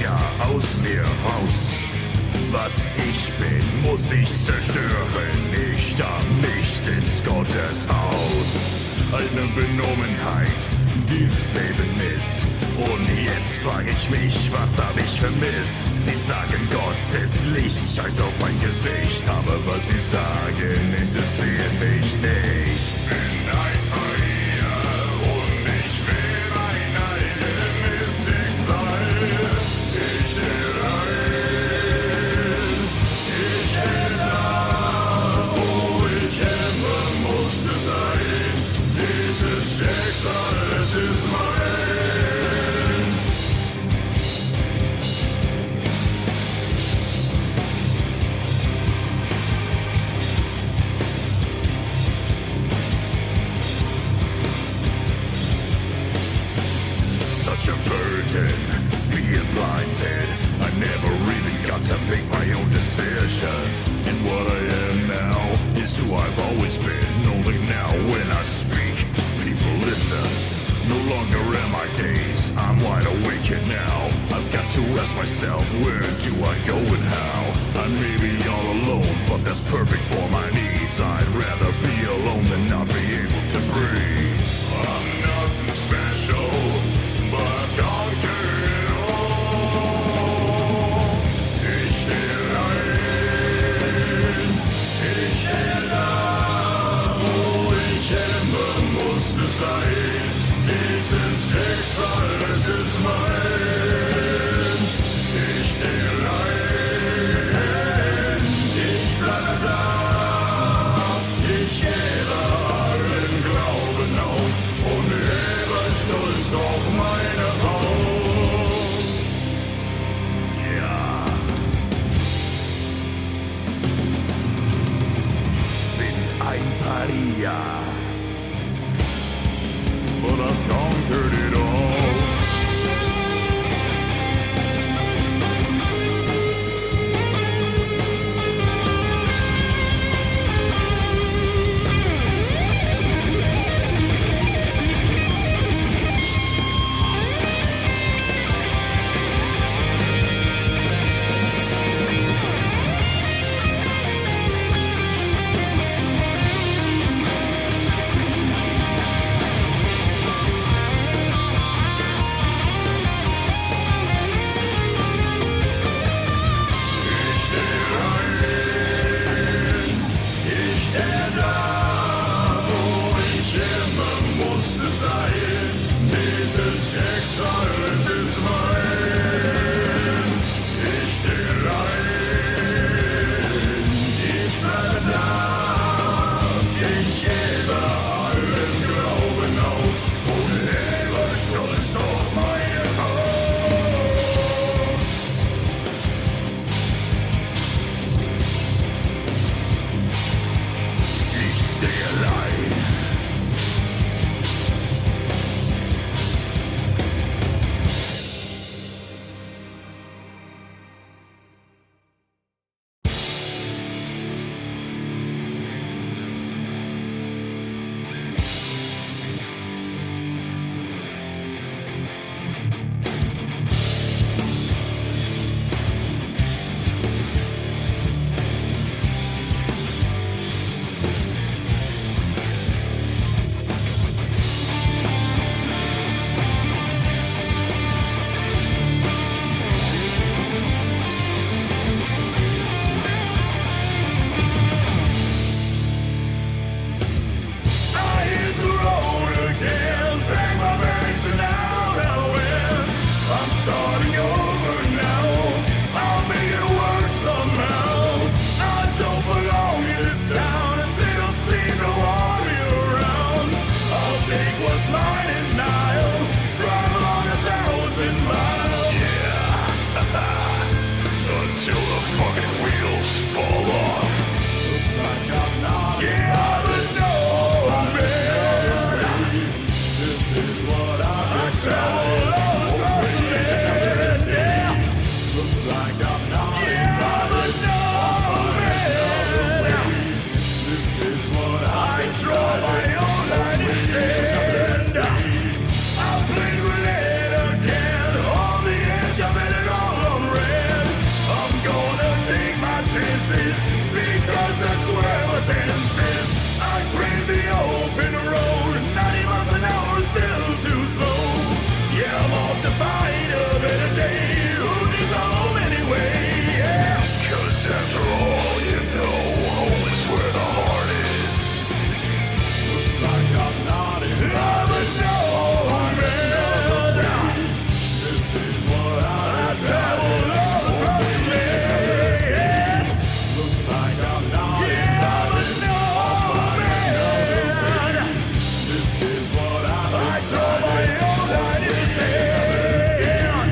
ja aus mir raus. Was ich bin, muss ich zerstören. Ich darf nicht ins Gotteshaus. Eine Benommenheit, dieses Leben ist. Und jetzt frag ich mich, was hab ich vermisst? Sie sagen, Gottes Licht scheint auf mein Gesicht. Aber was sie sagen, interessiert mich nicht. Bin ein Paria und ich will mein eigenes Schicksal. Ich steh ein, ich steh da, wo ich immer musste sein. Dieses Schicksal, es ist mein. Such a burden, being blinded. I never even got to make my own decisions. And what I am now is who I've always been. Only now when I speak, people listen. No longer am I dazed, I'm wide awake and now I've got to ask myself, where do I go and how? I may be all alone, but that's perfect for my needs. I'd rather be alone than not be able to breathe. I'm nothing special, but I've conquered it all. Ich stehe ein, ich stehe da, wo ich immer musste sein. Dieses Schicksal, es ist mein. Ich stehe ein, ich bleibe da. Ich gebe allen Glauben auf und lebe stolz auf meine Faust. Ja. Bin ein Paria. But I've conquered it all. to find a better day. Who needs a home anyway? Yeah. 'Cause after all, you know, home is where the heart is. Looks like I'm not in This is what I traveled all across the land. Looks like I'm not invited. This is what I told my own line in the sand.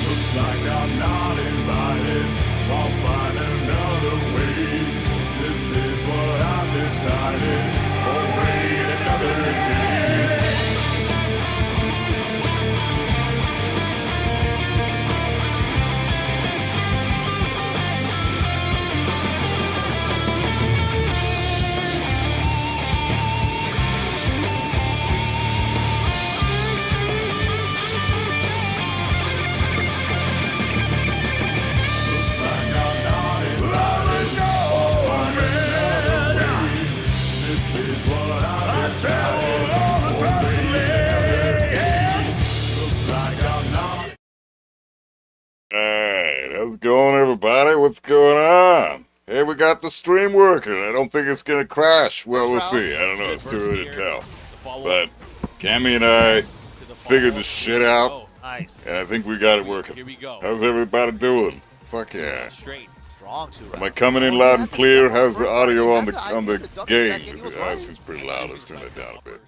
Looks like I'm not invited. I'll find another way. This is what I've decided. I'll wait another day. Alright, how's it going, everybody? What's going on? Hey, we got the stream working. I don't think it's gonna crash. Well, we'll see. I don't know. It's too early to tell. But Cammy and I figured this shit out, and I think we got it working. How's everybody doing? Fuck yeah. Am I coming in loud and clear? How's the audio on the game? That seems pretty loud. Let's turn that down a bit.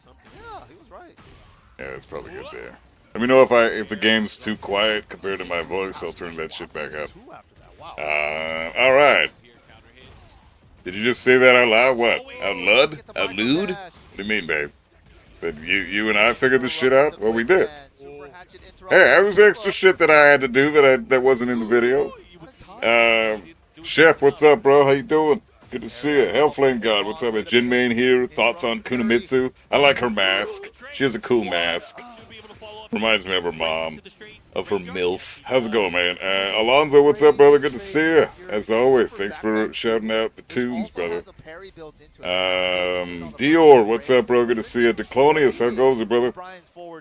Yeah, that's probably good there. Let me know if the game's too quiet compared to my voice. I'll turn that shit back up. All right. Did you just say that out loud? What? Out loud? Out loud? What do you mean, babe? That you and I figured this shit out? Well, we did. Hey, that was extra shit that I had to do that wasn't in the video. Chef, what's up, bro? How you doing? Good to see you. Hellflame God, what's up? Jinmain here. Thoughts on Kunimitsu? I like her mask. She has a cool mask. Reminds me of her mom, of her MILF. How's it going, man? Alonzo, what's up, brother? Good to see you. As always, thanks for shouting out the tunes, brother. Dior, what's up, bro? Good to see you. Declonius, how goes it, brother?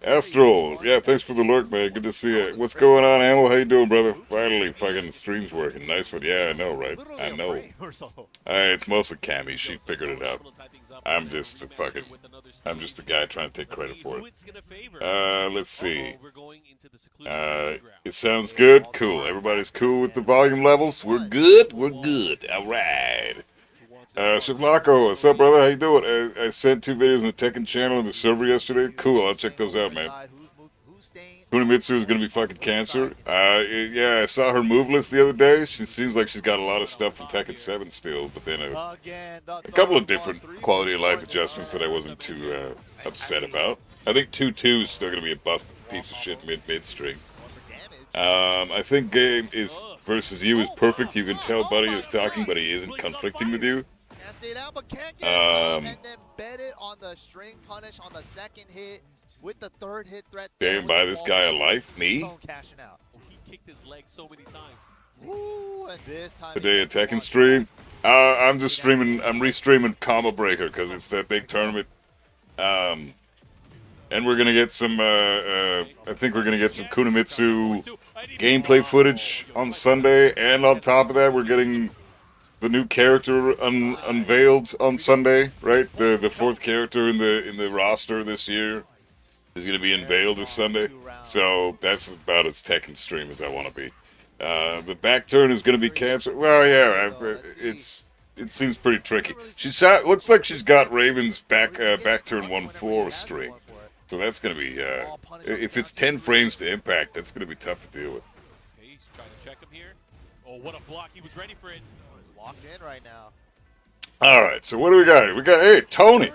Astral, yeah, thanks for the lurk, man. Good to see you. What's going on, Amel? How you doing, brother? Finally, fucking stream's working. Nice one. Yeah, I know, right? I know. It's mostly Cammy. She figured it out. I'm just the guy trying to take credit for it. Let's see. It sounds good? Cool. Everybody's cool with the volume levels? We're good? We're good. Alright. Shivlako, what's up, brother? How you doing? I sent 2 videos on the Tekken channel in the server yesterday. Cool, I'll check those out, man. Kunimitsu is gonna be fucking cancer. Yeah, I saw her move list the other day. She seems like she's got a lot of stuff from Tekken 7 still, but then a couple of different quality of life adjustments that I wasn't too upset about. I think 2-2 is still gonna be a busted piece of shit midstream. I think game is versus you is perfect. You can tell Buddy is talking, but he isn't conflicting with you. And then bet it on the string punish on the second hit. With the third hit threat, damn, buy this guy a life? Me? He kicked his leg so many times. Ooh, and this time today a Tekken stream. I'm just streaming. I'm restreaming Combo Breaker because it's that big tournament. And we're gonna get some. I think we're gonna get some Kunimitsu gameplay footage on Sunday, and on top of that, we're getting the new character unveiled on Sunday. Right, the 4th character in the roster this year is going to be unveiled this Sunday, so that's about as Tekken stream as I want to be. The back turn is going to be cancer. Well, yeah, it seems pretty tricky. Looks like she's got Raven's back turn 1-4 string, so that's going to be if it's 10 frames to impact, that's going to be tough to deal with. He's trying to check him here. Oh, what a block! He was ready for it. Locked in right now. All right, so what do we got here? We got Tony.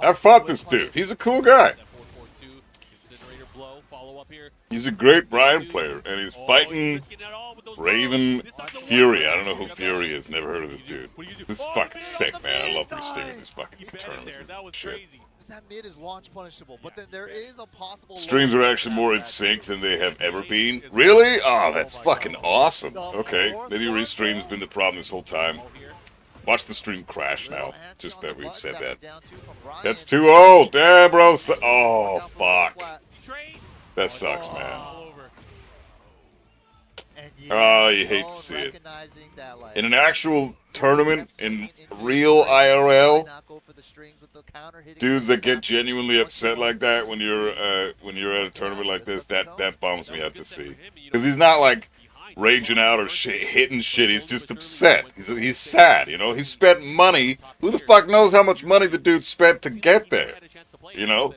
I fought this dude. He's a cool guy. He's a great Brian player, and he's fighting Raven Fury. I don't know who Fury is. Never heard of this dude. This is fucking sick, man. I love restreaming these fucking tournaments and shit. that mid is launch punishable, but then there is a possible Streams are actually more in sync than they have ever been. Really? Oh, that's fucking awesome. Okay, maybe restream's been the problem this whole time. Watch the stream crash now, just that we've said that. That's too old, damn, bro. Oh, fuck. That sucks, man. Oh, you hate to see it. In an actual tournament, in real IRL, dudes that get genuinely upset like that when you're at a tournament like this, that bums me out to see. Because he's not like raging out or shit, hitting shit. He's just upset. He's sad, you know. He spent money. Who the fuck knows how much money the dude spent to get there, you know?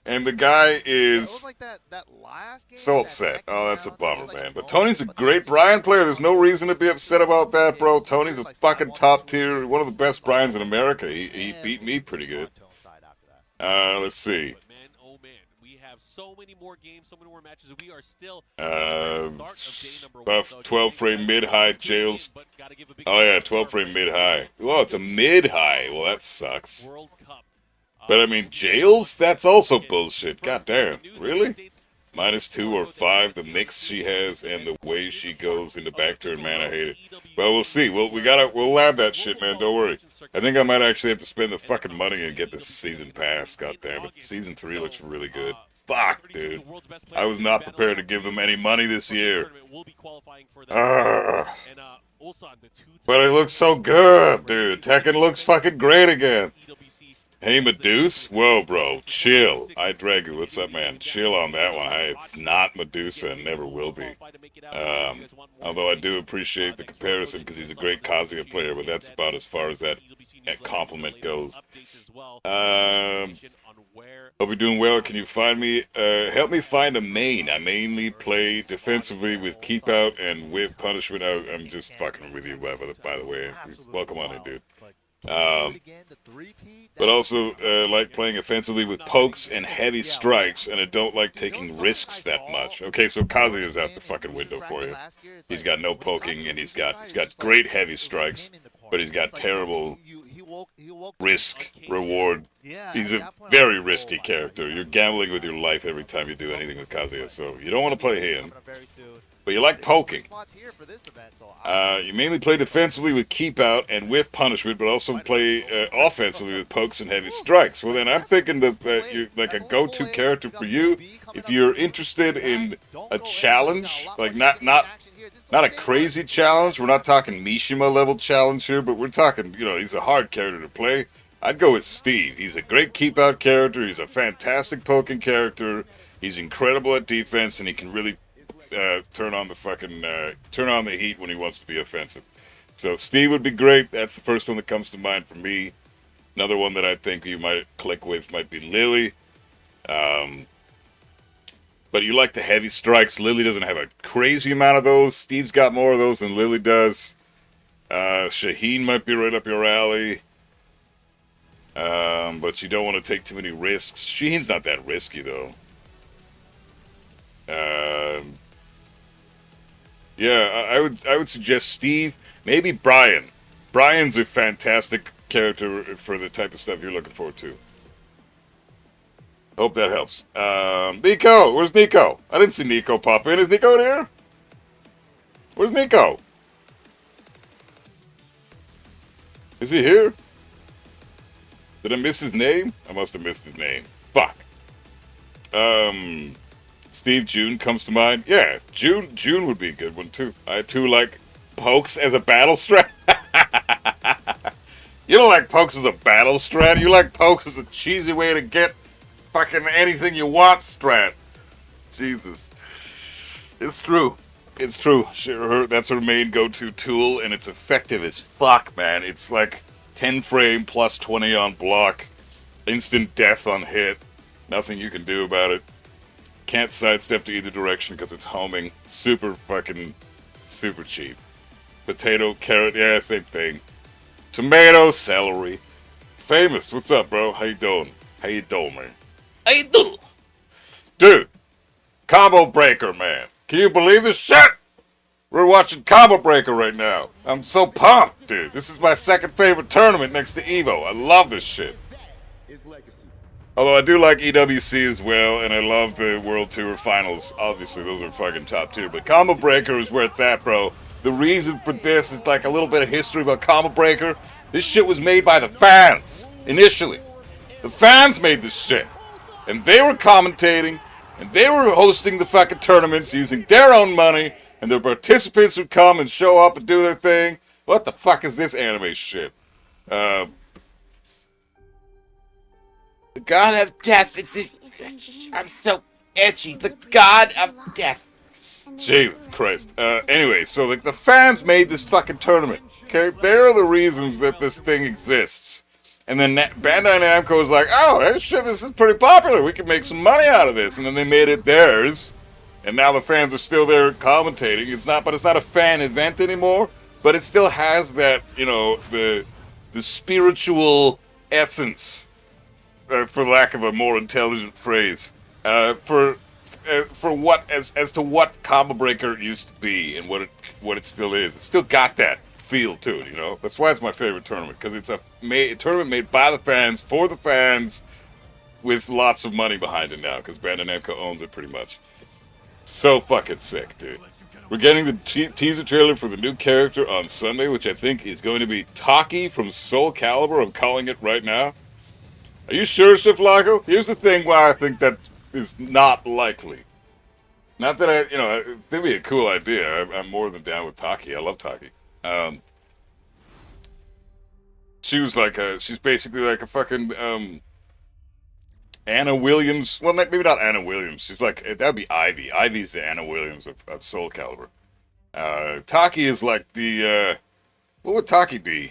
And the guy is so upset. Oh, that's a bummer, man. But Tony's a great Brian player. There's no reason to be upset about that, bro. Tony's a fucking top tier, one of the best Brians in America. He beat me pretty good. Let's see. So many more games, so many more matches. We are still buff 12 frame mid high jails. Oh yeah, 12 frame mid high. Well, it's a mid high. Well, that sucks. But I mean, jails? That's also bullshit. God damn. Really? -2 or 5, the mix she has and the way she goes into back turn, man, I hate it. Well, we'll see. We'll add that shit, man. Don't worry. I think I might actually have to spend the fucking money and get this season pass. God damn it. Season 3 looks really good. Fuck, dude. I was not prepared to give them any money this year. But it looks so good, dude. Tekken looks fucking great again. Hey, Medusa? Whoa, bro. Chill. I drag you. What's up, man? Chill on that one. It's not Medusa and never will be. Although I do appreciate the comparison because he's a great Kazuya player, but that's about as far as that compliment goes. Hope you're doing well. Can you find me? Help me find a main. I mainly play defensively with keep out and with punishment. I'm just fucking with you, by the way. Welcome on in, dude. But also like playing offensively with pokes and heavy strikes, and I don't like taking risks that much. Okay, so Kazuya's out the fucking window for you. He's got no poking, and he's got great heavy strikes, but he's got terrible risk reward. He's a very risky character. You're gambling with your life every time you do anything with Kazuya, so you don't want to play him. But you like poking. You mainly play defensively with keep out and with punishment, but also play offensively with pokes and heavy strikes. Well, then I'm thinking that you're like a go-to character for you if you're interested in a challenge, like not a crazy challenge. We're not talking Mishima level challenge here, but we're talking, you know, he's a hard character to play. I'd go with Steve. He's a great keep out character. He's a fantastic poking character. He's incredible at defense, and he can really turn on the heat when he wants to be offensive. So Steve would be great. That's the first one that comes to mind for me. Another one that I think you might click with might be Lily. But you like the heavy strikes. Lily doesn't have a crazy amount of those. Steve's got more of those than Lily does. Shaheen might be right up your alley. But you don't want to take too many risks. Shaheen's not that risky, though. Yeah, I would suggest Steve, maybe Brian. Brian's a fantastic character for the type of stuff you're looking for too. Hope that helps. Nico, where's Nico? I didn't see Nico pop in. Is Nico in here? Where's Nico? Is he here? Did I miss his name? I must have missed his name. Fuck. Steve June comes to mind. Yeah, June would be a good one too. I too like pokes as a battle strat. You don't like pokes as a battle strat. You like pokes as a cheesy way to get fucking anything you want strat. Jesus. It's true. It's true. That's her main go-to tool, and it's effective as fuck, man. It's like 10 frame plus 20 on block. Instant death on hit. Nothing you can do about it. Can't sidestep to either direction because it's homing. Super cheap. Potato, carrot, yeah, same thing. Tomato, celery. Famous, what's up, bro? How you doing? How you doing, man? How you doing? Dude, Combo Breaker, man. Can you believe this shit? We're watching Combo Breaker right now. I'm so pumped, dude. This is my second favorite tournament next to Evo. I love this shit. That is legacy. Although I do like EWC as well, and I love the World Tour Finals. Obviously, those are fucking top tier. But Combo Breaker is where it's at, bro. The reason for this is like a little bit of history about Combo Breaker. This shit was made by the fans, initially. The fans made this shit. And they were commentating, and they were hosting the fucking tournaments using their own money, and the participants would come and show up and do their thing. What the fuck is this anime shit? The God of Death. I'm so itchy. The God of Death. Jesus Christ. Anyway, so like the fans made this fucking tournament. Okay, they're the reasons that this thing exists. And then Bandai Namco was like, oh, hey, shit, this is pretty popular. We can make some money out of this. And then they made it theirs. And now the fans are still there commentating. But it's not a fan event anymore. But it still has that, the spiritual essence, for lack of a more intelligent phrase, for what as to what Combo Breaker used to be and what it still is. It's still got that feel to it, That's why it's my favorite tournament, because it's a tournament made by the fans for the fans, with lots of money behind it now, because Bandai Namco owns it pretty much. So fucking sick, dude. We're getting the teaser trailer for the new character on Sunday, which I think is going to be Taki from Soul Calibur. I'm calling it right now. Are you sure, Chef Lago? Here's the thing why I think that is not likely. Not that it'd be a cool idea. I'm more than down with Taki. I love Taki. She was she's basically like a fucking, Anna Williams. Well, maybe not Anna Williams. She's that'd be Ivy. Ivy's the Anna Williams of Soul Calibur. Taki is like the, what would Taki be?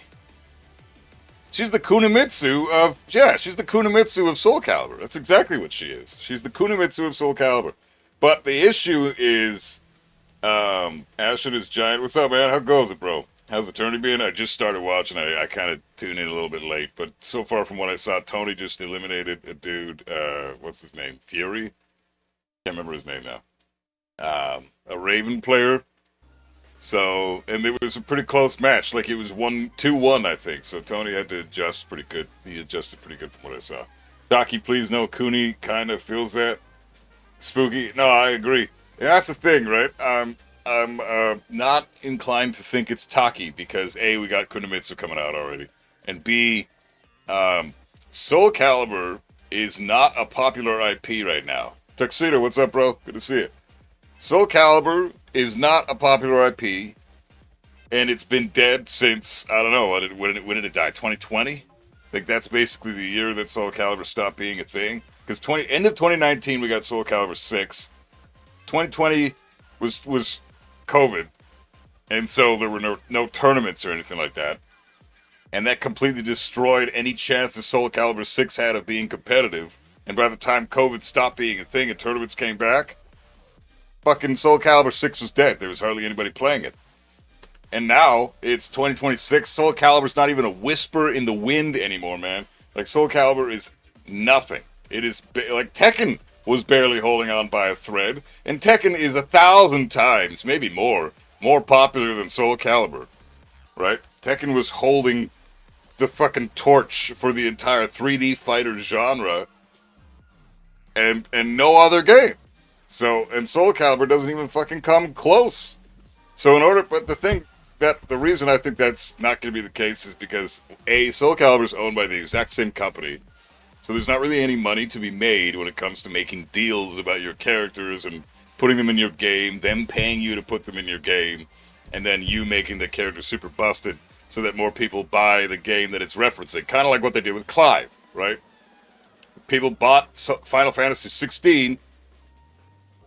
She's the Kunimitsu of Soul Calibur. That's exactly what she is. She's the Kunimitsu of Soul Calibur. But the issue is, Ashton is giant. What's up, man? How goes it, bro? How's the tourney been? I just started watching. I kind of tuned in a little bit late, but so far from what I saw, Tony just eliminated a dude. What's his name? Fury? Can't remember his name now. A Raven player. So, and it was a pretty close match. Like, it was 2-1, I think. So Tony had to adjust pretty good. He adjusted pretty good from what I saw. Taki, please no. Kuni kind of feels that. Spooky. No, I agree. And that's the thing, right? I'm not inclined to think it's Taki because A, we got Kunimitsu coming out already, and B, Soul Calibur is not a popular IP right now. Tuxedo, what's up, bro? Good to see you. Soul Calibur is not a popular IP, and it's been dead since, I don't know, when did it die? 2020? Like, that's basically the year that Soul Calibur stopped being a thing. Because end of 2019, we got Soul Calibur 6. 2020 was COVID, and so there were no tournaments or anything like that, and that completely destroyed any chance that Soul Calibur 6 had of being competitive. And by the time COVID stopped being a thing and tournaments came back, fucking Soul Calibur 6 was dead. There was hardly anybody playing it. And now it's 2026. Soul Calibur's not even a whisper in the wind anymore, man. Like, Soul Calibur is nothing. It is like Tekken was barely holding on by a thread, and Tekken is 1,000 times, maybe more popular than Soul Calibur, right? Tekken was holding the fucking torch for the entire 3D fighter genre, and no other game. So, and Soul Calibur doesn't even fucking come close. So but the reason I think that's not going to be the case is because, A, Soul Calibur is owned by the exact same company. So there's not really any money to be made when it comes to making deals about your characters and putting them in your game, them paying you to put them in your game, and then you making the character super busted so that more people buy the game that it's referencing. Kind of like what they did with Clive, right? People bought Final Fantasy 16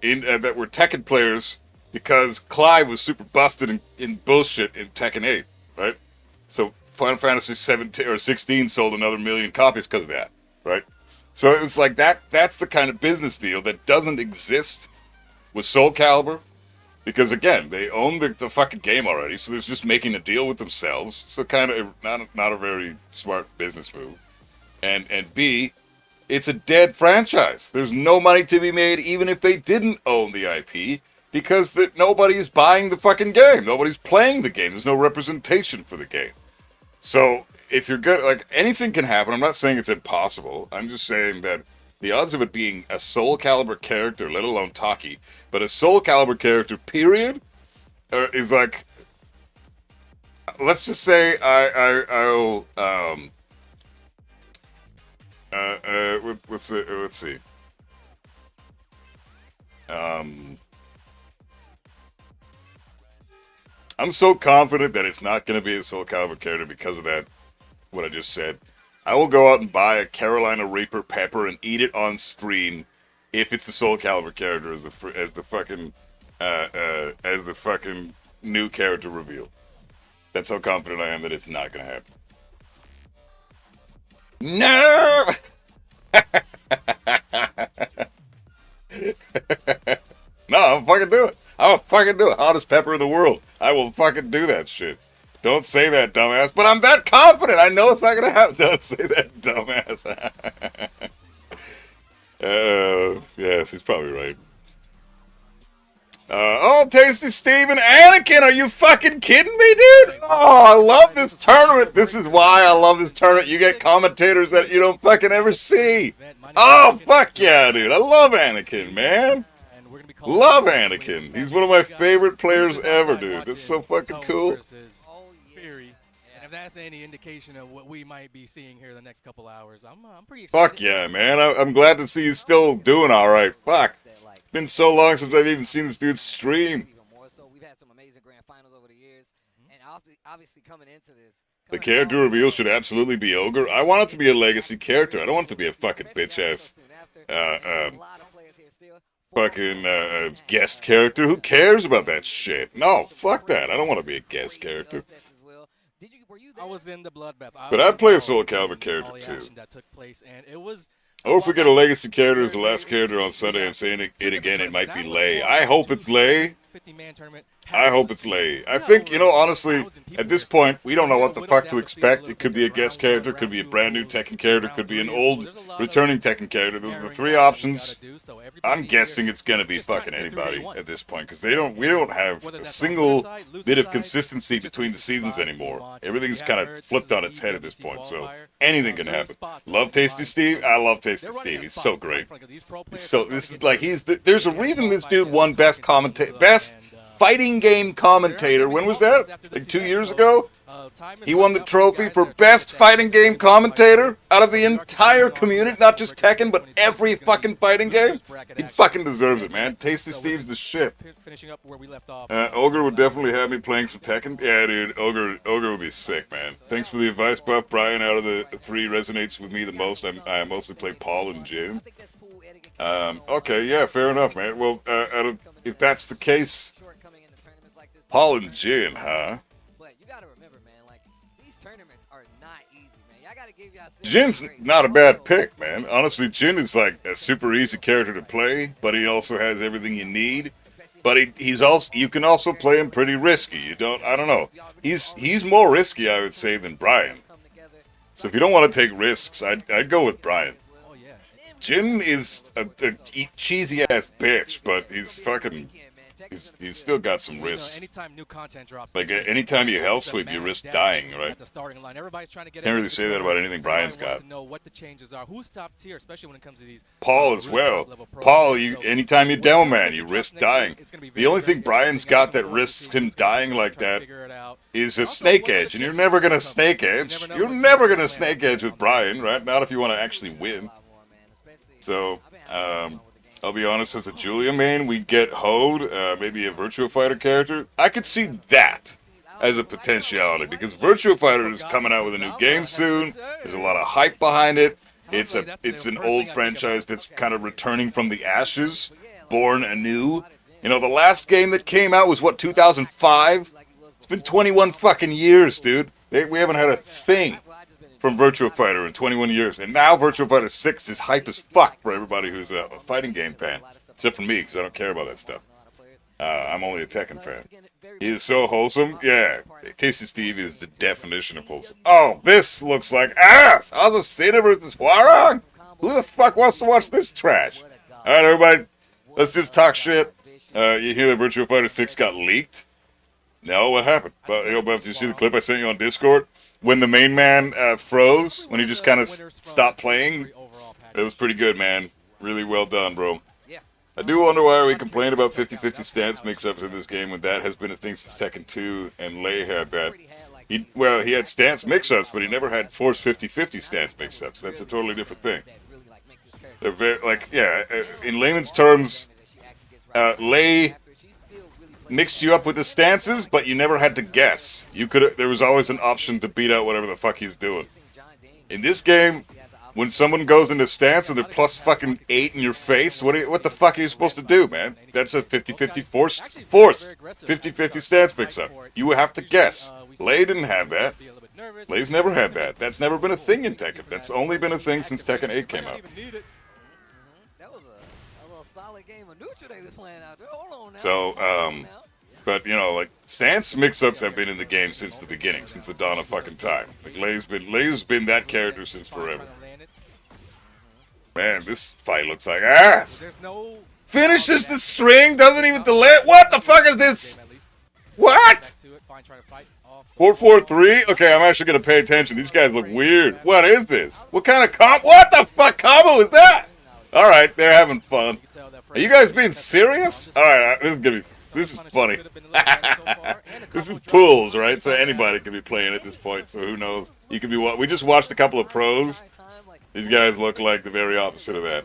that were Tekken players because Clive was super busted in bullshit in Tekken 8, right? So Final Fantasy 17 or 16 sold another 1 million copies because of that. Right? So it was like that's the kind of business deal that doesn't exist with Soul Calibur, because again, they own the fucking game already, so they're just making a deal with themselves. So kind of not a very smart business move. And B, it's a dead franchise. There's no money to be made even if they didn't own the IP, because nobody's buying the fucking game. Nobody's playing the game. There's no representation for the game. So if you're good, like anything can happen. I'm not saying it's impossible. I'm just saying that the odds of it being a Soul Calibur character, let alone Taki, but a Soul Calibur character, period, is like, let's just say I'll let's see. I'm so confident that it's not going to be a Soul Calibur character because of that, what I just said. I will go out and buy a Carolina Reaper pepper and eat it on stream if it's a Soul Calibur character as the fucking new character reveal. That's how confident I am that it's not going to happen. No! No, I'll fucking do it. I'll fucking do it. Hottest pepper in the world. I will fucking do that shit. Don't say that, dumbass. But I'm that confident. I know it's not gonna happen. Don't say that, dumbass. Yes, he's probably right. Oh, Tasty Steve and Anakin, are you fucking kidding me, dude? Oh, I love this tournament. This is why I love this tournament. You get commentators that you don't fucking ever see. Oh, fuck yeah, dude. I love Anakin, man. Love Anakin. He's one of my favorite players ever, dude. That's so fucking cool. And if that's any indication of what we might be seeing here the next couple hours, I'm pretty excited. Fuck yeah, man. I'm glad to see he's still doing all right. Fuck. It's been so long since I've even seen this dude stream. The character reveal should absolutely be Ogre. I want it to be a legacy character. I don't want it to be a fucking bitch-ass guest character. Who cares about that shit? No, fuck that. I don't want to be a guest character. I was in the bloodbath. But I'd play a Soul Calibur character too. Or if we get a legacy character as the last character on Sunday, I'm saying it again, it might be Ley. I hope it's Ley. I hope it's Ley. I think, you know, honestly, at this point, we don't know what the fuck to expect. It could be a guest character, could be a brand new Tekken character, could be an old returning Tekken character. Those are the three options. I'm guessing it's gonna be fucking anybody at this point, because we don't have a single bit of consistency between the seasons anymore. Everything's kind of flipped on its head at this point, so anything can happen. Love Tasty Steve? I love Tasty Steve. He's so great. There's a reason this dude won best fighting game commentator. When was that? Like 2 years ago? He won the trophy for best fighting game commentator out of the entire community, not just Tekken, but every fucking fighting game. He fucking deserves it, man. Tasty Steve's the shit. Ogre would definitely have me playing some Tekken. Yeah, dude, Ogre would be sick, man. Thanks for the advice, Buff. Brian, out of the three, resonates with me the most. I mostly play Paul and Jin. Okay, yeah, fair enough, man. Well, if that's the case, Paul and Jin, huh? Jin's not a bad pick, man. Honestly, Jin is like a super easy character to play, but he also has everything you need. But he's also, you can also play him pretty risky. I don't know. He's more risky, I would say, than Brian. So if you don't want to take risks, I'd go with Brian. Jin is a cheesy ass bitch, but he's fucking. He's still got some risks. Like, anytime you hell sweep, you risk dying, right? Can't really say that about anything Brian's got. Paul as well. Paul, anytime you demo man, you risk dying. The only thing Brian's got that risks him dying like that is a snake edge, and you're never gonna snake edge. You're never gonna snake edge with Brian, right? Not if you want to actually win. So, I'll be honest, as a Julia main, we get hoed, maybe a Virtua Fighter character. I could see that as a potentiality, because Virtua Fighter is coming out with a new game soon. There's a lot of hype behind it. It's an old franchise that's kind of returning from the ashes, born anew. You know, the last game that came out was, what, 2005? It's been 21 fucking years, dude. We haven't had a thing from Virtua Fighter in 21 years. And now Virtua Fighter 6 is hype as fuck for everybody who's a fighting game fan. Except for me, because I don't care about that stuff. I'm only a Tekken fan. He is so wholesome. Yeah, Tasty Steve is the definition of wholesome. Oh, this looks like ass! Azucena versus Hwarang? Who the fuck wants to watch this trash? Alright, everybody, let's just talk shit. You hear that Virtua Fighter 6 got leaked? No, what happened? But did you see the clip I sent you on Discord? When the main man froze, when he just kind of stopped playing, it was pretty good, man. Really well done, bro. I do wonder why we complain about 50-50 stance mix-ups in this game when that has been a thing since Tekken 2, and Ley had that. He had stance mix-ups, but he never had forced 50-50 stance mix-ups. That's a totally different thing. They're very, in layman's terms, Ley mixed you up with the stances, but you never had to guess. There was always an option to beat out whatever the fuck he's doing. In this game, when someone goes into stance and they're plus fucking 8 in your face, what the fuck are you supposed to do, man? That's a 50-50 forced 50-50 stance mix-up. You have to guess. Ley didn't have that. Ley's never had that. That's never been a thing in Tekken. That's only been a thing since Tekken 8 came out. That was a little solid game of neutral they was playing out there. Hold on now. So, but, you know, like, stance mix-ups have been in the game since the beginning, since the dawn of fucking time. Like, Ley's been that character since forever. Man, this fight looks like ass. Finishes the string, doesn't even delay it. What the fuck is this? What? 4-4-3? Okay, I'm actually gonna pay attention. These guys look weird. What is this? What kind of what the fuck combo is that? Alright, they're having fun. Are you guys being serious? Alright, this is funny. This is pools, right? So anybody can be playing at this point, so who knows? You can be we just watched a couple of pros. These guys look like the very opposite of that.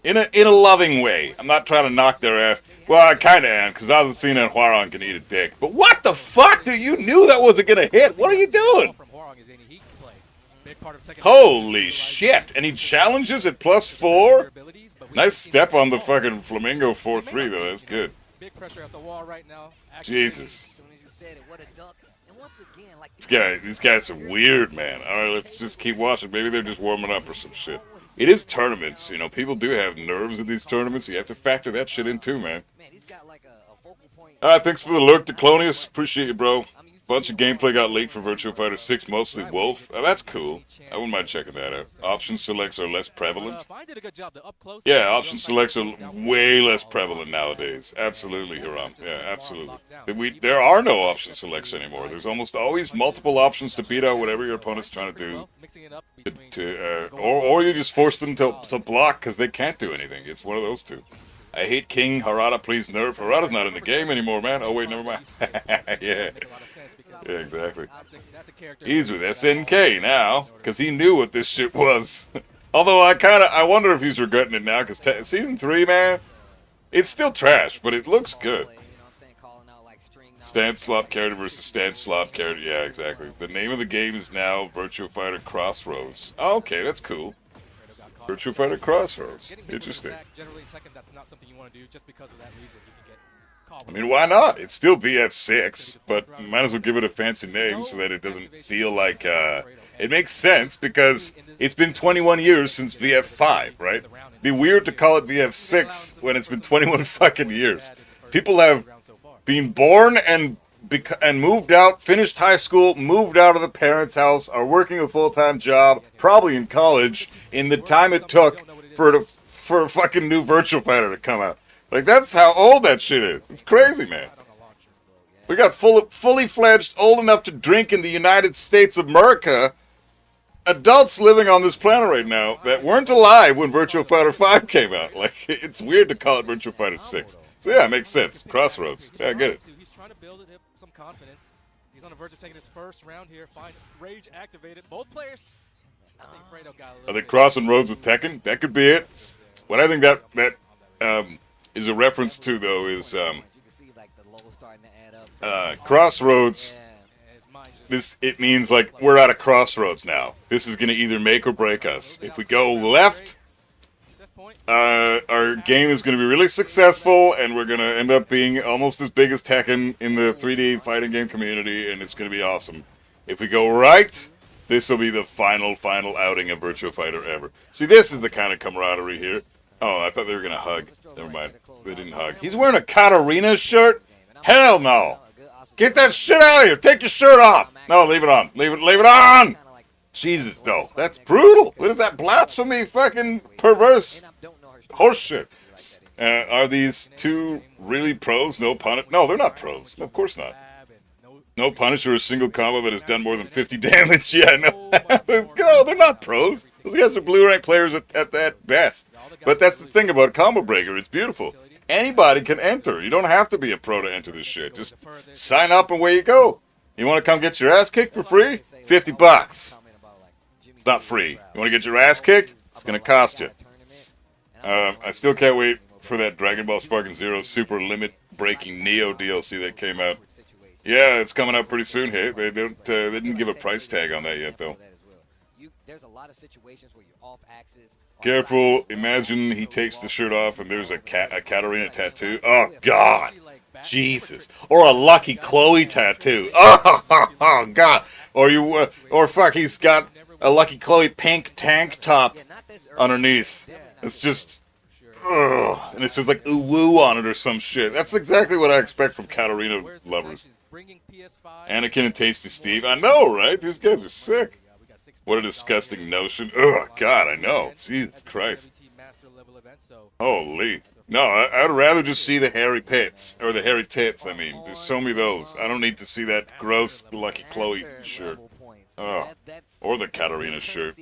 In a loving way. I'm not trying to knock their ass. Well, I kind of am, because Azucena and Huaron can eat a dick. But what the fuck, dude? You knew that wasn't going to hit. What are you doing? Holy shit. And he challenges at +4? Nice step on the fucking Flamingo 4-3, though. That's good. Jesus. These guys are weird, man. Alright, let's just keep watching. Maybe they're just warming up or some shit. It is tournaments, you know. People do have nerves in these tournaments. You have to factor that shit in too, man. Alright, thanks for the lurk, Declonius. Appreciate you, bro. Bunch of gameplay got leaked for Virtua Fighter 6, mostly Wolf. Oh, that's cool. I wouldn't mind checking that out. Option selects are less prevalent. Yeah, option selects are way less prevalent nowadays. Absolutely, Hiram. Yeah, absolutely. There are no option selects anymore. There's almost always multiple options to beat out whatever your opponent's trying to do. Or you just force them to block because they can't do anything. It's one of those two. I hate King. Harada, please nerf. Harada's not in the game anymore, man. Oh, wait, never mind. Yeah. Yeah, exactly. He's with SNK now, because he knew what this shit was. Although I wonder if he's regretting it now, because Season 3, man, it's still trash, but it looks good. Stance Slop character versus Stance Slop character. Yeah, exactly. The name of the game is now Virtua Fighter Crossroads. Oh, okay, that's cool. Virtua Fighter Crossroads. Interesting. I mean, why not? It's still VF6, but you might as well give it a fancy name so that it doesn't feel like, it makes sense because it's been 21 years since VF5, right? It'd be weird to call it VF6 when it's been 21 fucking years. People have been born and moved out, finished high school, moved out of the parents' house, are working a full-time job, probably in college, in the time it took for a fucking new Virtua Fighter to come out. Like, that's how old that shit is. It's crazy, man. We got fully fledged, old enough to drink in the United States of America, adults living on this planet right now that weren't alive when Virtua Fighter 5 came out. Like, it's weird to call it Virtua Fighter 6. So yeah, it makes sense. Crossroads. Yeah, I get it. He's trying to build it some confidence. He's on the verge of taking his first round here. Fine. Rage activated. Both players. I think Fredo got a little. Are they crossing roads with Tekken? That could be it. What I think that is a reference to, though, is Crossroads. It means like we're at a crossroads now. This is going to either make or break us. If we go left, our game is going to be really successful, and we're going to end up being almost as big as Tekken in the 3D fighting game community, and it's going to be awesome. If we go right, this will be the final outing of Virtua Fighter ever. See, this is the kind of camaraderie here. Oh, I thought they were going to hug. Never mind. They didn't hug. He's wearing a Katarina shirt? Hell no. Get that shit out of here. Take your shirt off. No, leave it on. Leave it on. Jesus, no. That's brutal. What is that blasphemy fucking perverse horse shit? Are these two really pros? No punish? No, they're not pros. No, of course not. No punish or a single combo that has done more than 50 damage. Yeah, no. No, they're not pros. Those guys are blue rank players at that best. But that's the thing about Combo Breaker. It's beautiful. Anybody can enter. You don't have to be a pro to enter this shit. Just sign up and away you go. You want to come get your ass kicked for free? 50 bucks. It's not free. You want to get your ass kicked? It's going to cost you. I still can't wait for that Dragon Ball Sparking Zero Super Limit Breaking Neo DLC that came out. Yeah, it's coming out pretty soon. Hey, they didn't give a price tag on that yet, though. Careful, imagine he takes the shirt off and there's a Katarina tattoo. Oh, God. Jesus. Or a Lucky Chloe tattoo. Oh, God. Or fuck, he's got a Lucky Chloe pink tank top underneath. It's just... Ugh. And it's just like ooh-woo on it or some shit. That's exactly what I expect from Katarina lovers. Anakin and Tasty Steve. I know, right? These guys are sick. What a disgusting notion. Oh, God, I know. Jesus Christ. Holy. No, I'd rather just see the hairy pits. Or the hairy tits, I mean. There's so many of those. I don't need to see that gross Lucky Chloe shirt. Oh. Or the Katarina shirt.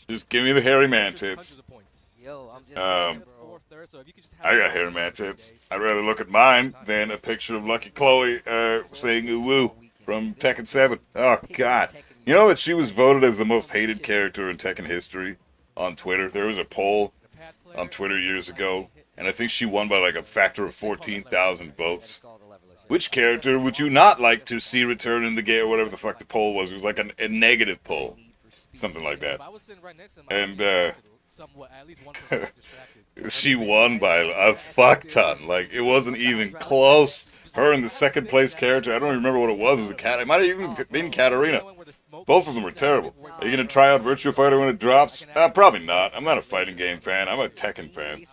Just give me the hairy man tits. I got hairy man tits. I'd rather look at mine than a picture of Lucky Chloe saying ooh woo from Tekken 7. Oh, God. You know that she was voted as the most hated character in Tekken history on Twitter? There was a poll on Twitter years ago, and I think she won by like a factor of 14,000 votes. Which character would you not like to see return in the game, or whatever the fuck the poll was? It was like a negative poll. Something like that. And, she won by a fuck ton. Like, it wasn't even close. Her and the second place character, I don't remember what it was. It was a cat. It might have even been Katarina. Both of them were terrible. Are you going to try out Virtua Fighter when it drops? Probably not. I'm not a fighting game fan. I'm a Tekken fan.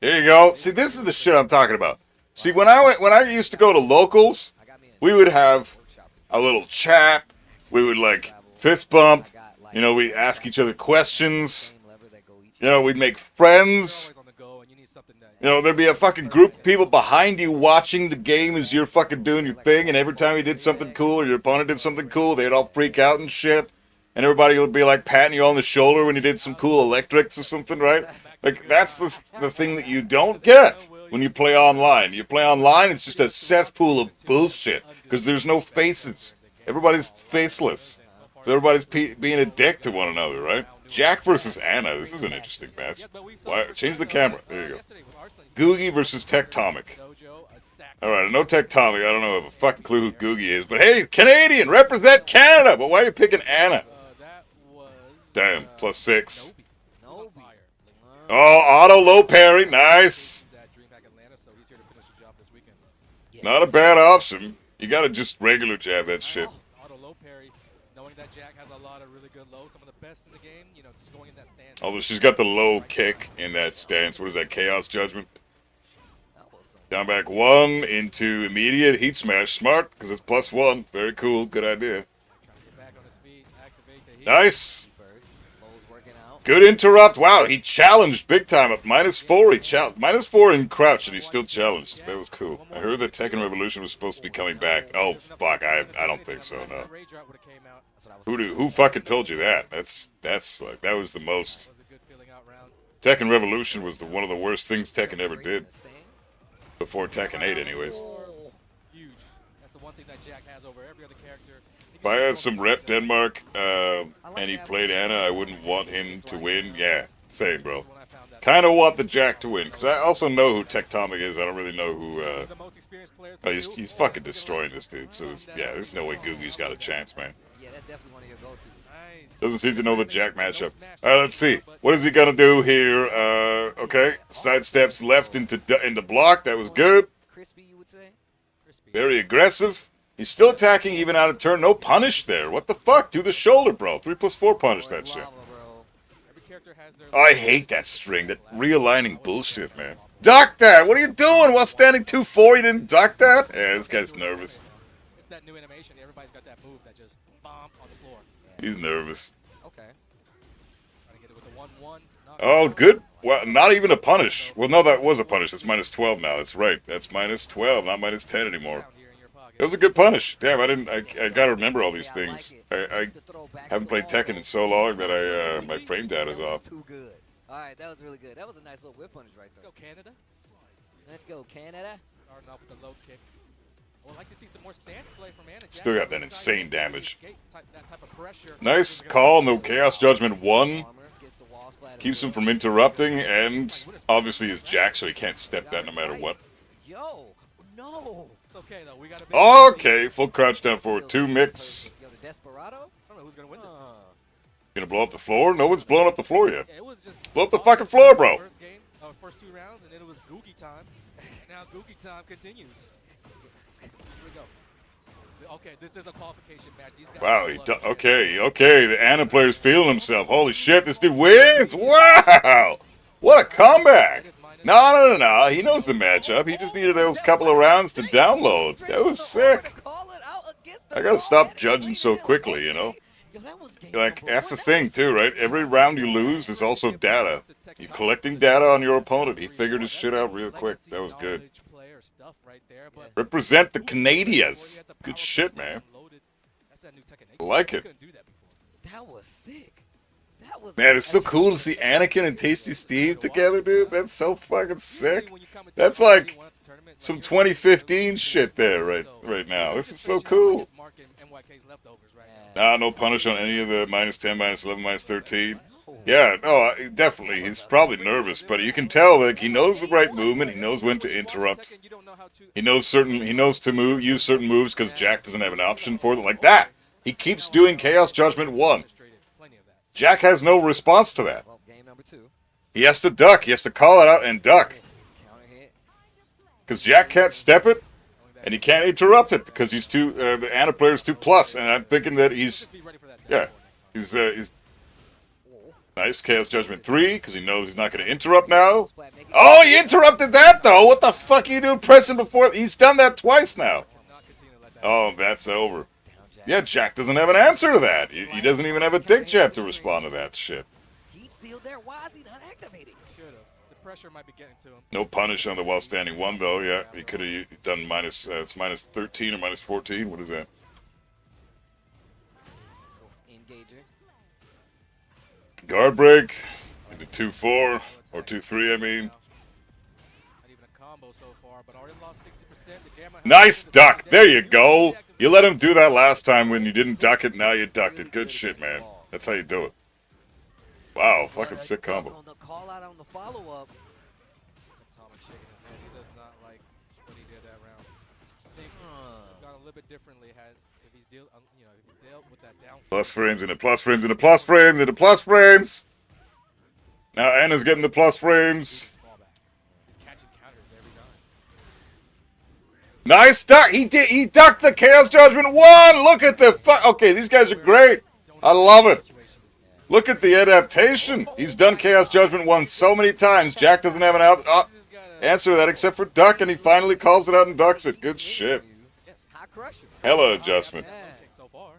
Here you go. See, this is the shit I'm talking about. See, when I used to go to locals, we would have a little chat. We would, like, fist bump. You know, we'd ask each other questions. You know, we'd make friends. You know, there'd be a fucking group of people behind you watching the game as you're fucking doing your thing, and every time you did something cool or your opponent did something cool, they'd all freak out and shit. And everybody would be like patting you on the shoulder when you did some cool electrics or something, right? Like, that's the thing that you don't get when you play online. You play online, it's just a cesspool of bullshit, because there's no faces. Everybody's faceless. So everybody's being a dick to one another, right? Jack versus Anna. This is an interesting match. Why? Change the camera. There you go. Googie versus Tectomic. Alright, I know Tectomic. I don't know if a fucking clue who Googie is. But hey, Canadian! Represent Canada! But why are you picking Anna? Damn, +6. Oh, auto low parry. Nice. Not a bad option. You gotta just regular jab that shit. Although she's got the low kick in that stance. What is that? Chaos Judgment? Down back 1 into immediate heat smash. Smart, because it's +1. Very cool. Good idea. Nice. Good interrupt. Wow, he challenged big time at -4. He challenged -4 in crouch, and he still challenged. That was cool. I heard that Tekken Revolution was supposed to be coming back. Oh fuck, I don't think so. No. Who fucking told you that? That's like that was the most. Tekken Revolution was one of the worst things Tekken ever did. Before Tekken 8, anyways. If I had some rep Denmark and he played Anna, I wouldn't want him to win. Yeah, same, bro. Kind of want the Jack to win, because I also know who Tectomic is. I don't really know who... oh, he's fucking destroying this dude, so there's no way Googie's got a chance, man. Doesn't seem to know the Jack matchup. Alright, let's see. What is he gonna do here? Okay. Sidesteps left into block. That was good. Very aggressive. He's still attacking even out of turn. No punish there. What the fuck? Do the shoulder, bro. 3+4 punish that shit. I hate that string. That realigning bullshit, man. Duck that! What are you doing? While standing 2-4, you didn't duck that? Yeah, this guy's nervous. It's that new animation. Everybody's got that move that just bomb on the floor. He's nervous. Okay. Trying to get it with the 1-1. Oh, good. Well, not even a punish. Well, no, that was a punish. It's minus 12 now. That's right. That's minus 12, not minus 10 anymore. It was a good punish. Damn, I gotta remember all these things. I haven't played Tekken in so long that my frame data's off. Too good. All right, that was really good. That was a nice little whip punish right there. Let's go Canada. Let's go Canada. Starting off with the low kick. Well, I'd like to see some more stance play from Anna. Still got that insane damage. That type of pressure. Nice call, no Chaos Judgment 1. Keeps him from interrupting, and obviously is Jack, so he can't step that no matter what. Yo, no. It's okay though. We got a big Okay, full crouch down forward 2 mix. Yo, the Desperado. I don't know who's gonna win this. Gonna blow up the floor? No one's blown up the floor yet. Yeah, it was just Blow up the fucking floor, bro. First game, first 2 rounds, and then it was Googie time. Now Googie time continues. Here we go. Okay, this is a qualification match. These guys Wow, okay, the Anna player's feeling himself. Holy shit, this dude wins! Wow! What a comeback! No, he knows the matchup. He just needed those couple of rounds to download. That was sick. I gotta stop judging so quickly, you know? Like, that's the thing, too, right? Every round you lose is also data. You're collecting data on your opponent. He figured his shit out real quick. That was good. Represent the Canadians. Good shit, man. I like it. That was sick. That was Man, it's so cool to see Anakin and Tasty Steve together, dude. That's so fucking sick. That's like some 2015 shit there right now. This is so cool. Nah, no punish on any of the minus 10, minus 11, minus 13. Yeah, no, definitely. He's probably nervous, but you can tell like he knows the right movement. He knows when to interrupt. He knows to use certain moves because Jack doesn't have an option for them like that. He keeps doing Chaos Judgment 1. Jack has no response to that. He has to duck. He has to call it out and duck. Because Jack can't step it, and he can't interrupt it because he's too. The Anna player's 2+, and I'm thinking that he's nice Chaos Judgment 3 because he knows he's not going to interrupt now. Oh, he interrupted that though. What the fuck are you doing pressing before? He's done that twice now. Oh, that's over. Yeah, Jack doesn't have an answer to that. He doesn't even have a dick jab to respond to that shit. He's still there. Why is he not activating? The pressure might be getting to him. No punish on the while standing 1 though. Yeah, he could have done minus. It's minus 13 or minus 14. What is that? Engager. Guard break into 2-4 or 2-3. I mean. Not even a combo so far, but already lost 60%. The Gamma Nice duck. There you go. You let him do that last time when you didn't duck it. Now you ducked it. Good shit, man. That's how you do it. Wow, fucking sick combo. On the call out on the follow up. Atomic shaking his head. He does not like what he did that round. I think gone a little bit differently if he's dealt with that down. Plus frames into plus frames into plus frames into plus frames. Now Anna's getting the plus frames. He's catching counters every time. Nice duck. He ducked the Chaos Judgment 1. Look at the okay, these guys are great. I love it. Look at the adaptation. He's done Chaos Judgment 1 so many times. Jack doesn't have an answer to that except for duck, and he finally calls it out and ducks it. Good shit. Hella adjustment. So far. All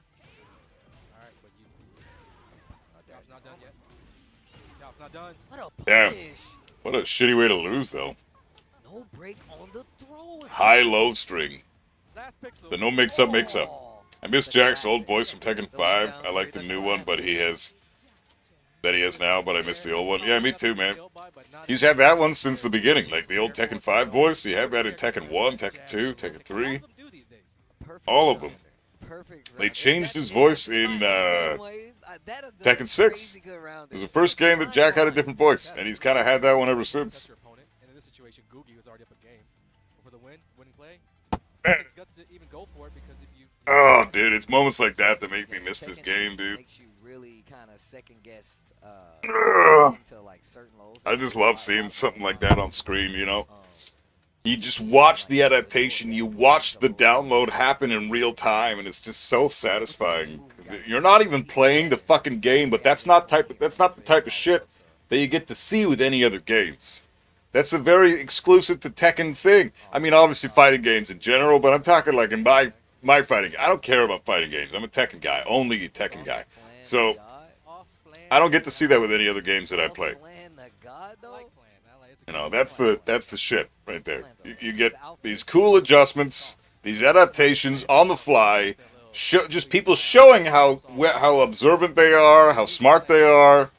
right, but job's not done yet. Job's not done. What a Damn. punish. What a shitty way to lose, though. No break on the throw. High-low string. Last pixel. The no mix-up mix-up. I miss Jack's old voice from Tekken 5. I like the new one, but he has now, but I miss the old one. Yeah, me too, man. He's had that one since the beginning, like the old Tekken 5 voice. He had that in Tekken 1, Tekken 2, Tekken 3. All of them. They changed his voice in Tekken 6. It was the first game that Jack had a different voice, and he's kind of had that one ever since. And in this situation, Googie was already up a game. For the winning play, it takes guts to even go for it because if you. Oh, dude, it's moments like that that make me miss this game, dude. Makes you really kind of second guess Ugh. like certain lows. I just love seeing something like that on screen, you know? You just watch the adaptation, you watch the download happen in real time, and it's just so satisfying. You're not even playing the fucking game, but that's not the type of shit that you get to see with any other games. That's a very exclusive to Tekken thing. I mean, obviously fighting games in general, but I'm talking like in my fighting. I don't care about fighting games. I'm a Tekken guy, only a Tekken guy. So I don't get to see that with any other games that I play. You know, that's the shit right there. You get these cool adjustments, these adaptations on the fly, just people showing how observant they are, how smart they are,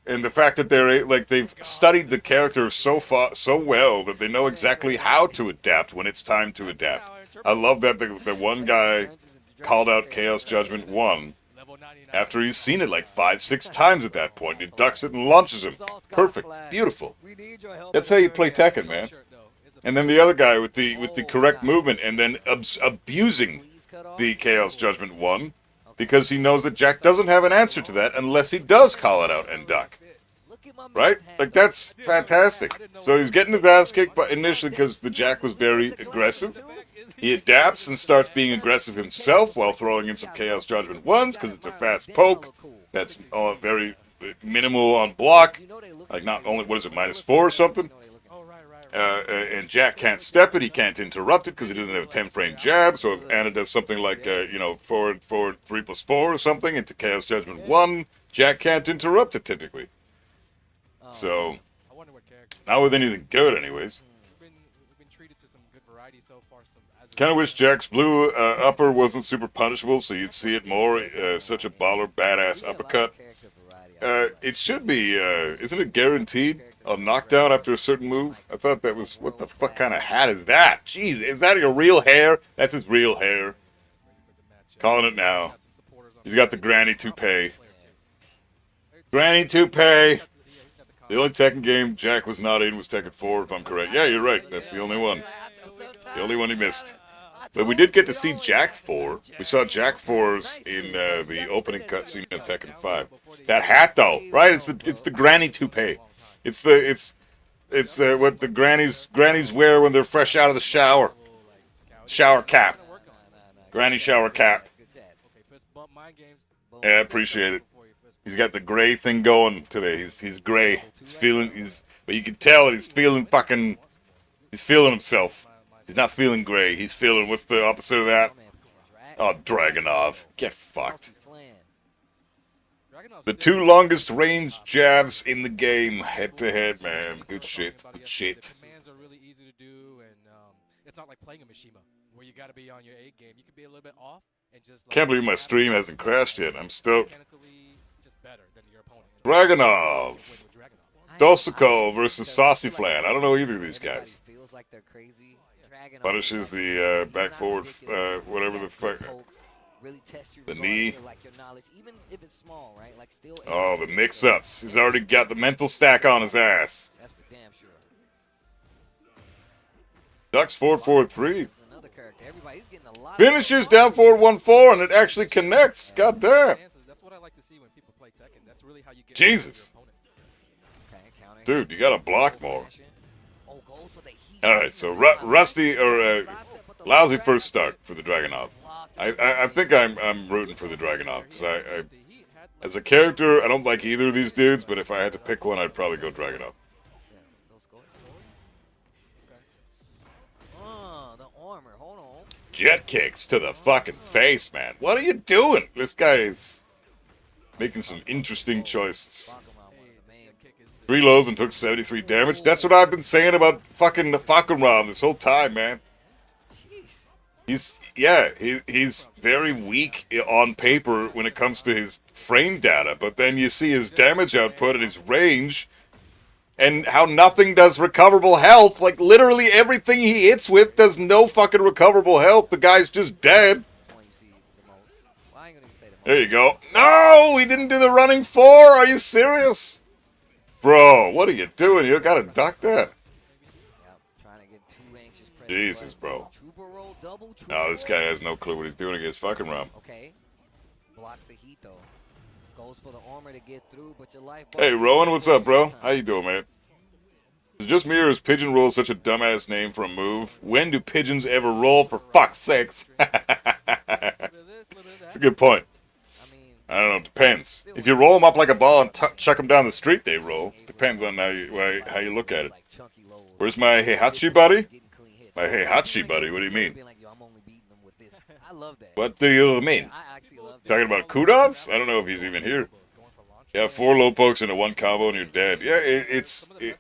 and the fact that they've studied the character so well that they know exactly how to adapt when it's time to adapt. I love that the one guy called out Chaos Judgment 1 after he's seen it like 5-6 times at that point. He ducks it and launches him. Perfect. Beautiful. That's how you play Tekken, man. And then the other guy with the correct movement and then abusing the Chaos Judgment 1 because he knows that Jack doesn't have an answer to that unless he does call it out and duck. Right? Like, that's fantastic. So he's getting his ass kicked initially because the Jack was very aggressive. He adapts and starts being aggressive himself while throwing in some Chaos Judgment 1s because it's a fast poke that's very minimal on block. Like, not only, what is it, -4 or something? And Jack can't step it, he can't interrupt it because he doesn't have a 10-frame jab. So if Anna does something like, forward 3+4 or something into Chaos Judgment 1, Jack can't interrupt it typically. So, not with anything good anyways. Kind of wish Jack's blue upper wasn't super punishable, so you'd see it more. Such a baller, badass uppercut. It should be, isn't it guaranteed a knockdown after a certain move? I thought that was, what the fuck kind of hat is that? Jeez, is that your real hair? That's his real hair. Calling it now. He's got the granny toupee. Granny toupee. The only Tekken game Jack was not in was Tekken 4, if I'm correct. Yeah, you're right. That's the only one. The only one he missed. But we did get to see Jack 4. We saw Jack 4's in the opening cutscene of Tekken 5. That hat, though, right? It's the granny toupee. It's what the grannies wear when they're fresh out of the shower. Shower cap. Granny shower cap. Yeah, I appreciate it. He's got the gray thing going today. He's gray. But you can tell that he's feeling himself. He's not feeling gray. He's feeling, what's the opposite of that? Oh, Dragunov. Get fucked. The 2 longest range jabs in the game, head to head, man. Good shit. Good shit. Commands are really easy to do, and it's not like playing a Mishima where you got to be on your A game. You can be a little bit off and just. Can't believe my stream hasn't crashed yet. I'm stoked. Dragunov. Dulcico versus Saucyflan. I don't know either of these guys. Punishes the back forward, whatever the fuck. The knee. Oh, the mix-ups. He's already got the mental stack on his ass. Ducks 4-4-3. Finishes down forward 1-4, and it actually connects. God damn. Jesus. Dude, you gotta block more. Alright, so rusty or lousy first start for the Dragunov. I think I'm rooting for the Dragunov because as a character I don't like either of these dudes, but if I had to pick one I'd probably go Dragunov. Jet kicks to the fucking face, man. What are you doing? This guy is making some interesting choices. 3 lows and took 73 damage. That's what I've been saying about fucking Fakumram this whole time, man. He's very weak on paper when it comes to his frame data, but then you see his damage output and his range, and how nothing does recoverable health. Like, literally everything he hits with does no fucking recoverable health. The guy's just dead. There you go. No, he didn't do the running 4. Are you serious? Bro, what are you doing? You gotta duck that. Jesus, bro. No, this guy has no clue what he's doing against fucking Ram. Hey, Rowan, what's up, bro? How you doing, man? Is it just me or is pigeon roll such a dumbass name for a move? When do pigeons ever roll, for fuck's sakes? That's a good point. I don't know, depends. If you roll them up like a ball and chuck them down the street, they roll. Depends on how you look at it. Where's my Heihachi buddy? My Heihachi buddy, what do you mean? What do you mean? Talking about coolдowns? I don't know if he's even here. Yeah, 4 low pokes into 1 combo and you're dead. Yeah,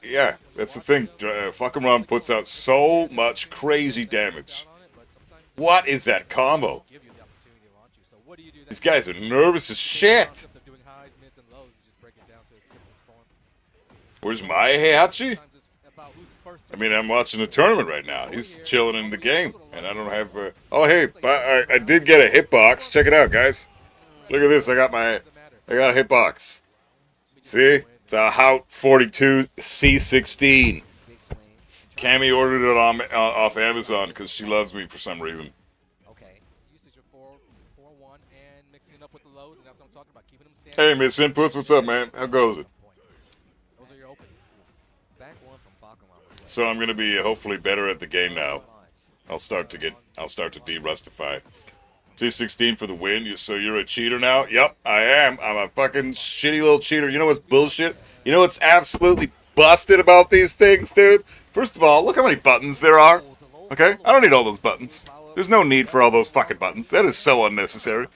yeah, that's the thing. Fucking Ron puts out so much crazy damage. What is that combo? These guys are nervous as shit. Where's my Heihachi? I mean, I'm watching the tournament right now. He's chilling in the game, and I don't have. Oh, hey, I did get a hitbox. Check it out, guys. Look at this. I got a hitbox. See, it's a Hout 42 C16. Cammy ordered it off Amazon because she loves me for some reason. Hey, Miss Inputs, what's up, man? How goes it? So I'm gonna be hopefully better at the game now. I'll start to de-rustify. C16 for the win. So you're a cheater now? Yep, I am. I'm a fucking shitty little cheater. You know what's bullshit? You know what's absolutely busted about these things, dude? First of all, look how many buttons there are. Okay? I don't need all those buttons. There's no need for all those fucking buttons. That is so unnecessary.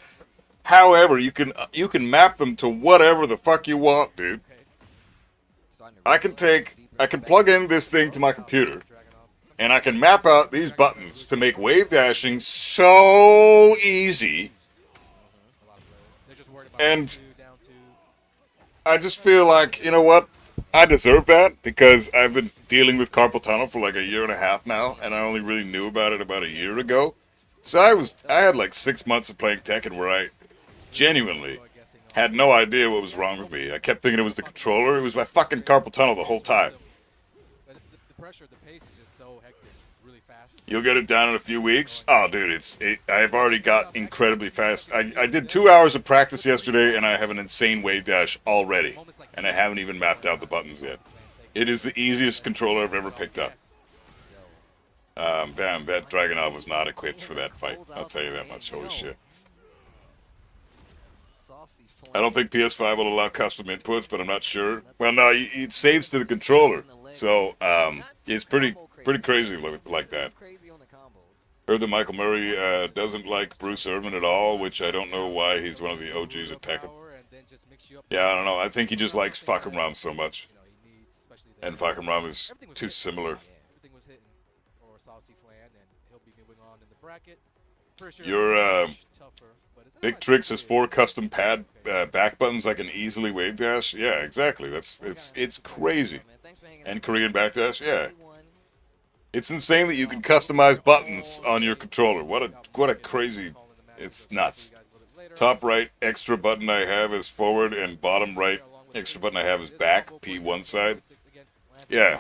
However, you can map them to whatever the fuck you want, dude. I can plug in this thing to my computer, and I can map out these buttons to make wave dashing so easy. And I just feel like, you know what? I deserve that because I've been dealing with carpal tunnel for like a year and a half now, and I only really knew about it about a year ago. So I had like 6 months of playing Tekken where I genuinely had no idea what was wrong with me. I kept thinking it was the controller. It was my fucking carpal tunnel the whole time. You'll get it down in a few weeks. Oh, dude, I've already got incredibly fast. I did 2 hours of practice yesterday, and I have an insane wave dash already. And I haven't even mapped out the buttons yet. It is the easiest controller I've ever picked up. Damn, that Dragunov was not equipped for that fight. I'll tell you that much. Holy shit. I don't think PS5 will allow custom inputs, but I'm not sure. Well, no, it saves to the controller. So, it's pretty crazy like that. Heard that Michael Murray doesn't like Bruce Irvin at all, which I don't know why. He's one of the OGs of Tekken. Yeah, I don't know. I think he just likes Fucking Ram so much. And Fucking Ram is too similar. Your Big Tricks has 4 custom pad back buttons I can easily wave dash. Yeah, exactly. It's crazy. And Korean backdash. Yeah. It's insane that you can customize buttons on your controller. What a crazy. It's nuts. Top right extra button I have is forward, and bottom right extra button I have is back. P1 side. Yeah.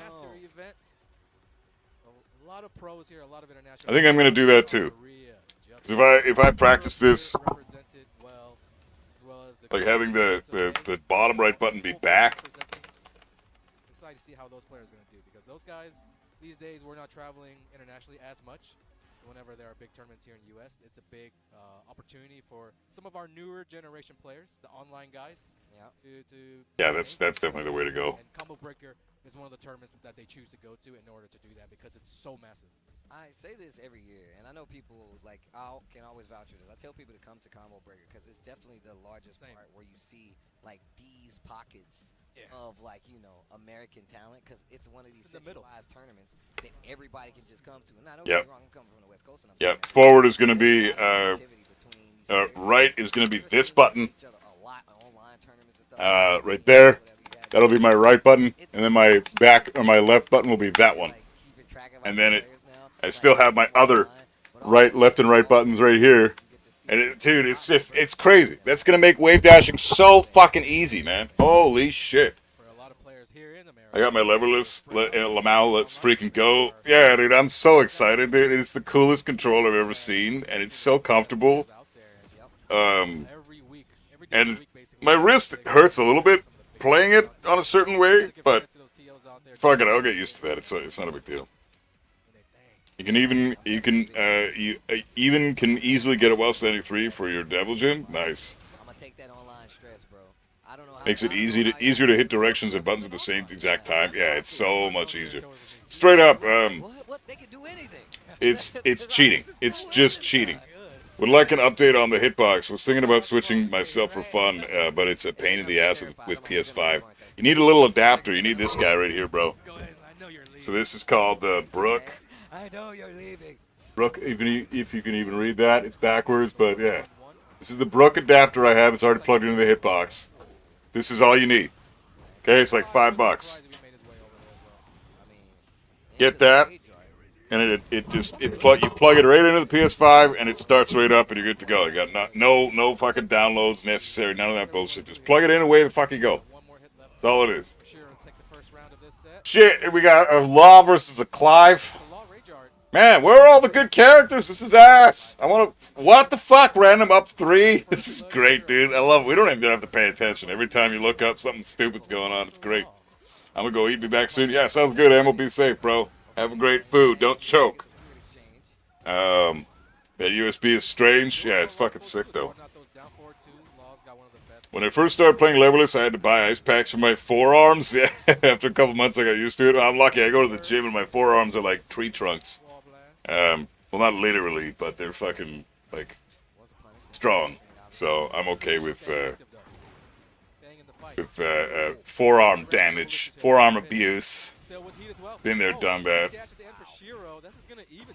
I think I'm gonna do that too. Because if I practice this, like having the bottom right button be back. Excited to see how those players are going to do, because those guys these days, we're not traveling internationally as much. So whenever there are big tournaments here in the U.S., it's a big opportunity for some of our newer generation players, the online guys. Yeah, that's definitely the way to go. And Combo Breaker is one of the tournaments that they choose to go to in order to do that because it's so massive. I say this every year, and I know people can always vouch for this. I tell people to come to Combo Breaker because it's definitely the largest part where you see like these pockets of American talent, because it's one of these centralized tournaments that everybody can just come to. And I know I'm coming from the West Coast. And I'm forward is going to be right is going to be this button. Right there. That'll be my right button, and then my back or my left button will be that one. And then I still have my other left and right buttons right here. And dude, it's crazy. That's gonna make wave dashing so fucking easy, man. Holy shit. I got my leverless Lamau. Let's freaking go. Yeah, dude, I'm so excited, dude. It's the coolest controller I've ever seen, and it's so comfortable. And my wrist hurts a little bit playing it on a certain way, but fuck it, I'll get used to that. It's not a big deal. You can easily get a while standing 3 for your Devil Gym. Nice. Makes it easier to hit directions and buttons at the same exact time. Yeah, it's so much easier. Straight up, it's cheating. It's just cheating. Would like an update on the hitbox. Was thinking about switching myself for fun, but it's a pain in the ass with PS5. You need a little adapter. You need this guy right here, bro. Go ahead. I know you're leaving. So this is called Brook. I know you're leaving. Brook, even if you can even read that, it's backwards, but yeah. This is the Brook adapter I have. It's already plugged into the hitbox. This is all you need. Okay, it's like $5. Get that, and you plug it right into the PS5, and it starts right up, and you're good to go. You got no fucking downloads necessary, none of that bullshit. Just plug it in, away the fuck you go. That's all it is. Shit, we got a Law versus a Clive. Man, where are all the good characters? This is ass. What the fuck? Random up 3? This is great, dude. I love it. We don't even have to pay attention. Every time you look up, something stupid's going on. It's great. I'm gonna go eat. Be back soon. Yeah, sounds good, Emil. Be safe, bro. Have a great food. Don't choke. That USB is strange. Yeah, it's fucking sick, though. When I first started playing Leveless, I had to buy ice packs for my forearms. Yeah, after a couple months, I got used to it. I'm lucky. I go to the gym, and my forearms are like tree trunks. Well, not literally, but they're fucking, like, strong. So I'm okay with forearm damage, forearm abuse. Been there, done that.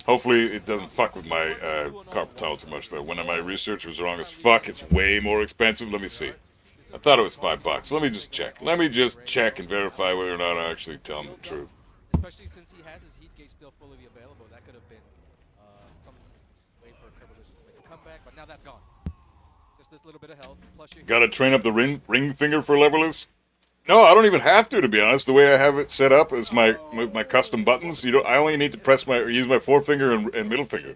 Hopefully it doesn't fuck with my carpal tunnel too much, though. When my research was wrong as fuck, it's way more expensive. Let me see. I thought it was $5. Let me just check. Let me just check and verify whether or not I actually tell him the truth. Especially since he has his heat gauge still fully available, that could have been some way for Kerbalicious to make a comeback, but now that's gone. Just this little bit of health. Plus you gotta train up the ring finger for Leveless? No, I don't even have to be honest. The way I have it set up is my custom buttons. I only need to use my forefinger and middle finger.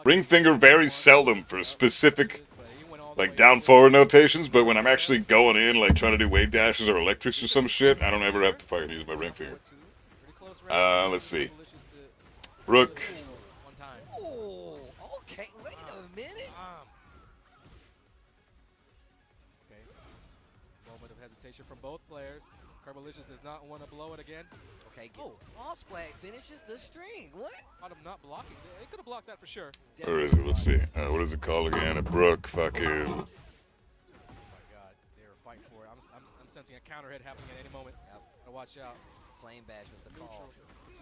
Ring finger very seldom for specific, like down forward notations, but when I'm actually going in, like trying to do wave dashes or electrics or some shit, I don't ever have to fucking use my ring finger. Let's see. Rook. Oh, okay. Wait a minute. Okay. Moment of hesitation from both players. Kerbalicious does not want to blow it again. Okay. All Splat finishes the string. What? Bottom not blocking. They could have blocked that for sure. Where is it? Let's see. What is it called again? A Brook. Fucking. Oh my God, they were fighting for it. I'm sensing a counter hit happening at any moment. Yep. Gotta watch out. Flame Bash was the call. You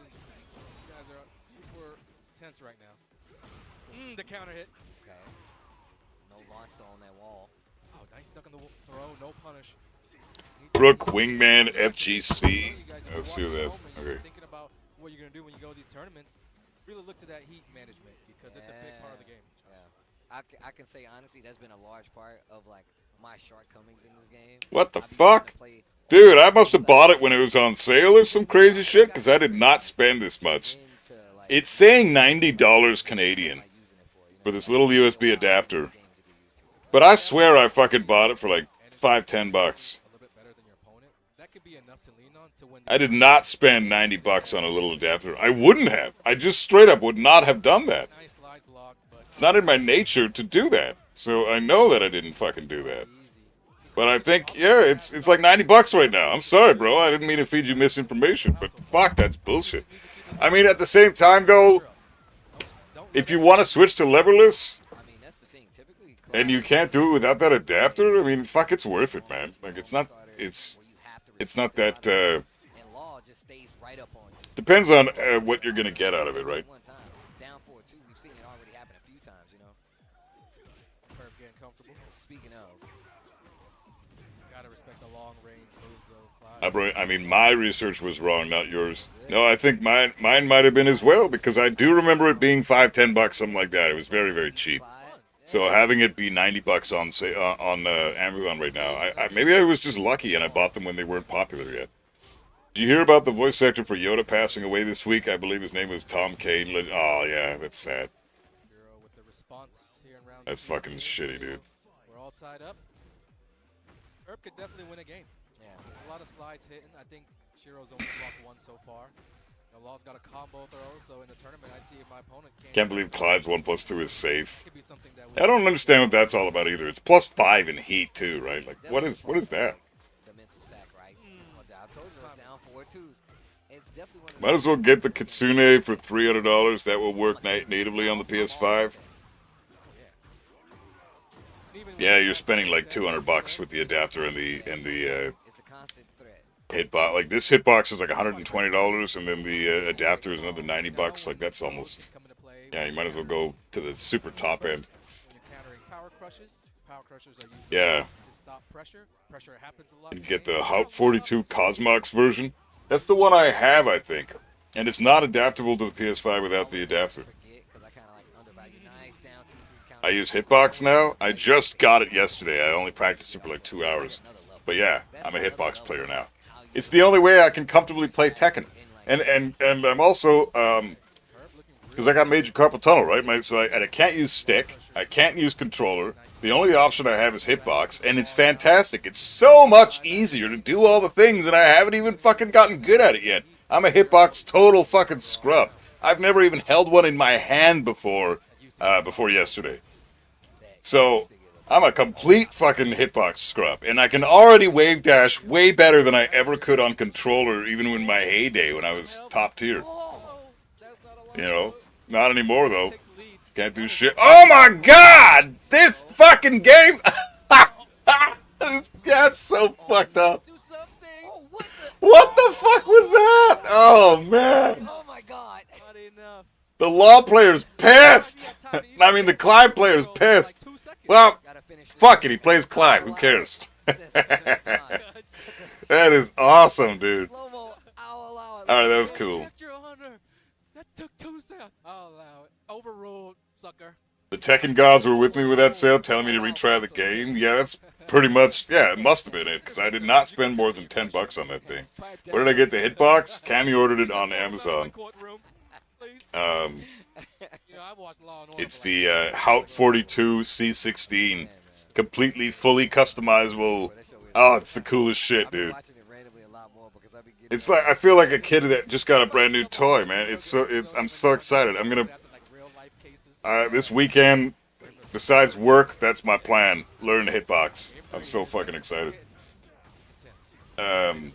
guys are super tense right now. The counter hit. Okay. No launch though on that wall. Oh, nice duck on the throw. No punish. Brook, Wingman, FGC. Let's see what that's. Okay. Thinking about what you're gonna do when you go to these tournaments, really look to that heat management because it's a big part of the game. Yeah. I can say honestly, that's been a large part of like my shortcomings in this game. What the fuck? Dude, I must have bought it when it was on sale or some crazy shit, because I did not spend this much. It's saying $90 Canadian for this little USB adapter. But I swear I fucking bought it for like $5-10. I did not spend $90 on a little adapter. I wouldn't have. I just straight up would not have done that. It's not in my nature to do that. So I know that I didn't fucking do that. But I think, yeah, it's like $90 right now. I'm sorry, bro. I didn't mean to feed you misinformation, but fuck, that's bullshit. I mean, at the same time, though, if you want to switch to leverless, and you can't do it without that adapter, I mean, fuck, it's worth it, man. Like, it's not that, depends on what you're gonna get out of it, right? Speaking of, gotta respect the long range moves though. I mean, my research was wrong, not yours. No, I think mine might have been as well, because I do remember it being $5-10, something like that. It was very, very cheap. So having it be $90 on Amazon right now, maybe I was just lucky and I bought them when they weren't popular yet. Did you hear about the voice actor for Yoda passing away this week? I believe his name was Tom Kane. Oh yeah, that's sad. That's fucking shitty, dude. We're all tied up. Erp could definitely win a game. yeah. A lot of slides hitting. I think Shiro's only blocked one so far. Law's got a combo throw, so in the tournament, I'd see if my opponent Can't believe Clive's 1+2 is safe. could be something that I don't understand what that's all about either. It's +5 in heat too, right? Like, what is that? The mental stack, right? I told you it's down 4-2s. It's definitely one of Might as well get the Kitsune for $300. That will work natively on the PS5. Yeah, you're spending like $200 with the adapter and the It's a constant threat. hitbox. Like this hitbox is like $120, and then the adapter is another $90. Like that's almost. Yeah, you might as well go to the super top end. When you're countering power crushers are used Yeah. to stop pressure. Pressure happens a lot. You get the Haupt 42 Cosmox version. That's the one I have, I think. And it's not adaptable to the PS5 without the adapter. I use Hitbox now. I just got it yesterday. I only practiced it for like 2 hours. But yeah, I'm a Hitbox player now. It's the only way I can comfortably play Tekken. And I'm also, because I got major carpal tunnel, right? So I can't use stick. I can't use controller. The only option I have is Hitbox, and it's fantastic. It's so much easier to do all the things, and I haven't even fucking gotten good at it yet. I'm a Hitbox total fucking scrub. I've never even held one in my hand before yesterday. So, I'm a complete fucking Hitbox scrub, and I can already wave dash way better than I ever could on controller, even in my heyday when I was top tier. You know, not anymore though. Can't do shit. Oh my god! This fucking game! That's so fucked up. What the fuck was that? Oh man. Oh my god. The law player's pissed. I mean, the Clive player's pissed. Well, fuck it. He plays Clive. Who cares? That is awesome, dude. Alright, that was cool. That took 2 seconds. I'll allow it. Overruled, sucker. The Tekken gods were with me with that sale, telling me to retry the game. Yeah, that's pretty much, yeah, it must have been it, because I did not spend more than $10 on that thing. Where did I get the Hitbox? Cammy ordered it on Amazon. It's the Haupt 42 C16. Completely, fully customizable. Oh, it's the coolest shit, dude. It's like, I feel like a kid that just got a brand new toy, man. I'm so excited. I'm gonna, this weekend, besides work, that's my plan. Learn Hitbox. I'm so fucking excited. If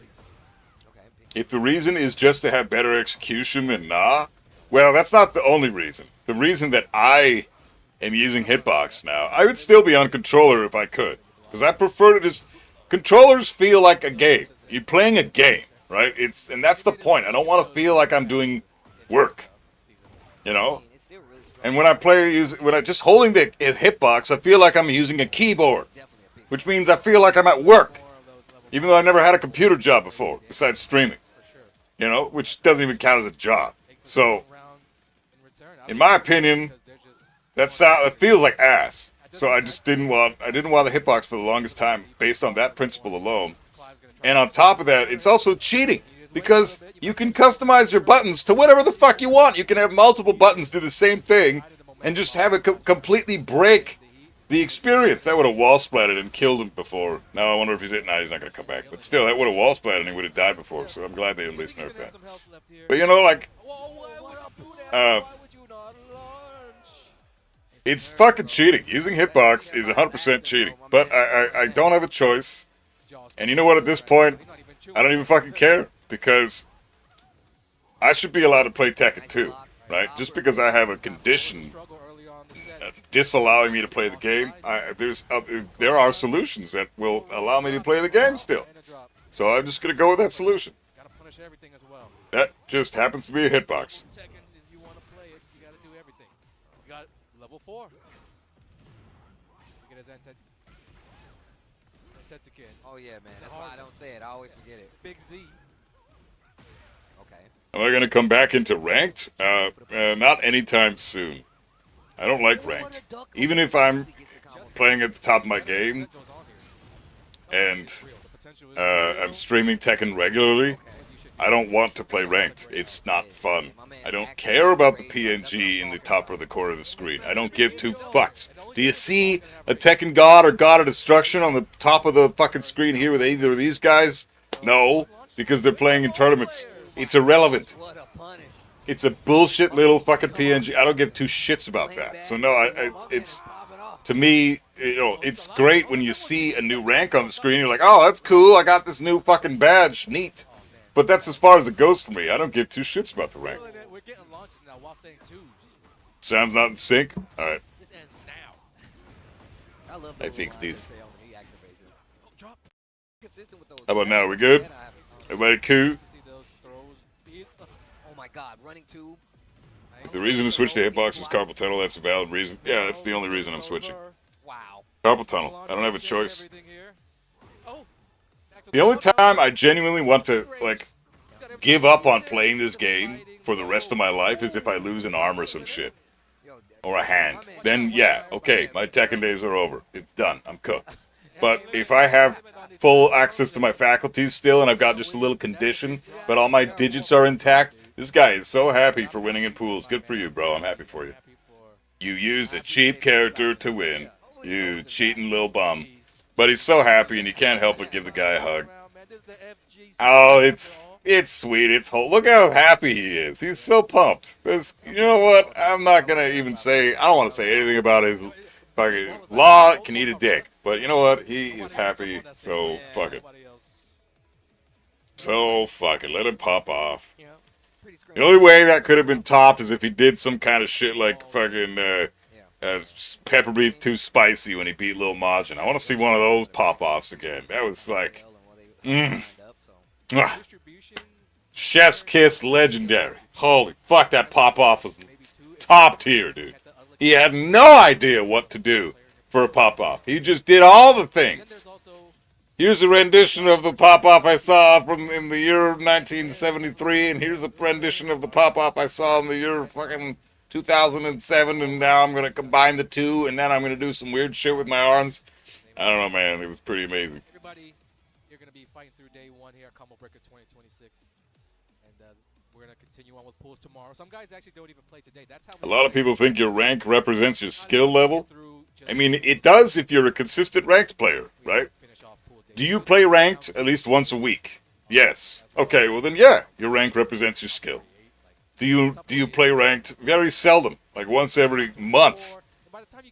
the reason is just to have better execution, then nah. Well, that's not the only reason. The reason that I am using Hitbox now, I would still be on controller if I could. Because I prefer to just, controllers feel like a game. You're playing a game. Right? And that's the point. I don't want to feel like I'm doing work. You know? And when I just holding the hitbox, I feel like I'm using a keyboard. Which means I feel like I'm at work. Even though I never had a computer job before, besides streaming. You know? Which doesn't even count as a job. So, in my opinion, that feels like ass. So I just didn't want the hitbox for the longest time based on that principle alone. And on top of that, it's also cheating, because you can customize your buttons to whatever the fuck you want. You can have multiple buttons do the same thing, and just have it completely break the experience. That would have wall splatted and killed him before. Now I wonder if he's not going to come back. But still, that would have wall splatted and he would have died before, so I'm glad they at least nerfed that. But you know, like, it's fucking cheating. Using Hitbox is 100% cheating. But I don't have a choice. And you know what, at this point, I don't even fucking care, because I should be allowed to play Tekken 2, right? Just because I have a condition disallowing me to play the game, there are solutions that will allow me to play the game still. So I'm just going to go with that solution. That just happens to be a Hitbox. Level 4. Oh yeah, man. That's why I don't say it. I always forget it. Big Z. Okay. Am I going to come back into ranked? Not anytime soon. I don't like ranked. Even if I'm playing at the top of my game, and I'm streaming Tekken regularly, I don't want to play ranked. It's not fun. I don't care about the PNG in the top or the corner of the screen. I don't give two fucks. Do you see a Tekken God or God of Destruction on the top of the fucking screen here with either of these guys? No, because they're playing in tournaments. It's irrelevant. It's a bullshit little fucking PNG. I don't give two shits about that. So no, it's to me, you know, it's great when you see a new rank on the screen. You're like, oh, that's cool. I got this new fucking badge. Neat. But that's as far as it goes for me. I don't give two shits about the rank. We're getting launches now while saying twos. Sounds not in sync? Alright. This ends now. I love I the fixed this. activation. Oh, drop. Consistent with those. How about now? We good? Everybody cool? Oh my God, running tube. The reason to switch to hitbox is carpal tunnel. That's a valid reason. Yeah, that's the only reason I'm switching. Wow. Carpal tunnel. I don't have a choice. Oh, The only time I genuinely want to, like, give up on playing this game for the rest of my life is if I lose an arm or some shit. Or a hand. Then, yeah, okay, my Tekken days are over. It's done. I'm cooked. But if I have full access to my faculties still and I've got just a little condition, but all my digits are intact, this guy is so happy for winning in pools. Good for you, bro. I'm happy for you. You used a cheap character to win. You cheating little bum. But he's so happy and you can't help but give the guy a hug. Oh, it's sweet. It's whole. Look how happy he is. He's so pumped. There's, you know what? I'm not gonna even say. I don't want to say anything about his fucking law. Can eat a dick. But you know what? He is happy. So fuck it. So fuck it. Let him pop off. The only way that could have been topped is if he did some kind of shit like fucking pepper beef too spicy when he beat Lil Majin. I want to see one of those pop offs again. That was like, chef's kiss, legendary. Holy fuck, that pop off was top tier, dude. He had no idea what to do for a pop off. He just did all the things. Here's a rendition of the pop-off I saw from in the year 1973, and here's a rendition of the pop-off I saw in the year fucking 2007, and now I'm going to combine the two, and then I'm going to do some weird shit with my arms. I don't know, man. It was pretty amazing. Everybody, you're going to be fighting through day one here at Combo Breaker 2026, and we're going to continue on with pools tomorrow. Some guys actually don't even play today. That's how a lot of people think your rank represents your skill level. I mean, it does if you're a consistent ranked player, right? Do you play ranked at least once a week? Yes. Okay, well then yeah, your rank represents your skill. Do you play ranked very seldom, like once every month?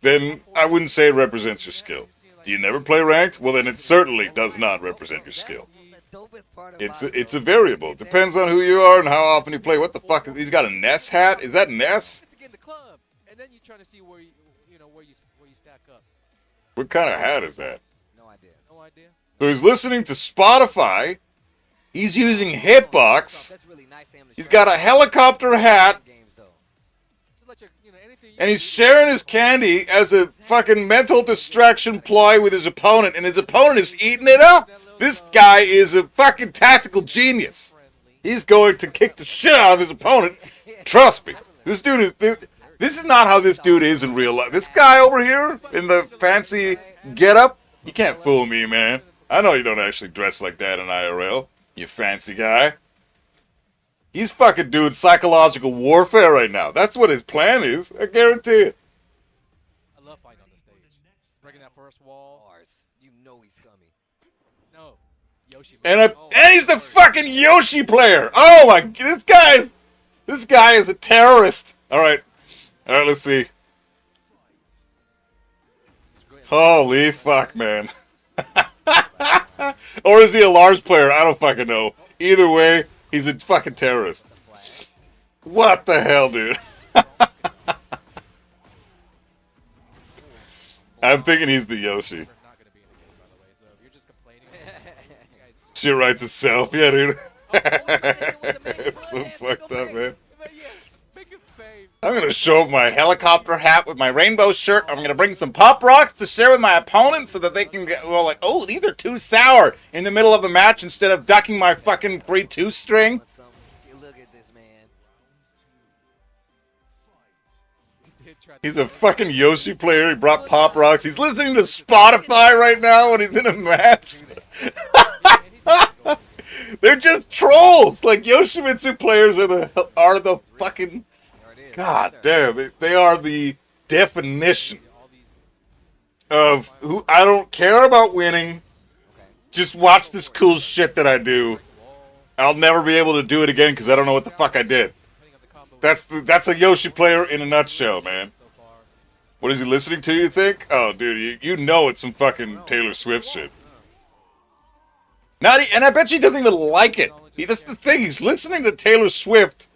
Then I wouldn't say it represents your skill. Do you never play ranked? Well then it certainly does not represent your skill. It's a variable. It depends on who you are and how often you play. What the fuck? He's got a Ness hat? Is that Ness? And then you're trying to see where you stack up. What kind of hat is that? No idea. No idea. So he's listening to Spotify. He's using Hitbox. He's got a helicopter hat. And he's sharing his candy as a fucking mental distraction ploy with his opponent. And his opponent is eating it up. This guy is a fucking tactical genius. He's going to kick the shit out of his opponent. Trust me. This dude is... This is not how this dude is in real life. This guy over here in the fancy getup, you can't fool me, man. I know you don't actually dress like that in IRL, you fancy guy. He's fucking doing psychological warfare right now. That's what his plan is. I guarantee it. I love fighting on the stage. Breaking that first wall. You know he's scummy. No. Yoshi. And he's the fucking Yoshi player. Oh my, this guy is a terrorist. All right, let's see. Holy fuck, man. Or is he a Lars player? I don't fucking know. Either way, he's a fucking terrorist. What the hell, dude? I'm thinking he's the Yoshi. Shit writes itself. Yeah, dude. It's so fucked up, man. I'm going to show up my helicopter hat with my rainbow shirt. I'm going to bring some Pop Rocks to share with my opponents so that they can get, well, like, oh, these are too sour in the middle of the match instead of ducking my fucking free 2-string. Look at this man. He's a fucking Yoshi player. He brought Pop Rocks. He's listening to Spotify right now when he's in a match. They're just trolls. Like, Yoshimitsu players are the fucking... God damn, they are the definition of who I don't care about winning. Just watch this cool shit that I do. I'll never be able to do it again because I don't know what the fuck I did. That's a Yoshi player in a nutshell, man. What is he listening to, you think? Oh, dude, you know it's some fucking Taylor Swift shit. And I bet you he doesn't even like it. That's the thing. He's listening to Taylor Swift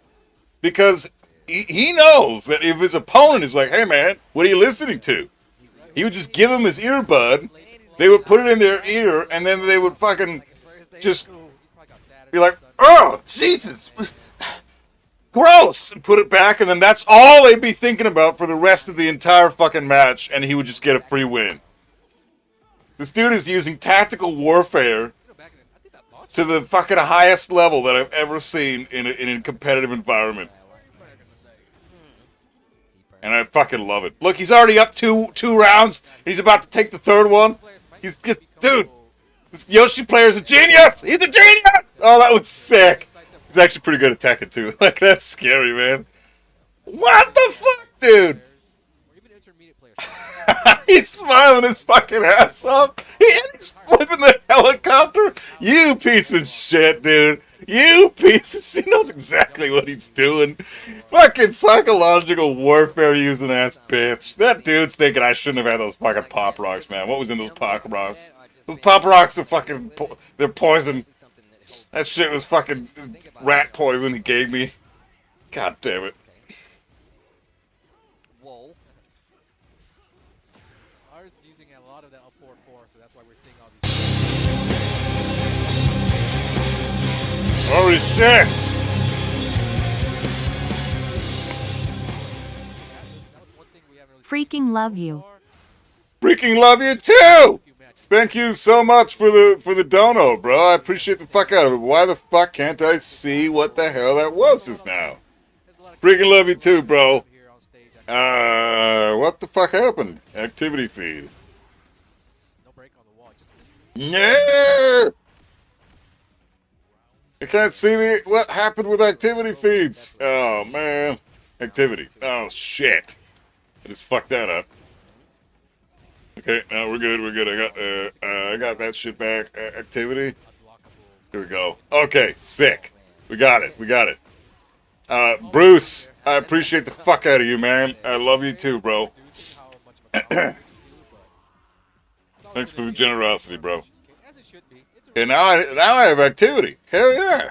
because... He knows that if his opponent is like, hey, man, what are you listening to? He would just give them his earbud. They would put it in their ear, and then they would fucking just be like, "Oh, Jesus, gross," and put it back, and then that's all they'd be thinking about for the rest of the entire fucking match, and he would just get a free win. This dude is using tactical warfare to the fucking highest level that I've ever seen in a competitive environment. And I fucking love it. Look, he's already up two rounds. He's about to take the third one. He's just, dude, this Yoshi player's a genius. He's a genius. Oh, that was sick. He's actually pretty good at Tekken too. Like, that's scary, man. What the fuck, dude? He's smiling his fucking ass off. He's flipping the helicopter. You piece of shit, dude. You piece of shit. He knows exactly what he's doing. Fucking psychological warfare using ass bitch. That dude's thinking I shouldn't have had those fucking pop rocks, man. What was in those pop rocks? Those pop rocks are fucking, they're poison. That shit was fucking rat poison he gave me. God damn it. Whoa. Ours using a lot of that up 4-4, so that's why we're seeing all these. Holy shit! That was one thing we haven't really Freaking love you. Freaking love you too! Thank you so much for the dono, bro. I appreciate the fuck out of it. Why the fuck can't I see what the hell that was just now? Freaking love you too, bro. What the fuck happened? Activity feed. No break on the wall, just missed it. Yeah! I can't see what happened with activity feeds. Oh, man. Activity. Oh, shit. I just fucked that up. Okay, no, we're good, we're good. I got that shit back. Activity. Here we go. Okay, sick. We got it, we got it. Bruce, I appreciate the fuck out of you, man. I love you too, bro. Thanks for the generosity, bro. And now I have activity. Hell yeah.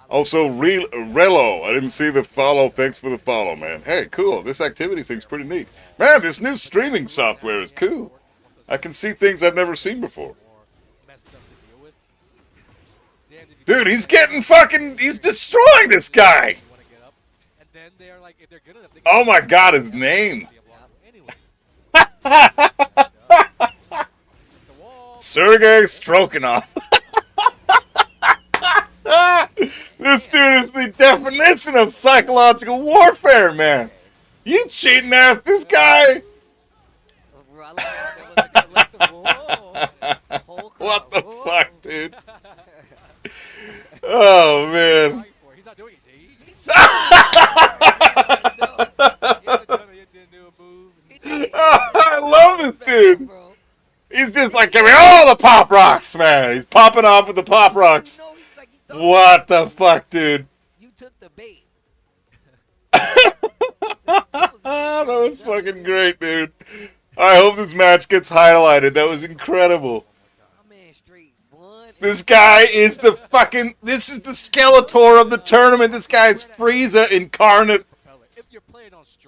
Also, Relo, I didn't see the follow. Thanks for the follow, man. Hey, cool. This activity thing's pretty neat. Man, this new streaming software is cool. I can see things I've never seen before. Dude, he's getting fucking... He's destroying this guy. Oh my god, his name. Sergei Strokanov. This dude is the definition of psychological warfare, man. You cheating ass, this guy. What the fuck, dude? Oh, man. He's not doing it, see? I love this dude. He's just like, give me all the pop rocks, man. He's popping off with the pop rocks. What the fuck, dude? You took the bait. That was fucking great, dude. I hope this match gets highlighted. That was incredible. This guy is the fucking... This is the Skeletor of the tournament. This guy is Frieza incarnate.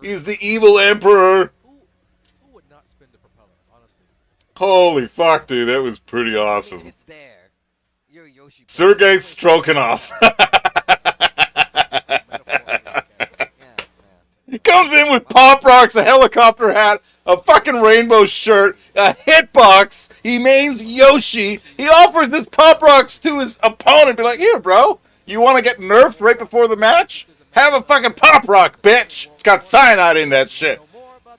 He's the evil emperor. Who would not spin the propeller, honestly? Holy fuck, dude. That was pretty awesome. Sergei Strokanov. He comes in with pop rocks, a helicopter hat, a fucking rainbow shirt, a hitbox. He mains Yoshi. He offers his pop rocks to his opponent. Be like, here, bro. You want to get nerfed right before the match? Have a fucking pop rock, bitch. It's got cyanide in that shit.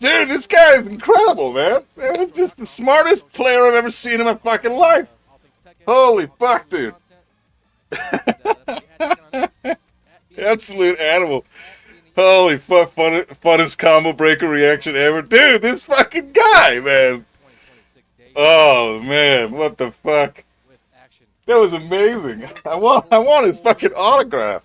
Dude, this guy is incredible, man. That was just the smartest player I've ever seen in my fucking life. Holy fuck, dude. Absolute animal. Holy fuck, funnest combo breaker reaction ever. Dude, this fucking guy, man. Oh, man, what the fuck. That was amazing. I want his fucking autograph.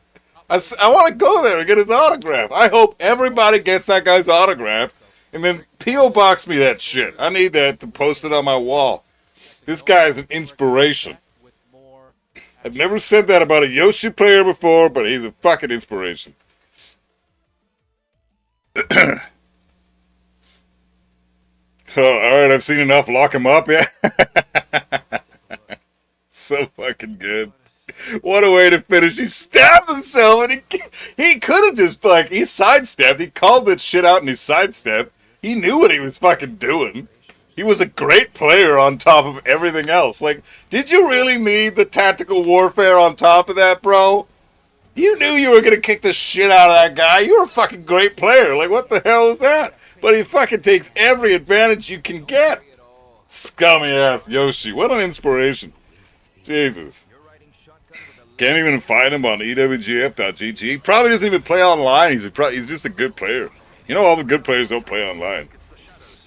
I want to go there and get his autograph. I hope everybody gets that guy's autograph. And then P.O. Box me that shit. I need that to post it on my wall. This guy is an inspiration. I've never said that about a Yoshi player before, but he's a fucking inspiration. Oh, alright, I've seen enough. Lock him up, yeah? So fucking good. What a way to finish. He stabbed himself, and he could have just, like, he sidestepped. He called that shit out and he sidestepped. He knew what he was fucking doing. He was a great player on top of everything else. Like, did you really need the tactical warfare on top of that, bro? You knew you were going to kick the shit out of that guy. You were a fucking great player. Like, what the hell is that? But he fucking takes every advantage you can get. Scummy ass Yoshi. What an inspiration. Jesus. Can't even find him on ewgf.gg. He probably doesn't even play online. He's just a good player. You know, all the good players don't play online.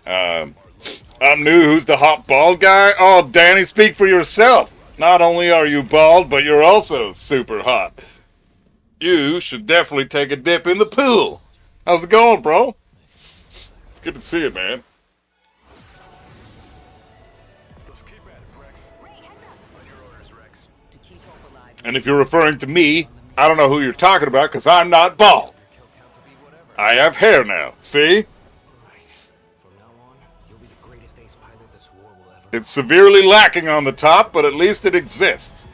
I'm new. Who's the hot bald guy? Oh, Danny, speak for yourself. Not only are you bald, but you're also super hot. You should definitely take a dip in the pool. How's it going, bro? It's good to see you, man. And if you're referring to me, I don't know who you're talking about because I'm not bald. I have hair now. See? It's severely lacking on the top, but at least it exists.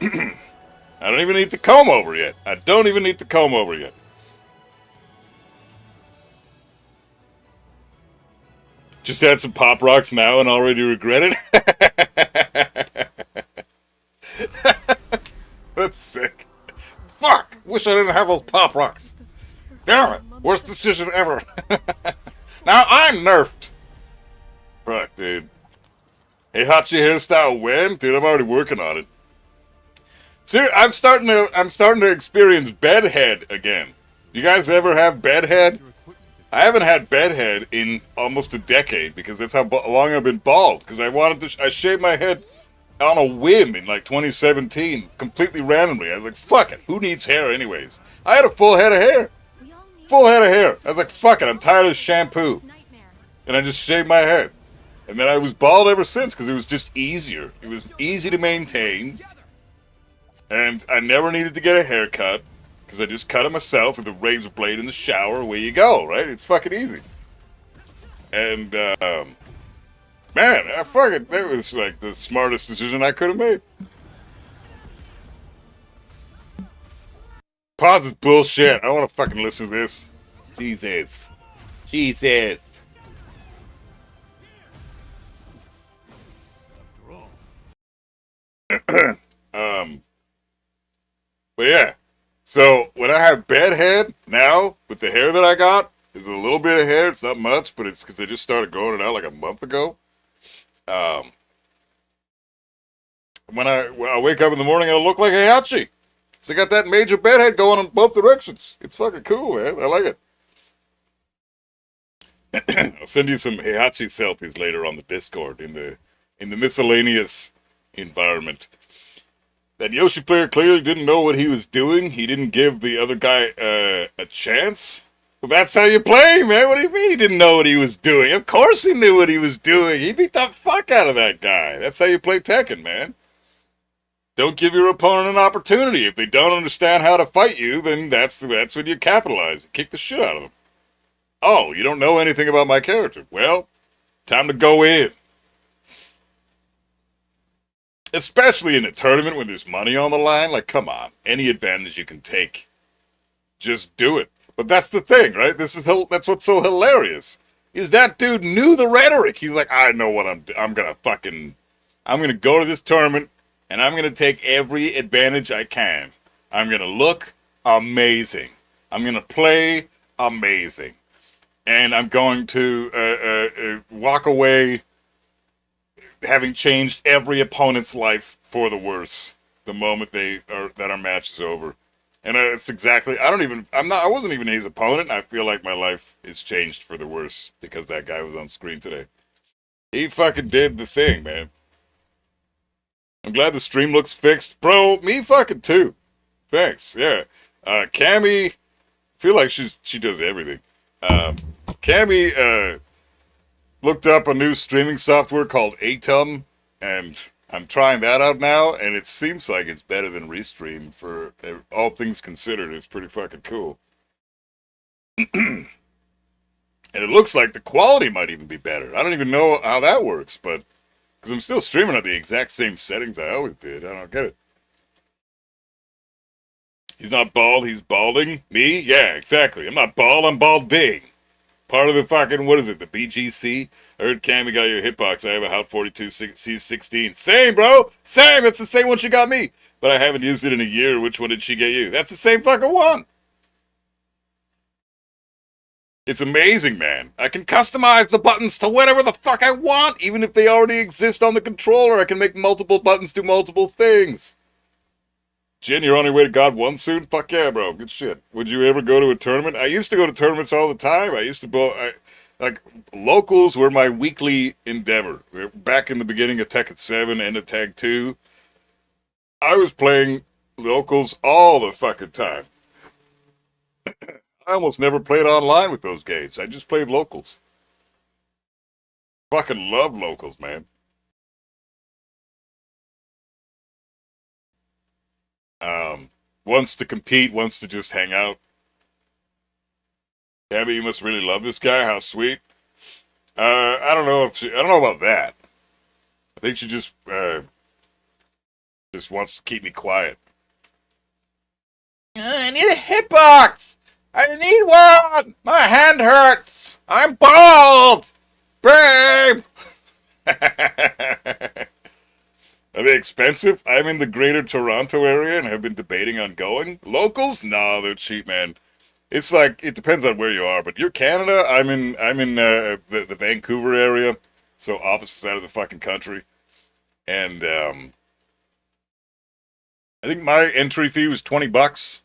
I don't even need to comb over yet. I don't even need to comb over yet. Just had some Pop Rocks now and already regret it. That's sick. Fuck! Wish I didn't have those Pop Rocks. Damn it! Worst decision ever. Now I'm nerfed. Fuck, dude. Hey, Hachi hairstyle when? Dude, I'm already working on it. See, I'm starting to experience bedhead again. You guys ever have bedhead? I haven't had bedhead in almost a decade because that's how long I've been bald. Because I shaved my head on a whim in like 2017, completely randomly. I was like, fuck it, who needs hair anyways? I had a full head of hair. Full head of hair. I was like, fuck it, I'm tired of shampoo. And I just shaved my head. And then I was bald ever since because it was just easier. It was easy to maintain. And I never needed to get a haircut because I just cut it myself with a razor blade in the shower. Away you go, right? It's fucking easy. And, man, that was like the smartest decision I could have made. Pause is bullshit. I want to fucking listen to this. Jesus. Jesus. But yeah, so when I have bedhead now, with the hair that I got, there's a little bit of hair. It's not much, but it's because I just started growing it out like a month ago. When I wake up in the morning, I look like a Heihachi. So I got that major bedhead going in both directions. It's fucking cool, man. I like it. I'll send you some Heihachi selfies later on the Discord in the miscellaneous environment. That Yoshi player clearly didn't know what he was doing. He didn't give the other guy a chance. Well, that's how you play, man. What do you mean he didn't know what he was doing? Of course he knew what he was doing. He beat the fuck out of that guy. That's how you play Tekken, man. Don't give your opponent an opportunity. If they don't understand how to fight you, then that's when you capitalize. Kick the shit out of them. Oh, you don't know anything about my character. Well, time to go in. Especially in a tournament when there's money on the line. Like, come on. Any advantage you can take, just do it. But that's the thing, right? That's what's so hilarious. Is that dude knew the rhetoric. He's like, I know what I'm gonna go to this tournament, and I'm gonna take every advantage I can. I'm gonna look amazing. I'm gonna play amazing. And I'm going to walk away having changed every opponent's life for the worse the moment that our match is over. And it's exactly, I wasn't even his opponent, and I feel like my life is changed for the worse because that guy was on screen today. He fucking did the thing, man. I'm glad the stream looks fixed. Bro, me fucking too. Thanks, yeah. Cammy, I feel like she does everything. Cammy, looked up a new streaming software called Atom, and I'm trying that out now, and it seems like it's better than Restream for all things considered. It's pretty fucking cool. And it looks like the quality might even be better. I don't even know how that works, but because I'm still streaming at the exact same settings I always did. I don't get it. He's not bald, he's balding. Me? Yeah, exactly. I'm not bald, I'm balding. Part of the fucking, what is it, the BGC? I heard Cammy got you a hitbox. I have a Hot 42 C16. Same, bro! Same! That's the same one she got me. But I haven't used it in a year. Which one did she get you? That's the same fucking one! It's amazing, man. I can customize the buttons to whatever the fuck I want, even if they already exist on the controller. I can make multiple buttons do multiple things. Jin, you're on your way to God 1 soon? Fuck yeah, bro. Good shit. Would you ever go to a tournament? I used to go to tournaments all the time. I used to go... like, locals were my weekly endeavor. Back in the beginning of Tekken 7 and of Tag 2, I was playing locals all the fucking time. I almost never played online with those games. I just played locals. Fucking love locals, man. Wants to compete, wants to just hang out. Gabby, you must really love this guy. How sweet. I don't know about that. I think she just wants to keep me quiet. I need a hitbox. I need one. My hand hurts. I'm bald. Babe. Are they expensive? I'm in the greater Toronto area and have been debating on going. Locals? No, they're cheap, man. It's like, it depends on where you are, but you're Canada. I'm in the Vancouver area, so opposite side of the fucking country. And I think my entry fee was $20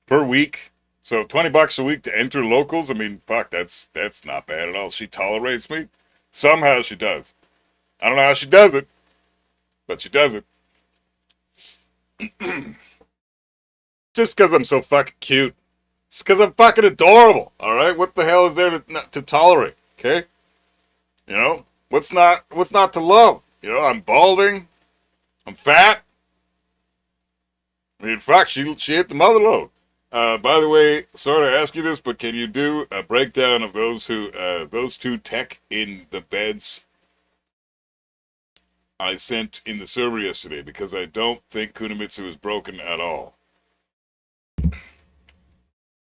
per week. So $20 a week to enter locals. I mean, fuck, that's not bad at all. She tolerates me. Somehow she does. I don't know how she does it, but she does it. Just because I'm so fucking cute. It's because I'm fucking adorable, alright? What the hell is there to tolerate, okay? You know? What's not to love? You know, I'm balding. I'm fat. I mean, fuck, she hit the mother load. By the way, sorry to ask you this, but can you do a breakdown of those two tech in the beds I sent in the server yesterday? Because I don't think Kunimitsu is broken at all.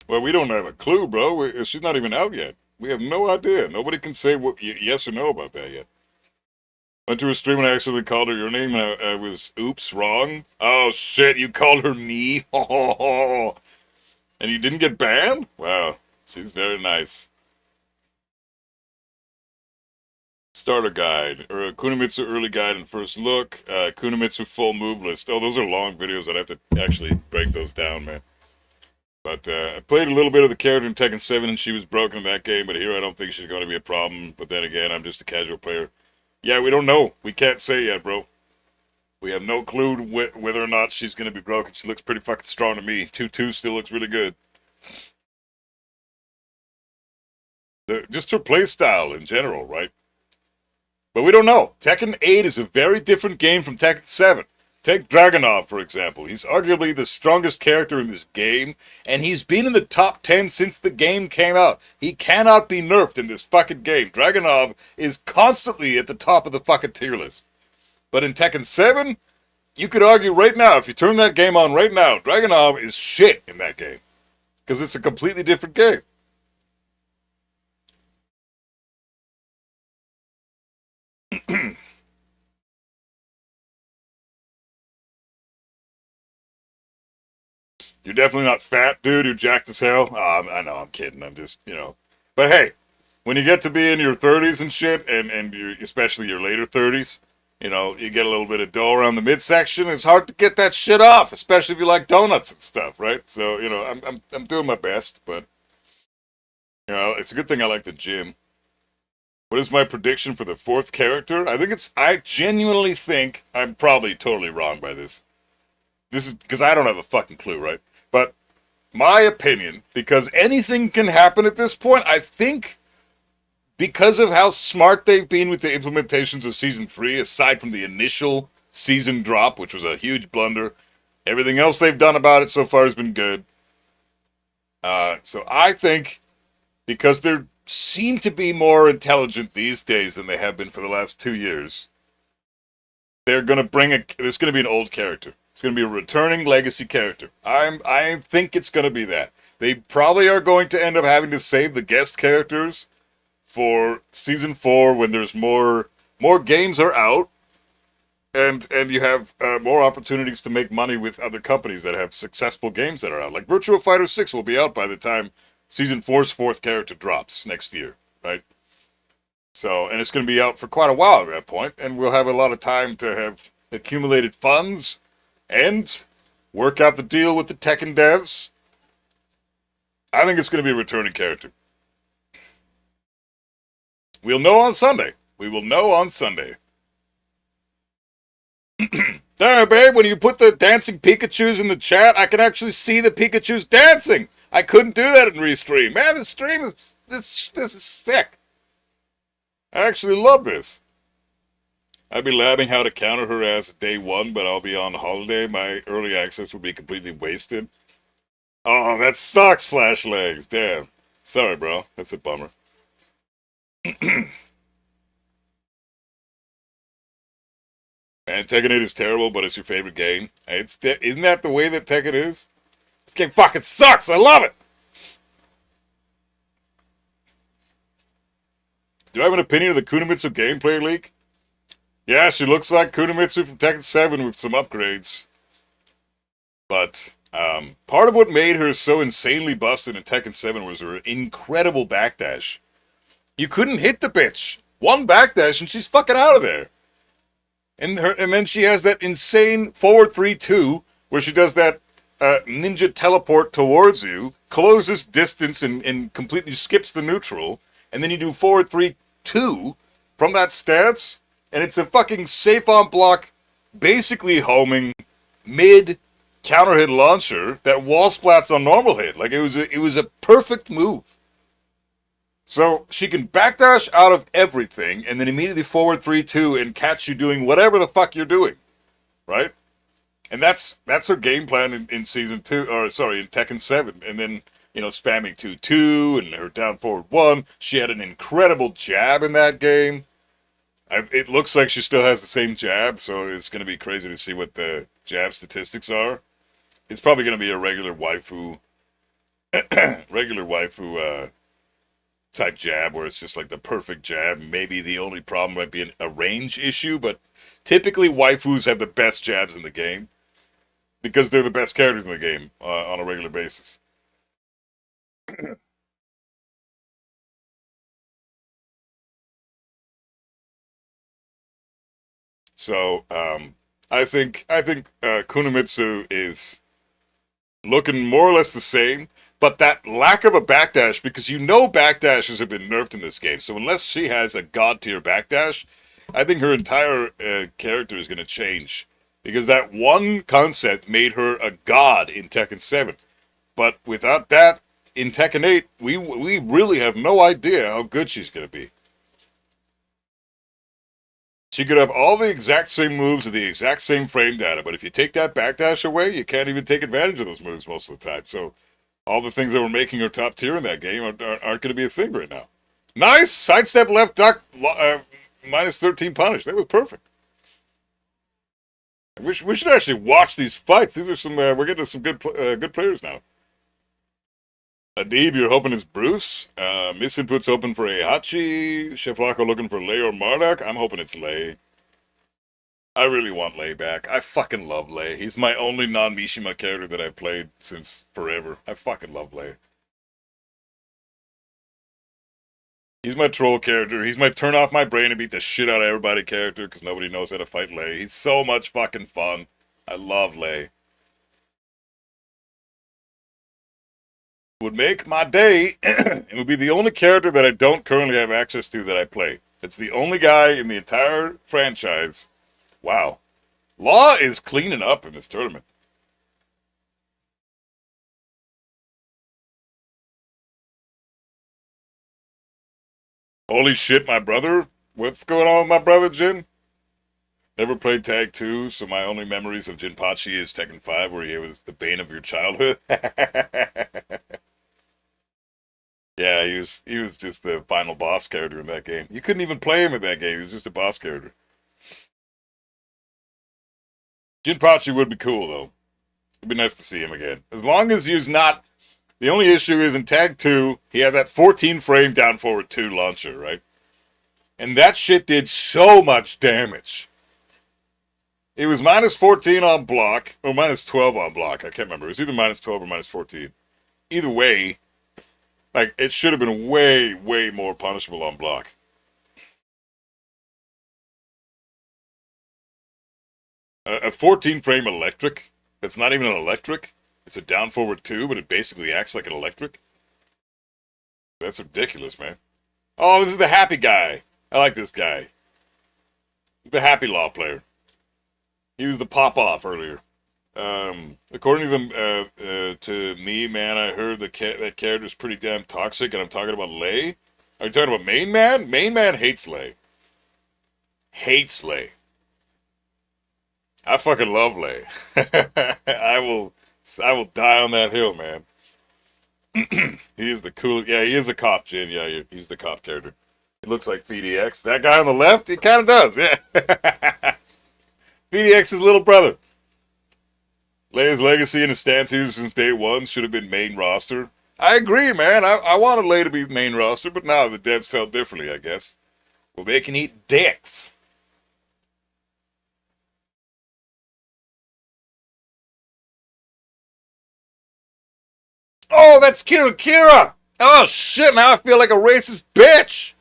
Well, we don't have a clue, bro. She's not even out yet. We have no idea. Nobody can say yes or no about that yet. Went to a stream and I accidentally called her your name and I was, oops, wrong. Oh, shit, you called her me? And you didn't get banned? Wow, she's very nice. Starter guide, or Kunimitsu early guide and first look, Kunimitsu full move list. Oh, those are long videos. I'd have to actually break those down, man. But I played a little bit of the character in Tekken 7 and she was broken in that game, but here I don't think she's going to be a problem. But then again, I'm just a casual player. Yeah, we don't know. We can't say yet, bro. We have no clue whether or not she's going to be broken. She looks pretty fucking strong to me. 2-2 still looks really good. Just her play style in general, right? But we don't know. Tekken 8 is a very different game from Tekken 7. Take Dragunov, for example. He's arguably the strongest character in this game, and he's been in the top 10 since the game came out. He cannot be nerfed in this fucking game. Dragunov is constantly at the top of the fucking tier list. But in Tekken 7, you could argue right now, if you turn that game on right now, Dragunov is shit in that game. Because it's a completely different game. You're definitely not fat, dude. You're jacked as hell. Oh, I know, I'm kidding. I'm just, you know. But hey, when you get to be in your 30s and shit, and especially your later 30s, you know, you get a little bit of dough around the midsection. It's hard to get that shit off, especially if you like donuts and stuff, right? So, you know, I'm doing my best, but, you know, it's a good thing I like the gym. What is my prediction for the 4th character? I genuinely think I'm probably totally wrong by this. This is because I don't have a fucking clue, right? But my opinion, because anything can happen at this point, I think because of how smart they've been with the implementations of Season 3, aside from the initial season drop, which was a huge blunder, everything else they've done about it so far has been good. So I think because they're seem to be more intelligent these days than they have been for the last 2 years. They're gonna there's gonna be an old character. It's gonna be a returning legacy character. I think it's gonna be that. They probably are going to end up having to save the guest characters for season 4 when there's more games are out, and you have more opportunities to make money with other companies that have successful games that are out. Like Virtua Fighter 6 will be out by the time season 4's 4th character drops next year, right? So, and it's going to be out for quite a while at that point, and we'll have a lot of time to have accumulated funds and work out the deal with the Tekken devs. I think it's going to be a returning character. We'll know on Sunday. We will know on Sunday. There, babe, when you put the dancing Pikachus in the chat, I can actually see the Pikachus dancing. I couldn't do that in Restream. Man, this stream is, this is sick. I actually love this. I'd be labbing how to counter her ass day 1, but I'll be on holiday. My early access will be completely wasted. Oh, that sucks, Flash Legs. Damn. Sorry, bro. That's a bummer. Man, Tekken 8 is terrible, but it's your favorite game. Isn't that the way that Tekken is? This game fucking sucks. I love it. Do I have an opinion of the Kunimitsu gameplay leak? Yeah, she looks like Kunimitsu from Tekken 7 with some upgrades. But part of what made her so insanely busted in Tekken 7 was her incredible backdash. You couldn't hit the bitch. One backdash and she's fucking out of there. And then she has that insane forward 3-2 where she does that ninja teleport towards you, closes distance and completely skips the neutral, and then you do forward 3-2 from that stance, and it's a fucking safe on block, basically homing mid counter hit launcher that wall splats on normal hit. Like it was a perfect move. So she can backdash out of everything and then immediately forward 3-2 and catch you doing whatever the fuck you're doing, right? And that's her game plan in season 2, or sorry, in Tekken 7. And then, you know, spamming 2-2 and her down forward 1. She had an incredible jab in that game. It looks like she still has the same jab, so it's going to be crazy to see what the jab statistics are. It's probably going to be a regular waifu, type jab where it's just like the perfect jab. Maybe the only problem might be a range issue, but typically waifus have the best jabs in the game because they're the best characters in the game on a regular basis. So I think Kunimitsu is looking more or less the same. But that lack of a backdash, because you know backdashes have been nerfed in this game, so unless she has a god-tier backdash, I think her entire character is going to change. Because that one concept made her a god in Tekken 7. But without that, in Tekken 8, we really have no idea how good she's going to be. She could have all the exact same moves with the exact same frame data, but if you take that backdash away, you can't even take advantage of those moves most of the time. So all the things that were making her top tier in that game aren't going to be a thing right now. Nice! Sidestep left duck, minus 13 punish. That was perfect. We should actually watch these fights. These are some, we're getting some good players now. Adib, you're hoping it's Bruce. Misinput's hoping for Heihachi. Chef Laco looking for Lei or Marduk. I'm hoping it's Lei. I really want Lei back. I fucking love Lei. He's my only non-Mishima character that I've played since forever. I fucking love Lei. He's my troll character. He's my turn off my brain and beat the shit out of everybody character because nobody knows how to fight Lei. He's so much fucking fun. I love Lei. Would make my day. It would be the only character that I don't currently have access to that I play. It's the only guy in the entire franchise. Wow. Law is cleaning up in this tournament. Holy shit, my brother? What's going on with my brother, Jin? Never played Tag 2, so my only memories of Jinpachi is Tekken 5, where he was the bane of your childhood. Yeah, he was just the final boss character in that game. You couldn't even play him in that game. He was just a boss character. Jinpachi would be cool though. It'd be nice to see him again. As long as he's not. The only issue is in Tag 2, he had that 14 frame down forward 2 launcher, right? And that shit did so much damage. It was minus 14 on block, or minus 12 on block. I can't remember. It was either minus 12 or minus 14. Either way, like, it should have been way, way more punishable on block. A 14 frame electric, that's not even an electric. It's a down forward 2, but it basically acts like an electric. That's ridiculous, man. Oh, this is the happy guy. I like this guy. The happy law player. He was the pop-off earlier. According to them, to me, man, I heard that character's pretty damn toxic, and I'm talking about Ley. Are you talking about Main Man? Main Man hates Ley. Hates Ley. I fucking love Ley. I will die on that hill, man. He is the coolest. Yeah, he is a cop, Jin. Yeah, he's the cop character. He looks like VDX. That guy on the left, he kind of does, yeah. VDX's little brother. Leia's legacy and his stance here since day one should have been main roster. I agree, man. I wanted Leia to be main roster, but now the devs felt differently, I guess. Well, they can eat dicks. Oh, that's Kira! Oh, shit, now I feel like a racist bitch!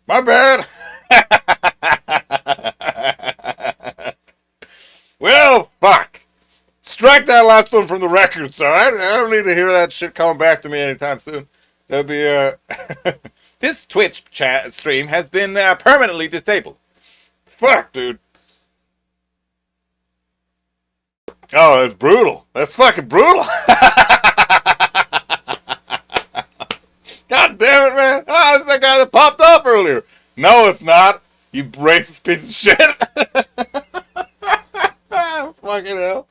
My bad. Well, fuck. Strike that last one from the records, alright? I don't need to hear that shit coming back to me anytime soon. That'd be, This Twitch chat stream has been permanently disabled. Fuck, dude. Oh, that's brutal. That's fucking brutal. God damn it, man. Oh, it's that guy that popped off earlier. No, it's not. You racist piece of shit. Fucking hell.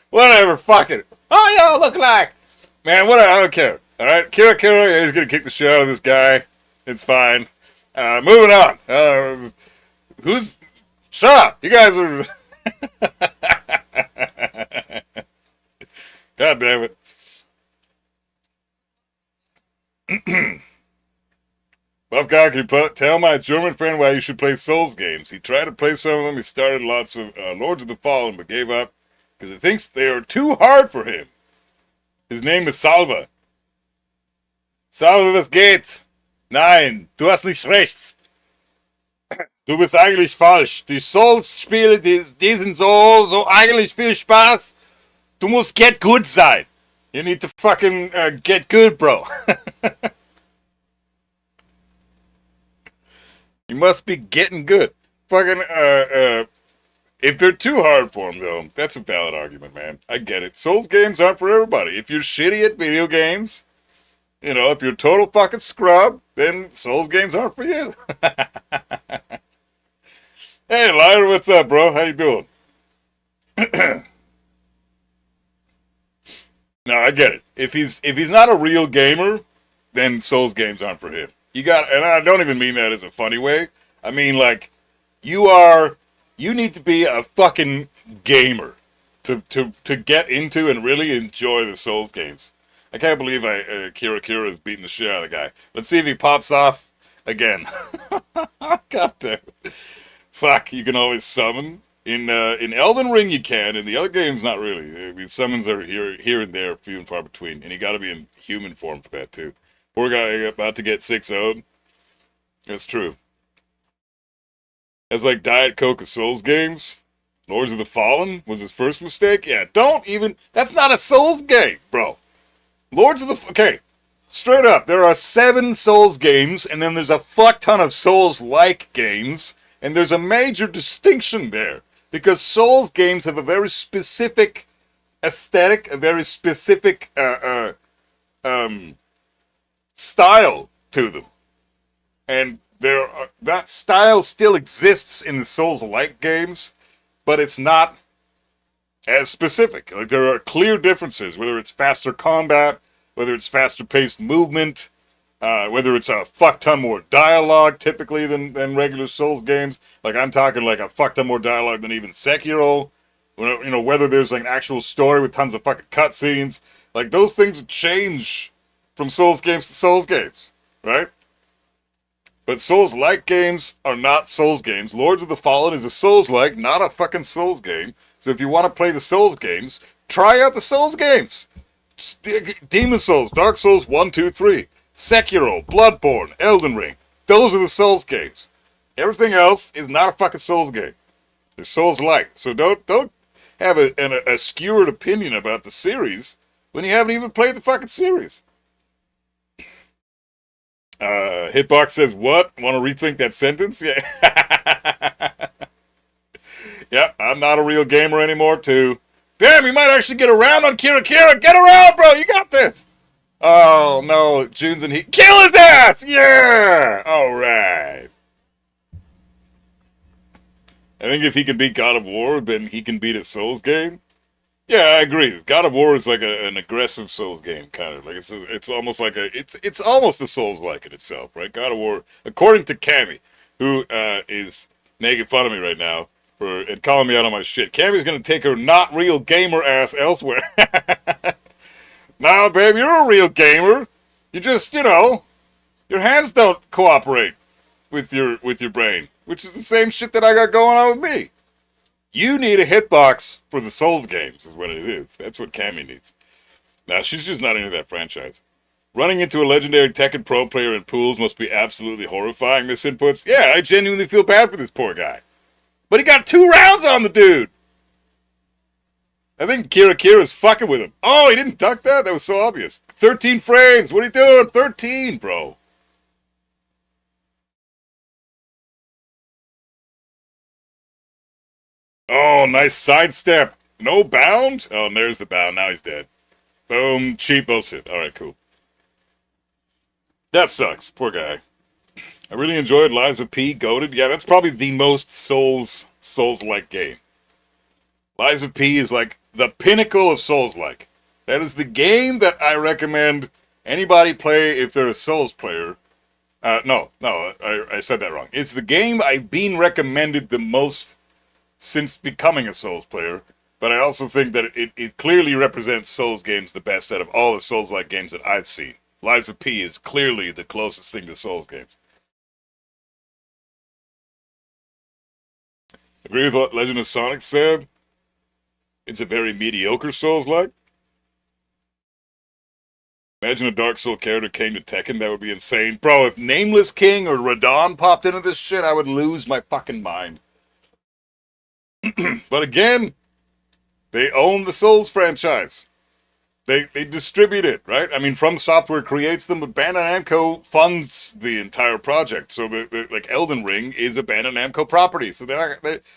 Whatever, fuck it. Oh, y'all look like. Man, whatever, I don't care. Alright, Kira, he's gonna kick the shit out of this guy. It's fine. Moving on. Who's... Shut up. You guys are... God damn it. Buff God, can you tell my German friend why you should play Souls games? He tried to play some of them. He started lots of Lords of the Fallen, but gave up because he thinks they are too hard for him. His name is Salva. Salva, was geht? Nein, du hast nicht recht. Du bist eigentlich falsch. Die Souls-Spiele, die sind so eigentlich viel Spaß. Du musst get good sein. You need to fucking get good, bro. You must be getting good. Fucking, if they're too hard for him, though, that's a valid argument, man. I get it. Souls games aren't for everybody. If you're shitty at video games, you know, if you're a total fucking scrub, then Souls games aren't for you. Hey, Liar, what's up, bro? How you doing? No, I get it. If he's not a real gamer, then Souls games aren't for him. You got, and I don't even mean that as a funny way. I mean, like, you need to be a fucking gamer to get into and really enjoy the Souls games. I can't believe Kira is beating the shit out of the guy. Let's see if he pops off again. God damn it. Fuck, you can always summon. In Elden Ring you can, in the other games not really. I mean, summons are here and there, few and far between, and you gotta be in human form for that too. Poor guy about to get 6-0'd. That's true. As like Diet Coke of Souls games, Lords of the Fallen was his first mistake. Yeah, that's not a Souls game, bro. Okay, straight up, there are 7 Souls games, and then there's a fuck ton of Souls-like games, and there's a major distinction there. Because Souls games have a very specific aesthetic, a very specific style to them. And that style still exists in the Souls-like games, but it's not as specific. Like, there are clear differences, whether it's faster combat, whether it's faster-paced movement, Whether it's a fuck ton more dialogue typically than regular Souls games. Like I'm talking like a fuck ton more dialogue than even Sekiro. You know, whether there's like an actual story with tons of fucking cutscenes. Like those things change from Souls games to Souls games, right? But Souls-like games are not Souls games. Lords of the Fallen is a Souls-like, not a fucking Souls game. So if you want to play the Souls games, try out the Souls games. Demon Souls, Dark Souls 1, 2, 3. Sekiro, Bloodborne, Elden Ring. Those are the Souls games. Everything else is not a fucking Souls game. They're Souls-like. So don't have a skewered opinion about the series when you haven't even played the fucking series. Hitbox says, what? Want to rethink that sentence? Yeah. Yep, I'm not a real gamer anymore, too. Damn, you might actually get around on Kira Kira. Get around, bro. You got this. Oh, no. June's and he. Kill his ass! Yeah! All right. I think if he can beat God of War, then he can beat a Souls game. Yeah, I agree. God of War is like an aggressive Souls game, kind of. Like it's almost like it's almost a Souls-like in itself, right? God of War, according to Cammy, who is making fun of me right now and calling me out on my shit. Cammy's gonna take her not real gamer ass elsewhere. Nah, babe, you're a real gamer. You just, your hands don't cooperate with your brain, which is the same shit that I got going on with me. You need a hitbox for the Souls games, is what it is. That's what Cammy needs. Now, she's just not into that franchise. Running into a legendary Tekken Pro player in pools must be absolutely horrifying, Miss Inputs. Yeah, I genuinely feel bad for this poor guy. But he got 2 rounds on the dude! I think Kira Kira's fucking with him. Oh, he didn't duck that? That was so obvious. 13 frames! What are you doing? 13, bro. Oh, nice sidestep. No bound? Oh, and there's the bound. Now he's dead. Boom. Cheap bullshit. Alright, cool. That sucks. Poor guy. I really enjoyed Lives of P. Goated. Yeah, that's probably the most Souls-like game. Lives of P is like the pinnacle of Souls-like. That is the game that I recommend anybody play if they're a Souls player. No, I said that wrong. It's the game I've been recommended the most since becoming a Souls player, but I also think that it clearly represents Souls games the best out of all the Souls-like games that I've seen. Lies of P is clearly the closest thing to Souls games. Agree with what Legend of Sonic said? It's a very mediocre Souls-like. Imagine a Dark Soul character came to Tekken, that would be insane. Bro, if Nameless King or Radon popped into this shit, I would lose my fucking mind. But again, they own the Souls franchise. They distribute it, right? I mean, From Software creates them, but Bandai Namco funds the entire project. So, like, Elden Ring is a Bandai Namco property. So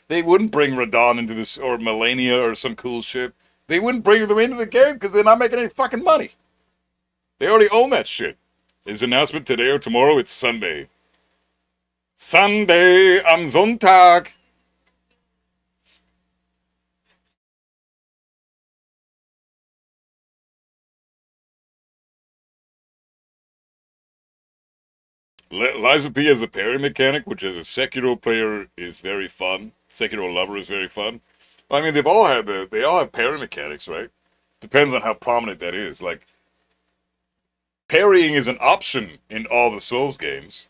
they wouldn't bring Radon into this, or Melania, or some cool shit. They wouldn't bring them into the game because they're not making any fucking money. They already own that shit. His announcement today or tomorrow, it's Sunday. Sunday am Sonntag. Lies of P has the parry mechanic, which as a Sekiro player is very fun. Sekiro lover is very fun. I mean, they all have parry mechanics, right? Depends on how prominent that is. Like, parrying is an option in all the Souls games,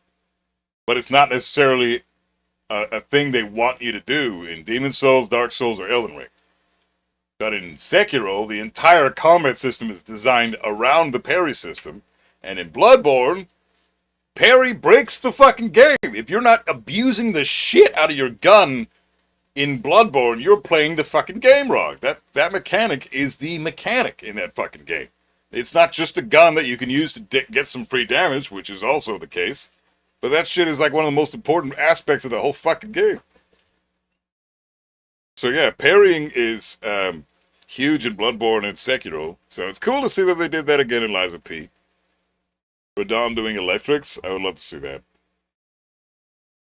but it's not necessarily a thing they want you to do in Demon Souls, Dark Souls, or Elden Ring. But in Sekiro, the entire combat system is designed around the parry system, and in Bloodborne, parry breaks the fucking game. If you're not abusing the shit out of your gun in Bloodborne, you're playing the fucking game wrong. That mechanic is the mechanic in that fucking game. It's not just a gun that you can use to get some free damage, which is also the case. But that shit is like one of the most important aspects of the whole fucking game. So yeah, parrying is huge in Bloodborne and Sekiro. So it's cool to see that they did that again in Lies of P. Radon doing electrics, I would love to see that.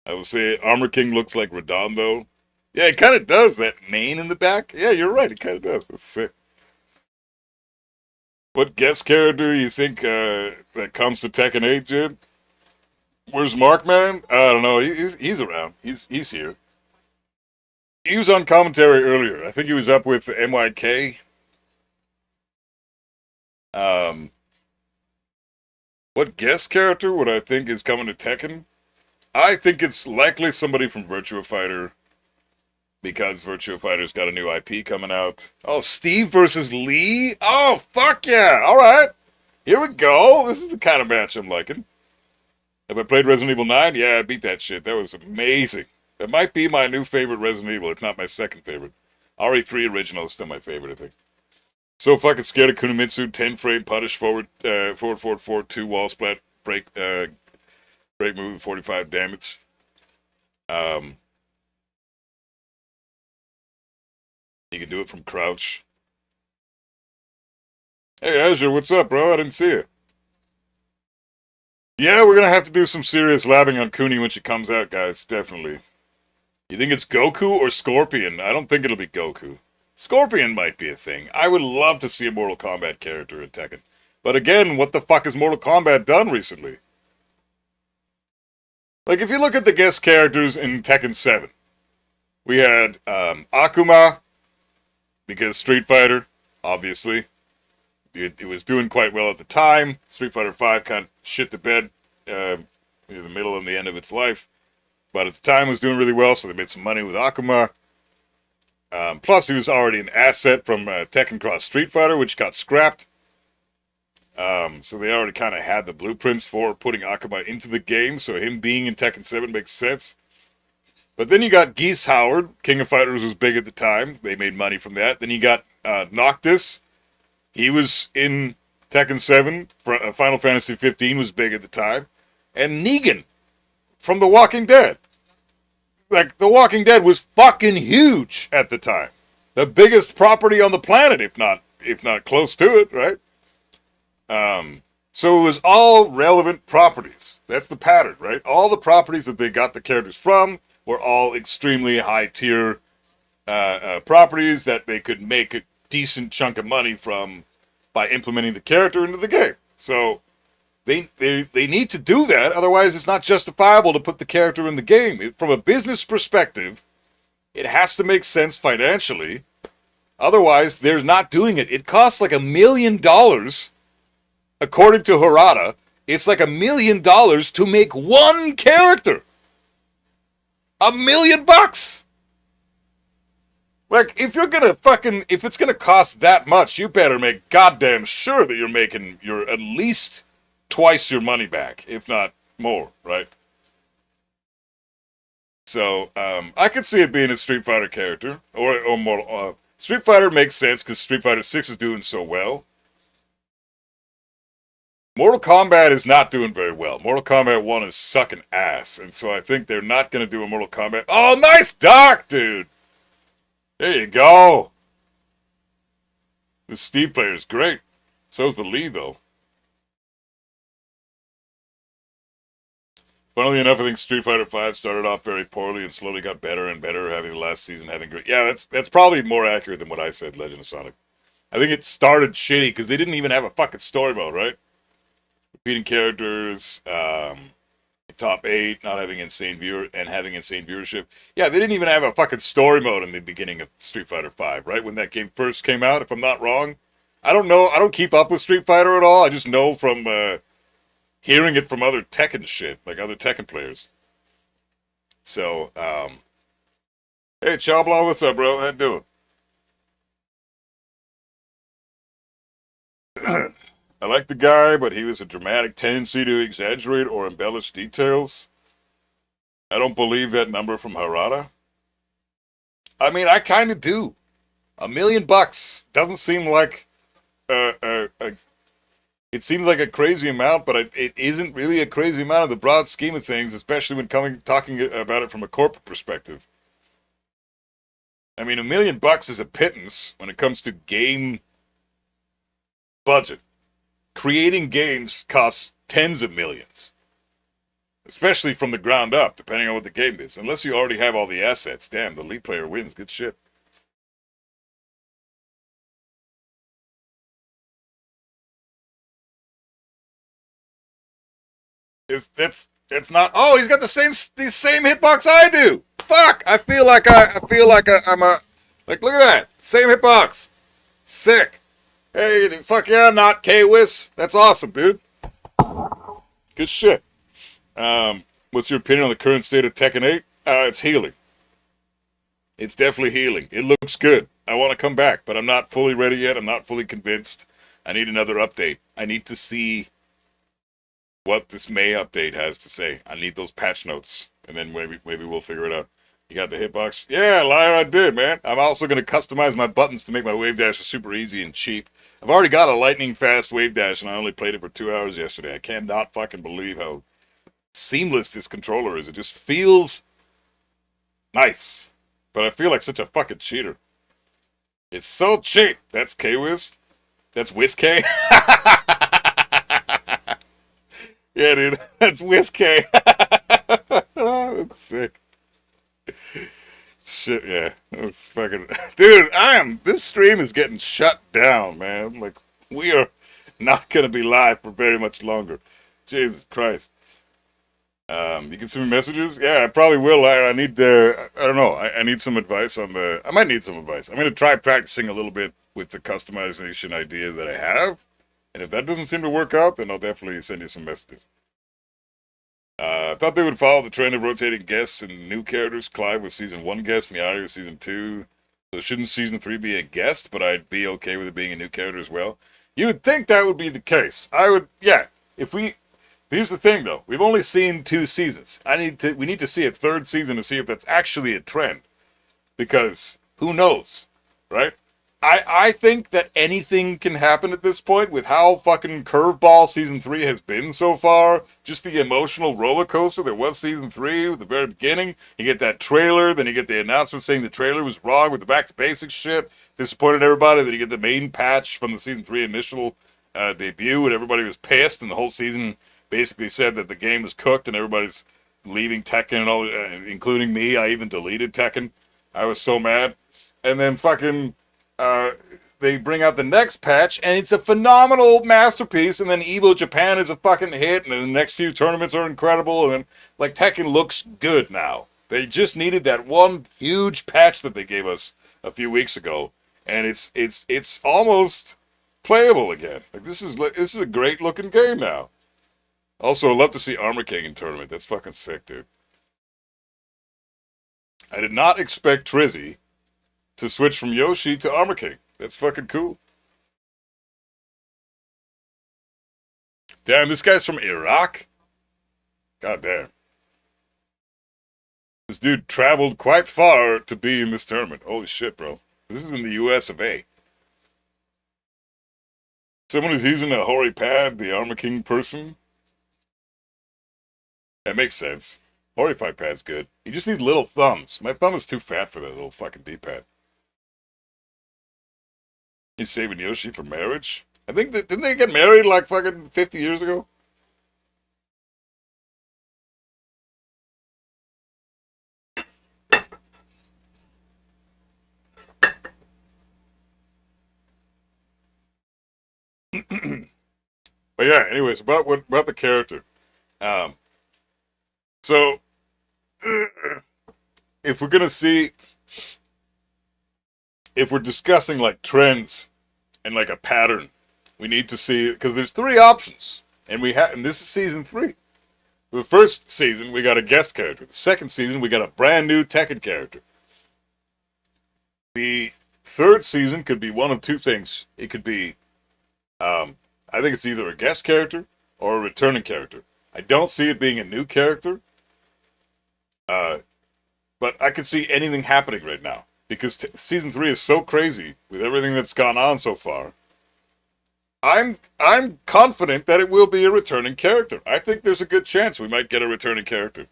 I would say Armor King looks like Radon, though. Yeah, it kind of does, that mane in the back. Yeah, you're right, it kind of does. That's sick. What guest character you think that comes to Tekken 8, Jid? Where's Markman? I don't know. He's around. He's here. He was on commentary earlier. I think he was up with MYK. What guest character would I think is coming to Tekken? I think it's likely somebody from Virtua Fighter, because Virtua Fighter's got a new IP coming out. Oh, Steve versus Lee? Oh, fuck yeah! Alright! Here we go! This is the kind of match I'm liking. Have I played Resident Evil 9? Yeah, I beat that shit. That was amazing. That might be my new favorite Resident Evil, if not my second favorite. RE3 original is still my favorite, I think. So fucking scared of Kunimitsu, 10 frame punish, forward, 2 wall splat, break move, 45 damage. You can do it from crouch. Hey Azure, what's up, bro? I didn't see you. Yeah, we're gonna have to do some serious labbing on Kuni when she comes out, guys. Definitely. You think it's Goku or Scorpion? I don't think it'll be Goku. Scorpion might be a thing. I would love to see a Mortal Kombat character in Tekken. But again, what the fuck has Mortal Kombat done recently? Like, if you look at the guest characters in Tekken 7, we had Akuma, because Street Fighter, obviously. It was doing quite well at the time. Street Fighter V kind of shit the bed in the middle and the end of its life. But at the time it was doing really well, so they made some money with Akuma. Plus, he was already an asset from Tekken Cross Street Fighter, which got scrapped. So they already kind of had the blueprints for putting Akuma into the game, so him being in Tekken 7 makes sense. But then you got Geese Howard. King of Fighters was big at the time. They made money from that. Then you got Noctis. He was in Tekken 7. Final Fantasy 15 was big at the time. And Negan from The Walking Dead. Like, The Walking Dead was fucking huge at the time. The biggest property on the planet, if not close to it, right? So it was all relevant properties. That's the pattern, right? All the properties that they got the characters from were all extremely high-tier properties that they could make a decent chunk of money from by implementing the character into the game. So they need to do that, otherwise it's not justifiable to put the character in the game. From a business perspective, it has to make sense financially. Otherwise, they're not doing it. It costs like $1 million, according to Harada. It's like $1 million to make one character. $1 million bucks! Like, if it's gonna cost that much, you better make goddamn sure that you're making your at least twice your money back, if not more, right? So, I could see it being a Street Fighter character, or more. Street Fighter makes sense because Street Fighter 6 is doing so well. Mortal Kombat is not doing very well. Mortal Kombat 1 is sucking ass, and so I think they're not going to do a Mortal Kombat. Oh, nice dock, dude! There you go! The Steve player is great. So's the Lee, though. Funnily enough, I think Street Fighter V started off very poorly and slowly got better and better, having the last season having great... Yeah, that's probably more accurate than what I said, Legend of Sonic. I think it started shitty, because they didn't even have a fucking story mode, right? Repeating characters, top 8, not having insane viewership. Yeah, they didn't even have a fucking story mode in the beginning of Street Fighter V, right? When that game first came out, if I'm not wrong. I don't know. I don't keep up with Street Fighter at all. I just know from hearing it from other Tekken shit, like other Tekken players. So, hey, Chabla, what's up, bro? How you doing? I like the guy, but he was a dramatic tendency to exaggerate or embellish details. I don't believe that number from Harada. I mean, I kind of do. $1 million doesn't seem like it seems like a crazy amount, but it isn't really a crazy amount in the broad scheme of things, especially when talking about it from a corporate perspective. I mean, $1 million is a pittance when it comes to game budget. Creating games costs tens of millions. Especially from the ground up, depending on what the game is. Unless you already have all the assets. Damn, the lead player wins. Good shit. It's not. Oh, he's got the same hitbox I do. Fuck! I feel like I'm a like. Look at that, same hitbox. Sick. Hey, fuck yeah, not K-Wiz. That's awesome, dude. Good shit. What's your opinion on the current state of Tekken 8? It's healing. It's definitely healing. It looks good. I want to come back, but I'm not fully ready yet. I'm not fully convinced. I need another update. I need to see what this May update has to say. I need those patch notes, and then maybe we'll figure it out. You got the hitbox? Yeah, Lyra, I did, man. I'm also going to customize my buttons to make my wave dash super easy and cheap. I've already got a lightning fast wave dash, and I only played it for 2 hours yesterday. I cannot fucking believe how seamless this controller is. It just feels nice, but I feel like such a fucking cheater. It's so cheap. That's K-Wiz. That's Wiz-K. Yeah, dude. That's Wiz-K. That's sick. Shit, yeah. That's fucking... Dude, this stream is getting shut down, man. Like, we are not going to be live for very much longer. Jesus Christ. You can send me messages? Yeah, I probably will. I need I don't know. I need some advice on I might need some advice. I'm going to try practicing a little bit with the customization idea that I have. And if that doesn't seem to work out, then I'll definitely send you some messages. I thought they would follow the trend of rotating guests and new characters. Clive was season 1 guest, Miyagi was season 2. So shouldn't season 3 be a guest, but I'd be okay with it being a new character as well? You would think that would be the case. Yeah. Here's the thing, though. We've only seen 2 seasons. We need to see a 3rd season to see if that's actually a trend. Because who knows, right? I think that anything can happen at this point with how fucking curveball season 3 has been so far. Just the emotional roller coaster that was season 3 at the very beginning. You get that trailer, then you get the announcement saying the trailer was wrong with the back to basics shit. Disappointed everybody. Then you get the main patch from the season 3 initial debut, and everybody was pissed, and the whole season basically said that the game was cooked, and everybody's leaving Tekken and all, including me. I even deleted Tekken. I was so mad. And then fucking... they bring out the next patch, and it's a phenomenal masterpiece, and then Evo Japan is a fucking hit, and then the next few tournaments are incredible, and then, like, Tekken looks good now. They just needed that one huge patch that they gave us a few weeks ago, and it's almost playable again. Like, this is a great looking game now. Also, I'd love to see Armor King in tournament. That's fucking sick, dude. I did not expect Trizzy to switch from Yoshi to Armor King. That's fucking cool. Damn, this guy's from Iraq? God damn. This dude traveled quite far to be in this tournament. Holy shit, bro. This is in the US of A. Someone who's using a Hori pad, the Armor King person. That makes sense. Hori pad's good. You just need little thumbs. My thumb is too fat for that little fucking D-pad. He's saving Yoshi for marriage? I think that, didn't they get married like fucking 50 years ago? But yeah, anyways, about the character. So if we're gonna see, if we're discussing like trends and like a pattern, we need to see, because there's 3 options, and this is season 3. The first season we got a guest character. The second season we got a brand new Tekken character. The third season could be one of 2 things. It could be, I think it's either a guest character or a returning character. I don't see it being a new character. But I could see anything happening right now. Because season 3 is so crazy with everything that's gone on so far. I'm confident that it will be a returning character. I think there's a good chance we might get a returning character.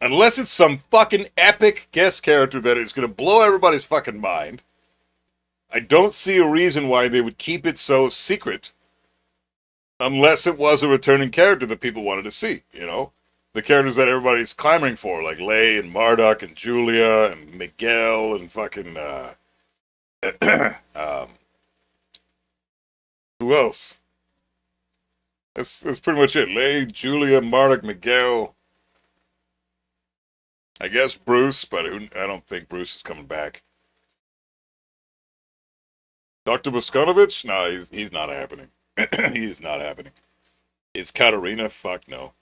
Unless it's some fucking epic guest character that is going to blow everybody's fucking mind. I don't see a reason why they would keep it so secret. Unless it was a returning character that people wanted to see, you know? The characters that everybody's clamoring for, like Lei and Marduk and Julia and Miguel and fucking, who else? That's pretty much it. Ley, Julia, Marduk, Miguel. I guess Bruce, but I don't think Bruce is coming back. Dr. Boskanovich? No, he's not happening. He's not happening. Is Katarina? Fuck no.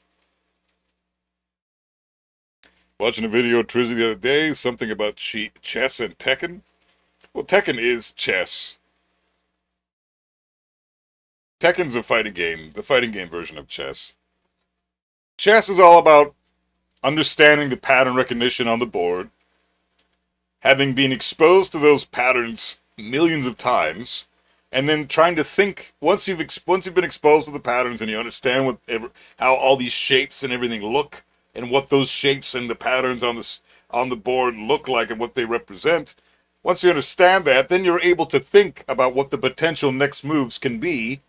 Watching a video of Trizzy the other day, something about chess and Tekken. Well, Tekken is chess. Tekken's a fighting game, the fighting game version of chess. Chess is all about understanding the pattern recognition on the board, having been exposed to those patterns millions of times, and then trying to think, once you've been exposed to the patterns and you understand how all these shapes and everything look, and what those shapes and the patterns on the board look like and what they represent, once you understand that, then you're able to think about what the potential next moves can be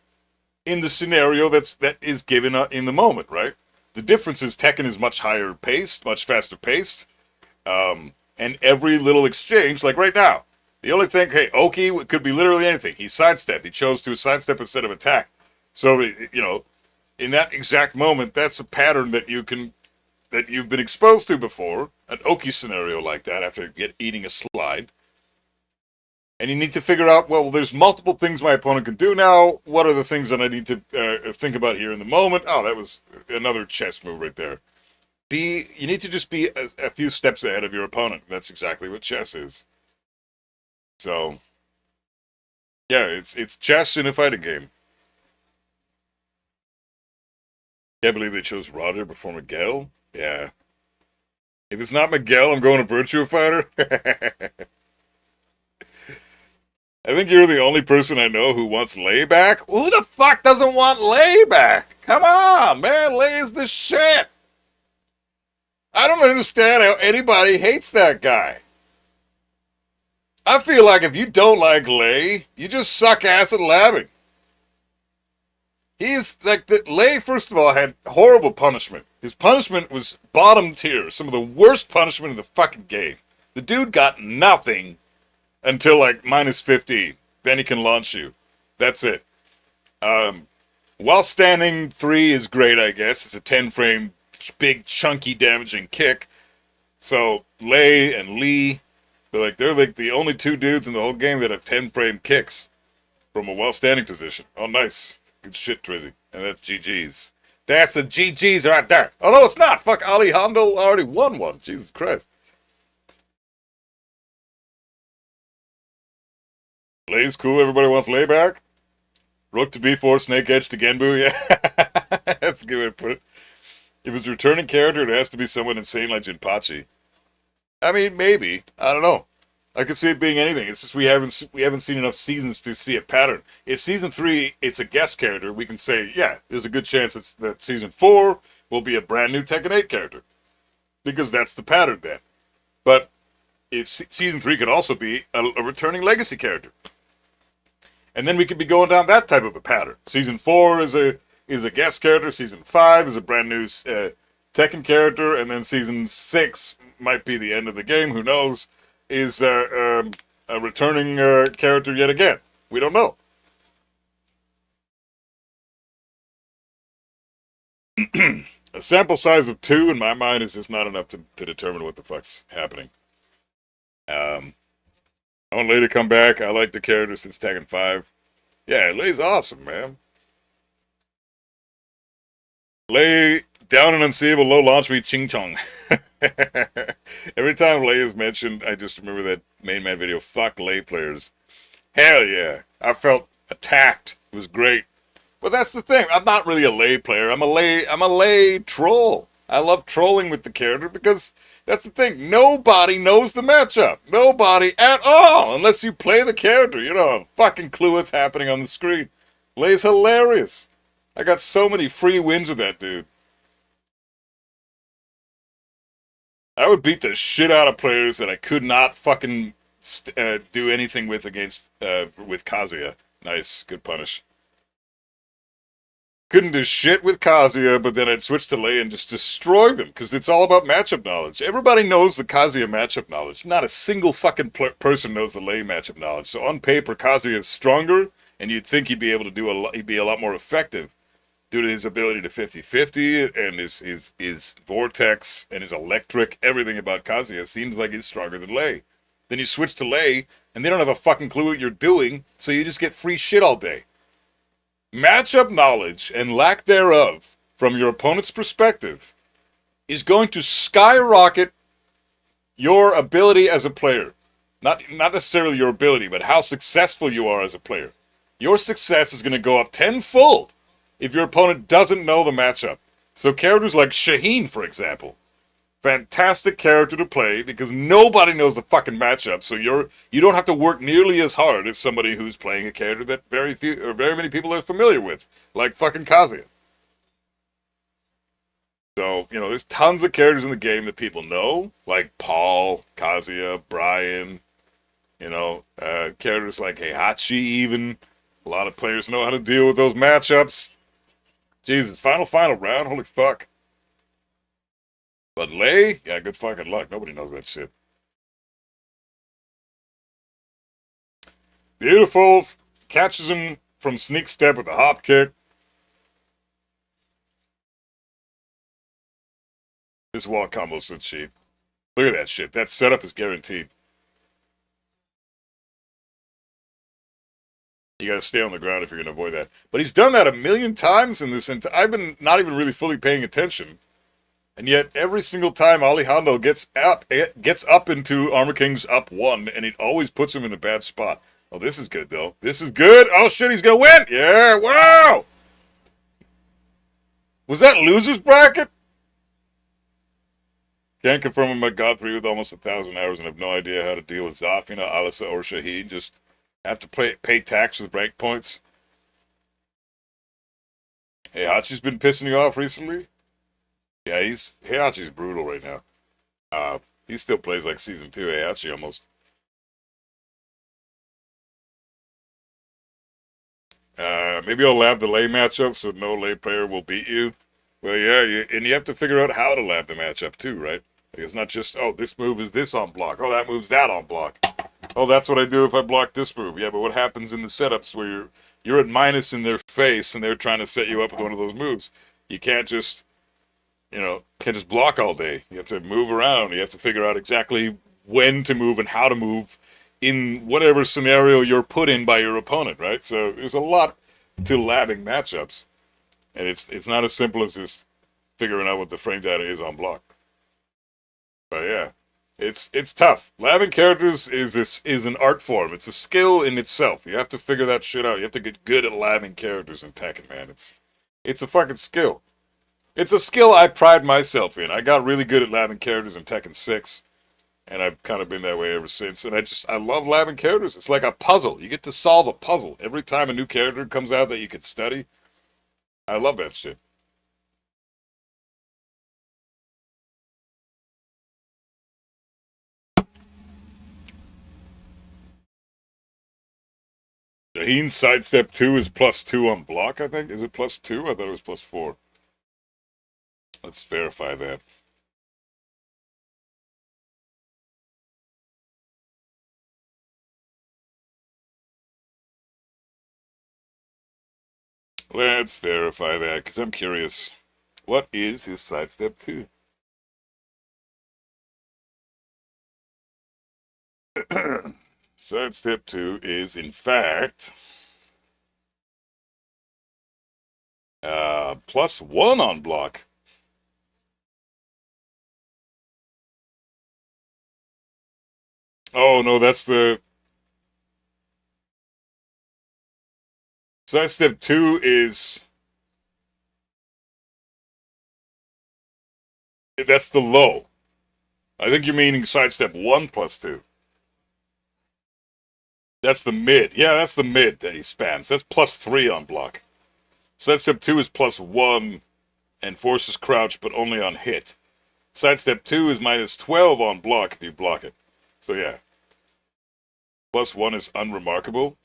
in the scenario that is given in the moment, right? The difference is Tekken is much higher paced, much faster paced, and every little exchange, like right now, the only thing, hey, Oki could be literally anything. He sidestepped. He chose to sidestep instead of attack. So, you know, in that exact moment, that's a pattern that you've been exposed to before, an Oki scenario like that after eating a slide. And you need to figure out, well, there's multiple things my opponent can do now. What are the things that I need to think about here in the moment? Oh, that was another chess move right there. You need to just be a few steps ahead of your opponent. That's exactly what chess is. So, yeah, it's chess in a fighting game. Can't believe they chose Roger before Miguel. Yeah. If it's not Miguel, I'm going to Virtua Fighter. I think you're the only person I know who wants Ley back. Who the fuck doesn't want Ley back? Come on, man. Ley is the shit. I don't understand how anybody hates that guy. I feel like if you don't like Ley, you just suck ass at labbing. He's like, Ley, first of all, had horrible punishment. His punishment was bottom tier, some of the worst punishment in the fucking game. The dude got nothing until like -50. Then he can launch you. That's it. While standing 3 is great, I guess. It's a 10-frame, big, chunky, damaging kick. So Ley and Lee, they're like the only two dudes in the whole game that have 10-frame kicks from a while standing position. Oh, nice. Good shit, Trizzy. And that's GG's. That's the GG's right there. Oh, no, it's not. Fuck, Ali Hondo already won one. Jesus Christ. Ley's cool. Everybody wants Ley back. Rook to B4, Snake Edge to Genbu. Yeah. That's a good way to put it. If it's a returning character, it has to be someone insane like Jinpachi. I mean, maybe. I don't know. I could see it being anything. It's just we haven't seen enough seasons to see a pattern. If season 3, it's a guest character, we can say, yeah, there's a good chance that season 4 will be a brand new Tekken 8 character. Because that's the pattern then. But if season 3 could also be a returning legacy character. And then we could be going down that type of a pattern. Season 4 is a guest character. Season 5 is a brand new Tekken character. And then season 6 might be the end of the game. Who knows? Is a returning character yet again. We don't know. A sample size of 2 in my mind is just not enough to determine what the fuck's happening. I want Ley to come back. I like the character since Tekken 5. Yeah, Ley's awesome, man. Ley, down and unseeable, low launch me, ching chong. Every time Ley is mentioned, I just remember that Main Man video, fuck Ley players. Hell yeah. I felt attacked. It was great. But that's the thing. I'm not really a Ley player. I'm a Ley troll. I love trolling with the character because that's the thing. Nobody knows the matchup. Nobody at all. Unless you play the character. You don't have a fucking clue what's happening on the screen. Ley's hilarious. I got so many free wins with that dude. I would beat the shit out of players that I could not fucking do anything with with Kazuya. Nice. Good punish. Couldn't do shit with Kazuya, but then I'd switch to Ley and just destroy them, because it's all about matchup knowledge. Everybody knows the Kazuya matchup knowledge. Not a single fucking person knows the Ley matchup knowledge. So on paper, Kazuya is stronger, and you'd think he'd be able to he'd be a lot more effective. due to his ability to 50-50 and his vortex and his electric, everything about Kazuya seems like he's stronger than Lei. Then you switch to Lei, and they don't have a fucking clue what you're doing, so you just get free shit all day. Matchup knowledge and lack thereof, from your opponent's perspective, is going to skyrocket your ability as a player. Not necessarily your ability, but how successful you are as a player. Your success is going to go up tenfold if your opponent doesn't know the matchup. So characters like Shaheen, for example, fantastic character to play because nobody knows the fucking matchup, so you don't have to work nearly as hard as somebody who's playing a character that very many people are familiar with, like fucking Kazuya. So, you know, there's tons of characters in the game that people know, like Paul, Kazuya, Brian, you know, characters like Heihachi even. A lot of players know how to deal with those matchups. Jesus, final round? Holy fuck. But Lei? Yeah, good fucking luck. Nobody knows that shit. Beautiful. Catches him from sneak step with a hop kick. This wall combo's so cheap. Look at that shit. That setup is guaranteed. You gotta stay on the ground if you're gonna avoid that. But he's done that a million times in this, and I've been not even really fully paying attention. And yet, every single time Alejandro gets up into Armor King's up one, and it always puts him in a bad spot. Oh, this is good, though. This is good. Oh, shit, he's gonna win. Yeah, wow. Was that loser's bracket? Can't confirm I'm a God 3 with almost 1,000 hours and have no idea how to deal with Zafina, Alisa, or Shaheen. Just have to pay tax with break points. Heihachi's been pissing you off recently? Yeah, Heihachi's brutal right now. He still plays like Season 2 Heihachi almost. Maybe I'll lab the Lei matchup so no Lei player will beat you. Well, yeah, and you have to figure out how to lab the matchup too, right? Like it's not just, oh, this move is this on block. Oh, that move's that on block. Oh, that's what I do if I block this move. Yeah, but what happens in the setups where you're at minus in their face and they're trying to set you up with one of those moves? You can't just, can't just block all day. You have to move around. You have to figure out exactly when to move and how to move in whatever scenario you're put in by your opponent, right? So there's a lot to labbing matchups. And it's not as simple as just figuring out what the frame data is on block. But yeah, it's tough. Labbing characters is an art form. It's a skill in itself. You have to figure that shit out. You have to get good at labbing characters in Tekken, man. It's a fucking skill. It's a skill I pride myself in. I got really good at labbing characters in Tekken 6, and I've kind of been that way ever since. And I love labbing characters. It's like a puzzle. You get to solve a puzzle every time a new character comes out that you could study. I love that shit. Shaheen's sidestep 2 is +2 on block, I think. Is it +2? I thought it was +4. Let's verify that. Let's verify that, because I'm curious. What is his sidestep 2? Sidestep 2 is, in fact, +1 on block. Oh, no, that's the... Sidestep 2 is... That's the low. I think you're meaning sidestep 1 +2. That's the mid. Yeah, that's the mid that he spams. That's +3 on block. Sidestep 2 is +1 and forces crouch, but only on hit. Sidestep 2 is -12 on block if you block it. So yeah. +1 is unremarkable.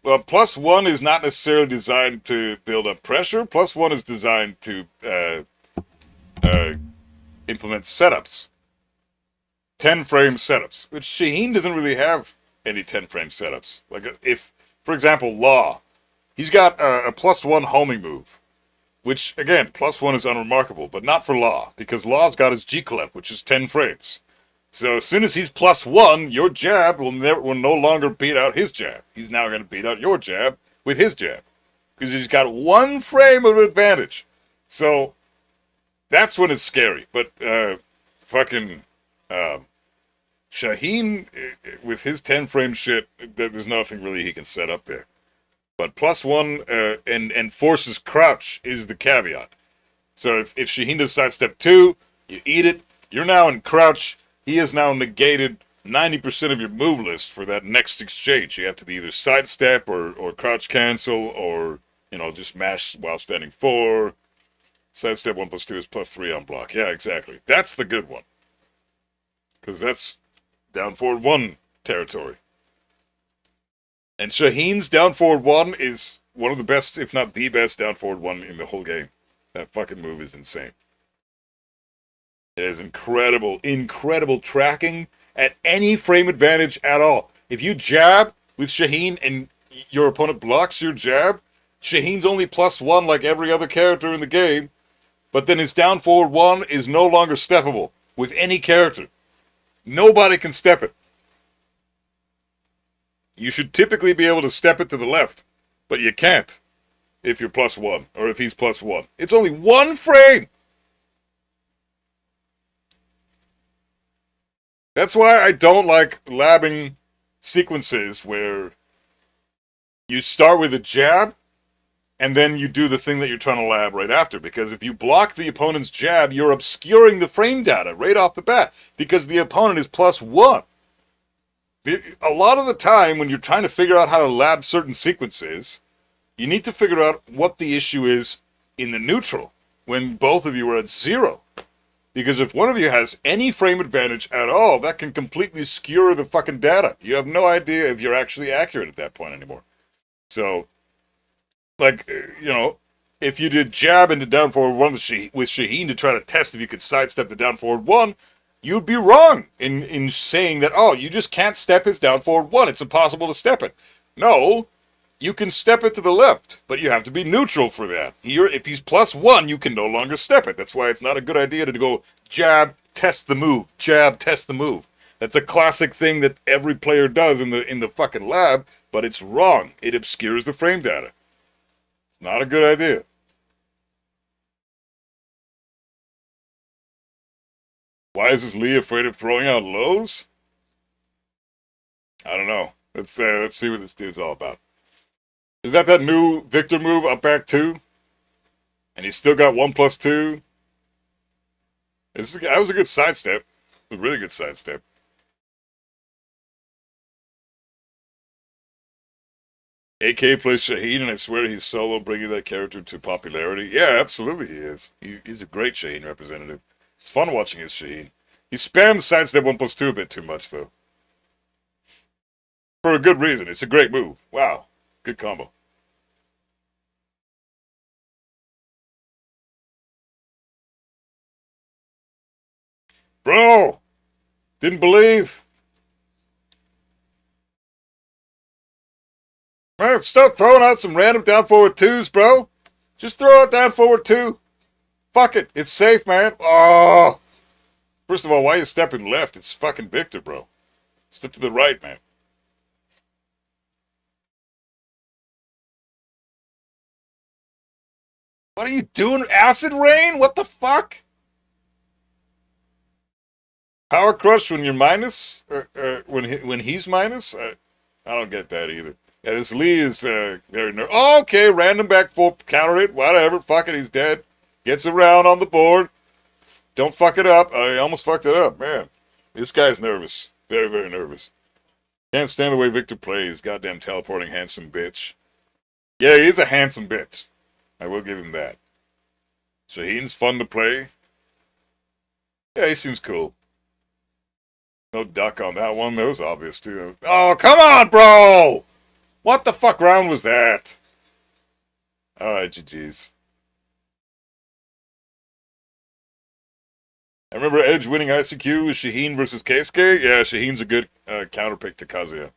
Well, +1 is not necessarily designed to build up pressure. +1 is designed to implement setups. 10-frame setups, which Shaheen doesn't really have any 10-frame setups. Like if, for example, Law, he's got a +1 homing move. which, again, +1 is unremarkable, but not for Law, because Law's got his G-Clef, which is 10 frames. So as soon as he's +1, your jab will no longer beat out his jab. He's now going to beat out your jab with his jab, because he's got 1 frame of advantage. So that's when it's scary. But fucking Shaheen, with his 10 frame shit, there's nothing really he can set up there. But +1 and forces crouch is the caveat. So if Shaheen does sidestep 2, you eat it. You're now in crouch. He has now negated 90% of your move list for that next exchange. You have to either sidestep or crouch cancel or, you know, just mash while standing 4. Sidestep 1+2 is +3 on block. Yeah, exactly. That's the good one. Because that's down forward 1 territory. And Shaheen's down forward 1 is one of the best, if not the best, down forward 1 in the whole game. That fucking move is insane. It is incredible, incredible tracking at any frame advantage at all. If you jab with Shaheen and your opponent blocks your jab, Shaheen's only +1 like every other character in the game, but then his down forward 1 is no longer steppable with any character. Nobody can step it. You should typically be able to step it to the left, but you can't if you're +1 or if he's +1. It's only 1 frame. That's why I don't like labbing sequences where you start with a jab and then you do the thing that you're trying to lab right after. Because if you block the opponent's jab, you're obscuring the frame data right off the bat because the opponent is +1. A lot of the time when you're trying to figure out how to lab certain sequences, you need to figure out what the issue is in the neutral when both of you are at 0. Because if one of you has any frame advantage at all, that can completely skewer the fucking data. You have no idea if you're actually accurate at that point anymore. So, like, you know, if you did jab into down forward 1 with Shaheen to try to test if you could sidestep the down forward 1, you'd be wrong in saying that, oh, you just can't step his down forward 1. It's impossible to step it. No, you can step it to the left, but you have to be neutral for that. If he's +1, you can no longer step it. That's why it's not a good idea to go jab, test the move, jab, test the move. That's a classic thing that every player does in the fucking lab, but it's wrong. It obscures the frame data. It's not a good idea. Why is this Lee afraid of throwing out lows? I don't know. Let's see what this dude's all about. Is that new Victor move, up back 2? And he's still got 1+2? That was a good sidestep. A really good sidestep. AK plays Shaheen, and I swear he's solo bringing that character to popularity. Yeah, absolutely he is. He's a great Shaheen representative. It's fun watching his Shaheen. He spams sidestep 1+2 a bit too much, though. For a good reason. It's a great move. Wow. Good combo. Bro! Didn't believe. Man, start throwing out some random down forward 2s, bro. Just throw out down forward 2. Fuck it. It's safe, man. Oh! First of all, why are you stepping left? It's fucking Victor, bro. Step to the right, man. What are you doing? Acid rain? What the fuck? Power crush when you're minus? When he's minus? I don't get that either. Yeah, this Lee is very nervous. Oh, okay, random back 4, counter it, whatever. Fuck it, he's dead. Gets around on the board. Don't fuck it up. I almost fucked it up, man. This guy's nervous. Very, very nervous. Can't stand the way Victor plays. Goddamn teleporting handsome bitch. Yeah, he is a handsome bitch. I will give him that. Shaheen's fun to play. Yeah, he seems cool. No duck on that one. That was obvious, too. Oh, come on, bro! What the fuck round was that? Alright, GG's. I remember Edge winning ICQ with Shaheen versus Keisuke. Yeah, Shaheen's a good counter pick to Kazuya.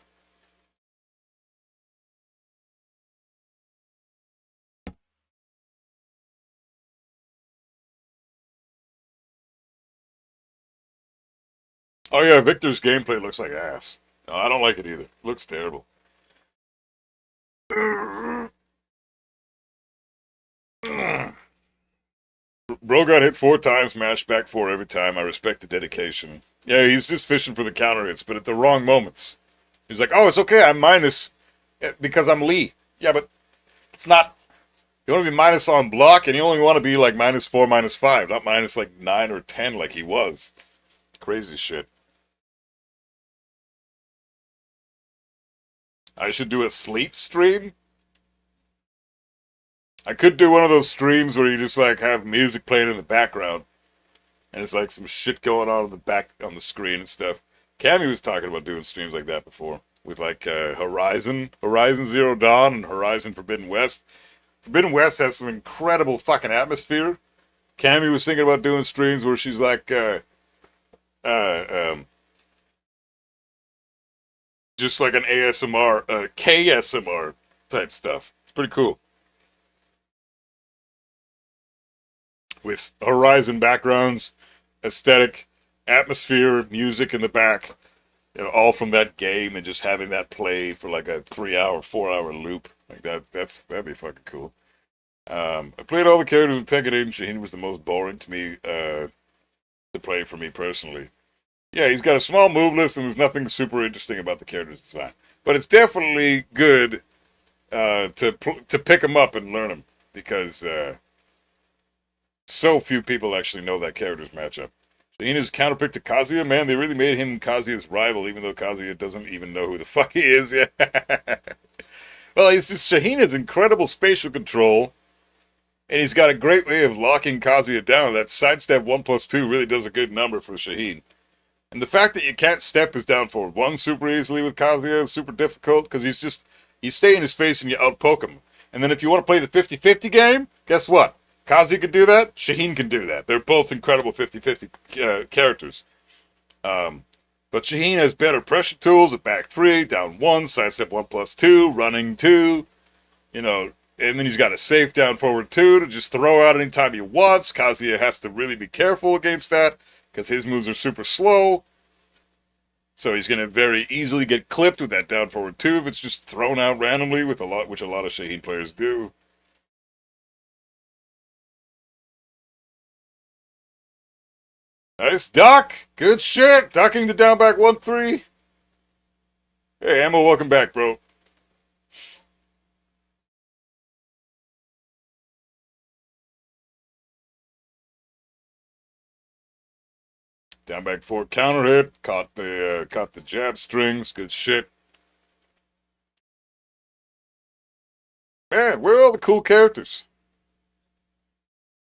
Oh yeah, Victor's gameplay looks like ass. No, I don't like it either. Looks terrible. Bro got hit 4 times, match back 4 every time. I respect the dedication. Yeah, he's just fishing for the counter hits, but at the wrong moments. He's like, oh, it's okay, I'm minus because I'm Lee. Yeah, but it's not. You want to be minus on block, and you only want to be like -4, -5, not minus like 9 or 10 like he was. Crazy shit. I should do a sleep stream? I could do one of those streams where you just like have music playing in the background. And it's like some shit going on in the back on the screen and stuff. Cammy was talking about doing streams like that before. With like Horizon Zero Dawn, and Horizon Forbidden West. Forbidden West has some incredible fucking atmosphere. Cammy was thinking about doing streams where she's like, just like an ASMR, KSMR type stuff. It's pretty cool. With Horizon backgrounds, aesthetic, atmosphere, music in the back, you know, all from that game, and just having that play for like a 3-hour, 4-hour loop. Like that'd be fucking cool. I played all the characters in Tekken 8, and Shaheen was the most boring to me to play for me personally. Yeah, he's got a small move list, and there's nothing super interesting about the character's design. But it's definitely good to pick him up and learn him, because so few people actually know that character's matchup. Shaheen's counterpick to Kazuya, man, they really made him Kazuya's rival, even though Kazuya doesn't even know who the fuck he is yet. Well, he's just, Shaheen has incredible spatial control, and he's got a great way of locking Kazuya down. That sidestep 1+2 really does a good number for Shaheen. And the fact that you can't step his down forward 1 super easily with Kazuya is super difficult, because you stay in his face and you outpoke him. And then if you want to play the 50-50 game, guess what? Kazuya can do that, Shaheen can do that. They're both incredible 50-50 characters. But Shaheen has better pressure tools at back 3, down 1, sidestep 1+2, running 2, you know, and then he's got a safe down forward 2 to just throw out anytime he wants. Kazuya has to really be careful against that, because his moves are super slow. So he's going to very easily get clipped with that down forward 2 if it's just thrown out randomly, which a lot of Shaheen players do. Nice duck! Good shit! Ducking the down back 1-3. Hey, Ammo, welcome back, bro. Down back 4 counter hit. Caught the jab strings. Good shit. Man, where are all the cool characters?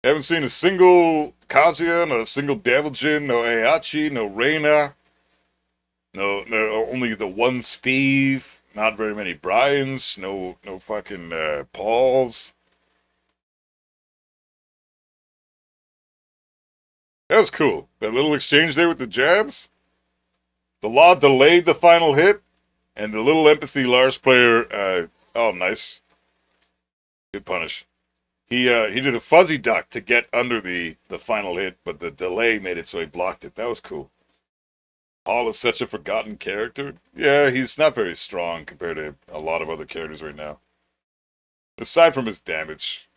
Haven't seen a single Kazuya, not a single Devil Jin, no Heihachi, no Reina. No, only the one Steve. Not very many Brians. No fucking Pauls. That was cool. That little exchange there with the jabs. The law delayed the final hit, and the little empathy Lars player. Oh, nice. Good punish. He did a fuzzy duck to get under the final hit, but the delay made it so he blocked it. That was cool. Paul is such a forgotten character. Yeah, he's not very strong compared to a lot of other characters right now. Aside from his damage.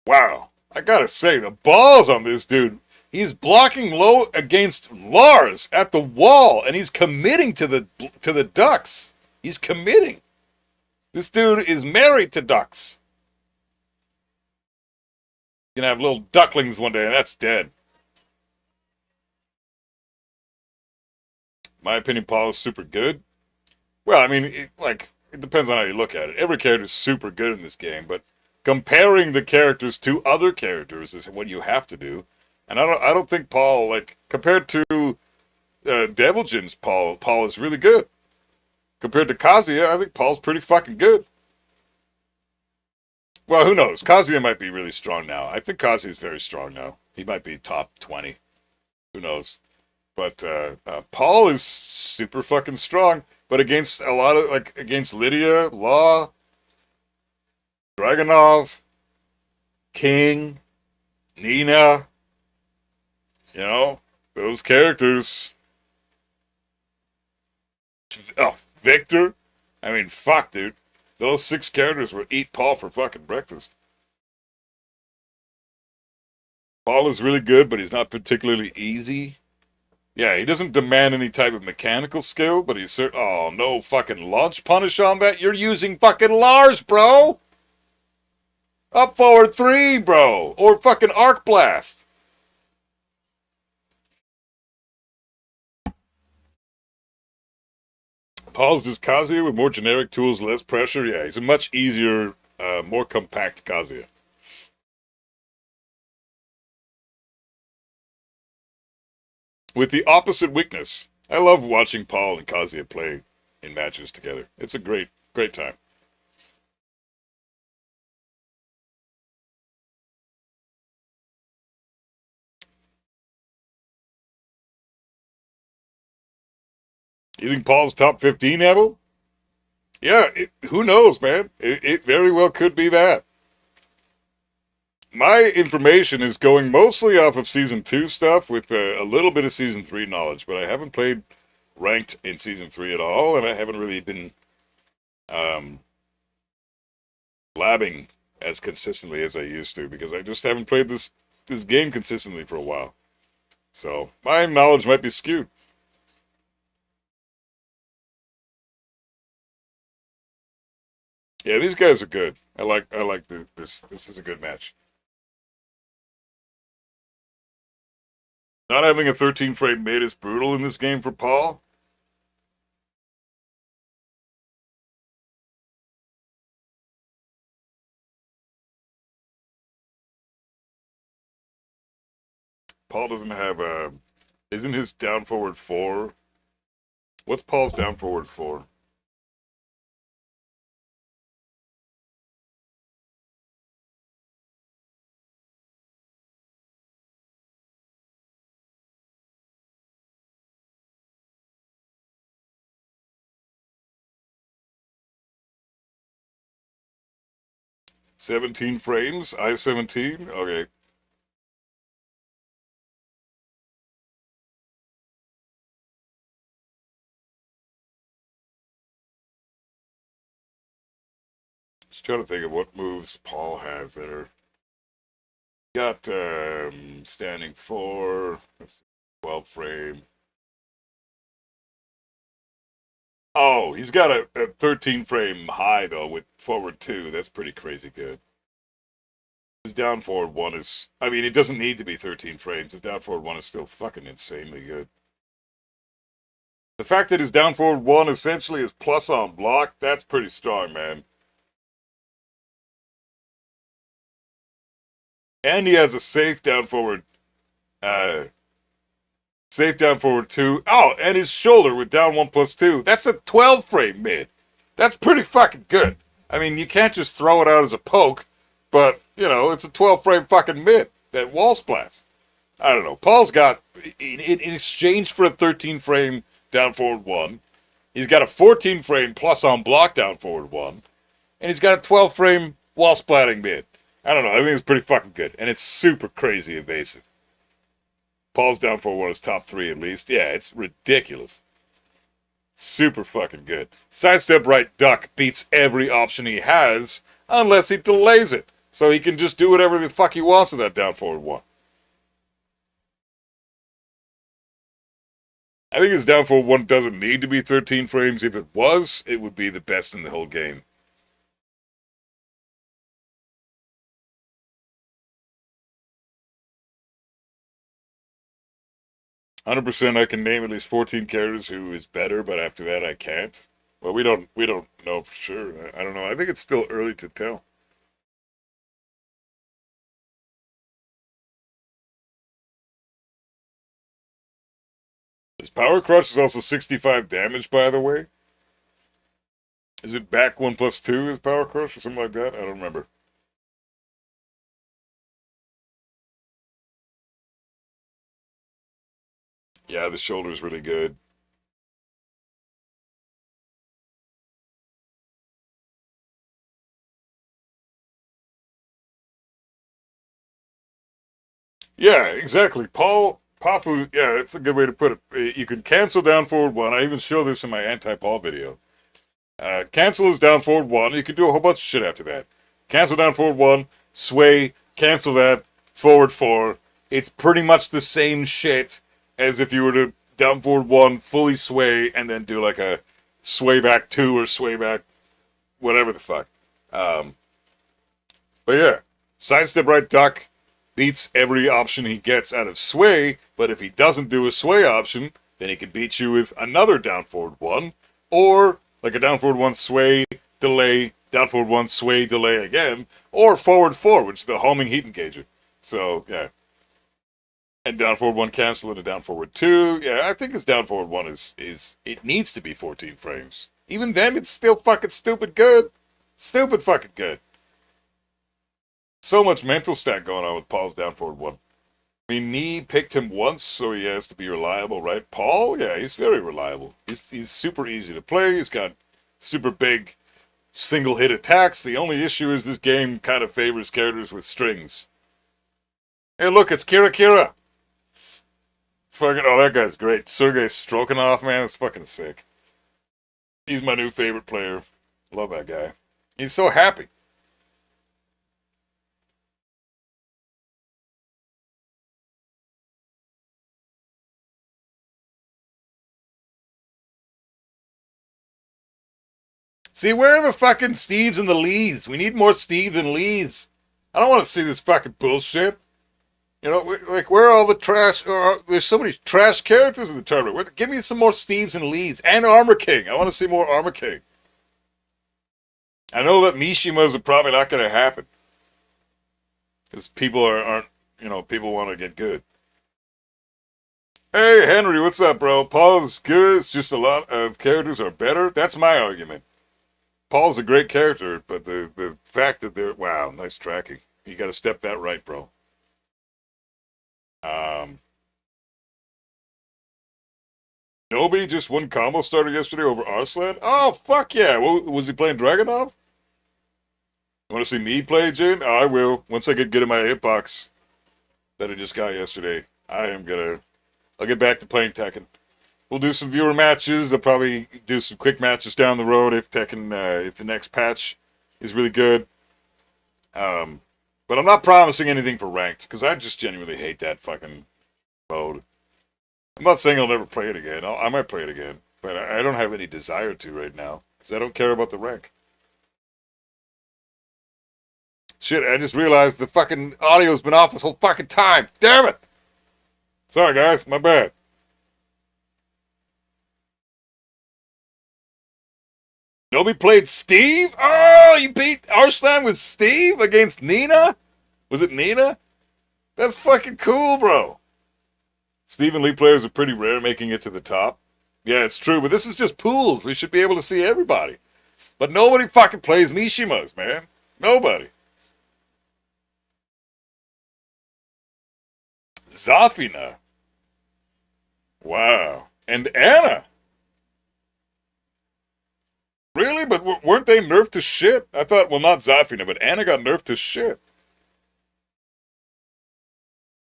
Wow. I gotta say, the balls on this dude. He's blocking low against Lars at the wall, and he's committing to the ducks. He's committing. This dude is married to ducks. He's gonna have little ducklings one day, and that's dead. My opinion, Paul is super good. Well, I mean, it depends on how you look at it. Every character is super good in this game, but comparing the characters to other characters is what you have to do. And I don't think Paul, like, compared to Devil Jin's Paul is really good. Compared to Kazuya, I think Paul's pretty fucking good. Well, who knows? Kazuya might be really strong now. I think Kazuya's very strong now. He might be top 20. Who knows? But Paul is super fucking strong. But against a lot of, like, against Lydia, Law, Dragunov, King, Nina, you know, those characters. Oh, Victor. I mean, fuck, dude. Those 6 characters would eat Paul for fucking breakfast. Paul is really good, but he's not particularly easy. Yeah, he doesn't demand any type of mechanical skill, but he's oh, no fucking launch punish on that? You're using fucking Lars, bro! Up forward 3, bro! Or fucking Arc Blast! Paul's just Kazuya with more generic tools, less pressure. Yeah, he's a much easier, more compact Kazuya. With the opposite weakness. I love watching Paul and Kazuya play in matches together. It's a great, great time. You think Paul's top 15, Abel? Yeah, who knows, man? It very well could be that. My information is going mostly off of Season 2 stuff with a little bit of Season 3 knowledge, but I haven't played ranked in Season 3 at all, and I haven't really been labbing as consistently as I used to because I just haven't played this game consistently for a while. So my knowledge might be skewed. Yeah, these guys are good. I like this. This is a good match. Not having a 13 frame mid is brutal in this game for Paul. Paul doesn't have a. Isn't his down forward 4? What's Paul's down forward 4? I-17 frames, I-17. Okay. Just trying to think of what moves Paul has that are. Got standing 4. That's 12 frame. Oh, he's got a 13 frame high though with forward 2. That's pretty crazy good. His down forward 1 is. I mean, it doesn't need to be 13 frames. His down forward 1 is still fucking insanely good. The fact that his down forward 1 essentially is plus on block, that's pretty strong, man. And he has a safe down forward. Safe down forward 2. Oh, and his shoulder with down 1+2. That's a 12 frame mid. That's pretty fucking good. I mean, you can't just throw it out as a poke, but, you know, it's a 12 frame fucking mid that wall splats. I don't know. Paul's got, in exchange for a 13 frame down forward 1, he's got a 14 frame plus on block down forward 1, and he's got a 12 frame wall splatting mid. I don't know. I think it's pretty fucking good, and it's super crazy evasive. Paul's down for one is top 3 at least. Yeah, it's ridiculous. Super fucking good. Sidestep right duck beats every option he has unless he delays it. So he can just do whatever the fuck he wants with that down forward 1. I think his down forward 1 doesn't need to be 13 frames. If it was, it would be the best in the whole game. "100% I can name at least 14 characters who is better, but after that I can't." Well, we don't know for sure. I don't know. I think it's still early to tell. His power crush is also 65 damage, by the way. Is it back 1+2 his power crush or something like that? I don't remember. Yeah, the shoulder's really good. Yeah, exactly. Papu, yeah, that's a good way to put it. You can cancel down forward one. I even show this in my anti-Paul video. Cancel is down forward one. You can do a whole bunch of shit after that. Cancel down forward one, sway, cancel that, forward four. It's pretty much the same shit as if you were to down forward one, fully sway, and then do like a sway back two or sway back whatever the fuck. But yeah, sidestep right duck beats every option he gets out of sway, but if he doesn't do a sway option, then he can beat you with another down forward one, or like a down forward one sway, delay, down forward one sway, delay again, or forward four, which is the homing heat engager. So, yeah. And down forward one cancel and a down forward two. Yeah, I think his down forward one is it needs to be 14 frames. Even then, it's still fucking stupid good. Stupid fucking good. So much mental stack going on with Paul's down forward one. I mean, Nee picked him once, so he has to be reliable, right? Paul, yeah, he's very reliable. He's super easy to play. He's got super big single hit attacks. The only issue is this game kind of favors characters with strings. Hey, look, it's Kira Kira. Fucking, oh, that guy's great. Sergei stroking off, man. It's fucking sick. He's my new favorite player. Love that guy. He's so happy. See, where are the fucking Steves and the Lees? We need more Steves and Lees. I don't want to see this fucking bullshit. You know, like, where are all the trash? There's so many trash characters in the tournament. Give me some more Steves and Lees. And Armor King. I want to see more Armor King. I know that Mishimas are probably not going to happen. Because people aren't, you know, people want to get good. Hey, Henry, what's up, bro? Paul's good. It's just a lot of characters are better. That's my argument. Paul's a great character, but the fact that they're... Wow, nice tracking. You got to step that right, bro. Nobi just won combo starter yesterday over Arslan. Oh, fuck yeah. Was he playing Dragonov? Want to see me play, Jane? Oh, I will. Once I get good at my hitbox that I just got yesterday, I'll get back to playing Tekken. We'll do some viewer matches. I'll probably do some quick matches down the road if Tekken, if the next patch is really good. But I'm not promising anything for ranked, because I just genuinely hate that fucking mode. I'm not saying I'll never play it again. I might play it again, but I don't have any desire to right now, because I don't care about the rank. Shit, I just realized the fucking audio's been off this whole fucking time. Damn it! Sorry, guys, my bad. Nobody played Steve? Oh, you beat Arslan with Steve against Nina? Was it Nina? That's fucking cool, bro. Steve and Lee players are pretty rare making it to the top. Yeah, it's true, but this is just pools. We should be able to see everybody. But nobody fucking plays Mishimas, man. Nobody. Zafina. Wow. And Anna. Really? But weren't they nerfed to shit? I thought, well, not Zafina, but Anna got nerfed to shit.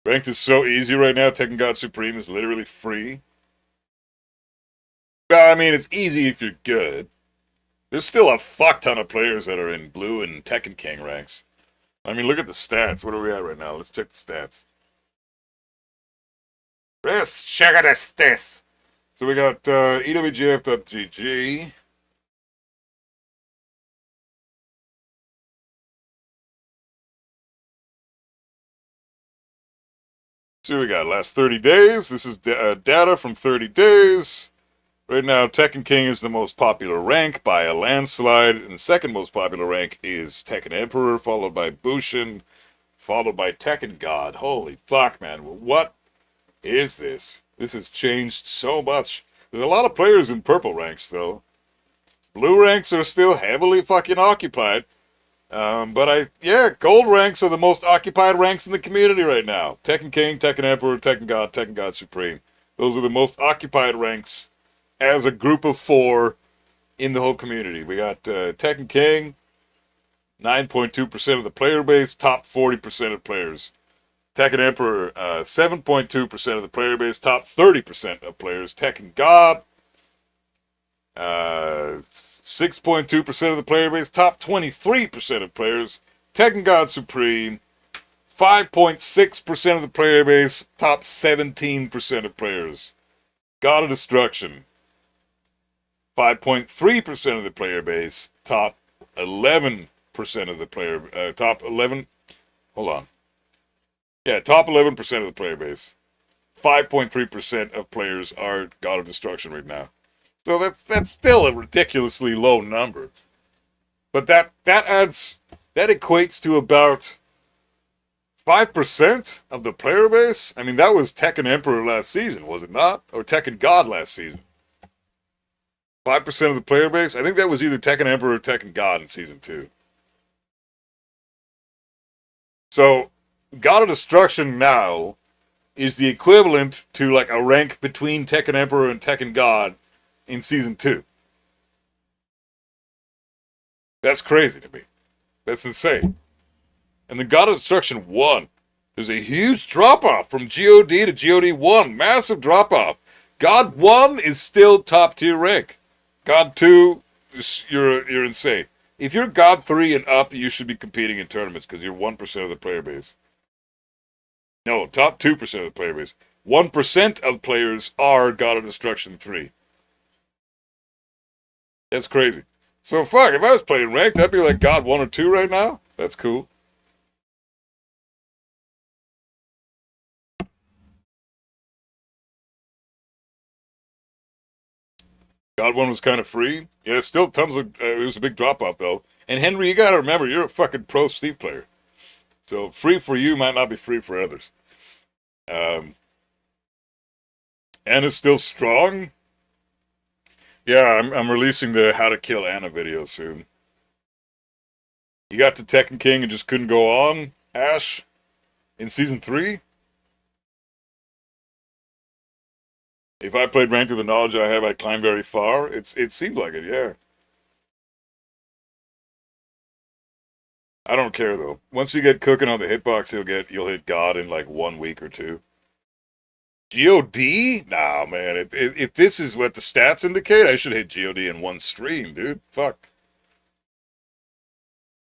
Ranked is so easy right now. Tekken God Supreme is literally free. Well, I mean, it's easy if you're good. There's still a fuck ton of players that are in Blue and Tekken King ranks. I mean, look at the stats. What are we at right now? Let's check the stats. Let's check out the stats. So we got EWGF.GG. So we got last 30 days. This is data from 30 days. Right now, Tekken King is the most popular rank by a landslide, and the second most popular rank is Tekken Emperor, followed by Bushin, followed by Tekken God. Holy fuck, man. What is this? This has changed so much. There's a lot of players in purple ranks, though. Blue ranks are still heavily fucking occupied. But gold ranks are the most occupied ranks in the community right now. Tekken King, Tekken Emperor, Tekken God Supreme. Those are the most occupied ranks as a group of 4 in the whole community. We got Tekken King, 9.2% of the player base, top 40% of players. Tekken Emperor, 7.2% of the player base, top 30% of players. Tekken God, 6.2% of the player base, top 23% of players. Tekken God Supreme, 5.6% of the player base, top 17% of players. God of Destruction, 5.3% of the player base, top 11% of the player, top 11, hold on. Yeah, top 11% of the player base. 5.3% of players are God of Destruction right now. So that's still a ridiculously low number. But that equates to about 5% of the player base. I mean, that was Tekken Emperor last season, was it not? Or Tekken God last season. 5% of the player base? I think that was either Tekken Emperor or Tekken God in Season 2. So, God of Destruction now is the equivalent to like a rank between Tekken Emperor and Tekken God in Season 2. That's crazy to me. That's insane. And the God of Destruction 1, there's a huge drop-off from GOD to GOD 1. Massive drop-off. God 1 is still top-tier rank. God 2, you're insane. If you're God 3 and up, you should be competing in tournaments because you're 1% of the player base. No, top 2% of the player base. 1% of players are God of Destruction 3. That's crazy. So fuck, if I was playing ranked, I'd be like God 1 or 2 right now. That's cool. God 1 was kind of free. Yeah, it's still tons of, it was a big drop off though. And Henry, you gotta remember, you're a fucking pro Steve player. So free for you might not be free for others. Anna's still strong. Yeah, I'm releasing the How to Kill Anna video soon. You got to Tekken King and just couldn't go on, Ash, in Season 3? If I played ranked with the knowledge I have, I'd climb very far. It seems like it, yeah. I don't care though. Once you get cooking on the hitbox, you'll hit God in like 1 week or 2. GOD? Nah, man. If this is what the stats indicate, I should hit GOD in 1 stream, dude. Fuck.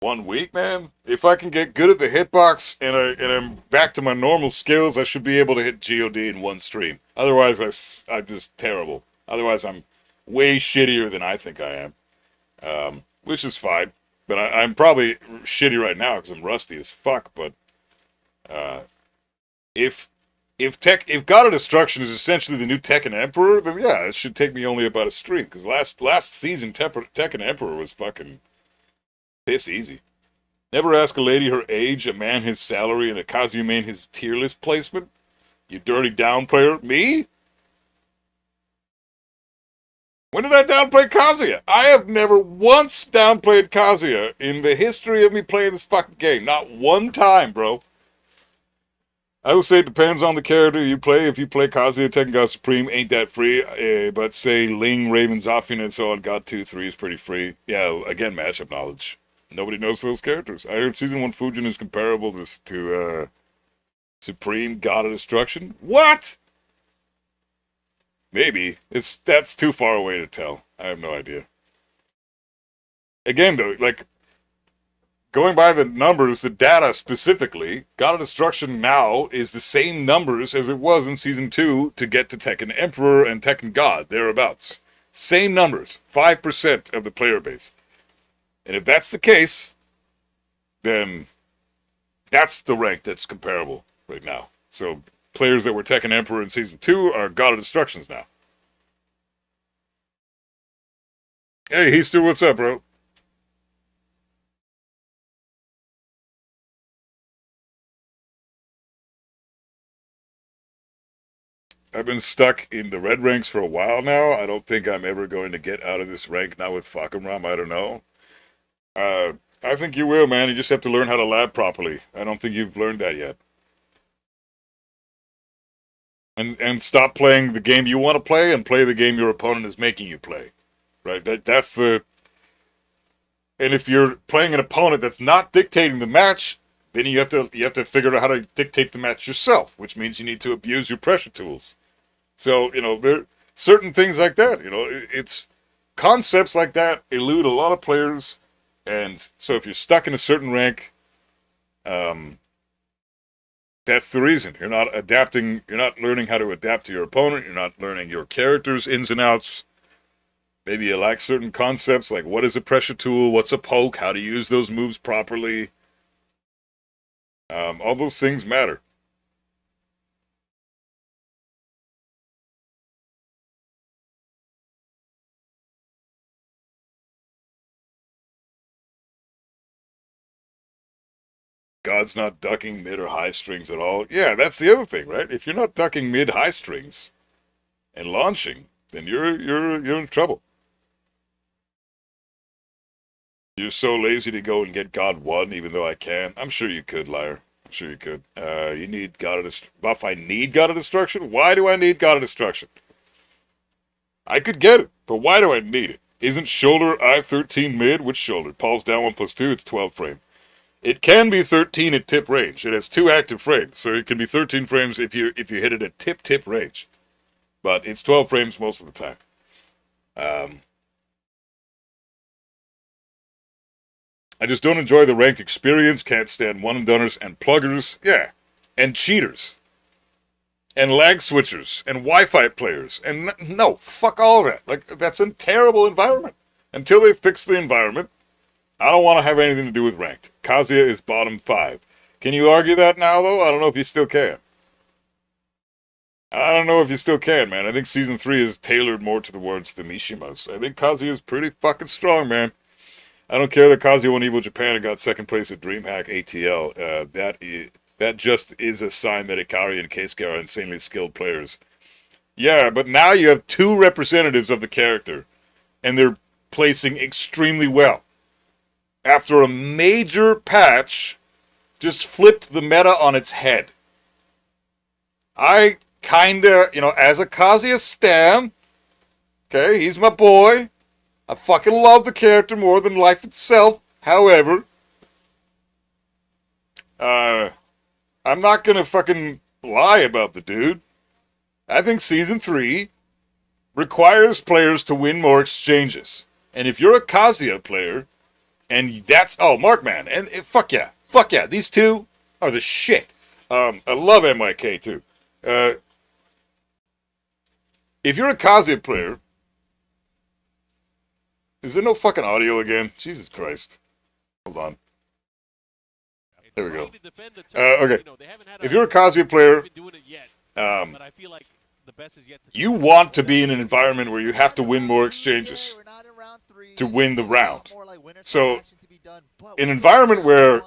1 week, man? If I can get good at the hitbox and I'm back to my normal skills, I should be able to hit GOD in 1 stream. Otherwise, I'm just terrible. Otherwise, I'm way shittier than I think I am. Which is fine. But I'm probably shitty right now because I'm rusty as fuck. But if God of Destruction is essentially the new Tekken Emperor, then yeah, it should take me only about a stream. Because last season, Tekken Emperor was fucking piss easy. Never ask a lady her age, a man his salary, and a Kazuya main his tier list placement. You dirty down player. Me? When did I downplay Kazuya? I have never once downplayed Kazuya in the history of me playing this fucking game. Not one time, bro. I would say it depends on the character you play. If you play Kazuya, Tekken God Supreme, ain't that free. But say Ling, Raven, Zafian, and so on, God 2, 3 is pretty free. Yeah, again, matchup knowledge. Nobody knows those characters. I heard Season 1 Fujin is comparable to Supreme God of Destruction. What? Maybe. That's too far away to tell. I have no idea. Again, though, like, going by the numbers, the data specifically, God of Destruction now is the same numbers as it was in Season 2 to get to Tekken Emperor and Tekken God, thereabouts. Same numbers, 5% of the player base. And if that's the case, then that's the rank that's comparable right now. So players that were Tekken Emperor in Season 2 are God of Destructions now. Hey, Heaster, what's up, bro? I've been stuck in the red ranks for a while now. I don't think I'm ever going to get out of this rank now with Fakumram. I don't know. I think you will, man. You just have to learn how to lab properly. I don't think you've learned that yet. And stop playing the game you want to play and play the game your opponent is making you play. Right? And if you're playing an opponent that's not dictating the match, then you have to figure out how to dictate the match yourself, which means you need to abuse your pressure tools. So, you know, there are certain things like that. You know, it's concepts like that elude a lot of players, and so if you're stuck in a certain rank, that's the reason. You're not adapting, you're not learning how to adapt to your opponent, you're not learning your character's ins and outs. Maybe you lack certain concepts like what is a pressure tool, what's a poke, how to use those moves properly. All those things matter. God's not ducking mid or high strings at all. Yeah, that's the other thing, right? If you're not ducking mid-high strings and launching, then you're in trouble. You're so lazy to go and get God 1, even though I can. I'm sure you could, liar. I'm sure you could. You need God of Destruction. Buff, I need God of Destruction? Why do I need God of Destruction? I could get it, but why do I need it? Isn't shoulder I-13 mid? Which shoulder? Paul's down 1+2, it's 12 frame. It can be 13 at tip range. It has 2 active frames, so it can be 13 frames if you hit it at tip range. But it's 12 frames most of the time. I just don't enjoy the ranked experience, can't stand one-and-doners and pluggers, yeah, and cheaters, and lag switchers, and Wi-Fi players, and no, fuck all that. Like, that's a terrible environment. Until they fix the environment, I don't want to have anything to do with ranked. Kazuya is bottom 5. Can you argue that now, though? I don't know if you still can. I don't know if you still can, man. I think Season 3 is tailored more towards the Mishimas. I think Kazuya is pretty fucking strong, man. I don't care that Kazuya won Evo Japan and got second place at DreamHack ATL. That just is a sign that Ikari and Keisuke are insanely skilled players. Yeah, but now you have 2 representatives of the character, and they're placing extremely well. After a major patch, just flipped the meta on its head. I kinda, you know, as a Kazuya stan, okay, he's my boy. I fucking love the character more than life itself. However, I'm not gonna fucking lie about the dude. I think Season 3 requires players to win more exchanges. And if you're a Kazuya player, and that's, oh, Markman, and fuck yeah, these two are the shit. I love MYK too. If you're a Kazuya player, is there no fucking audio again? Jesus Christ. Hold on. There we go. Okay. If you're a Kazuya player, you want to be in an environment where you have to win more exchanges to win the round. So, an environment where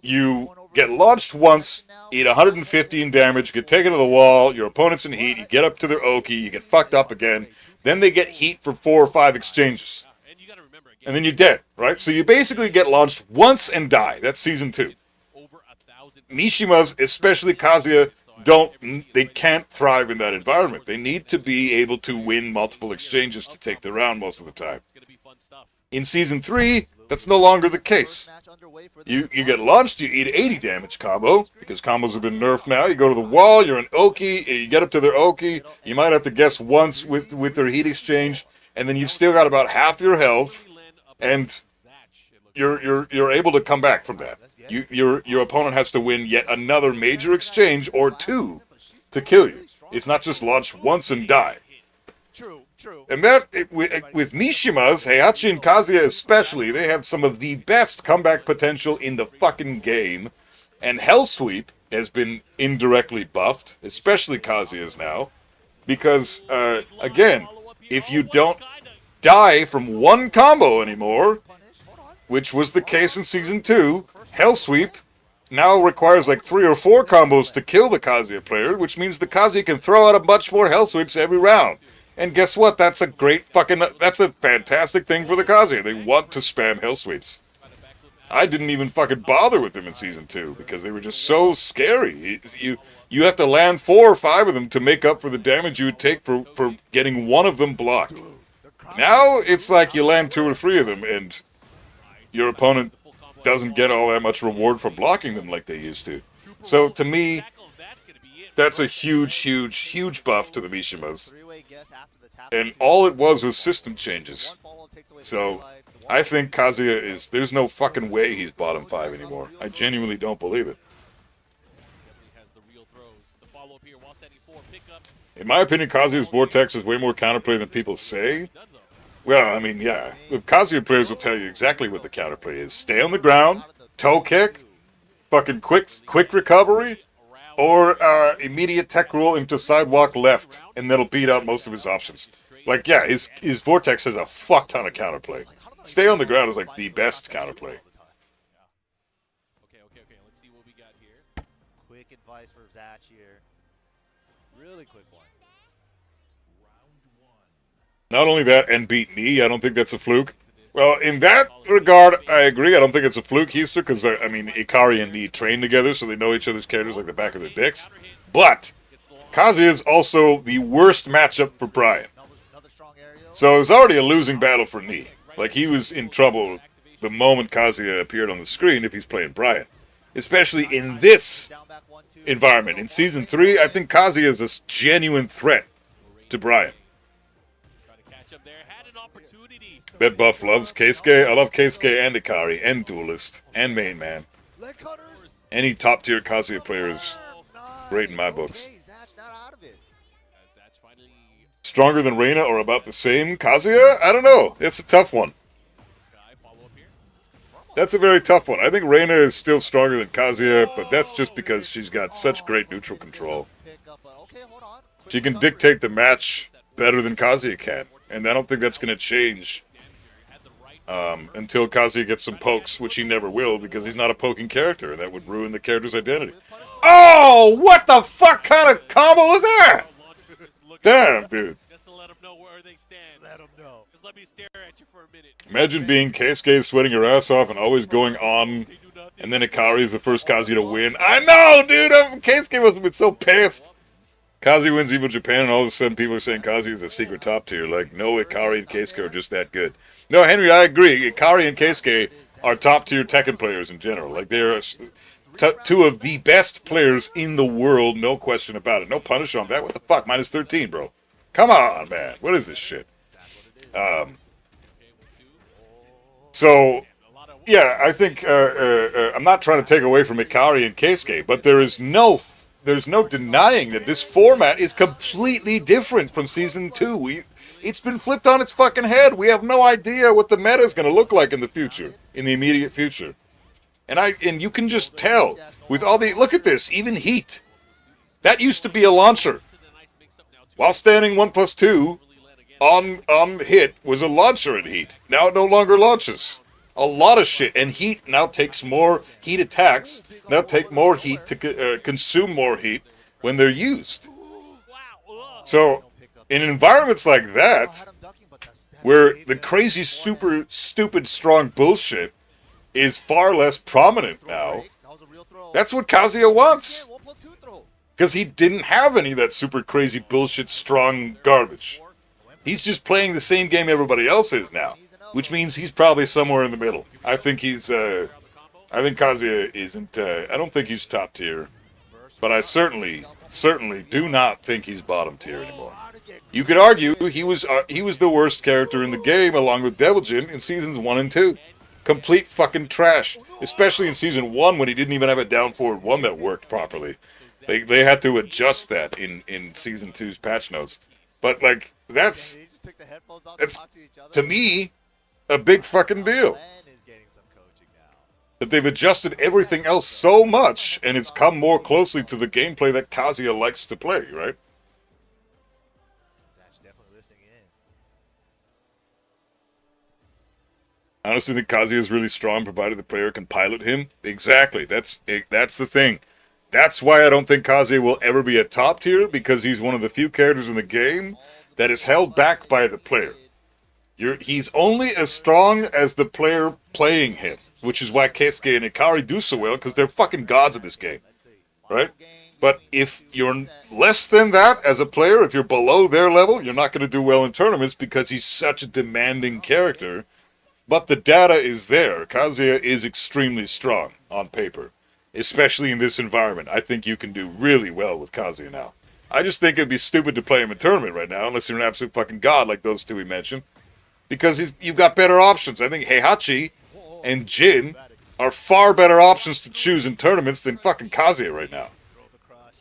you get launched once, eat 115 damage, get taken to the wall, your opponent's in heat, you get up to their Oki, you get fucked up again, then they get heat for 4 or 5 exchanges. And then you're dead, right? So you basically get launched once and die. That's Season 2. Mishimas, especially Kazuya, they can't thrive in that environment. They need to be able to win multiple exchanges to take the round most of the time. In Season 3, that's no longer the case. You get launched, you eat 80 damage combo, because combos have been nerfed now. You go to the wall, you're an Oki, you get up to their Oki, you might have to guess once with their heat exchange, and then you've still got about half your health, and you're able to come back from that. Your opponent has to win yet another major exchange or 2 to kill you. It's not just launch once and die. True. And that, with Mishimas, Heihachi and Kazuya especially, they have some of the best comeback potential in the fucking game. And Hell Sweep has been indirectly buffed, especially Kazuya's now. Because, again, if you don't die from one combo anymore, which was the case in Season 2, Hell Sweep now requires like 3 or 4 combos to kill the Kazuya player, which means the Kazuya can throw out a bunch more Hell Sweeps every round. And guess what? That's a fantastic thing for the Kazuya. They want to spam Hell Sweeps. I didn't even fucking bother with them in Season 2 because they were just so scary. You have to land 4 or 5 of them to make up for the damage you would take for getting one of them blocked. Now it's like you land 2 or 3 of them and your opponent doesn't get all that much reward for blocking them like they used to. So to me, that's a huge, huge, huge buff to the Mishimas. And all it was system changes. So I think Kazuya is, there's no fucking way he's bottom 5 anymore. I genuinely don't believe it. In my opinion, Kazuya's Vortex is way more counterplay than people say. Well, I mean, yeah. The Kazuya players will tell you exactly what the counterplay is. Stay on the ground, toe kick, fucking quick recovery, or immediate tech roll into sidewalk left, and that'll beat out most of his options. Like, yeah, his Vortex has a fuck ton of counterplay. Stay on the ground is like the best counterplay. Okay. Let's see what we got here. Quick advice for Zach here. Really quick one. Not only that, and beat knee, I don't think that's a fluke. Well, in that regard, I agree. I don't think it's a fluke, Heister, because, I mean, Ikari and Knee train together, so they know each other's characters like the back of their dicks. But Kazuya is also the worst matchup for Brian. So it was already a losing battle for Knee. Like, he was in trouble the moment Kazuya appeared on the screen if he's playing Brian. Especially in this environment. In Season 3, I think Kazuya is a genuine threat to Brian. Bet Buff loves Keisuke. I love Keisuke and Ikari and Duelist and Main Man. Any top tier Kazuya player is great in my books. Stronger than Reina or about the same? Kazuya? I don't know. It's a tough one. That's a very tough one. I think Reina is still stronger than Kazuya, but that's just because she's got such great neutral control. She can dictate the match better than Kazuya can, and I don't think that's going to change until Kazuya gets some pokes, which he never will, because he's not a poking character, and that would ruin the character's identity. Oh, what the fuck kind of combo is that? Damn, dude. Just to let them know where they stand. Let them know. Just let me stare at you for a minute. Imagine being Keisuke, sweating your ass off and always going on, and then Ikari is the first Kazuya to win. I know, dude! Keisuke must have been so pissed. Kazuya wins Evo Japan, and all of a sudden people are saying Kazuya is a secret top tier. Like, no, Ikari and Keisuke are just that good. No, Henry, I agree. Ikari and Keisuke are top tier Tekken players in general. Like, they're two of the best players in the world, no question about it. No punish on that. What the fuck? Minus 13, bro. Come on, man. What is this shit? So, yeah, I think I'm not trying to take away from Ikari and Keisuke, but there's no denying that this format is completely different from Season 2. It's been flipped on its fucking head. We have no idea what the meta is going to look like in the future, in the immediate future. And you can just tell with all the, look at this, even Heat. That used to be a launcher. While standing 1+2 on hit was a launcher in Heat. Now it no longer launches. A lot of shit. And Heat now takes more heat attacks. Now take more heat to consume more heat when they're used. So, in environments like that, where the crazy, super, stupid, strong bullshit is far less prominent now, that's what Kazuya wants. Because he didn't have any of that super crazy bullshit strong garbage. He's just playing the same game everybody else is now. Which means he's probably somewhere in the middle. I think I think Kazuya isn't, I don't think he's top tier. But I certainly do not think he's bottom tier anymore. You could argue he was the worst character in the game along with Devil Jin in Seasons 1 and 2. Complete fucking trash. Especially in Season 1 when he didn't even have a down forward 1 that worked properly. They had to adjust that in Season 2's patch notes. But, like, that's to me, a big fucking deal. That they've adjusted everything else so much, and it's come more closely to the gameplay that Kazuya likes to play, right? I honestly think Kazuya is really strong, provided the player can pilot him. Exactly. That's the thing. That's why I don't think Kazuya will ever be a top tier, because he's one of the few characters in the game that is held back by the player. He's only as strong as the player playing him, which is why Keisuke and Ikari do so well, because they're fucking gods of this game, right? But if you're less than that as a player, if you're below their level, you're not going to do well in tournaments because he's such a demanding character But the data is there. Kazuya is extremely strong on paper, especially in this environment. I think you can do really well with Kazuya now. I just think it'd be stupid to play him in tournament right now, unless you're an absolute fucking god like those two we mentioned, because you've got better options. I think Heihachi and Jin are far better options to choose in tournaments than fucking Kazuya right now. Throw the crush.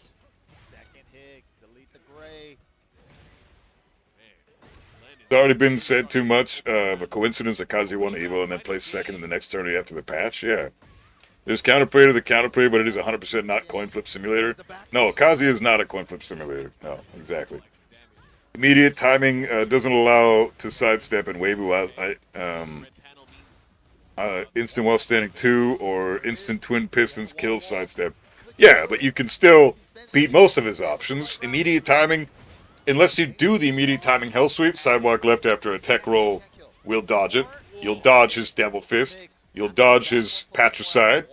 Second hit. Delete the gray. It's already been said too much of a coincidence that Kazuya won Evo and then placed second in the next tourney after the patch. Yeah. There's counterplay to the counterplay, but it is 100% not coin flip simulator. No, Kazuya is not a coin flip simulator. No, exactly. Immediate timing doesn't allow to sidestep and wave instant while standing 2 or instant twin pistons kill sidestep. Yeah, but you can still beat most of his options. Immediate timing, unless you do the immediate timing hell sweep, sidewalk left after a tech roll will dodge it. You'll dodge his devil fist. You'll dodge his patricide.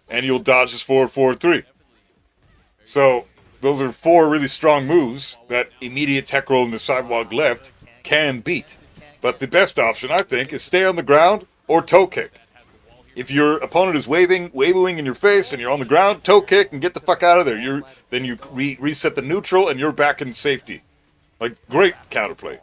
And you'll dodge his 4-4-3. So, those are 4 really strong moves that immediate tech roll in the sidewalk left can beat. But the best option, I think, is stay on the ground or toe kick. If your opponent is waving in your face and you're on the ground, toe kick and get the fuck out of there. Then you reset the neutral and you're back in safety. Like, great counterplay.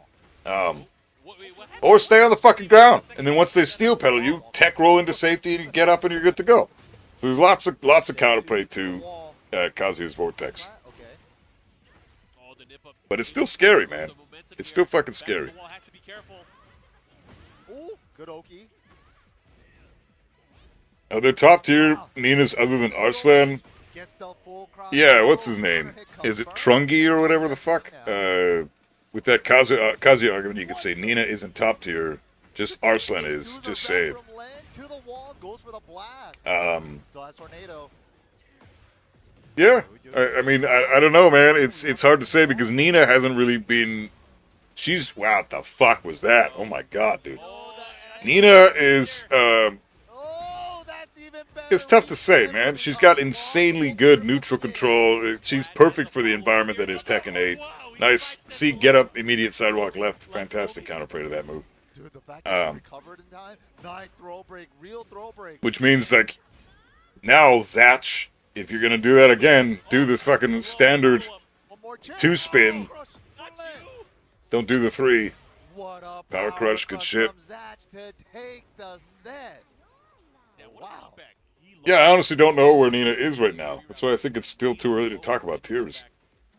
Or stay on the fucking ground. And then once they steel pedal you, tech roll into safety and you get up and you're good to go. So there's lots of counterplay to Kazuya's Vortex. But it's still scary, man. It's still fucking scary. Good Oki. Are there top tier Ninas other than Arslan? Yeah, what's his name? Is it Trungi or whatever the fuck? With that Kazuya argument, you could say Nina isn't top tier. Just Arslan is. Just say it. Yeah, I mean, I don't know, man. It's hard to say because Nina hasn't really been. She's wow. What the fuck was that? Oh my god, dude. Nina is. It's tough to say, man. She's got insanely good neutral control. She's perfect for the environment that is Tekken 8. Nice. See, get up, immediate sidewalk left. Fantastic counterplay to that move. Nice throw break, real throw break. Which means, like, now, Zatch, if you're going to do that again, do the fucking standard 2-spin. Don't do the 3. Power crush, good shit. Wow. Yeah, I honestly don't know where Nina is right now. That's why I think it's still too early to talk about tiers.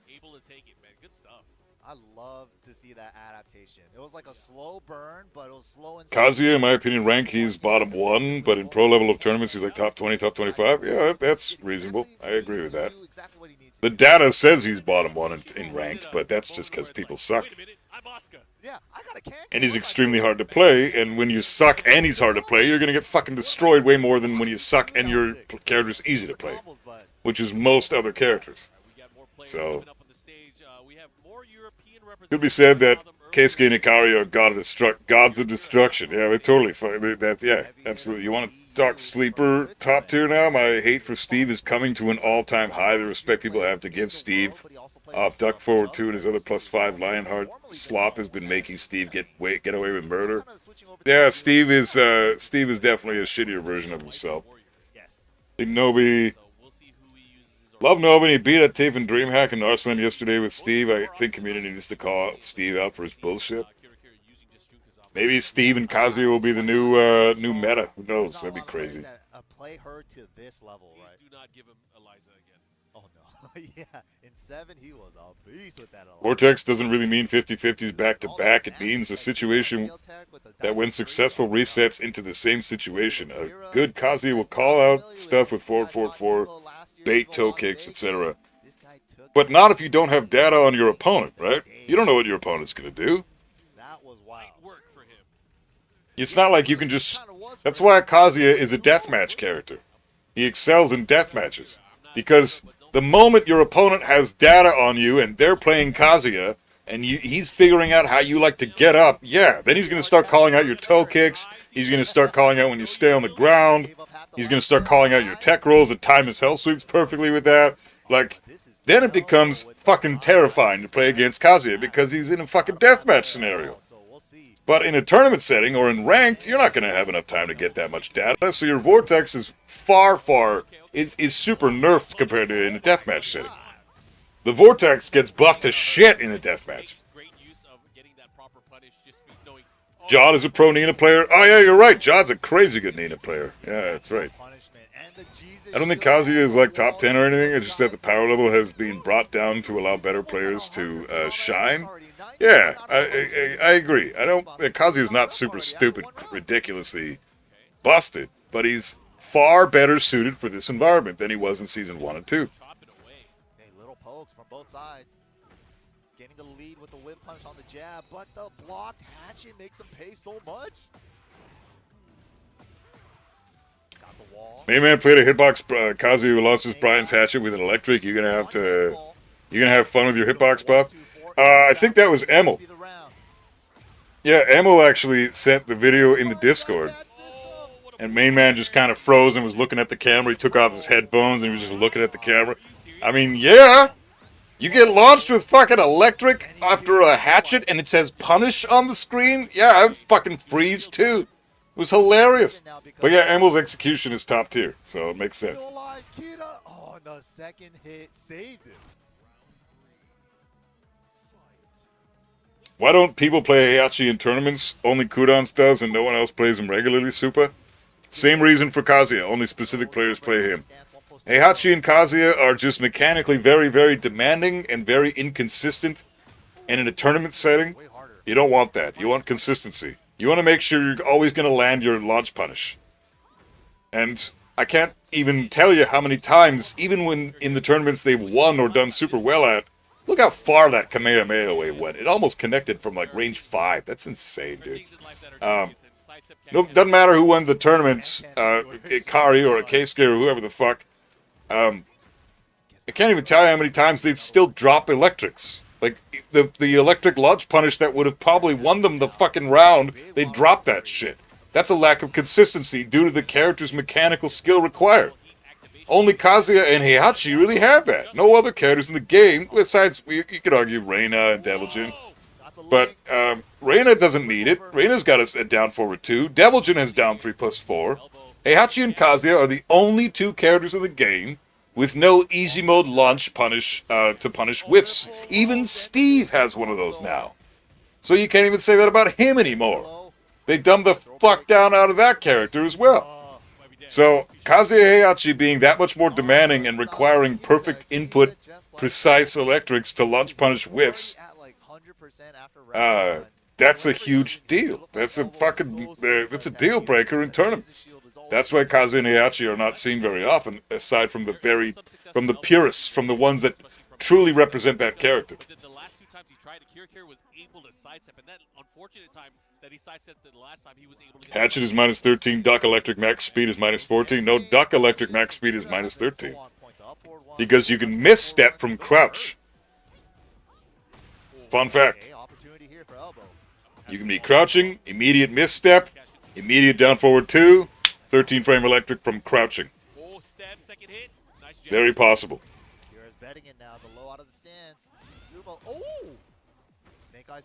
Able to take it, man. Good stuff. I love to see that adaptation. It was like a slow burn, but it was slow and Kazuya, in my opinion, rank he's bottom 1, but in pro level of tournaments he's like top 20, top 25. Yeah, that's reasonable. I agree with that. The data says he's bottom 1 in ranked, but that's just because people suck. Wait a minute. I'm Oscar. Yeah, I got a can. And he's extremely hard to play, and when you suck and he's hard to play, you're going to get fucking destroyed way more than when you suck and your character's easy to play, which is most other characters. So, could be said that Keisuke and Ikari are gods of destruction. Yeah, they totally that. Yeah, absolutely. You want to talk sleeper top tier now? My hate for Steve is coming to an all-time high. The respect people have to give Steve off Duck Forward 2 and his other +5 Lionheart slop has been making Steve get away with murder. Yeah, Steve is definitely a shittier version of himself. Big Nobi. Love Nobi. He beat up Tape and DreamHack and Arslan yesterday with Steve. I think community needs to call Steve out for his bullshit. Maybe Steve and Kazuya will be the new meta. Who knows? That'd be crazy. Play her to this level, right? Do not give him Eliza again. Oh no. Yeah, in 7 he was a beast with that. Vortex doesn't really mean 50-50s back-to-back. It means a situation that when successful resets into the same situation. A good Kazuya will call out stuff with 4-4-4, bait toe kicks, etc. But not if you don't have data on your opponent, right? You don't know what your opponent's going to do. That was wild. It's not like you can just... That's why Kazuya is a deathmatch character. He excels in deathmatches. Because the moment your opponent has data on you and they're playing Kazuya, and he's figuring out how you like to get up, yeah, then he's going to start calling out your toe kicks. He's going to start calling out when you stay on the ground. He's going to start calling out your tech rolls and time his hell sweeps perfectly with that. Like, then it becomes fucking terrifying to play against Kazuya because he's in a fucking deathmatch scenario. But in a tournament setting or in ranked, you're not going to have enough time to get that much data. So your vortex is is super nerfed compared to in a deathmatch setting. The vortex gets buffed to shit in a deathmatch. Jod is a pro Nina player. Oh yeah, you're right. Jod's a crazy good Nina player. Yeah, that's right. I don't think Kazuya is like top 10 or anything. It's just that the power level has been brought down to allow better players to shine. Yeah, I agree. Kazuya is not super stupid, ridiculously busted, but he's far better suited for this environment than he was in Season 1 and 2. Okay, little pokes from both sides. Getting the lead with the whip punch on the jab, but the blocked hatchet makes him pay so much. Got the wall. Mayman played a hitbox. Kazuya launches Brian's hatchet with an electric. You're gonna have fun with your hitbox buff. I think that was Emil. Yeah, Emil actually sent the video in the Discord. And Mainman just kind of froze and was looking at the camera. He took off his headphones and he was just looking at the camera. I mean, yeah. You get launched with fucking electric after a hatchet and it says punish on the screen? Yeah, I'd fucking freeze too. It was hilarious. But yeah, Emil's execution is top tier, so it makes sense. Oh, the second hit saved him. Why don't people play Heihachi in tournaments? Only Kudans does and no one else plays him regularly, Super? Same reason for Kazuya, only specific players play him. Heihachi and Kazuya are just mechanically very, very demanding and very inconsistent. And in a tournament setting, you don't want that. You want consistency. You want to make sure you're always going to land your launch punish. And I can't even tell you how many times, even when in the tournaments they've won or done super well at, look how far that Kamehameha wave went. It almost connected from like range 5. That's insane, dude. No, doesn't matter who won the tournaments, Ikari or a Keisuke or whoever the fuck. I can't even tell you how many times they'd still drop electrics. Like, the electric launch punish that would have probably won them the fucking round, they dropped that shit. That's a lack of consistency due to the character's mechanical skill required. Only Kazuya and Heihachi really have that. No other characters in the game, besides, you could argue Reina and Deviljin. But Reina doesn't need it. Reina's got a down forward 2. Deviljin has down 3+4. Heihachi and Kazuya are the only two characters in the game with no easy mode launch punish to punish whiffs. Even Steve has one of those now. So you can't even say that about him anymore. They dumbed the fuck down out of that character as well. So Kazuya Heihachi being that much more demanding and requiring perfect input, precise electrics to launch punish whiffs, that's a huge deal. That's a deal breaker in tournaments. That's why Kazuya and Heihachi are not seen very often, aside from the purists, from the ones that truly represent that character. The last 2 times he tried it, Kirikiri was able to sidestep, and that unfortunate time that he sidestepped the last time, he was able to get Hatchet is -13, Duck Electric max speed is -14. No, Duck Electric max speed is -13. Because you can misstep from crouch. Fun fact. You can be crouching, immediate misstep, immediate down forward 2, 13 frame electric from crouching. Very possible.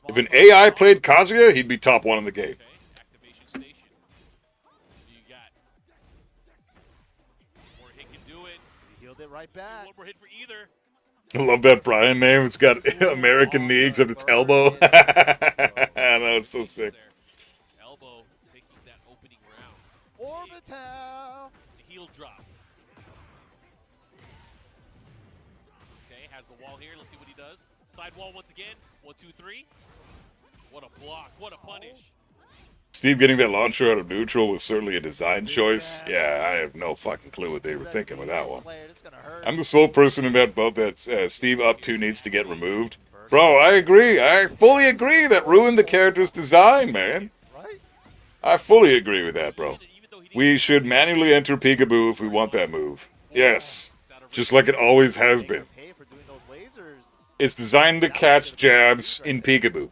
If an AI played Kazuya, he'd be top 1 in the game. activation station. You got one more hit can do it. He healed it right back. One more hit for either. I love that Brian name. It's got American knee except its elbow. I know, it's so sick. Elbow taking that opening round. Orbital. The heel drop. Okay, has the wall here. Let's see what he does. Side wall once again. 1, 2, 3. What a block. What a punish. Steve getting that launcher out of neutral was certainly a design choice. Yeah, I have no fucking clue what they were thinking with that one. I'm the sole person in that boat that Steve up to needs to get removed. Bro, I agree. I fully agree. That ruined the character's design, man. I fully agree with that, bro. We should manually enter Peekaboo if we want that move. Yes, just like it always has been. It's designed to catch jabs in Peekaboo.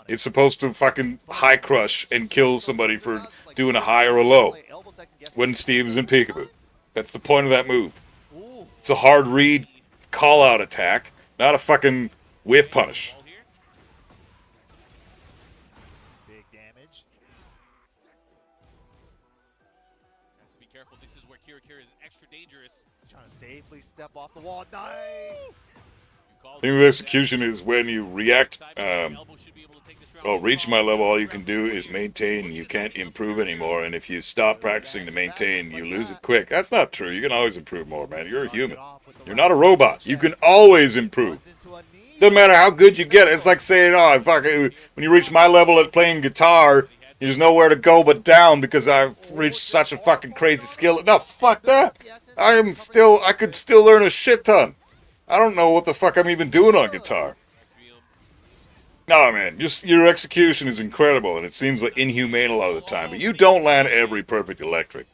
It's supposed to fucking high crush and kill somebody for doing a high or a low when Steve is in Peekaboo. That's the point of that move. It's a hard read call-out attack, not a fucking whiff punish. Definitely step off the wall. Nice. Thing with execution is when you react, well, reach my level, all you can do is maintain. You can't improve anymore, and if you stop practicing to maintain, you lose it quick. That's not true. You can always improve more, man. You're a human. You're not a robot. You can always improve. Doesn't matter how good you get. It's like saying, oh, fuck, when you reach my level at playing guitar, there's nowhere to go but down because I've reached such a fucking crazy skill. No, fuck that. I could still learn a shit ton. I don't know what the fuck I'm even doing on guitar. No, man, your execution is incredible, and it seems like inhumane a lot of the time, but you don't land every perfect electric.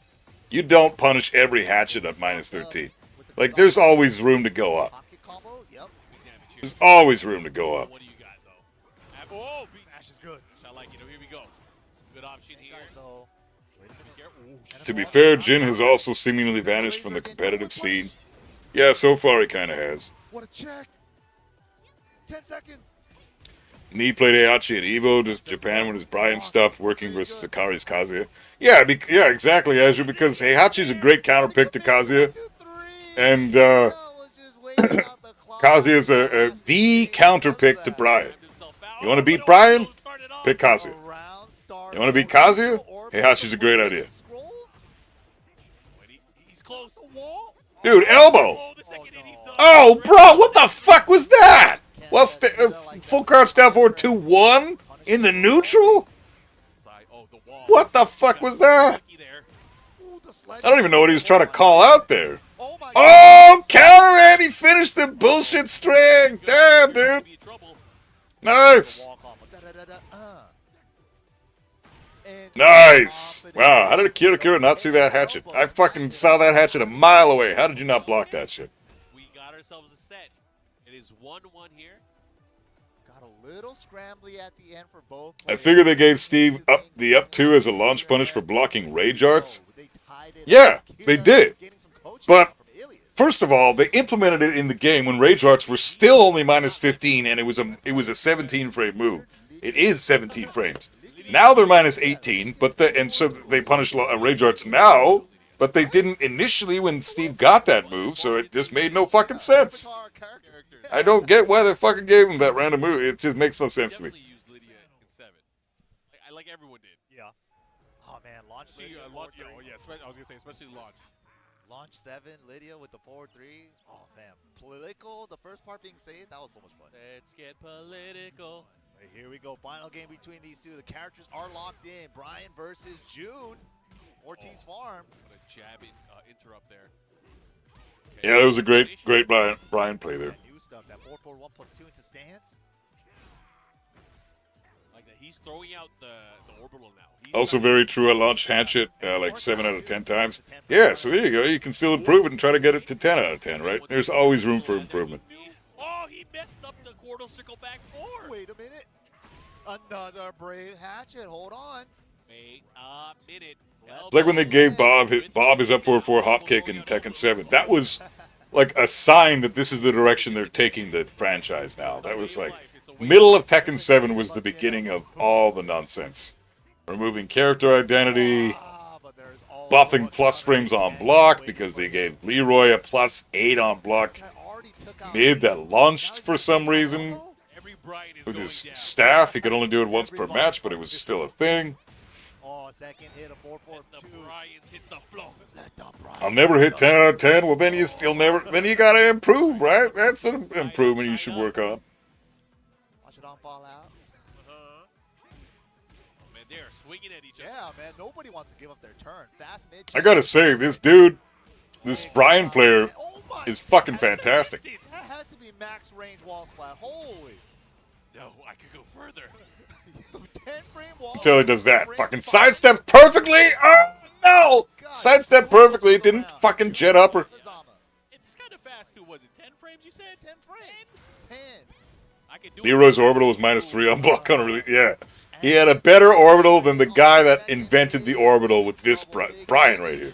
You don't punish every hatchet at minus 13. Like, there's always room to go up. There's always room to go up. What do you got, though? Oh, Ash is good. I like it. Here we go. Good option here. To be fair, Jin has also seemingly vanished from the competitive scene. Yeah, so far he kind of has. What a check. 10 seconds. And he played Heihachi at Evo to Japan when his Brian stopped working versus Sakari's Kazuya. Yeah, yeah, exactly, Azure, because Heihachi's a great counter pick to Kazuya. And Kazuya's the counter pick to Brian. You want to beat Brian? Pick Kazuya. You want to beat Kazuya? Heihachi's a great idea. Dude, elbow! Oh, bro, what the fuck was that? Well, full crouch down forward 2-1 in the neutral? What the fuck was that? I don't even know what he was trying to call out there. Oh, counter and he finished the bullshit string. Damn, dude. Nice. Nice. Wow, how did Kirikira not see that hatchet? I fucking saw that hatchet a mile away. How did you not block that shit? We got ourselves a set. It is 1-1 here. Got a little scrambly at the end for both. I figure they gave Steve the up 2 as a launch punish for blocking rage arts. Yeah, they did. But first of all, they implemented it in the game when rage arts were still only minus 15, and it was a 17 frame move. It is 17 frames. Now they're minus 18, and so they punish rage arts now, but they didn't initially when Steve got that move, so it just made no fucking sense. I don't get why they fucking gave him that random move. It just makes no sense to me. Like everyone did. Yeah. Oh man, launch. Yeah, I was gonna say especially launch. Launch 7, Lydia with the forward 3. Oh man, political. The first part being saved, that was so much fun. Let's get political. Right, here we go. Final game between these two. The characters are locked in. Brian versus June. Ortiz Farm. What a jab interrupt there. Okay. Yeah, that was a great Brian play there. New stuff. That 4-4-1 plus 2 into stance. Like that, he's throwing out the orbital now. Also very true. I launched hatchet like 7 out of 10 times. Yeah, so there you go. You can still improve it and try to get it to 10 out of 10, right? There's always room for improvement. Oh, he messed up the quarter circle back 4. Wait a minute. Another brave hatchet. Hold on. Wait a minute. It's like when they gave Bob his up 4-4 hop kick in Tekken 7. That was like a sign that this is the direction they're taking the franchise now. That was like, middle of Tekken 7 was the beginning of all the nonsense. Removing character identity, buffing plus frames on block because they gave Leroy a plus 8 on block mid that launched for some reason. With his staff, he could only do it once per match, but it was still a thing. Second hit of 4-4-2. I'll never hit 10 out of 10. Well, then you gotta improve, right? That's an improvement you should work on. Watch it on fall out. Man, they are swinging at each other. Yeah, man. Nobody wants to give up their turn. Fast mid. I gotta say, this dude, this Brian player, is fucking fantastic. That had to be max range wall splat. Holy. No, I could go further. 10 frame wall. Until he does that. Fucking sidesteps perfectly. Oh, no. Sidestep perfectly. Didn't fucking jet up or. It's kind of fast too. Was it 10 frames you said? 10 frames. 10. I could do Leroy's orbital was minus 3 on block on release. Yeah. He had a better orbital than the guy that invented the orbital with this Brian right here.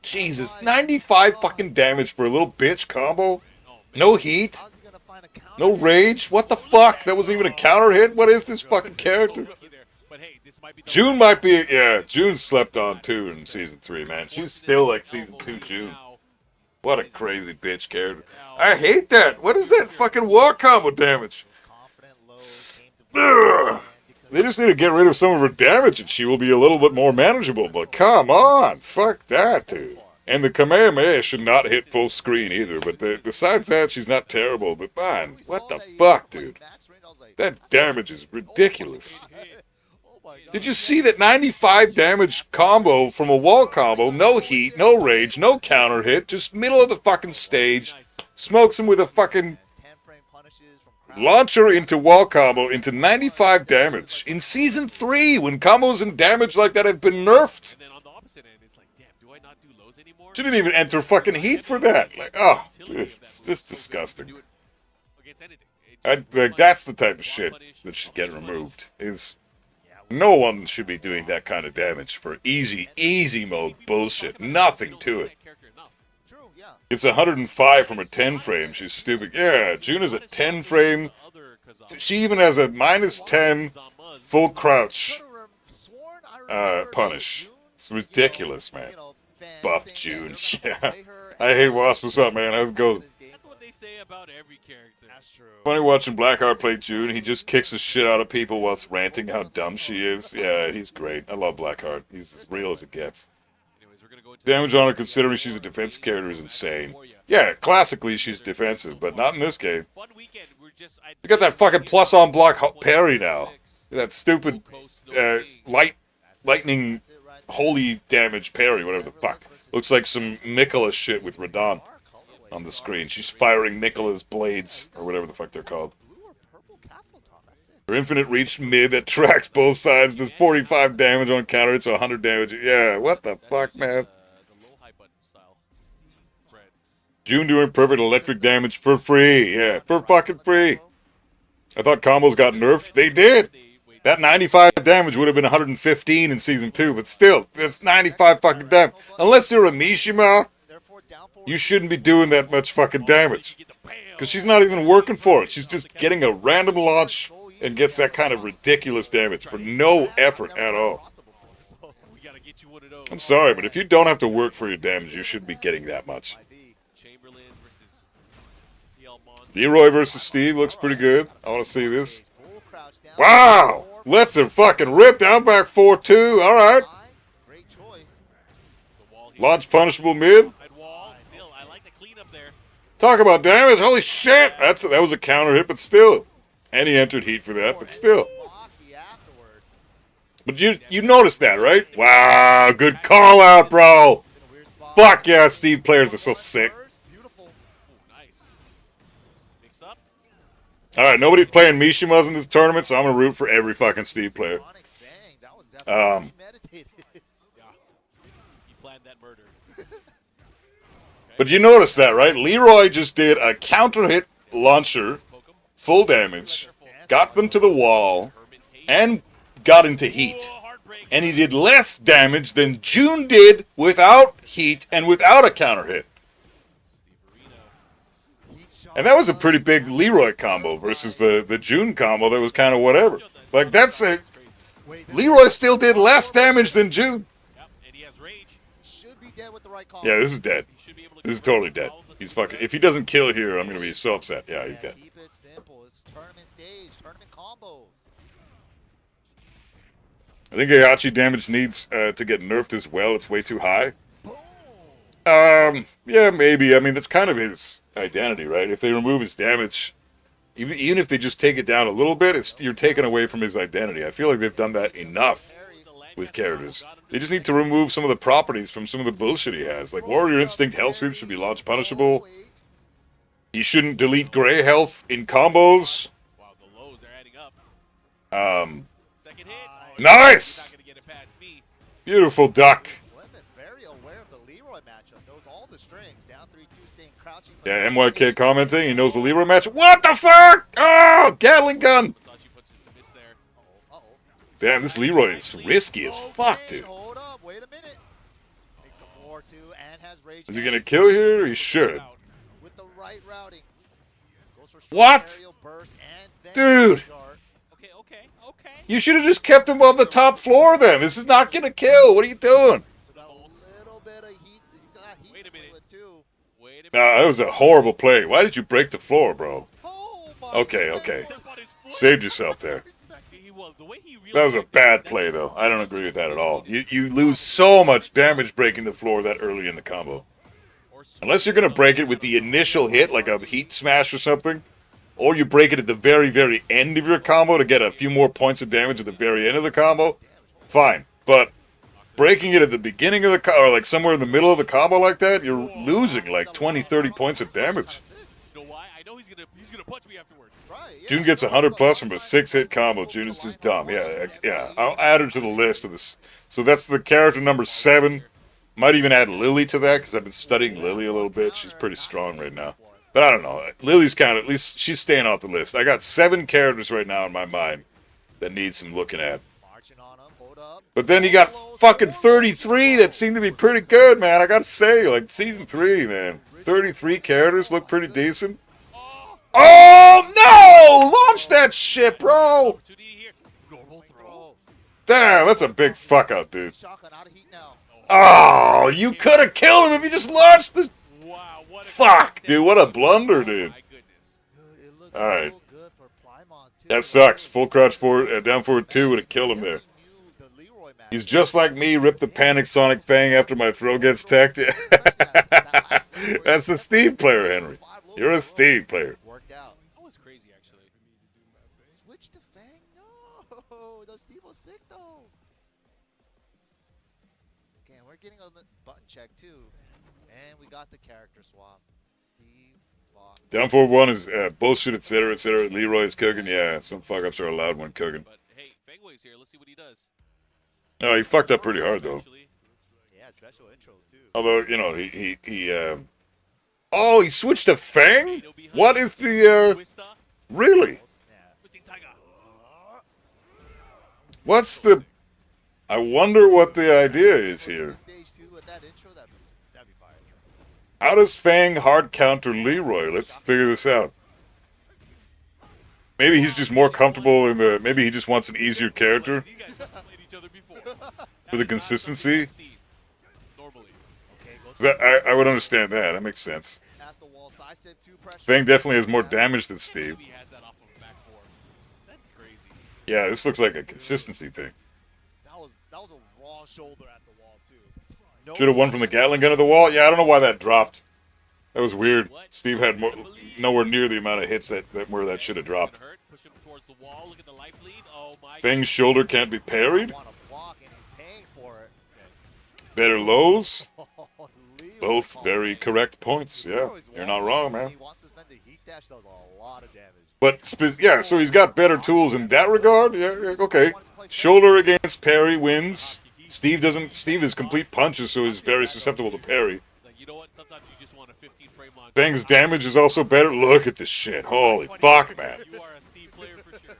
Jesus. 95 fucking damage for a little bitch combo. No heat. No rage? What the fuck? That wasn't even a counter hit? What is this fucking character? June might be, yeah, June slept on too in Season 3, man. She's still like Season 2 June. What a crazy bitch character. I hate that. What is that fucking wall combo damage? Confident lows came to Ugh. They just need to get rid of some of her damage and she will be a little bit more manageable. But come on. Fuck that, dude. And the Kamehameha should not hit full screen either. But besides that, she's not terrible. But man, what the fuck, dude? That damage is ridiculous. Did you see that 95 damage combo from a wall combo? No heat, no rage, no counter hit. Just middle of the fucking stage. Smokes him with a fucking launcher into wall combo into 95 damage. In Season 3, when combos and damage like that have been nerfed. And then on the opposite end, it's like, damn, do I not do lows anymore? She didn't even enter fucking heat for that. Like, oh, dude, it's just disgusting. Against anything. Like, that's the type of shit that should get removed. Is no one should be doing that kind of damage for easy mode bullshit. Nothing to it. It's 105 from a 10 frame. She's stupid. Yeah, June is a 10 frame. She even has a -10 full crouch punish. It's ridiculous, man. Buff June. Yeah. I hate Wasp. What's up, man? How's it going? That's what they say about every character. That's true. Funny watching Blackheart play June. He just kicks the shit out of people whilst ranting how dumb she is. Yeah, he's great. I love Blackheart. He's as real as it gets. Damage on her considering she's a defensive character is insane. Yeah, classically she's defensive, but not in this game. You got that fucking plus on block parry now. That stupid lightning holy damage parry, whatever the fuck. Looks like some Nicholas shit with Radon on the screen. She's firing Nicholas blades, or whatever the fuck they're called. Her infinite reach mid that tracks both sides does 45 damage on counter, it's 100 damage. Yeah, what the fuck, man? June doing perfect electric damage for free. Yeah, for fucking free. I thought combos got nerfed. They did. That 95 damage would have been 115 in Season 2, but still, it's 95 fucking damage. Unless you're a Mishima, you shouldn't be doing that much fucking damage. Because she's not even working for it. She's just getting a random launch and gets that kind of ridiculous damage for no effort at all. I'm sorry, but if you don't have to work for your damage, you shouldn't be getting that much. Leroy versus Steve looks pretty good. I want to see this. Wow! Let's her fucking rip down back 4-2. Alright. Launch punishable mid. Talk about damage. Holy shit! That was a counter hit, but still. And he entered heat for that, but still. But you noticed that, right? Wow, good call out, bro. Fuck yeah, Steve players are so sick. Alright, nobody's playing Mishimas in this tournament, so I'm gonna root for every fucking Steve player. But you noticed that, right? Leroy just did a counter hit launcher, full damage, got them to the wall, and got into heat. And he did less damage than June did without heat and without a counter hit. And that was a pretty big Leroy combo versus the June combo that was kind of whatever. Like, that's it. Leroy still did less damage than June. Yeah, this is dead. This is totally dead. He's fucking... If he doesn't kill here, I'm going to be so upset. Yeah, he's dead. I think Heihachi damage needs to get nerfed as well. It's way too high. Yeah, maybe. I mean, that's kind of his identity, right? If they remove his damage, even if they just take it down a little bit, you're taking away from his identity. I feel like they've done that enough with characters. They just need to remove some of the properties from some of the bullshit he has. Like, Warrior Instinct Health Sweep should be launch punishable. He shouldn't delete Gray Health in combos. Nice! Beautiful duck. Yeah, MYK commenting, he knows the Leroy match. What the fuck? Oh, Gatling gun! Damn, this Leroy is risky as fuck, dude. Is he gonna kill here? He should. What? Dude! You should have just kept him on the top floor then. This is not gonna kill. What are you doing? That was a horrible play. Why did you break the floor, bro? Oh my Okay, goodness. okay. Step on his foot. Saved yourself there. Well, the way he That was a bad play, though. I don't agree with that at all. You lose so much damage breaking the floor that early in the combo. Unless you're going to break it with the initial hit, like a heat smash or something, or you break it at the very, very end of your combo to get a few more points of damage at the very end of the combo, fine. But breaking it at the beginning of the combo, or like somewhere in the middle of the combo like that, you're losing like 20, 30 points of damage. You know why? I know he's gonna punch me afterwards. Right, yeah. June gets 100 plus from a 6-hit combo. June is just dumb. Yeah. I'll add her to the list of this. So that's the character number 7. Might even add Lily to that because I've been studying Lily a little bit. She's pretty strong right now. But I don't know. Lily's kind of, at least she's staying off the list. I got 7 characters right now in my mind that need some looking at. Marching on him, hold up. But then you got fucking 33 that seem to be pretty good, man. I gotta say, like, season 3, man. 33 characters look pretty decent. Oh, no! Launch that shit, bro! Opportunity here. Normal throw. Damn, that's a big fuck out, dude. Shotgun out of heat now. Oh, you could have killed him if you just launched the... Wow, what a Fuck, dude, what a blunder, dude. My goodness. Dude, it looks Alright. so good for Plymouth, too. That sucks. Full crouch forward, down forward 2 would have killed him there. He's just like me, rip the Panic Sonic Fang after my throw gets teched. That's a Steve player, Henry. You're a Steve player. Worked out. That was crazy, actually. Switch to Fang? No! The Steve was sick, though. Okay, and we're getting on the button check, too. And we got the character swap. Steve Fox. Down forward 1 is bullshit, etc., etc. Leroy is cooking. Yeah, some fuck ups are allowed when cooking. But hey, Fangway's here. Let's see what he does. No, he fucked up pretty hard, though. Actually, Yeah, special intros, too. Although, you know, oh, he switched to Fang? What is the, Twista, really? Snap. Twisting Tiger. What's the... I wonder what the idea is here. Stage 2 with that intro, that'd be fire. How does Fang hard counter Leroy? Let's figure this out. Maybe he's just more comfortable in the... Maybe he just wants an easier character These guys have played each other before. for the consistency. Normally. Okay, goes I would understand that. That makes sense. at the wall. Side step 2 pressure. Fang definitely has more damage than Steve. He has that off of a back four. That's crazy. Yeah, this looks like a consistency thing. That was a raw shoulder at the wall, too. No Should have won from the Gatling gun at the wall. Yeah, I don't know why that dropped. That was weird. Steve had nowhere near the amount of hits where that should have dropped. Hurt. Push him towards the wall. Look at the life lead. Oh my. Fang's shoulder can't be parried. want to block, and he's paying for it. Better lows. Leroy Both Paul. very correct points. Yeah, Leroy's you're not wrong, man. He wants to spend the heat dash, does a lot of damage. But yeah, so he's got better tools in that regard. Yeah, okay. Shoulder against parry wins. Steve is complete punches, so he's very susceptible to parry. Like, you know what? Sometimes you just want a 15 frame on. Fang's damage is also better. Look at this shit. Holy fuck, man. You are a Steve player for sure.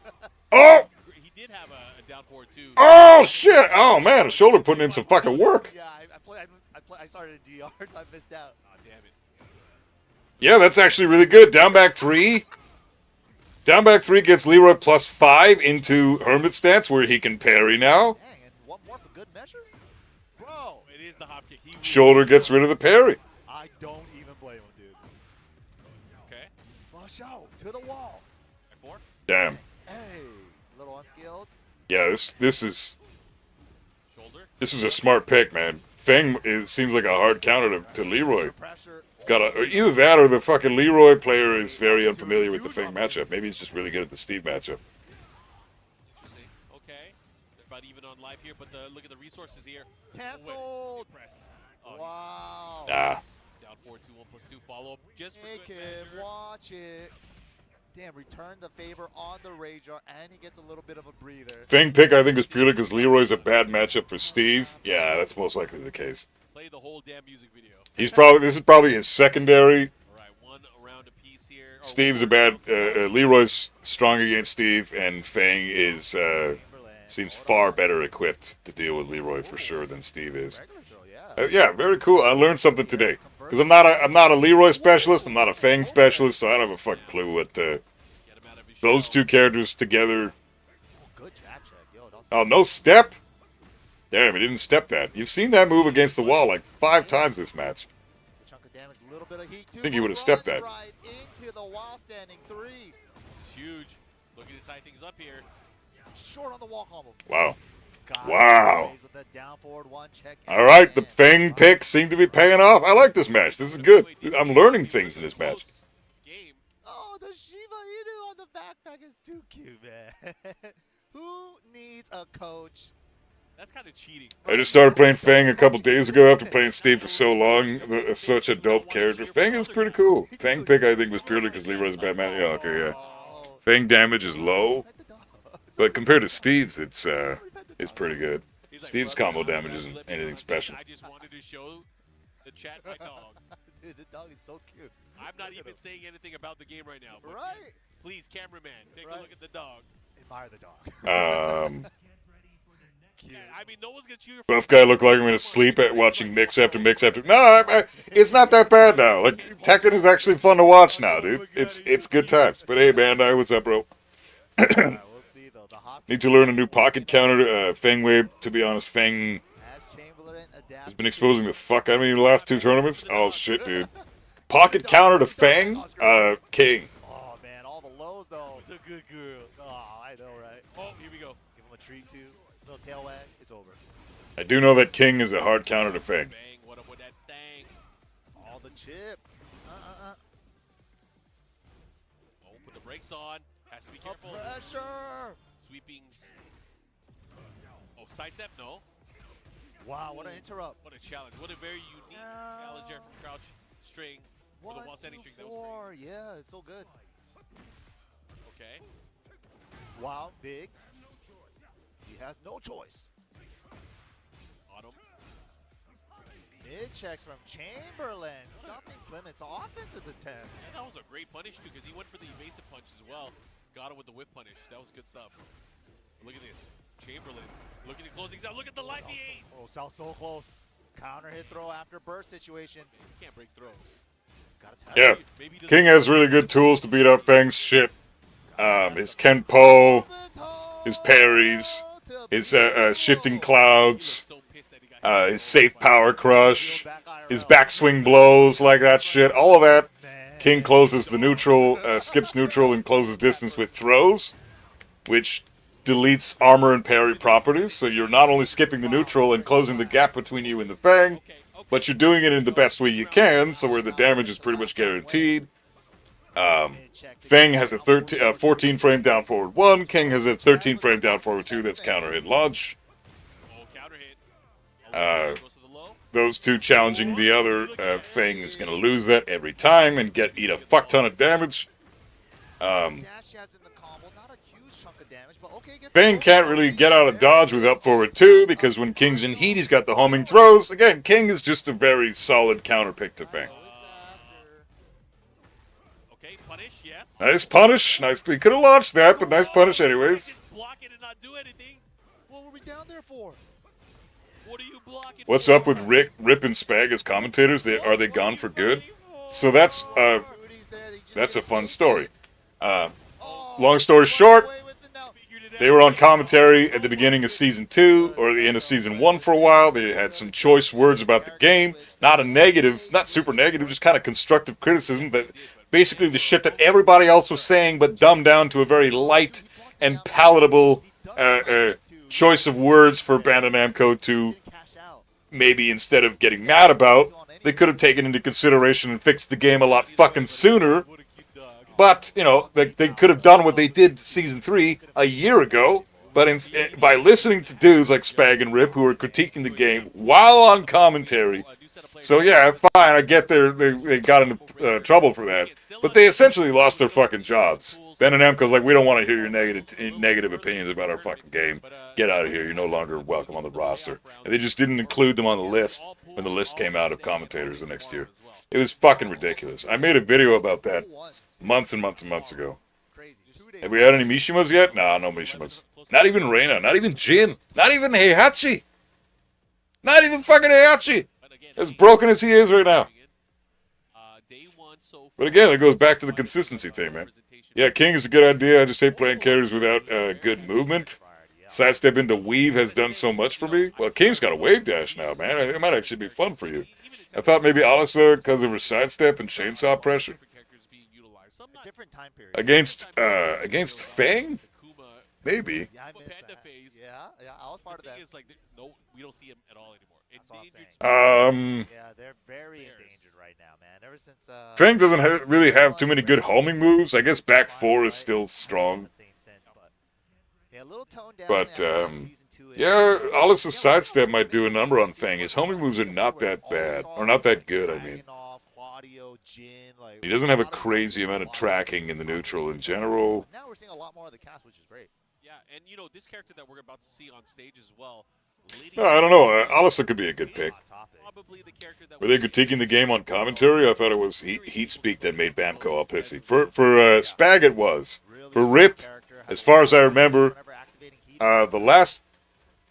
Oh! He did have a down forward too. Oh, shit! Oh, man, the shoulder putting in some fucking work. Yeah, I started in DR, so I missed out. Oh, damn it. Yeah, that's actually really good. Down back 3. Down back 3 gets Leroy +5 into Hermit stance, where he can parry now. Dang, and one more for good measure? Bro, It is the hop kick. He Shoulder gets rid of the parry. I don't even blame him, dude. Okay. Flush out, to the wall. Back four. Damn. Hey, little unskilled. Yeah, this is Shoulder. a smart pick, man. Fang, it seems like a hard counter to Leroy. Pressure. It's got either that or the fucking Leroy player is very unfamiliar with the Fang matchup. Maybe he's just really good at the Steve matchup. Interesting. Okay. They're about even on life here, but look at the resources here. Canceled. Good press. Oh, Wow. Nah. down 4-2, 1+2 follow up just for Hey, good kid, measure. watch it. Damn, return the favor on the Rager, and he gets a little bit of a breather. Fang pick, I think, is purely because Leroy's a bad matchup for Steve. Yeah, that's most likely the case. Play the whole damn music video. This is probably his secondary. All right, one around a piece here. Oh, Steve's a bad, Leroy's strong against Steve, and Fang seems far better equipped to deal with Leroy for sure than Steve is. Regular throw, yeah. Yeah, very cool. I learned something today. Because I'm not a Leroy specialist, I'm not a Fang specialist, so I don't have a fucking clue what get him out of his those shell. two characters together. Good jack check, yo. That's Oh, no step? Damn, he didn't step that. You've seen that move against the wall like 5 times this match. a chunk of damage, little bit of heat too. I think he would have stepped that. Right into the wall standing 3. This is huge. Looking to tie things up here. Short on the wall combo. Wow. Got Wow. with the down forward 1 check. All right, the Fang picks seem to be paying off. I like this match. This is good. I'm learning things in this match. Game. Oh, the Shiba Inu on the backpack is too cute, man. Who needs a coach? That's kind of cheating. I just started playing Fang a couple days ago after playing Steve for so long. Such a dope character. Fang is pretty cool. Fang pick, I think, was purely because Leroy's Batman. Yeah, okay, yeah. Fang damage is low, but compared to Steve's, it's pretty good. Steve's combo damage isn't anything special. I just wanted to show the chat my dog. Dude, the dog is so cute. I'm not even saying anything about the game right now. But Right. Please, cameraman, take a look at the dog. Admire the dog. Cute. I mean, no one's gonna cheer. Buff guy look like I'm gonna sleep at watching mix after mix after. No, it's not that bad now. Like Tekken is actually fun to watch now, dude. It's good times. But hey, Bandai, what's up, bro? We'll see, though. The Hawk Need to learn a new pocket counter. Fang Wave. To be honest, Fang has Chamberlain has been exposing the fuck out of me in the last 2 tournaments. Oh shit, dude. Pocket counter to Fang. King. Oh man, all the lows though. It's a good girl. Oh, I know, right? Oh, here we go. Give him a treat too. Little tail wag. It's over. I do know that King is a hard counter to Fang. Bang! What up with that thing? All the chip. Oh, put the brakes on. Has to be careful. Pressure. Sweepings. Oh, sidestep? No. Wow, what an interrupt. What a challenge. What a very unique challenger from Crouch String for the 1, wall standing 2, string. That was 4. Yeah, it's so good. great. Okay. Wow, big. He has no choice. Autumn. Mid checks from Chamberlain. Stuffing Clements. Offensive attempts. And that was a great punish too, because he went for the evasive punch as well. Got him with the whip punish. That was good stuff. Look at this. Chamberlain looking to close things out. Look at the life he ate. Oh, South so close. Counter hit throw after burst situation. He can't break throws. Gotta tell Yeah. you. Maybe he doesn't- King has really good tools to beat up Fang's shit. His Kenpo, his parries, his shifting clouds, his safe power crush, his backswing blows like that shit. All of that. King closes the neutral, skips neutral, and closes distance with throws, which deletes armor and parry properties. So you're not only skipping the neutral and closing the gap between you and the Fang, but you're doing it in the best way you can, so where the damage is pretty much guaranteed. Fang has a 14 frame down forward 1. King has a 13 frame down forward 2. That's counter hit launch. Oh, counter hit. Goes to the low. Those two challenging the other. Fang is going to lose that every time and eat a fuck ton of damage. Dash jabs in the combo. Not a huge chunk of damage, but okay. Fang can't really get out of dodge with up forward 2 because when King's in heat, he's got the homing throws. Again, King is just a very solid counter pick to Fang. Okay, punish, yes. Nice punish. Nice. He could have launched that, but nice punish anyways. Just block it and not do anything. What were we down there for? What are you blocking? What's for? up with Rip and Spag as commentators? Are they gone for good? So that's a fun story. Long story short, they were on commentary at the beginning of Season 2 or the end of Season 1 for a while. They had some choice words about the game. Not a negative, not super negative, just kind of constructive criticism. But basically the shit that everybody else was saying, but dumbed down to a very light and palatable choice of words for Bandai Namco to maybe, instead of getting mad about, they could have taken into consideration and fixed the game a lot fucking sooner. But, you know, they could have done what they did Season 3 a year ago, but by listening to dudes like Spag and Rip who are critiquing the game while on commentary. So yeah, fine, I get they got into trouble for that, but they essentially lost their fucking jobs. Bandai Namco's like, we don't want to hear your negative opinions about our fucking game. Get out of here, you're no longer welcome on the roster. And they just didn't include them on the list when the list came out of commentators the next year. It was fucking ridiculous. I made a video about that months and months and months ago. Have we had any Mishimos yet? Nah, no Mishimos. Not even Reina, not even Jin, not even Heihachi. Not even fucking Heihachi. As broken as he is right now. But again, it goes back to the consistency thing, man. Yeah, King is a good idea. I just hate playing characters without good movement. Sidestep into weave has done so much for me. Well, King's got a wave dash now, man. It might actually be fun for you. I thought maybe Alisa because of her sidestep and chainsaw pressure. Different characters being utilized. Some A not. different time period. Against Fang? Akuma, Maybe. Yeah, I Akuma missed Panda that. phase. Yeah, I was part The of thing that. is, like, no, we don't see him at all anymore. That's all I'm Endangered. Yeah, they're very Bears. endangered right now, man. Ever since Fang doesn't really have too many good homing moves. I guess back 4 is still strong. Yeah, a little toned down. But, after that season 2 yeah, Alice's sidestep might do a number on Fang. His homing moves are not that bad. Or not that good, I mean. He doesn't have a crazy amount of tracking in the neutral in general. Now we're seeing a lot more of the cast, which is great. Yeah, and you know, this character that we're about to see on stage as well. No, I don't know. Alisa could be a good pick. Probably the character that Were they critiquing the game on commentary? I thought it was Heat Speak that made Bamco all pissy. For Spag it was. For Rip, as far as I remember, the last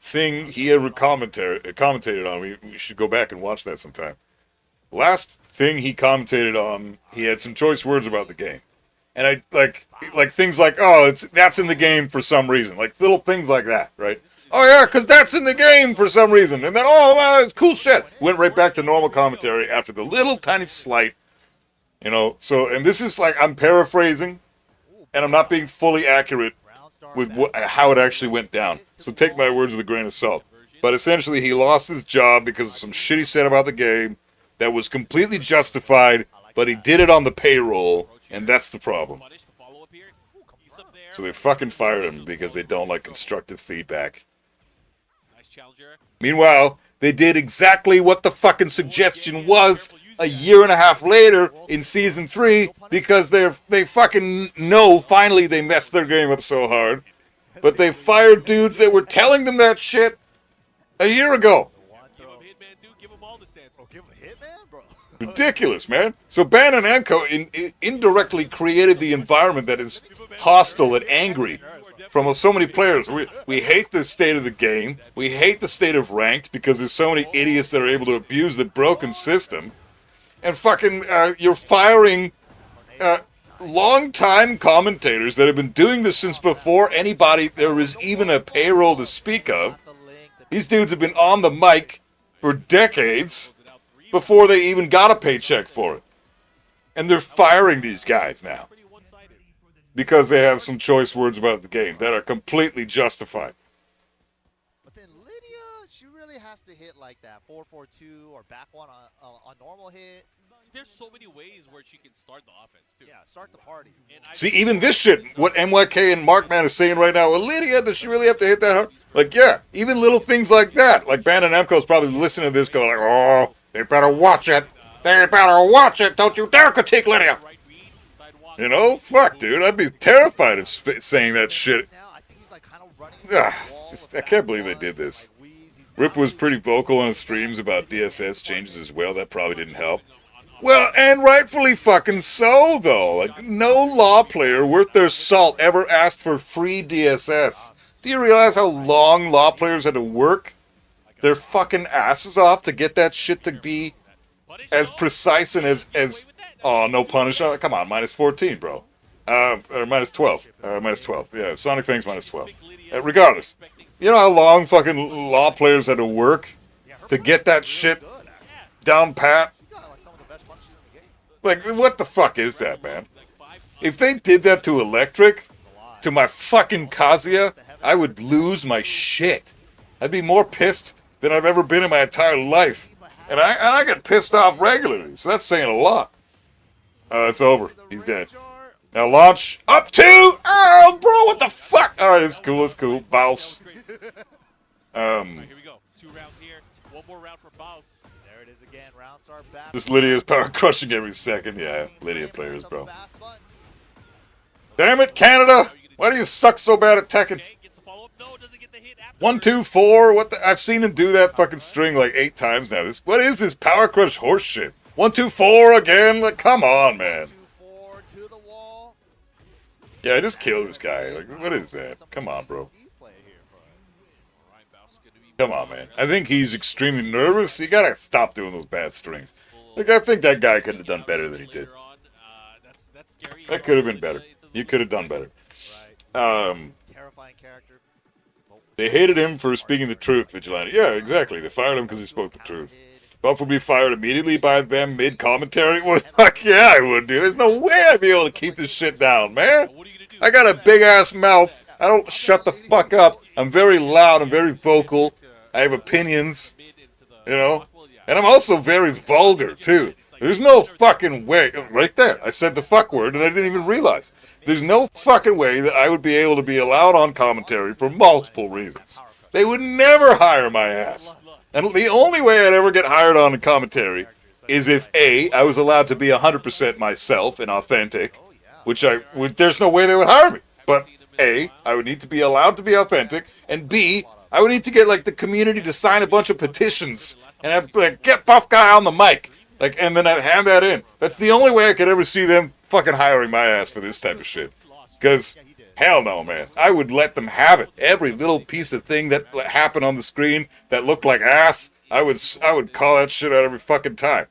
thing he ever commentated on, we should go back and watch that sometime. Last thing he commentated on, he had some choice words about the game. And I like things like, oh, that's in the game for some reason. Like little things like that, right? Oh yeah, because that's in the game for some reason. And then, oh, well, it's cool shit. Went right back to normal commentary after the little tiny slight. You know, so, and this is like, I'm paraphrasing, and I'm not being fully accurate with how it actually went down. So take my words with a grain of salt. But essentially, he lost his job because of some shit he said about the game that was completely justified, but he did it on the payroll, and that's the problem. So they fucking fired him because they don't like constructive feedback. Meanwhile, they did exactly what the fucking suggestion was a year and a half later in Season 3 because they fucking know finally they messed their game up so hard. But they fired dudes that were telling them that shit a year ago. Give him Hitman too, give him all the stats. Oh, give him a Hitman, bro. Ridiculous, man. So Ban and Namco indirectly created the environment that is hostile and angry from so many players. We hate the state of the game. We hate the state of ranked because there's so many idiots that are able to abuse the broken system. And fucking, you're firing long-time commentators that have been doing this since before there was even a payroll to speak of. These dudes have been on the mic for decades before they even got a paycheck for it. And they're firing these guys now because they have some choice words about the game that are completely justified. But then Lydia, she really has to hit like that 4-4-2 or back one on normal hit. There's so many ways where she can start the offense too. Yeah, start the party. See, even this shit, what MYK and Markman is saying right now, well, Lydia, does she really have to hit that hard? Like, yeah, even little things like that. Like, Bandit Namco's probably listening to this going like, oh, they better watch it. They better watch it. Don't you dare critique Lydia. You know? Fuck, dude. I'd be terrified of saying that shit. I can't believe they did this. Rip was pretty vocal on his streams about DSS changes as well. That probably didn't help. Well, and rightfully fucking so, though. Like, no law player worth their salt ever asked for free DSS. Do you realize how long law players had to work their fucking asses off to get that shit to be as precise and as oh, no punish. Oh, come on, minus 14, bro. Or minus 12. Minus 12. Yeah, Sonic Fang's minus 12. Regardless. You know how long fucking law players had to work to get that shit down pat? Like, what the fuck is that, man? If they did that to Electric, to my fucking Kazuya, I would lose my shit. I'd be more pissed than I've ever been in my entire life. And I get pissed off regularly, so that's saying a lot. It's over. He's dead. Now launch up to... Oh, bro, what the fuck? Alright, it's cool, it's cool. Bounce. Here we go. 2 rounds here. 1 more round for Bouse. There it is again. Round start back. This Lydia's power crushing every second. Yeah, Lydia players, bro. Damn it, Canada! Why do you suck so bad at Tekken? 1, 2, 4. What the? I've seen him do that fucking string like 8 times now. What is this power crush horse shit? 1, 2, 4 again? Like, come on, man. Yeah, just kill this guy. Like, what is that? Come on, bro. Come on, man. I think he's extremely nervous. You gotta stop doing those bad strings. Like, I think that guy could have done better than he did. That could have been better. You could have done better. They hated him for speaking the truth, Vigilante. Yeah, exactly. They fired him because he spoke the truth. Buff would be fired immediately by them mid-commentary? Well, fuck yeah, I would, dude. There's no way I'd be able to keep this shit down, man. What are you gonna do? I got a big-ass mouth. I don't shut the fuck up. I'm very loud. I'm very vocal. I have opinions, you know? And I'm also very vulgar, too. There's no fucking way. Right there. I said the fuck word and I didn't even realize. There's no fucking way that I would be able to be allowed on commentary for multiple reasons. They would never hire my ass. And the only way I'd ever get hired on a commentary is if A, I was allowed to be 100% myself and authentic, which there's no way they would hire me. But A, I would need to be allowed to be authentic, and B, I would need to get like the community to sign a bunch of petitions and I'd be like, get Buff Guy on the mic. Like, and then I'd hand that in. That's the only way I could ever see them fucking hiring my ass for this type of shit. Because, hell no, man. I would let them have it. Every little piece of thing that happened on the screen that looked like ass, I would call that shit out every fucking time.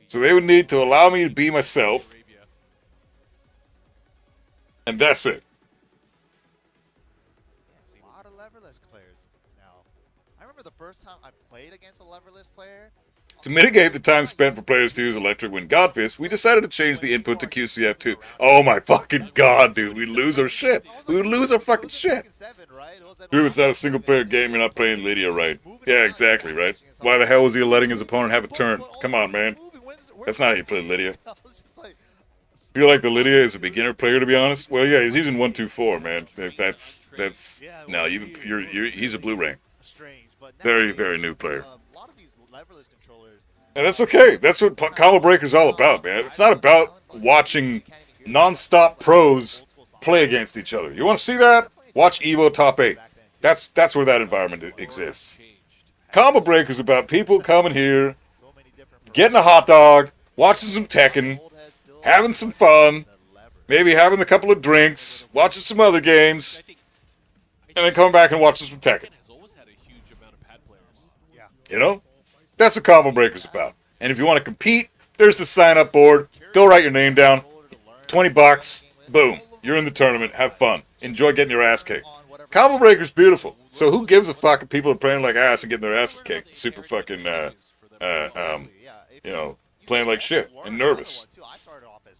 So they would need to allow me to be myself. And that's it. A lot of leverless players now. I remember the first time I played against a leverless player. To mitigate the time spent for players to use Electric when Godfist, we decided to change the input to QCF2. Oh my fucking god, dude. We'd lose our shit. We would lose our fucking shit. Dude, it's not a single player game, you're not playing Lydia right. Yeah, exactly, right? Why the hell was he letting his opponent have a turn? Come on, man. That's not how you play Lydia. Feel like the Lydia is a beginner player, to be honest? Well, yeah, he's using 1-2-4, man. No, he's a blue rank. Very, very new player. And that's okay. That's what Combo Breaker's all about, man. It's not about watching non-stop pros play against each other. You want to see that? Watch Evo Top 8. That's where that environment exists. Combo Breaker's about people coming here, getting a hot dog, watching some Tekken, having some fun, maybe having a couple of drinks, watching some other games, and then coming back and watching some Tekken. You know? That's what Combo Breaker's about. And if you want to compete, there's the sign-up board. Go write your name down. $20. Boom. You're in the tournament. Have fun. Enjoy getting your ass kicked. Combo Breaker's beautiful. So who gives a fuck if people are playing like ass and getting their asses kicked? Super fucking, you know, playing like shit and nervous.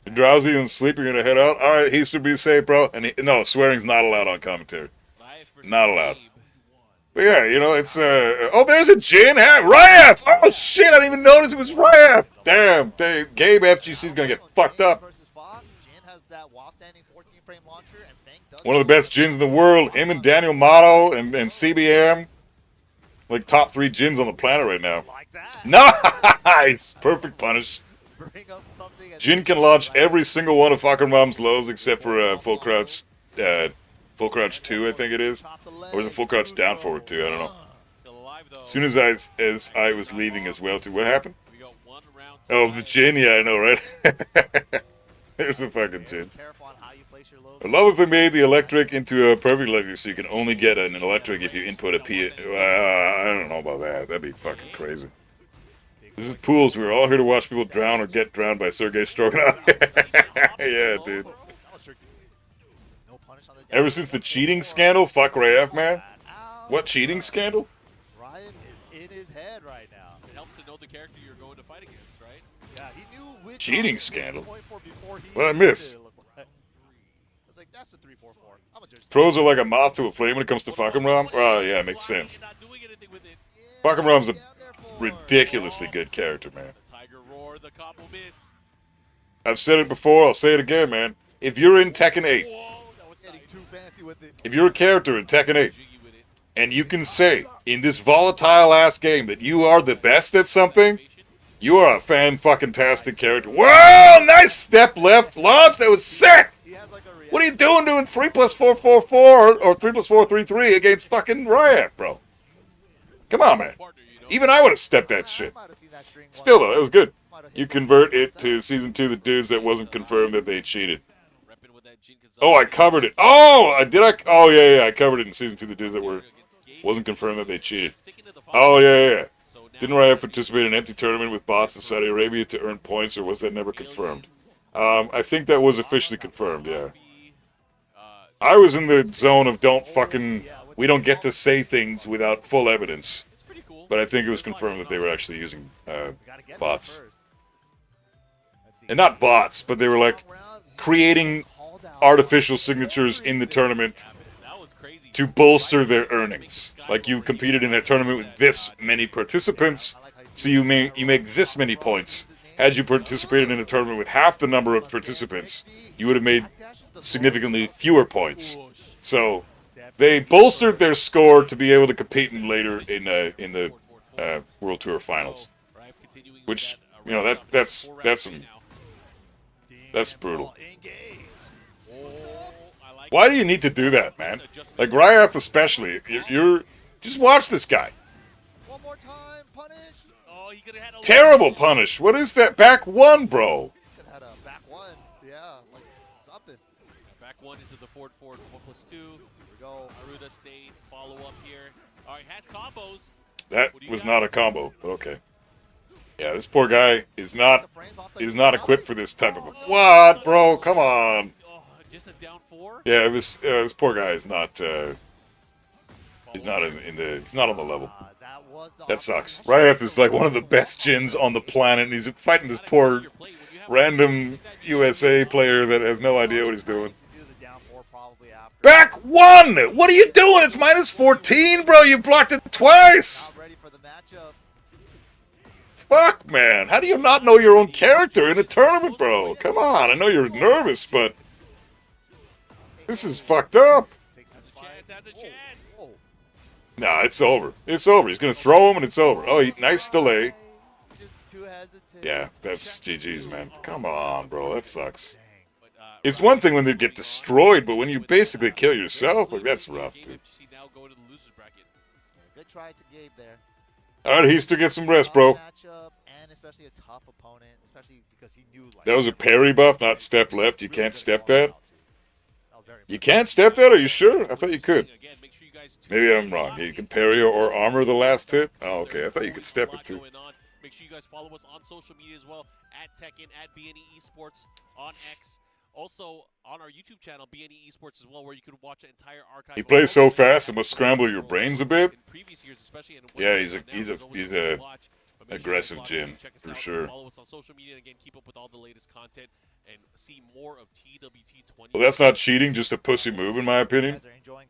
You're drowsy and sleep, you're gonna head out. Alright, he should be safe, bro. And no, swearing's not allowed on commentary. Not allowed. But yeah, you know, it's, oh, there's a Jin hat. Ryaf! Oh, shit, I didn't even notice it was Ryaf. Damn, Gabe FGC's gonna get fucked up. One of the best Jins in the world. Him and Daniel Motto and CBM. Like, top 3 Jins on the planet right now. Nice! Perfect punish. Jin can launch every single one of Fakramam's lows except for Full Crouch 2, I think it is. Or is it Full Crouch down forward 2? I don't know. As soon as I was leaving as well, too. What happened? Oh, the Jin? Yeah, I know, right? There's a fucking Jin. I love if they made the electric into a perfect electric so you can only get an electric if you input a P. I don't know about that. That'd be fucking crazy. This is Pools. We're all here to watch people drown or get drowned by Sergei Stroganov. Yeah, dude. Ever since the cheating scandal, fuck Rayaf, man. What cheating scandal? Ryan is in his head right now. It helps to know the character you're going to fight against, right? Yeah, he knew which Cheating scandal? What'd I miss? It's like, that's the 3-4-4. I'm a judge. Pros are like a moth to a flame when it comes to Fakramram? Oh, yeah, it makes sense. Fakramram's a ridiculously good character, man. I've said it before, I'll say it again, man. If you're in Tekken 8, if you're a character in Tekken 8, and you can say, in this volatile-ass game, that you are the best at something, you are a fan-fucking-tastic character. Whoa! Nice step left launch! That was sick! What are you doing 3+4-4-4 or 3+4-3-3 against fucking Ryat, bro? Come on, man. Even I would have stepped that shit. Still, though, it was good. You convert it to Season 2, the dudes that wasn't confirmed that they cheated. Oh, I covered it. Oh, did I? Oh, yeah, I covered it in Season 2, the dudes that wasn't confirmed that they cheated. Oh, yeah. Didn't Riot participate in an empty tournament with bots in Saudi Arabia to earn points, or was that never confirmed? I think that was officially confirmed, yeah. I was in the zone of we don't get to say things without full evidence. but I think it was confirmed that they were actually using We gotta get there bots. first. Let's see. And not bots, but they were like Round, creating called out artificial signatures in the tournament That was crazy. to bolster their earnings. Like you competed in a tournament with this many participants, so you make this many points. Had you participated in a tournament with half the number of participants, you would have made significantly fewer points. So they bolstered their score to be able to compete in later in the World Tour Finals, which you know that's brutal. Why do you need to do that, man? Like Ryaf especially, you're just watch this guy. One more time, punish. Oh, he could have had a Terrible punish. What is that? Back one, bro. Could have had a back one. Yeah, like something. Back one into the forward 1+2. Here we go. Aruda stayed. Follow up here. All right, has combos. That was not a combo, but okay. Yeah, this poor guy is not equipped for this type of. What, bro? Come on. Oh, just a down 4. Yeah, this poor guy is not. He's not he's not on the level. That was the That sucks. Ryaf is like one of the best Jins on the planet, and he's fighting this poor random USA player that has no idea what he's doing. To do the down 4 probably after. Back one! What are you doing? It's minus 14, bro. You blocked it twice. Not ready for the matchup. Fuck, man. How do you not know your own character in a tournament, bro? Come on. I know you're nervous, but this is fucked up. Takes Has his a chance, has a Whoa, chance. whoa. Nah, it's over. It's over. He's gonna throw him, and it's over. Oh, nice delay. Just too hesitant. Yeah, that's GG's, man. Come on, bro. That sucks. Dang. But, It's one thing when they get destroyed, but when you basically kill yourself, like that's rough, dude. FGC now going to the losers bracket. Good try to Gabe there. All right, he's to get some rest, bro. Tough matchup, and especially a tough opponent, especially because he knew like That was a parry buff, not step left. You can't step that. That was very You can't step that? Are you sure? I thought you could. Again, make sure you guys Maybe I'm wrong. You can parry or armor the last hit? Oh, okay. I thought you could step it too. Make sure you guys follow us on social media as well, at Tekken, at BNE Esports, on X. Also on our YouTube channel, BNE Esports as well, where you can watch an entire archive. He plays so fast, it must scramble your brains a bit. In previous years, especially, and Yeah, what's going on now, there's always something to watch. But make sure you aggressive guys Jin, check us for out, sure. Follow us on social media, and again, keep up with all the latest content and see more of TWT 20. Well, that's not cheating, just a pussy move, in my opinion.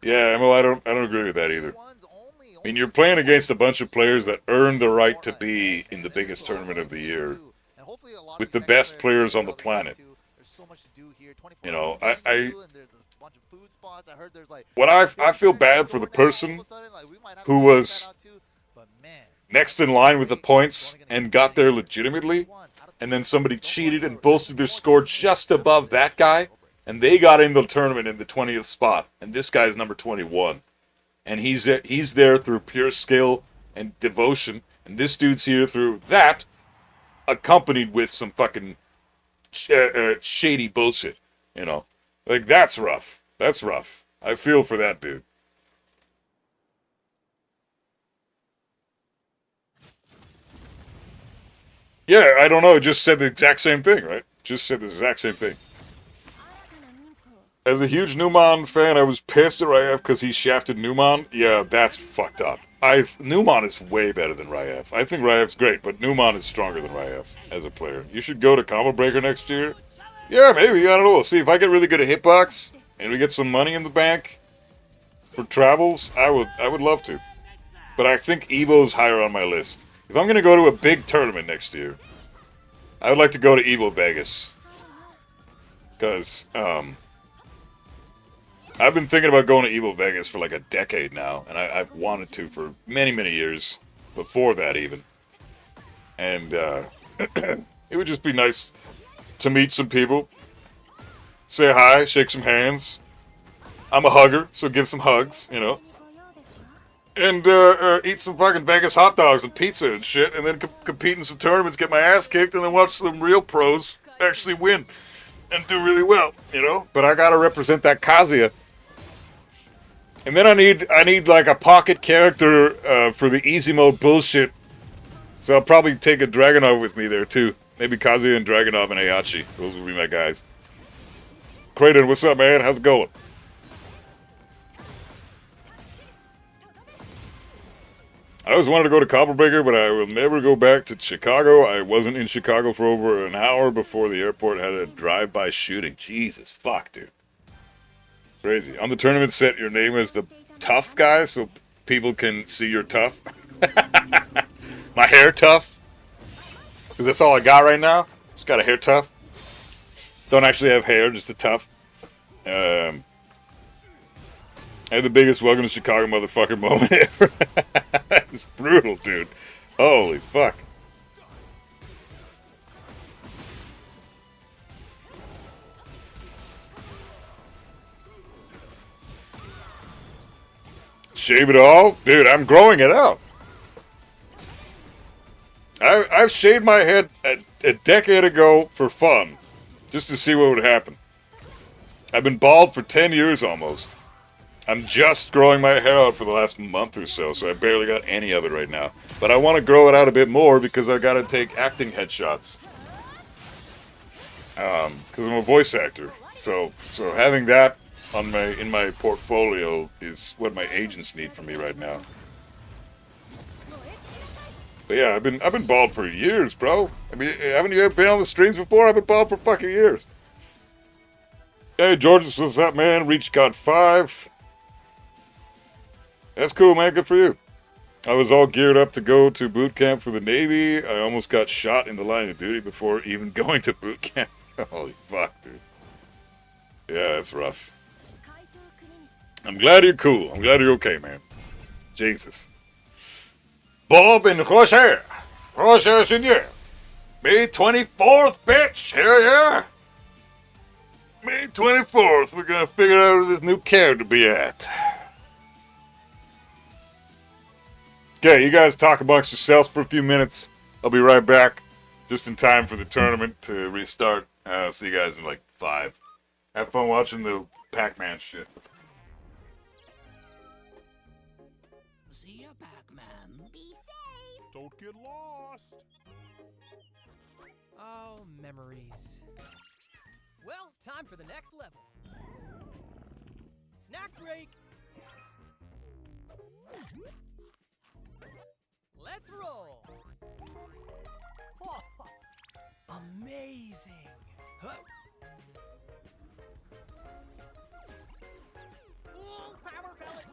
Yeah, well, I don't agree with that either. I mean, you're playing against a bunch of players that earned the right to be in the biggest tournament of the year, with the best players on the planet. You know, what I feel bad for the person who was next in line with the points and got there legitimately, and then somebody cheated and bolstered their score just above that guy, and they got in the tournament in the 20th spot, and this guy's number 21. And he's there through pure skill and devotion, and this dude's here through that, accompanied with some fucking shady bullshit, you know? Like, that's rough. That's rough. I feel for that dude. Yeah, I don't know, it just said the exact same thing, right? Just said the exact same thing. As a huge Newman fan, I was pissed at Ryaf because he shafted Newman. Yeah, that's fucked up. Newman is way better than Ryaf. I think Ryaf's great, but Newman is stronger than Ryaf as a player. You should go to Combo Breaker next year. Yeah, maybe. I don't know. We'll see. If I get really good at hitbox and we get some money in the bank for travels, I would love to. But I think Evo's higher on my list. If I'm going to go to a big tournament next year, I would like to go to Evo Vegas. Because, I've been thinking about going to Evo Vegas for like a decade now, and I've wanted to for many, many years, before that even. And it would just be nice to meet some people, say hi, shake some hands. I'm a hugger, so give some hugs, you know. And eat some fucking Vegas hot dogs and pizza and shit, and then compete in some tournaments, get my ass kicked, and then watch some real pros actually win and do really well, you know. But I gotta represent that Kazuya. And then I need like a pocket character for the easy mode bullshit. So I'll probably take a Dragunov with me there too. Maybe Kazuya and Dragunov and Heihachi. Those will be my guys. Kraden, what's up, man? How's it going? I always wanted to go to Copperbreaker, but I will never go back to Chicago. I wasn't in Chicago for over an hour before the airport had a drive-by shooting. Jesus, fuck, dude. Crazy. On the tournament, set your name as the tough guy so people can see you're tough. My hair tough. Because that's all I got right now. Just got a hair tough. Don't actually have hair, just a tough. I had the biggest welcome to Chicago motherfucker moment ever. It's brutal, dude. Holy fuck. Shave it all? Dude, I'm growing it out. I've shaved my head a decade ago for fun. Just to see what would happen. I've been bald for 10 years almost. I'm just growing my hair out for the last month or so I barely got any of it right now. But I want to grow it out a bit more because I got to take acting headshots. Because I'm a voice actor. So having that on in my portfolio is what my agents need from me right now. But yeah, I've been bald for years, bro. I mean, haven't you ever been on the streams before? I've been bald for fucking years. Hey, George, what's up, man? Reach got 5. That's cool, man. Good for you. I was all geared up to go to boot camp for the Navy. I almost got shot in the line of duty before even going to boot camp. Holy fuck, dude. Yeah, that's rough. I'm glad you're cool. I'm glad you're okay, man. Jesus. Bob and Jose. Jose Senior. May 24th, bitch. Hell yeah. May 24th. We're going to figure out who this new character be at. Okay, you guys talk amongst yourselves for a few minutes. I'll be right back. Just in time for the tournament to restart. I'll see you guys in like 5. Have fun watching the Pac-Man shit. See ya, Pac-Man. Be safe. Don't get lost. Oh, memories. Well, time for the next level. Snack break. Let's roll. Oh, amazing. Huh. Ooh, power pellet.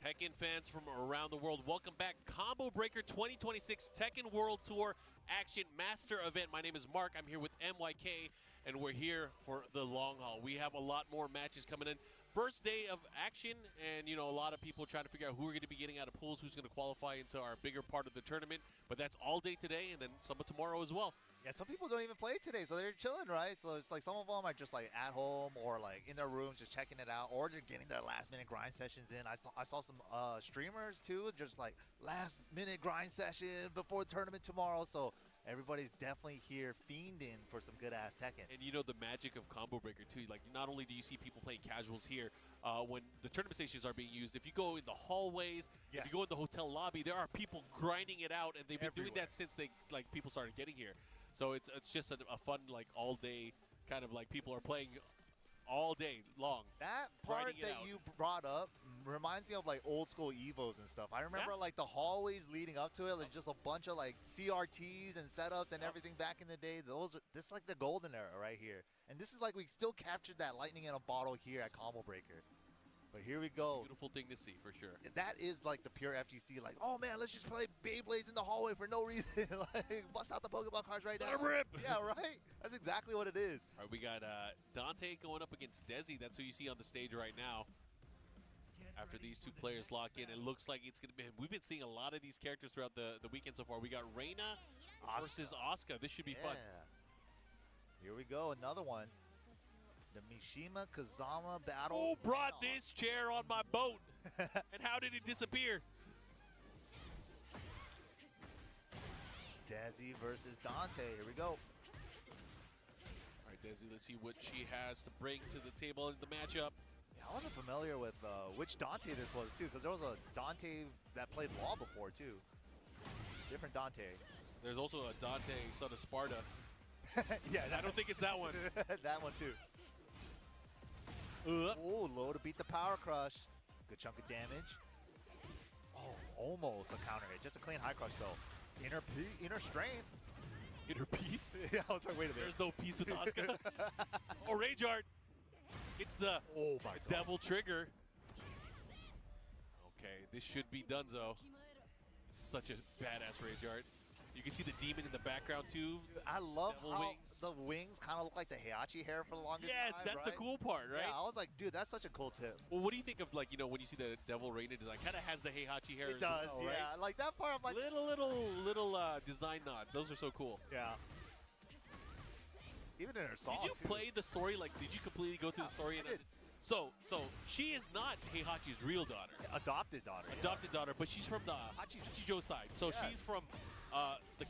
Tekken fans from around the world, welcome back. Combo Breaker 2026 Tekken World Tour Action Master Event. My name is Mark. I'm here with MYK, and we're here for the long haul. We have a lot more matches coming in. First day of action, and a lot of people trying to figure out who we're going to be getting out of pools, who's going to qualify into our bigger part of the tournament. But that's all day today, and then some of tomorrow as well. Yeah, some people don't even play today, so they're chilling, right? So it's like some of them are just like at home or like in their rooms just checking it out, or they're getting their last-minute grind sessions in. I saw some streamers too, just like last-minute grind session before the tournament tomorrow. So everybody's definitely here fiending for some good-ass Tekken. And the magic of Combo Breaker too, like not only do you see people playing casuals here, when the tournament stations are being used, if you go in the hallways, Yes. if you go in the hotel lobby, there are people grinding it out, and they've been doing Everywhere. that since people started getting here. So it's just a fun, like, all-day kind of, like, people are playing all day long. That part grinding it that out. you brought up reminds me of like old school Evos and stuff. I remember like the hallways leading up to it, like just a bunch of like CRTs and setups and everything back in the day. This is like the golden era right here. And this is like we still captured that lightning in a bottle here at Combo Breaker. But here we go. Beautiful thing to see, for sure. That is like the pure FGC. Like, oh man, let's just play Beyblades in the hallway for no reason. Like, bust out the Pokemon cards right now. Let 'em rip. Yeah, right? That's exactly what it is. All right, we got Dante going up against Desi. That's who you see on the stage right now. After these two players lock in, it looks like it's going to be. We've been seeing a lot of these characters throughout the weekend so far. We got Reina versus Asuka. This should be fun. Here we go, another one. The Mishima Kazama battle. Who brought this chair on my boat? And how did it disappear? Desi versus Dante. Here we go. All right, Desi, let's see what she has to bring to the table in the matchup. Yeah, I wasn't familiar with which Dante this was too, because there was a Dante that played Law before too. Different Dante. There's also a Dante, son of Sparta. Yeah, I don't think it's that one. that one too. Oh, low to beat the Power Crush. Good chunk of damage. Oh, almost a counter hit. Just a clean high crush though. Inner strength. Inner peace? Yeah, I was like, wait a minute. There's no peace with Asuka. Oh, Rage Art. It's the devil trigger. Okay, this should be donezo. This is such a badass Rage Art. You can see the demon in the background too. Dude, I love Devil how wings. the wings kind of look like the Heihachi hair for the longest Yes, time. that's the right? cool part, right? Yeah, I was like, dude, that's such a cool tip. Well, what do you think of, like, when you see the Devil Reina design? Kind of has the Heihachi hair. It does, as well, yeah. right? Like that part, I'm like, Little design nods. Those are so cool. yeah. Even in her song, Did you too. play the story? Like, did you completely go through the story? I And did. So she is not Heihachi's real daughter. Adopted daughter. yeah. Adopted daughter, but she's from the Hachijo side. So Yes. she's from the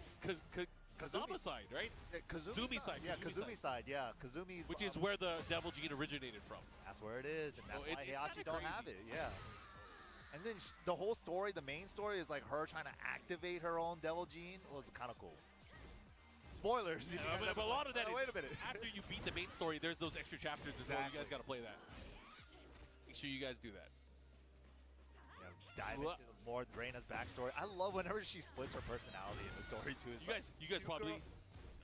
Kazama side, right? Yeah, Kazumi side, Yeah, Kazumi Kazumi side. Yeah, Kazumi's. Which is where the Devil Gene originated from. That's where it is, and that's So why it's Heihachi kinda don't have crazy. it. Yeah. And then the whole story, the main story, is like her trying to activate her own Devil Gene. It was kind of cool. Spoilers. if you guys But haven't a lot of played- that Oh, is wait a minute. after you beat the main story, there's those extra chapters as well. You Exactly. guys got to play that. Make sure you guys do that. Yeah, dive into more Reina's backstory. I love whenever she splits her personality in the story too. It's You guys probably.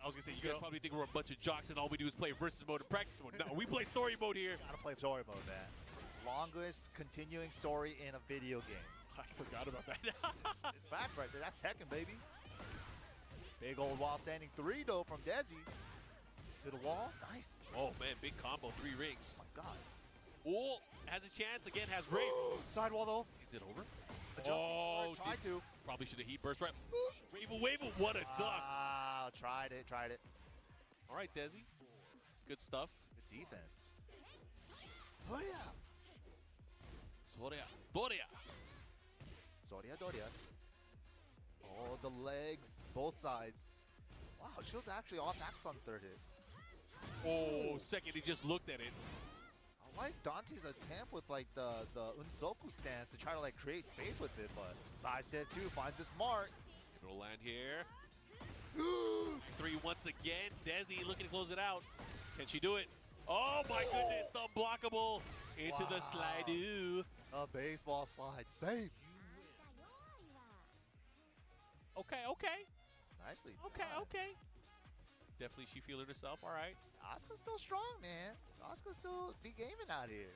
I was gonna say, you guys probably think we're a bunch of jocks and all we do is play versus mode and practice mode. No, we play story mode here. gotta play story mode, man. Longest continuing story in a video game. I forgot about that. It's facts right there. That's Tekken, baby. Big old wall standing 3 though from Desi. To the wall. Nice. Oh man, big combo, 3 rings. Oh my god. Oh, has a chance again. Has Rave. Sidewall though. Is it over? Oh, tried to. Probably should have heat burst right. Wave, what a duck! Ah, tried it. All right, Desi. Good stuff. Good defense. Oh yeah. Doria. Soria Dorias. Oh, the legs, both sides. Wow, she was actually off axis on third hit. Oh, second, he just looked at it. I like Dante's attempt with like the Unsoku stance to try to like create space with it, but sidestep 2 finds this mark. It'll land here. 3 once again. Desi looking to close it out. Can she do it? Oh my goodness, the unblockable into the slide. A baseball slide, safe. Okay. Nicely Okay. done. Definitely she feeling herself. All right. Asuka's still strong, man. Asuka's still be gaming out here.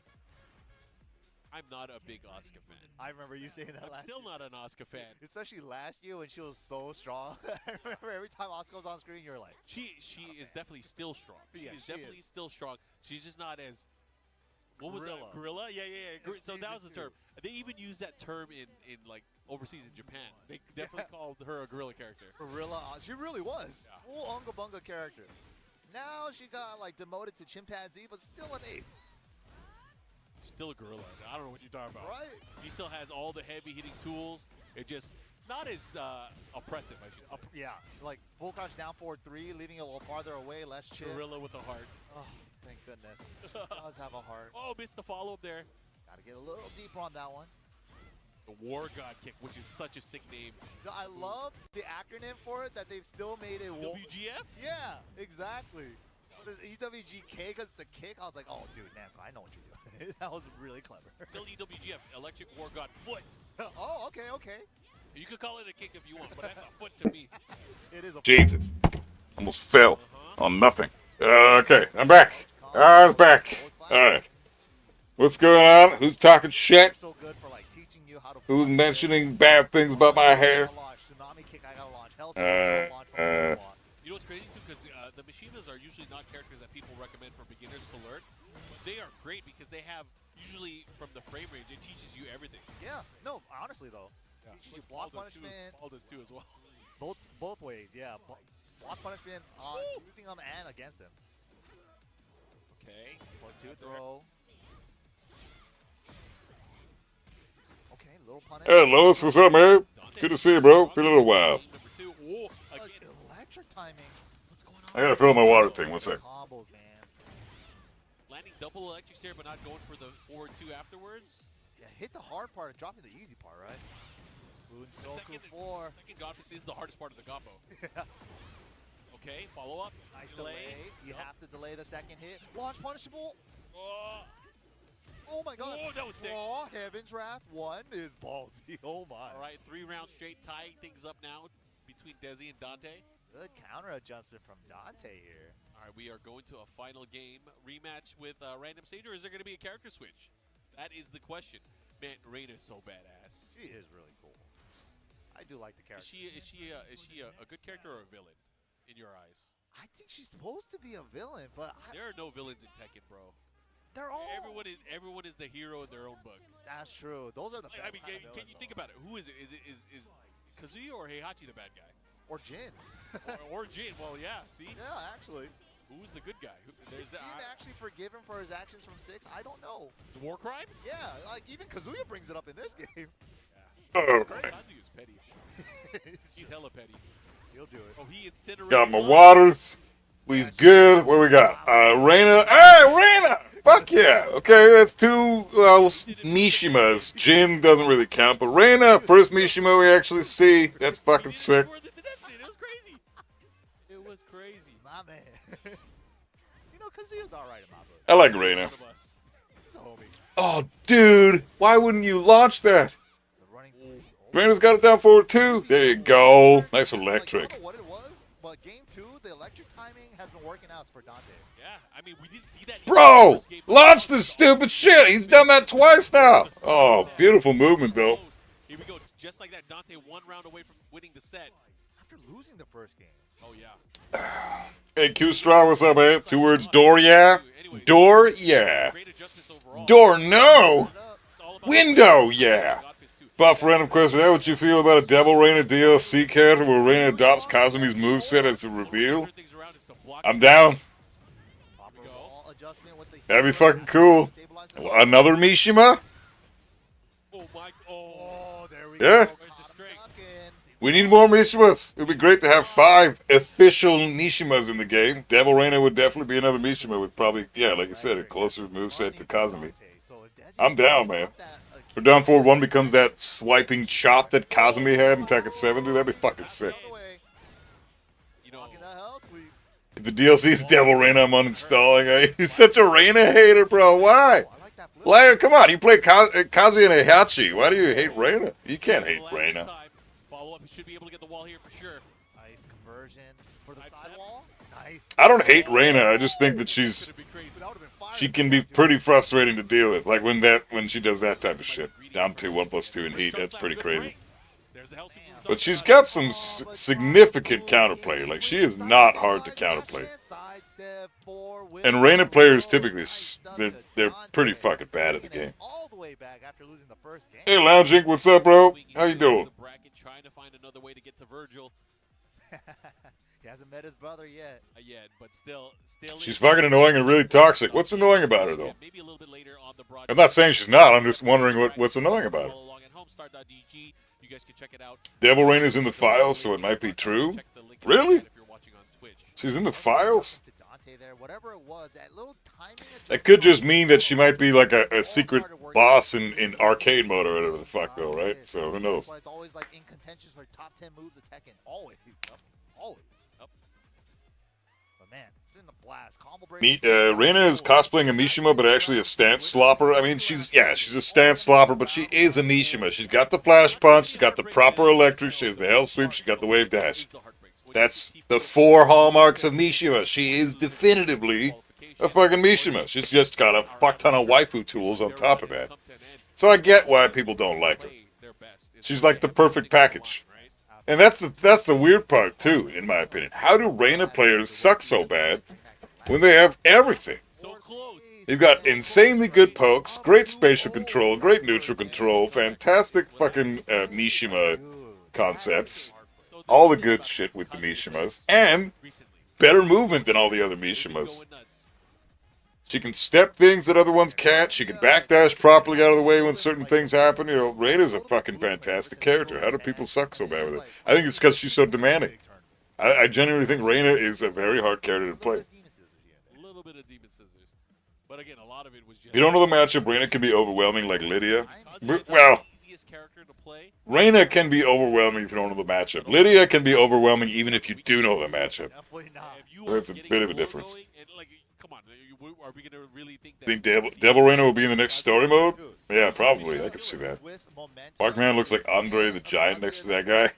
I'm not a big Asuka fan. I remember you saying that I'm last still year. not an Asuka fan. Especially last year when she was so strong. I remember every time Asuka was on screen, you're like, She is definitely still strong. She Yeah, is she definitely is. still strong. She's just not as what was Gorilla. that? Gorilla? Yeah. In So that was the season term. They even use that term in like overseas in Japan. They definitely called her a gorilla character. gorilla. She really was. Yeah. Full Unga Bunga character. Now she got like demoted to chimpanzee, but still an ape, Still a gorilla. I don't know what you're talking about. right? She still has all the heavy hitting tools. It just not as oppressive, I should say. Yeah, like full crouch down forward 3, leaving it a little farther away, less chip. Gorilla with a heart. Oh, thank goodness. Does have a heart. Oh, missed the follow up there. Gotta get a little deeper on that one. The War God kick, which is such a sick name. No, I love the acronym for it that they've still made it. WGF? Yeah, exactly. What is EWGK? Because it's a kick. I was like, oh, dude, Namco, I know what you're doing. That was really clever. Still EWGF, Electric War God foot. Oh, okay. You could call it a kick if you want, but that's a foot to me. It is a Jesus. Almost fell on nothing. Okay, I'm back. I was back. Alright. What's going on? Who's talking shit? so good for like teaching you how to. Who's mentioning bad things about my hair? Tsunami kick, I gotta launch. Hellstorm, I gotta launch from the block. You know what's crazy too? Because the Mishimas are usually not characters that people recommend for beginners to learn. But they are great because they have, usually from the frame range, it teaches you everything. Yeah, no, honestly though. Teaches you block Paul does too. punishment, Paul does too as well. both ways, yeah. Block punishment on using them and against them. Okay. +2 throw. Okay, little punish. Hey, Lois, what's up, man? Good to see you, bro. Been a little while. Number 2. Whoa, again. Electric timing. What's going on? I gotta fill my water thing. One sec. Combos, man. Landing double electrics there, but not going for the forward 2 afterwards. Yeah, hit the hard part and drop me the easy part, right? Bunsoku Second- 4. Second God Fist is the hardest part of the combo. Yeah. Okay, follow up. Nice delay. You have to delay the second hit. Launch punishable. Oh, Oh my god. Oh, that was sick. Raw Heaven's Wrath 1 is ballsy. Oh my. all right, 3 rounds straight, tying things up now between Desi and Dante. Good counter adjustment from Dante here. All right, we are going to a final game rematch with Random Sage, or is there going to be a character switch? That is the question. Man, Reina is so badass. She is really cool. I do like the Is character. she a good character or a villain in your eyes? I think she's supposed to be a villain, but There are no villains in Tekken, bro. they're all. Everyone is the hero in their own book. That's true. Those are the Like, best. I mean, kind of can you villains, think about it? Who is it? Is Kazuya or Heihachi the bad guy? though. Or Jin. or Jin? Well, yeah. See, Yeah, actually. who's the good guy? There's Is the Jin actually forgiven for his actions from 6? I don't know. war crimes. Yeah, like even Kazuya brings it up in this game. Oh, Kazuya's petty. He's hella petty. He'll do it. Oh, he incinerated. got my waters. We good. What we got? Reina. Hey, Reina! Fuck yeah. Okay, that's 2 Mishimas. Jin doesn't really count, but Reina, first Mishima we actually see. That's fucking sick. It was crazy. It was crazy. My man. You know, Kazuya's alright in my book. I like Reina. One of us. He's a homie. Oh, dude. Why wouldn't you launch that? The running. Reina's got it down forward too. There you go. Nice Like, I electric. don't know what it was, but game 2, the electric timing has been working out for Dante. Yeah, I mean, we didn't see that. Bro, launch this stupid shit. He's done that twice now. Oh, beautiful movement, though. Here we go. Just like that, Dante 1 round away from winning the set. After losing the first game. Oh, yeah. Hey, Q-Straw, what's up, man? 2 words, door, yeah? Door, yeah. Great adjustments overall. Door, no. It's all about Window, yeah. God Fist 2. Buff random question, how would you feel about a Devil Reina DLC character where Reina adopts Kazumi's moveset as the reveal? Turn things around is to block I'm down. Proper go. ball adjustment with the That'd be heel fucking grab, cool. stabilize the- Another Mishima? Oh, my. Oh. Oh, there we Yeah. go. Where's the Caught him strength? ducking. We need more Mishimas. It would be great to have 5 official Mishimas in the game. Devil Reina would definitely be another Mishima with probably, yeah, like you said, a closer moveset to Kazumi. I'm down, man. If down forward 1 becomes that swiping chop that Kazumi had in Tekken 7, dude, that'd be fucking sick. You know, Rocking the hell sweeps. If the DLC is Devil Reina, I'm uninstalling. You're such a Reina hater, bro. Why? Oh, I like that flip. Blair, come on. You play Kazuya and Heihachi. Why do you hate Reina? You can't hate Land this Reina. time. Follow up. He should be able to get the wall here for sure. Nice conversion for the Side step. sidewall. Nice. I don't hate Reina. I just think that It's gonna be crazy. That would have been fire. she can be pretty frustrating to deal with. Like when she does that type of shit. Down to 1+2 in heat, that's pretty crazy. But she's got some significant counterplay. Like, she is not hard to counterplay. And Reina players typically, they're pretty fucking bad at the game. Hey, Lounging, what's up, bro? How you doing? Trying to find another way to get to Virgil. He hasn't met his brother yet. Yet, but still. She's fucking annoying and really toxic. What's annoying about her, though? Maybe a little bit later on the I'm not saying she's not. I'm just wondering what's annoying about her. You guys can check it out. Devil Rain is in the files, so it might be true. Really? She's in the files? That could just mean that she might be like a secret boss in arcade mode or whatever the fuck, though, right? So who knows? It's always like in contention for top 10 moves of Tekken. Always. Always. But man, it's been a blast. Combo breaker. Reina is cosplaying a Mishima, but actually a stance slopper. I mean, she's a stance slopper, but she is a Mishima. She's got the flash punch, she's got the proper electric, she has the hell sweep, she's got the wave dash. That's the 4 hallmarks of Mishima. She is definitively a fucking Mishima. She's just got a fuck ton of waifu tools on top of that. So I get why people don't like her. She's like the perfect package. And that's the weird part, too, in my opinion. How do Reina players suck so bad when they have everything? You've got insanely good pokes, great spatial control, great neutral control, fantastic fucking Mishima concepts, all the good shit with the Mishimas, and better movement than all the other Mishimas. She can step things that other ones can't. She can backdash properly out of the way when certain things happen. You know, Reina's a fucking fantastic character. How do people suck so bad with it? I think it's because she's so demanding. I genuinely think Reina is a very hard character to play. A little bit of Demon Scissors. But again, a lot of it was just... If you don't know the matchup, Reina can be overwhelming like Lydia. Well, Reina can be overwhelming if you don't know the matchup. Lydia can be overwhelming even if you do know the matchup. That's a bit of a difference. Are we gonna really think Think Devil Reina will be in the next story mode? Yeah, probably. I could see that. Markman looks like Andre the Giant next to that guy.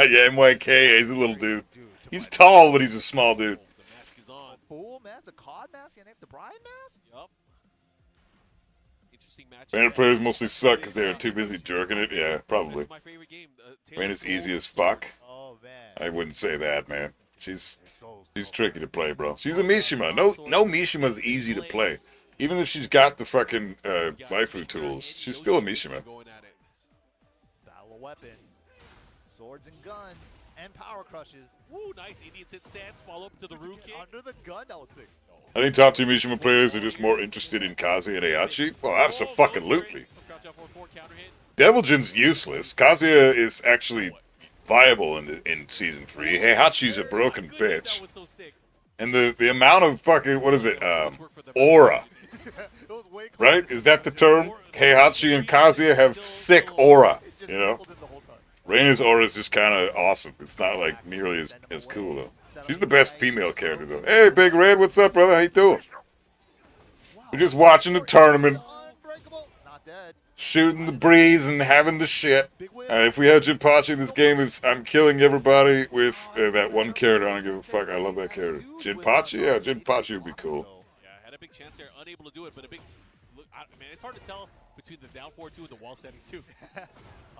Yeah, MYK, he's a little dude. He's tall, but he's a small dude. Cool mask, the COD mask, and the Brian mask? Yup. Interesting match. Reina players mostly suck because they are too busy jerking it. Yeah, probably. Reina's easy as fuck. Oh, man. I wouldn't say that, man. She's tricky to play, bro. She's a Mishima. No Mishima's easy to play. Even if she's got the fucking waifu tools, she's still a Mishima. Battle of weapons, swords and guns, and power crushes. Woo, nice Indian sit stance, follow up to the Roo kick. Under the gun, that was sick. I think top 2 Mishima players are just more interested in Kazuya and Heihachi. Well, abso-fucking-lutely. Deviljin's useless. Kazuya is actually viable in season 3. Heihachi's a broken bitch. And the amount of fucking, what is it, aura. Right? Is that the term? Heihachi and Kazuya have sick aura, you know? Reina's aura is just kind of awesome. It's not like nearly as cool though. She's the best female character though. Hey, Big Red, what's up, brother? How you doing? We're just watching the tournament. Shooting the breeze and having the shit. If we had Jinpachi in this game, I'm killing everybody with that one character. I don't give a fuck. I love that character. Jinpachi? Yeah, Jinpachi would be cool. Yeah, had a big chance there, unable to do it, but a big... Look, man, it's hard to tell between the down 4-2 and the wall setting too. I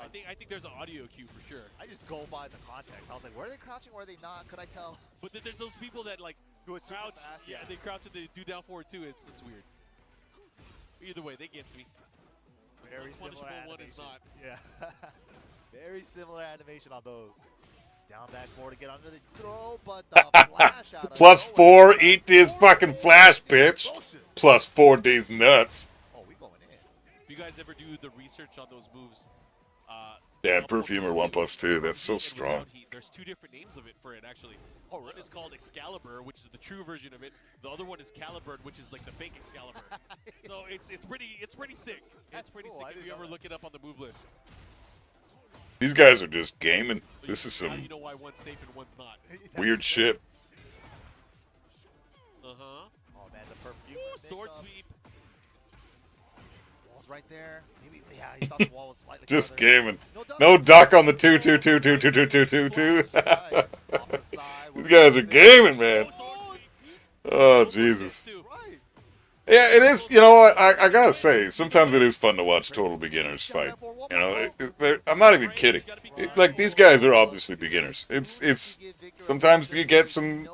think there's an audio cue for sure. I just go by the context. I was like, where are they crouching? Where are they not? Could I tell? But then there's those people that like crouch. Yeah, they crouch and they do down 4-2. It's weird. Either way, they get to me. Very similar animation. One is not. Yeah. Very similar animation on those. Down back 4 to get under the throw, but the flash out of Plus 4, eat this fucking flash, bitch. Plus 4, these nuts. Oh, we going in. If you guys ever do the research on those moves, yeah, Perfumer 1+2. That's so strong. There's 2 different names of it for it actually. Oh, one is called Excalibur, which is the true version of it. The other one is Calibur, which is like the fake Excalibur. So it's pretty sick. It's pretty sick if you ever look it up on the move list. These guys are just gaming. This is Now some you know why one's safe and one's not. weird shit. Oh man, the perfume. Sword sweep. Wall's right there. Maybe, yeah, he thought the wall was slightly Just further. gaming. No duck on the 2-2-2-2-2-2-2-2. These guys are gaming, man. Oh, Jesus. Yeah, it is. You know, I gotta say, sometimes it is fun to watch total beginners fight. You know, I'm not even kidding. Like these guys are obviously beginners. It's sometimes you get some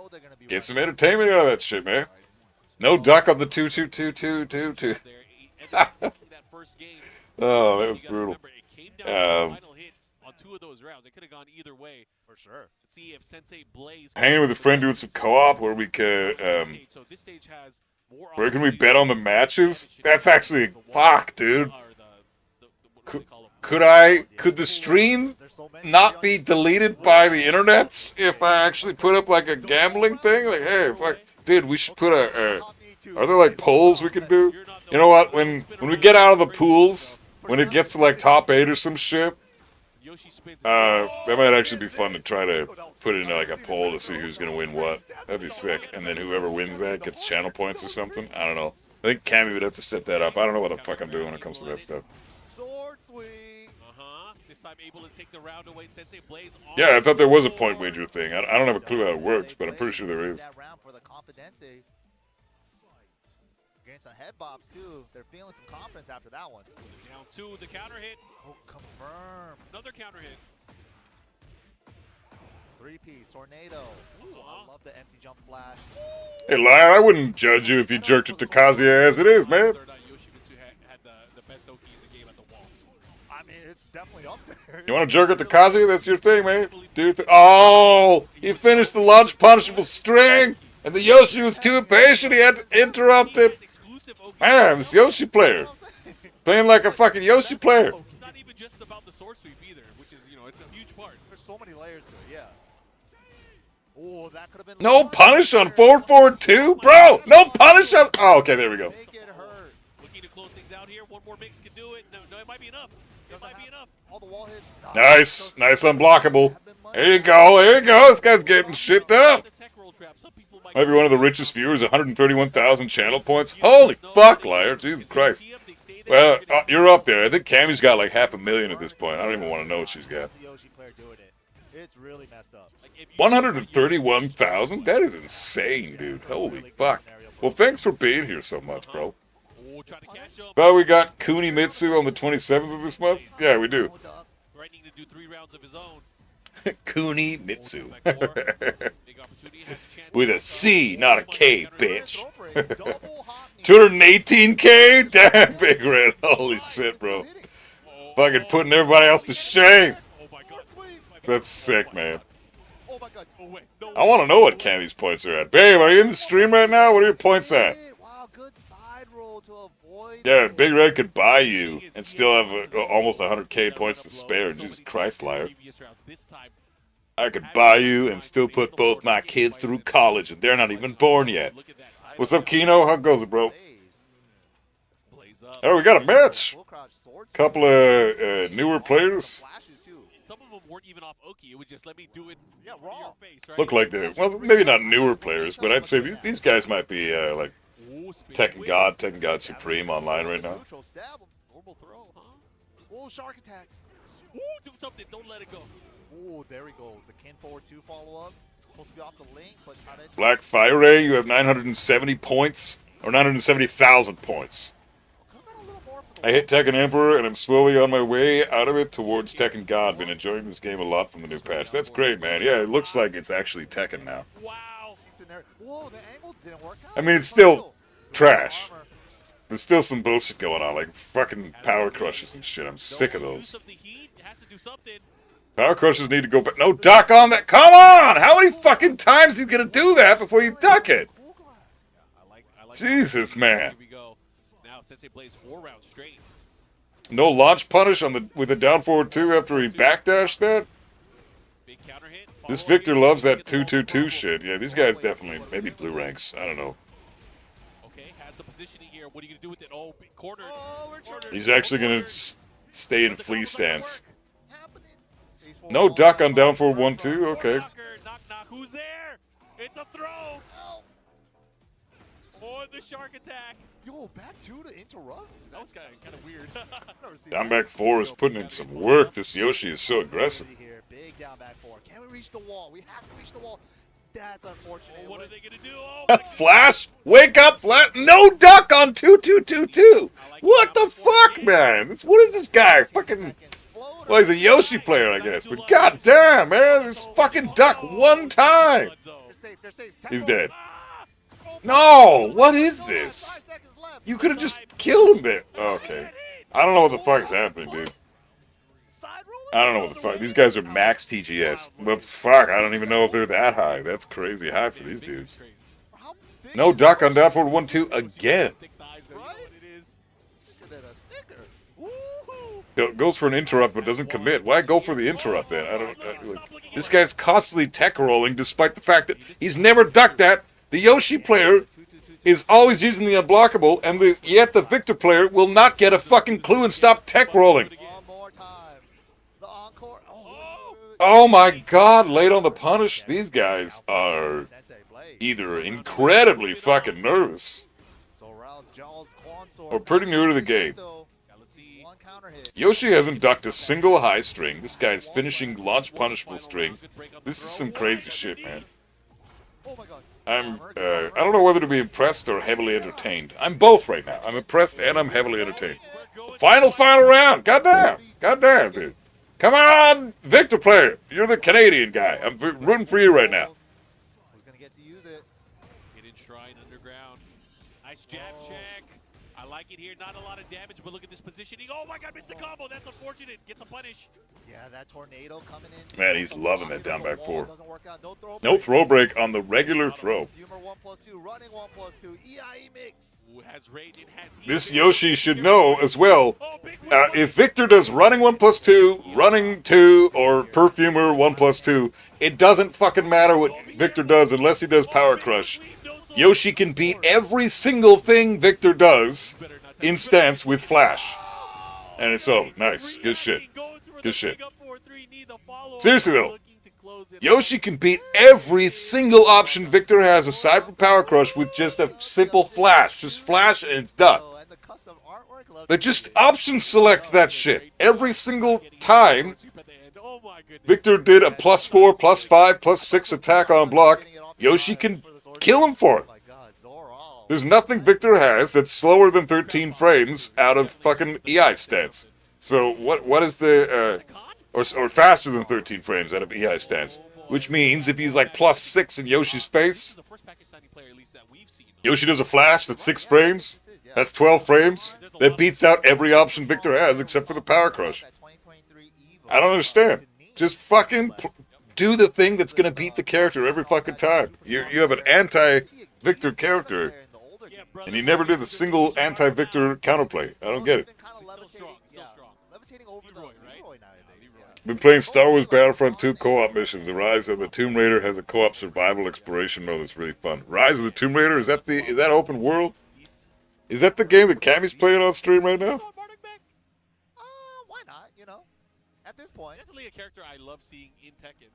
entertainment out of that shit, man. No duck on the 2-2-2-2-2-2. Oh, that was brutal. On two of those rounds, it could have gone either way For sure. Let's see if Sensei Blaze Hanging with a friend doing some co-op where we could. So this stage has more Where can we bet on the matches? That's actually fuck, dude. Could the stream not be deleted by the internets if I actually put up like a gambling thing? Like, hey, fuck, dude, we should put a. Are there like polls we can do? You know what? When we get out of the pools, when it gets to like top 8 or some shit, that might actually be fun to try to put in like a poll to see who's gonna win what. That'd be sick. And then whoever wins that gets channel points or something. I don't know. I think Cammy would have to set that up. I don't know what the fuck I'm doing when it comes to that stuff. Sword swing. This time able to take the round away. Sensei Blaze on Yeah, I thought there was a point wager thing. I don't have a clue how it works, but I'm pretty sure there is. That round for the Confidence. Getting some head bobs too. They're feeling some confidence after that one. Down 2, the counter hit. Oh, confirm. Another counter hit. 3-piece tornado. Ooh, I love the empty jump flash. Hey, Liar, I wouldn't judge you if you jerked it to Kazuya as it is, man. Yoshimitsu had the best Oki in the game at the wall. I mean, it's definitely up there. You want to jerk it to Kazuya? That's your thing, man. Oh, he finished the launch punishable string, and the Yoshi was too impatient. He had to interrupt it. Man, this Yoshi player. Playing like a fucking Yoshi player. It's not even just about the sword sweep either, which is, you know, it's a huge part. There's so many layers to it, yeah. Oh, that could have been No punish on forward forward 2? Bro, no punish on... Oh, okay, there we go. Make it hurt. Looking to close things out here. One more mix can do it. No, it might be enough. It might be enough. All the wall hits. Nice, nice unblockable. There you go, there you go. This guy's getting shit done. Might be one of the richest viewers, 131,000 channel points. Holy fuck, Liar, Jesus Christ. Well, you're up there. I think Cammy's got like 500,000 at this point. I don't even want to know what she's got. It's really messed up. 131,000? That is insane, dude. Holy fuck. Well, thanks for being here so much, bro. Well, we got Kunimitsu on the 27th of this month? Yeah, we do. Threatening to do 3 rounds of his own. Kunimitsu. With a C, not a K, bitch. 218K? Damn, Big Red. Holy shit, bro. Fucking putting everybody else to shame. That's sick, man. I want to know what Cammy's points are at. Babe, are you in the stream right now? What are your points at? Yeah, Big Red could buy you and still have almost 100K points to spare. Jesus Christ, Liar. I could buy you and still put both my kids through college, and they're not even born yet. What's up, Kino? How goes it, bro? Oh, we got a match. Couple of newer players. Some of them weren't even off Oki. It would just let me do it in your face, right? Look like they're, well, maybe not newer players, but I'd say these guys might be like Tekken God Supreme online right now. Normal throw, huh? Oh, shark attack. Ooh, do something. Don't let it go. Oh, there we go. The Kin forward 2 follow-up. Supposed to be off the link, but try to... Black Fire Ray, you have 970 points, or 970,000 points. I hit Tekken Emperor, and I'm slowly on my way out of it towards Tekken God. Been enjoying this game a lot from the new patch. That's great, man. Yeah, it looks like it's actually Tekken now. Wow. Whoa, the angle didn't work out. I mean, it's still trash. There's still some bullshit going on, like fucking power crushes and shit. I'm sick of those. Power crushes need to go back. No duck on that. Come on! How many fucking times are you gonna do that before you duck it? Jesus, man. Sensei Blaze 4 rounds straight. No launch punish on the with the down forward 2 after he backdashed that. Big counter hit. This Victor loves that 2-2-2 shit. Yeah, these guys definitely maybe blue ranks. I don't know. Okay, has the positioning here. What are you gonna do with it? Oh, big corner. He's actually gonna stay in flea stance. No duck on down forward 1-2. Okay. Knock knock. Who's there? It's a throw. Or the shark attack. Yo, back 2 to interrupt? That was kind of weird. Down back 4 is putting in some work. This Yoshi is so aggressive. Big down back 4. Can we reach the wall? We have to reach the wall. That's unfortunate. What are they gonna do? Oh my Flash, wake up, Flash. No duck on 2222. What the fuck, man? What is this guy? Fucking. Well, he's a Yoshi player, I guess. But goddamn, man, this fucking duck one time. They're safe. He's dead. No, what is this? You could have just killed him there. Okay. I don't know what the fuck is happening, dude. I don't know what the fuck. These guys are max TGS. But fuck, I don't even know if they're that high. That's crazy high for these dudes. No duck on down forward 1-2 again. Goes for an interrupt but doesn't commit. Why go for the interrupt then? I don't. This guy's constantly tech rolling despite the fact that he's never ducked that. The Yoshi player is always using the unblockable, and yet the Victor player will not get a fucking clue and stop tech rolling. Oh my god, late on the punish. These guys are either incredibly fucking nervous or pretty new to the game. Yoshi hasn't ducked a single high string. This guy's finishing launch punishable strings. This is some crazy shit, man. I don't know whether to be impressed or heavily entertained. I'm both right now. I'm impressed and I'm heavily entertained. Final round. Goddamn, dude. Come on, Victor player. You're the Canadian guy. I'm rooting for you right now. Who's gonna get to use it? Get in shrine underground. Nice jab check. I like it here. Not a lot of damage, but look at this positioning. Oh my god, missed the combo. That's unfortunate. Gets a punish. Yeah, that tornado coming in. Man, he's loving that down back four. No throw break on the regular throw. This Yoshi should know as well. If Victor does running 1+2, running 2, or Perfumer 1+2, it doesn't fucking matter what Victor does unless he does Power Crush. Yoshi can beat every single thing Victor does in stance with Flash. And so, nice. Good shit. Good shit. Seriously though, Yoshi can beat every single option Victor has aside from Power Crush with just a simple Flash. Just Flash and it's done. But just option select that shit. Every single time Victor did a +4, +5, +6 attack on a block, Yoshi can kill him for it. There's nothing Victor has that's slower than 13 frames out of fucking EI stance. So what is the or faster than 13 frames out of EI stance? Which means if he's like +6 in Yoshi's face, Yoshi does a flash that's 6 frames. That's 12 frames. That beats out every option Victor has except for the Power Crush. I don't understand. Just fucking do the thing that's gonna beat the character every fucking time. You have an anti-Victor character, and you never did a single anti-Victor counterplay. I don't get it. Been playing Star Wars Battlefront 2 co-op missions. The Rise of the Tomb Raider has a co-op survival exploration mode that's really fun. Rise of the Tomb Raider, is that open world? Is that the game that Cammy's playing on stream right now? Why not? You know, at this point, definitely a character I love seeing in Tekken.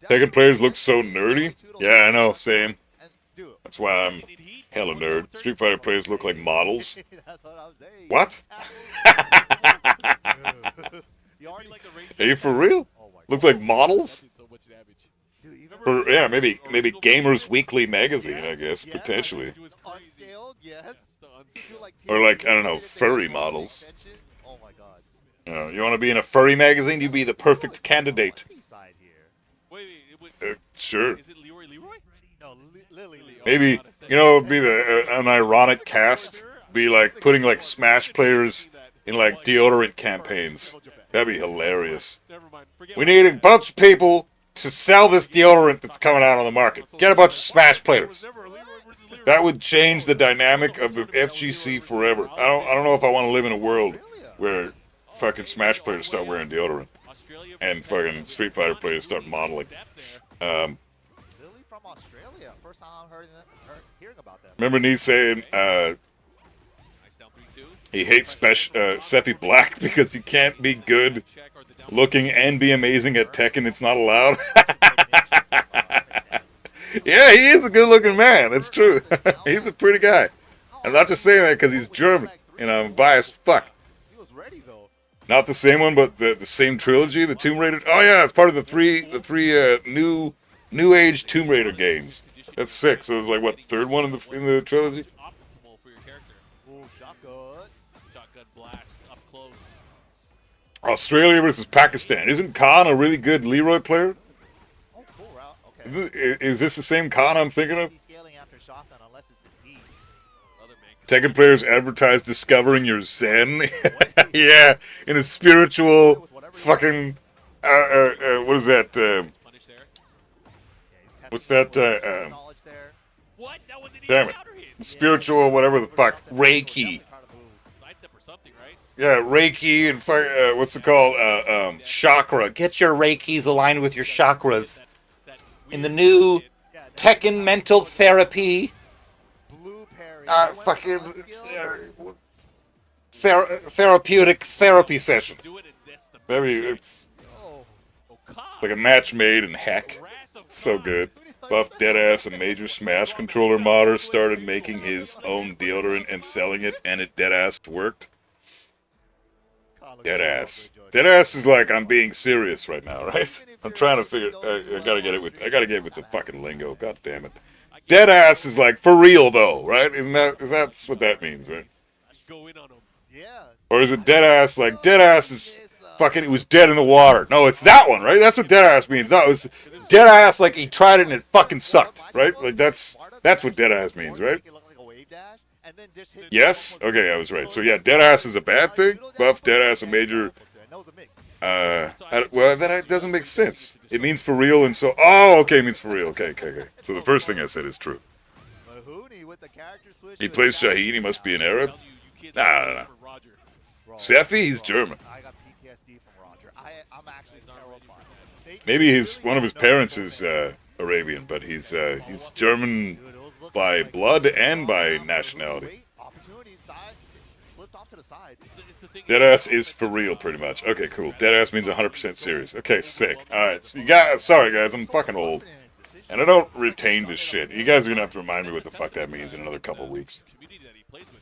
Tekken players look so nerdy. Yeah, I know, same. That's why I'm hella nerd. Street Fighter players look like models. What? Are you for real? Look like models? Yeah, maybe Gamers Weekly magazine, I guess, potentially. Or like, I don't know, furry models. You want to be in a furry magazine? You'd be the perfect candidate. Sure. Maybe, it'd be an ironic cast. Be like putting like Smash players in like deodorant campaigns. That'd be hilarious. We need a bunch of people to sell this deodorant that's coming out on the market. Get a bunch of Smash players. That would change the dynamic of the FGC forever. I don't know if I want to live in a world where fucking Smash players start wearing deodorant and fucking Street Fighter players start modeling. Remember Nee saying he hates Seppi Black because you can't be good looking and be amazing at Tekken. It's not allowed. Yeah, he is a good looking man. That's true. He's a pretty guy. I'm not just saying that because he's German and I'm biased. Fuck. Not the same one, but the same trilogy, the Tomb Raider. Oh yeah, it's part of the three new New Age Tomb Raider games. That's sick. So it was like what, third one in the trilogy? Optimal for your character. Ooh, shotgun. Shotgun blast up close. Australia versus Pakistan. Isn't Khan a really good Leroy player? Oh, cool route. Okay. Is this the same Khan I'm thinking of? He's scaling after shotgun unless it's in need. Other man. Tekken players advertise discovering your Zen. Yeah, in a spiritual fucking what is that? Punish there. Yeah, he's What's testing that? some knowledge there. What? That wasn't even Damn it. counter hit. Spiritual, whatever the fuck, Reiki. Sidestep or something, right? Yeah, Reiki and what's it called? Chakra. Get your Reikis aligned with your chakras. That In the weird new shit. Yeah, that- Tekken mental therapy. Blue parry. Fucking therapeutic therapy session. Do it in this. The Maybe it's Oh. Khan. like a match made in heck. Wrath of So Khan. good. Buff Deadass, a major Smash controller modder, started making his own deodorant and selling it, and it deadass worked. Deadass. Deadass is like, I'm being serious right now, right? I'm trying to figure. I gotta get with the fucking lingo. God damn it. Deadass is like for real though, right? Isn't that's what that means, right? Go in on him. Yeah. Or is it deadass like deadass is fucking? It was dead in the water. No, it's that one, right? That's what deadass means. No, it was deadass like he tried it and it fucking sucked, right? Like that's what deadass means, right? Yes? Okay, I was right. So yeah, deadass is a bad thing. Buff Deadass a major. Well, that doesn't make sense. It means for real, and so. Oh, okay, it means for real. Okay. So the first thing I said is true. He plays Shaheen. He must be an Arab. Nah. Sefi, he's German. I got PTSD from Roger. I'm actually terrified. Maybe one of his parents is Arabian, but he's German by blood and by nationality. Deadass is for real, pretty much. Okay, cool. Deadass means 100% serious. Okay, sick. Alright, so sorry guys, I'm fucking old. And I don't retain this shit. You guys are gonna have to remind me what the fuck that means in another couple weeks. Community that he plays with,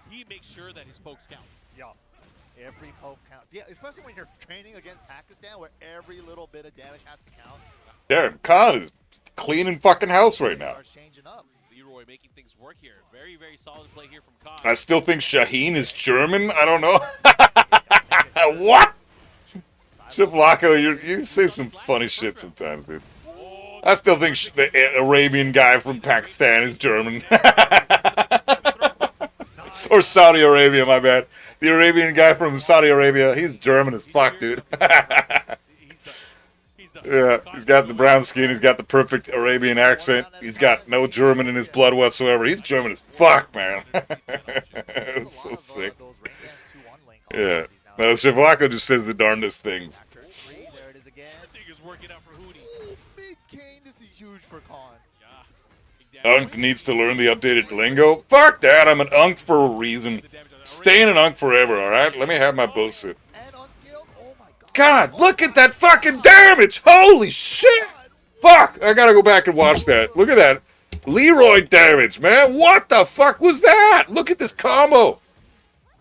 he makes sure that his pokes count. Yeah. Every poke counts. Yeah, especially when you're training against Pakistan where every little bit of damage has to count. Damn, Khan is cleaning fucking house right now. Starts changing up. Leroy making things work here. Very, very solid play here from Khan. I still think Shaheen is German. I don't know. What? Shivlako, you say some funny shit sometimes, dude. I still think the Arabian guy from Pakistan is German. Or Saudi Arabia, my bad. The Arabian guy from Saudi Arabia, he's German as fuck, dude. Yeah, he's got the brown skin, he's got the perfect Arabian accent, he's got no German in his blood whatsoever. He's German as fuck, man. It's so sick. Yeah. No, Shivlako just says the darndest things. There it is again. I think it's working out for Hootie. Oh, Big Kane, this is huge for Khan. Yeah. Unk needs to learn the updated lingo. Fuck that, I'm an Unk for a reason. Staying an Unk forever, alright? Let me have my bullshit. And unskilled. Oh my god. God, look at that fucking damage! Holy shit! Fuck! I gotta go back and watch that. Look at that. Leroy damage, man. What the fuck was that? Look at this combo.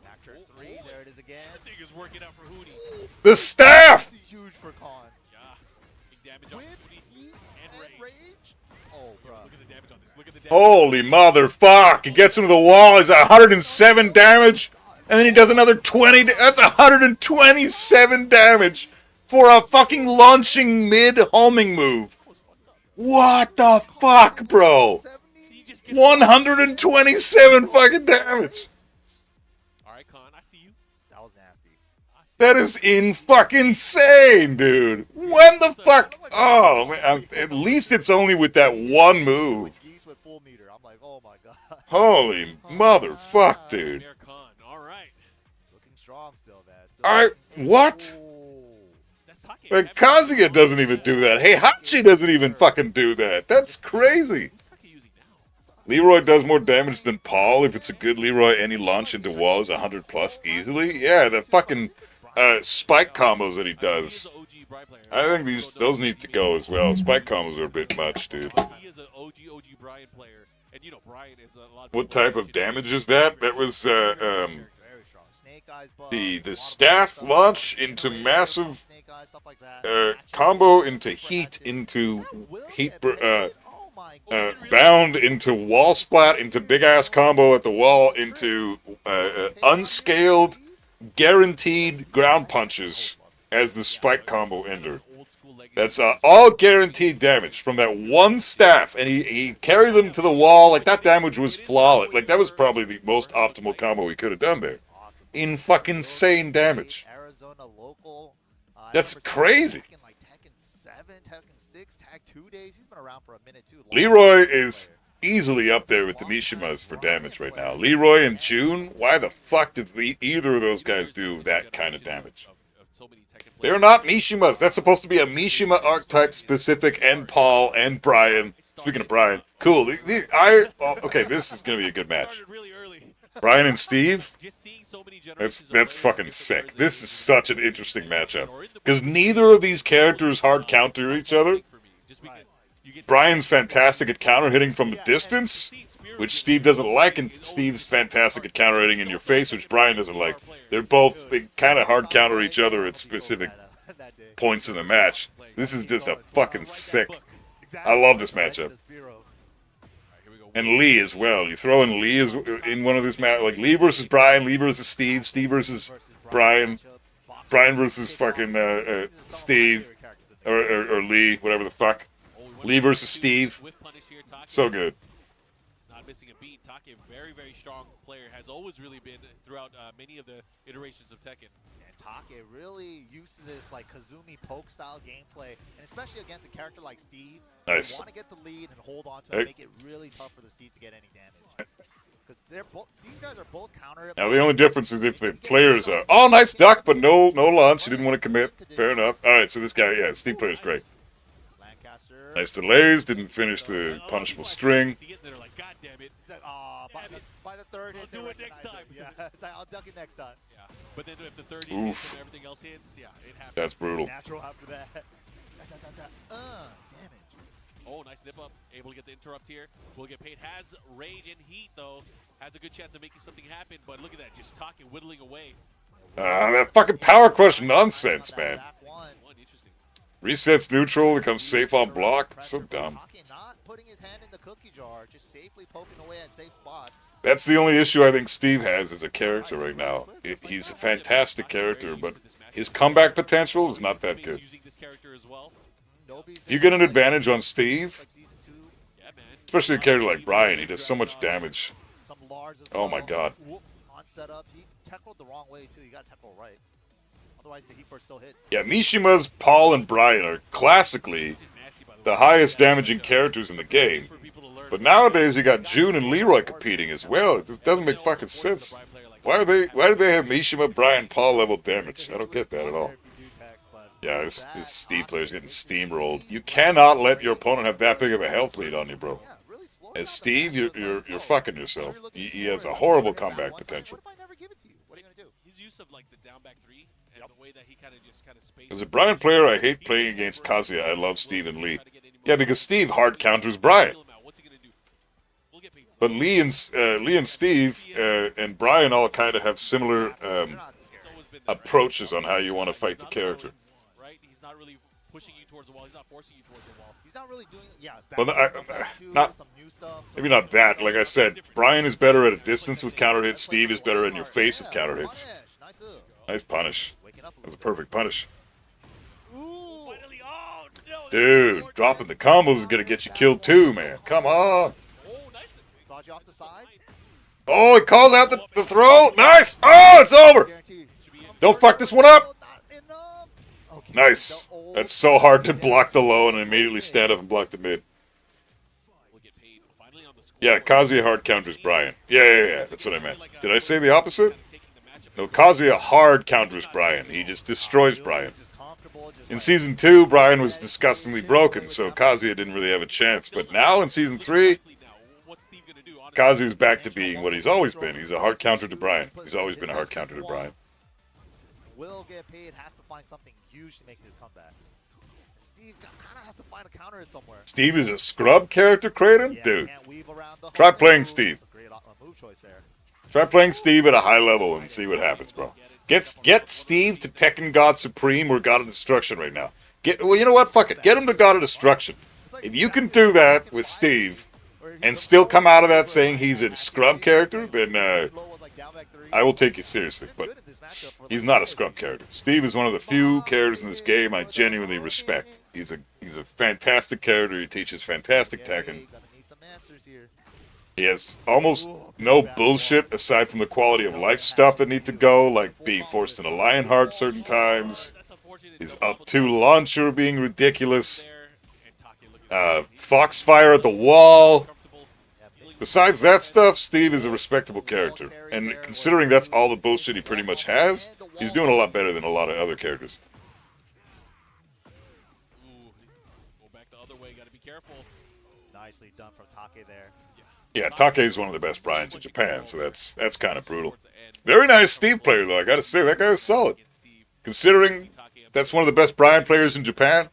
Factor 3, there it is again. I think it's working out for Hootie. The staff! This is huge for Khan. Yeah. Big damage on With Hootie. heat And and rage. rage. Oh, bro. Look at the damage on this. Look at the damage. Holy motherfuck. He gets him to the wall. He's 107 damage. And then he does another 20. That's 127 damage for a fucking launching mid-homing move. What the fuck, bro? 70. He just gets 127 fucking damage. All right, Khan, I see you. That was nasty. That is fucking insane, dude. When the fuck? Oh, man. At least it's only with that one move. With geese with full meter. I'm like, oh my god. Holy motherfuck, dude. Mayor Khan. All right. Looking strong still, man. Alright, what? Oh. That's Take. Like, Kazuya doesn't even do that. Hey, Hachi doesn't even fucking do that. That's crazy. Who's Take using now? Leroy does more damage than Paul. If it's a good Leroy, any launch into walls 100 plus easily. Yeah, the fucking spike combos that he does. I think those need to go as well. Spike combos are a bit much, dude. He is an OG Brian player, and you know Brian is a lot. What type of damage is that? That was Very strong. Snake the staff launch into massive combo into heat bound into wall splat into big ass combo at the wall into unscaled guaranteed ground punches as the spike combo ender. That's all guaranteed damage from that one staff, and he carried them to the wall. Like, that damage was flawless. Like, that was probably the most optimal combo he could have done there. In fucking insane damage. That's crazy. Leroy is easily up there with the Mishimas for damage right now. Leroy and June, why the fuck did either of those guys do that kind of damage? They're not Mishimas. That's supposed to be a Mishima archetype specific, and Paul and Brian. Speaking of Brian, cool. Okay, this is gonna be a good match. Brian and Steve. That's fucking sick. This is such an interesting matchup because neither of these characters hard counter each other. Brian's fantastic at counter hitting from the distance, which Steve doesn't like, and Steve's fantastic at counter hitting in your face, which Brian doesn't like. They kind of hard counter each other at specific points in the match. This is just a fucking sick. I love this matchup. And Lee as well. You throw in Lee in one of these matches, like Lee versus Brian, Lee versus Steve, Steve versus Brian, Brian versus fucking Steve, or Lee, whatever the fuck. Lee versus Steve. So good. Missing a beat. Take, a very, very strong player, has always really been throughout many of the iterations of Tekken. And Take really used to this like Kazumi poke style gameplay, and especially against a character like Steve. Nice. You want to get the lead and hold on to it, and make it really tough for the Steve to get any damage. Because these guys are both counter. Now the only difference is if the players are, oh, nice duck, but no launch. He didn't want to commit. Fair enough. All right, so this guy, yeah, Steve player's great. Nice delays, didn't finish the punishable string. God damn it. By the third hit, I'll do it next time. Yeah, it's like, I'll duck it next time. Yeah, but then if the third hit hits and everything else hits, yeah, it happens. That's brutal. Natural after that. Damage. Oh, nice nip up. Able to get the interrupt here. Will get paid. Has rage and heat, though. Has a good chance of making something happen, but look at that. Just talking, whittling away. That fucking power crush nonsense, man. Resets neutral, becomes safe on block. So dumb. Not putting his hand in the cookie jar, just safely poking away at safe spots. That's the only issue I think Steve has as a character right now. He's a fantastic character, but his comeback potential is not that good. If you get an advantage on Steve, especially a character like Brian, he does so much damage. Oh my god. On setup, he tackled the wrong way too. You got to tackle right. Otherwise, the heat burst still hits. Yeah, Mishima's Paul and Brian are classically the highest damaging characters in the game. But nowadays you got June and Leroy competing as well. It just doesn't make fucking sense. Why do they have Mishima, Brian, Paul level damage? I don't get that at all. Yeah, this Steve player's getting steamrolled. You cannot let your opponent have that big of a health lead on you, bro. As Steve, you're fucking yourself. He has a horrible comeback potential. His use of like the down back three and the way that he kind of spaced. As a Brian player, I hate playing against Kazuya. I love Steve and Lee. Yeah, because Steve hard counters Brian. But Lee and Steve and Brian all kind of have similar approaches on how you want to fight the character. Right? He's not really pushing you towards the wall. He's not forcing you towards the wall. He's not really doing Maybe not that. Like I said, Brian is better at a distance with counter hits. Steve is better in your face with counter hits. Nice punish. That was a perfect punish. Dude, dropping the combos is gonna get you killed too, man. Come on. Oh, he calls out the throw. Nice. Oh, it's over. Don't fuck this one up. Nice. That's so hard to block the low and immediately stand up and block the mid. Yeah, Kazuya hard counters Brian. Yeah. That's what I meant. Did I say the opposite? No, Kazuya hard counters Brian. He just destroys Brian. In Season 2, Brian was disgustingly broken, so Kazuya didn't really have a chance. But now in Season 3, Kazuya's back to being what he's always been. He's a hard counter to Brian. He's always been a hard counter to Brian. Will get paid, has to find something huge to make this comeback. Steve kind of has to find a counter it somewhere. Steve is a scrub character, Kratom? Dude, try playing Steve. Great move choice there. Try playing Steve at a high level and see what happens, bro. Get Steve to Tekken God Supreme or God of Destruction right now. Well, you know what? Fuck it. Get him to God of Destruction. If you can do that with Steve and still come out of that saying he's a scrub character, then I will take you seriously. But he's not a scrub character. Steve is one of the few characters in this game I genuinely respect. He's a fantastic character. He teaches fantastic Tekken. He has almost no bullshit aside from the quality of life stuff that need to go, like being forced into Lionheart certain times. His up 2 launcher being ridiculous. Foxfire at the wall. Besides that stuff, Steve is a respectable character. And considering that's all the bullshit he pretty much has, he's doing a lot better than a lot of other characters. Go back the other way, gotta be careful. Nicely done from Take there. Yeah, Take is one of the best Bryans in Japan, so that's kind of brutal. Very nice Steve player, though. I gotta say, that guy is solid. Considering that's one of the best Bryan players in Japan,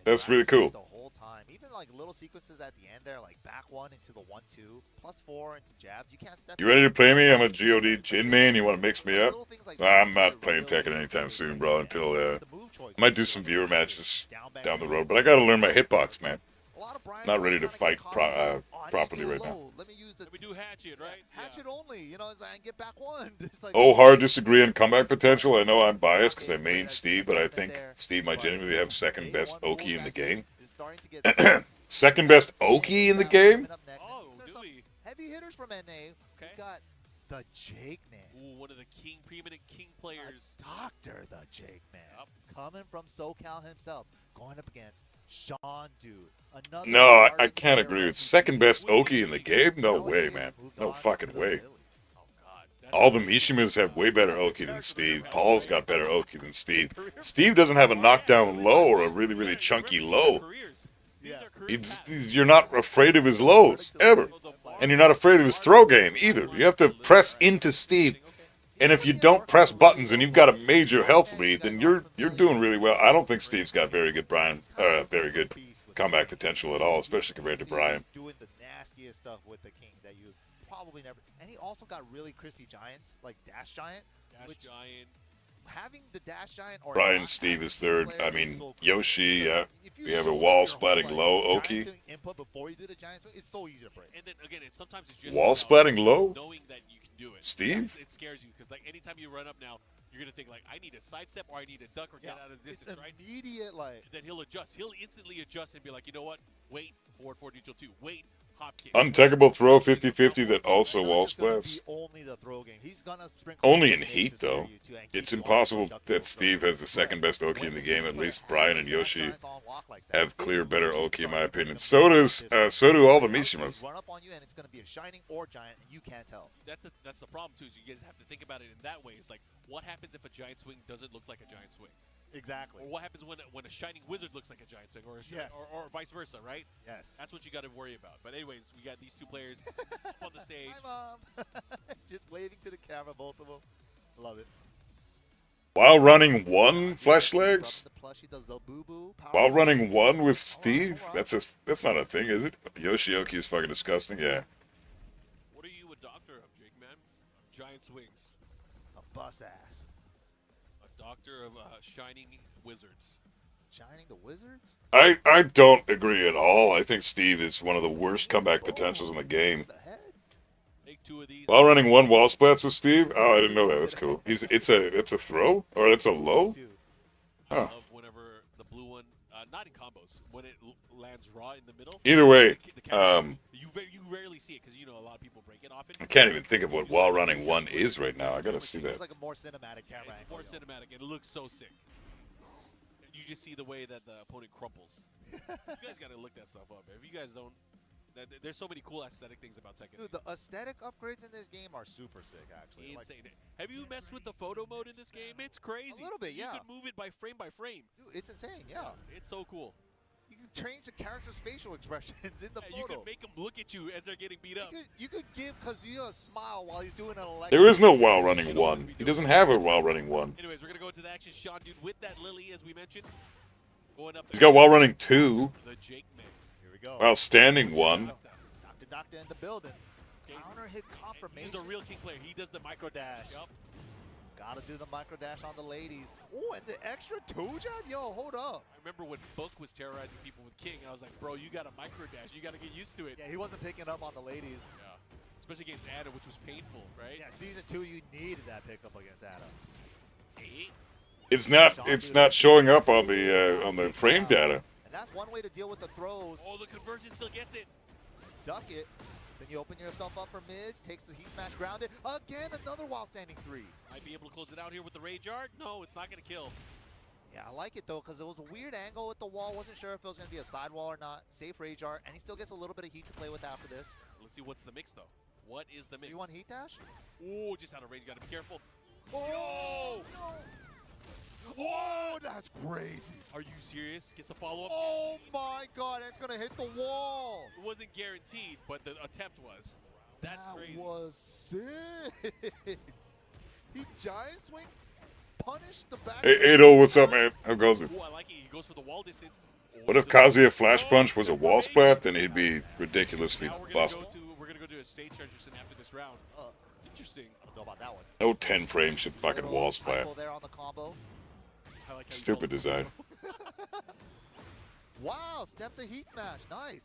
that's really cool. The whole time, even like little sequences at the end there, like back 1 into the 1-2, +4 into jabs. You can't step. You ready to play me? I'm a GOD Jin man. You want to mix me up? I'm not playing Tekken anytime soon, bro. Until I might do some viewer matches down the road, but I gotta learn my hitbox, man. Not ready to fight properly right now. Let me do Hatchet, right? Hatchet only, you know, and get back 1. Like, Oh, hard disagree on comeback potential. I know I'm biased because I main Steve, but I think Steve might genuinely have second best Oki in the game. Second best Oki in the game? Oh, do we? Heavy hitters from NA. We got the Jake Man. Ooh, one of the preeminent king players. Doctor, the Jake Man. Coming from SoCal himself, going up against Sean Dude. No, I can't agree with second best Oki in the game. No way, man. No fucking way. All the Mishimas have way better Oki than Steve. Paul's got better Oki than Steve. Steve doesn't have a knockdown low or a really, really chunky low. You're not afraid of his lows, ever. And you're not afraid of his throw game, either. You have to press into Steve. And if you don't press buttons and you've got a major health lead, then you're doing really well. I don't think Steve's got very good very good comeback potential at all, especially compared to Bryan. Doing the nastiest stuff with the king that you probably never. And he also got really crispy giants, like Dash Giant. Giant. Having the Dash Giant or Bryan Steve is third. I mean, Yoshi, we have a wall splatting low Oki. Input before you do the giant swing, it's so easy to break. And then again, sometimes it's just wall splatting low? Knowing that you can do it. Steve? It scares you because like anytime you run up now, you're gonna think like I need a sidestep or I need a duck or get out of the distance, right? Immediate like. Then he'll adjust. He'll instantly adjust and be like, you know what? Wait, forward neutral 2. Wait. Untackable throw 50-50 that also wall splats. Only in Heat, though. It's impossible that Steve has the second best Oki in the game. At least Bryan and Yoshi have clear better Oki, in my opinion. So do all the Mishimas. Run up on you and it's going to be a shining or giant and you can't tell. That's the problem too. Is you guys have to think about it in that way. It's like, what happens if a giant swing doesn't look like a giant swing? Exactly. Or what happens when a shining wizard looks like a giant swing, or or vice versa, right? Yes. That's what you got to worry about. But anyways, we got these two players up on the stage. Hi, Mom. Just waving to the camera, both of them. Love it. While running one flesh legs? While running one with Steve? That's not a thing, is it? Yoshioki is fucking disgusting, yeah. What are you a doctor of, Jake, man? Giant swings. A bus ass. Doctor of shining wizards. Shining the wizards? I don't agree at all. I think Steve is one of the worst comeback potentials in the game. Take 2 of these. While running one wall splats with Steve? Oh, I didn't know that. That's cool. It's a throw? Or it's a low? I love whenever the blue one, not in combos, when it lands raw in the middle. Either way, you rarely see it because you know a lot of people break it often. I can't even think of what while running one is right now. I gotta see that. It's like a more cinematic camera angle. It's more cinematic. It looks so sick. You just see the way that the opponent crumples. You guys gotta look that stuff up. If you guys don't, there's so many cool aesthetic things about Tekken. Dude, the aesthetic upgrades in this game are super sick, actually. Insane. Have you messed with the photo mode in this game? It's crazy. A little bit, yeah. You can move it by frame. Dude, it's insane, yeah. It's so cool. You can change the character's facial expressions in the photo. You can make them look at you as they're getting beat up. You could give Kazuya a smile while he's doing an election. There is no while running one. He doesn't have a while running one. Anyways, we're going to go into the action. Sean Dude with that Lily, as we mentioned. Going up. He's got while running 2. The Jake Man. Here we go. While standing 1. Doctor in the building. Counter hit He's confirmation. a real king player. He does the micro dash. Yup. Gotta do the micro dash on the ladies. Oh, and the extra 2-jab? Yo, hold up. I remember when Book was terrorizing people with King, and I was like, bro, you got a micro dash. You got to get used to it. Yeah, he wasn't picking up on the ladies. Yeah. Especially against Ada, which was painful, right? Yeah, season 2, you needed that pickup against Ada. It's not showing up on the frame data. And that's one way to deal with the throws. Oh, the conversion still gets it. Duck it. Then you open yourself up for mids, takes the heat smash grounded. Again, another while standing 3. Might be able to close it out here with the Rage Art. No, it's not going to kill. Yeah, I like it though, because it was a weird angle with the wall. Wasn't sure if it was going to be a side wall or not. Safe Rage Art, and he still gets a little bit of heat to play with after this. Let's see what's the mix, though. What is the mix? 3-1 heat dash? Oh, just out of range. Got to be careful. Oh, no. Oh, that's crazy. Are you serious? Gets a follow-up. Oh my god, it's going to hit the wall. It wasn't guaranteed, but the attempt was. That's crazy. That was sick. He giant swing, punished the back. Hey, Ado, what's up, man? How goes it? Oh, I like it. He goes for the wall distance. Oh, What if Kazuya Flash Punch was a wall splat? Then he'd be ridiculously Now busted. we're gonna go to a stage transition after this round. Interesting. I don't know about that one. No 10 frames should fucking wall splat. There on the combo. I like how you Stupid call it. design. Wow, step the heat smash. Nice.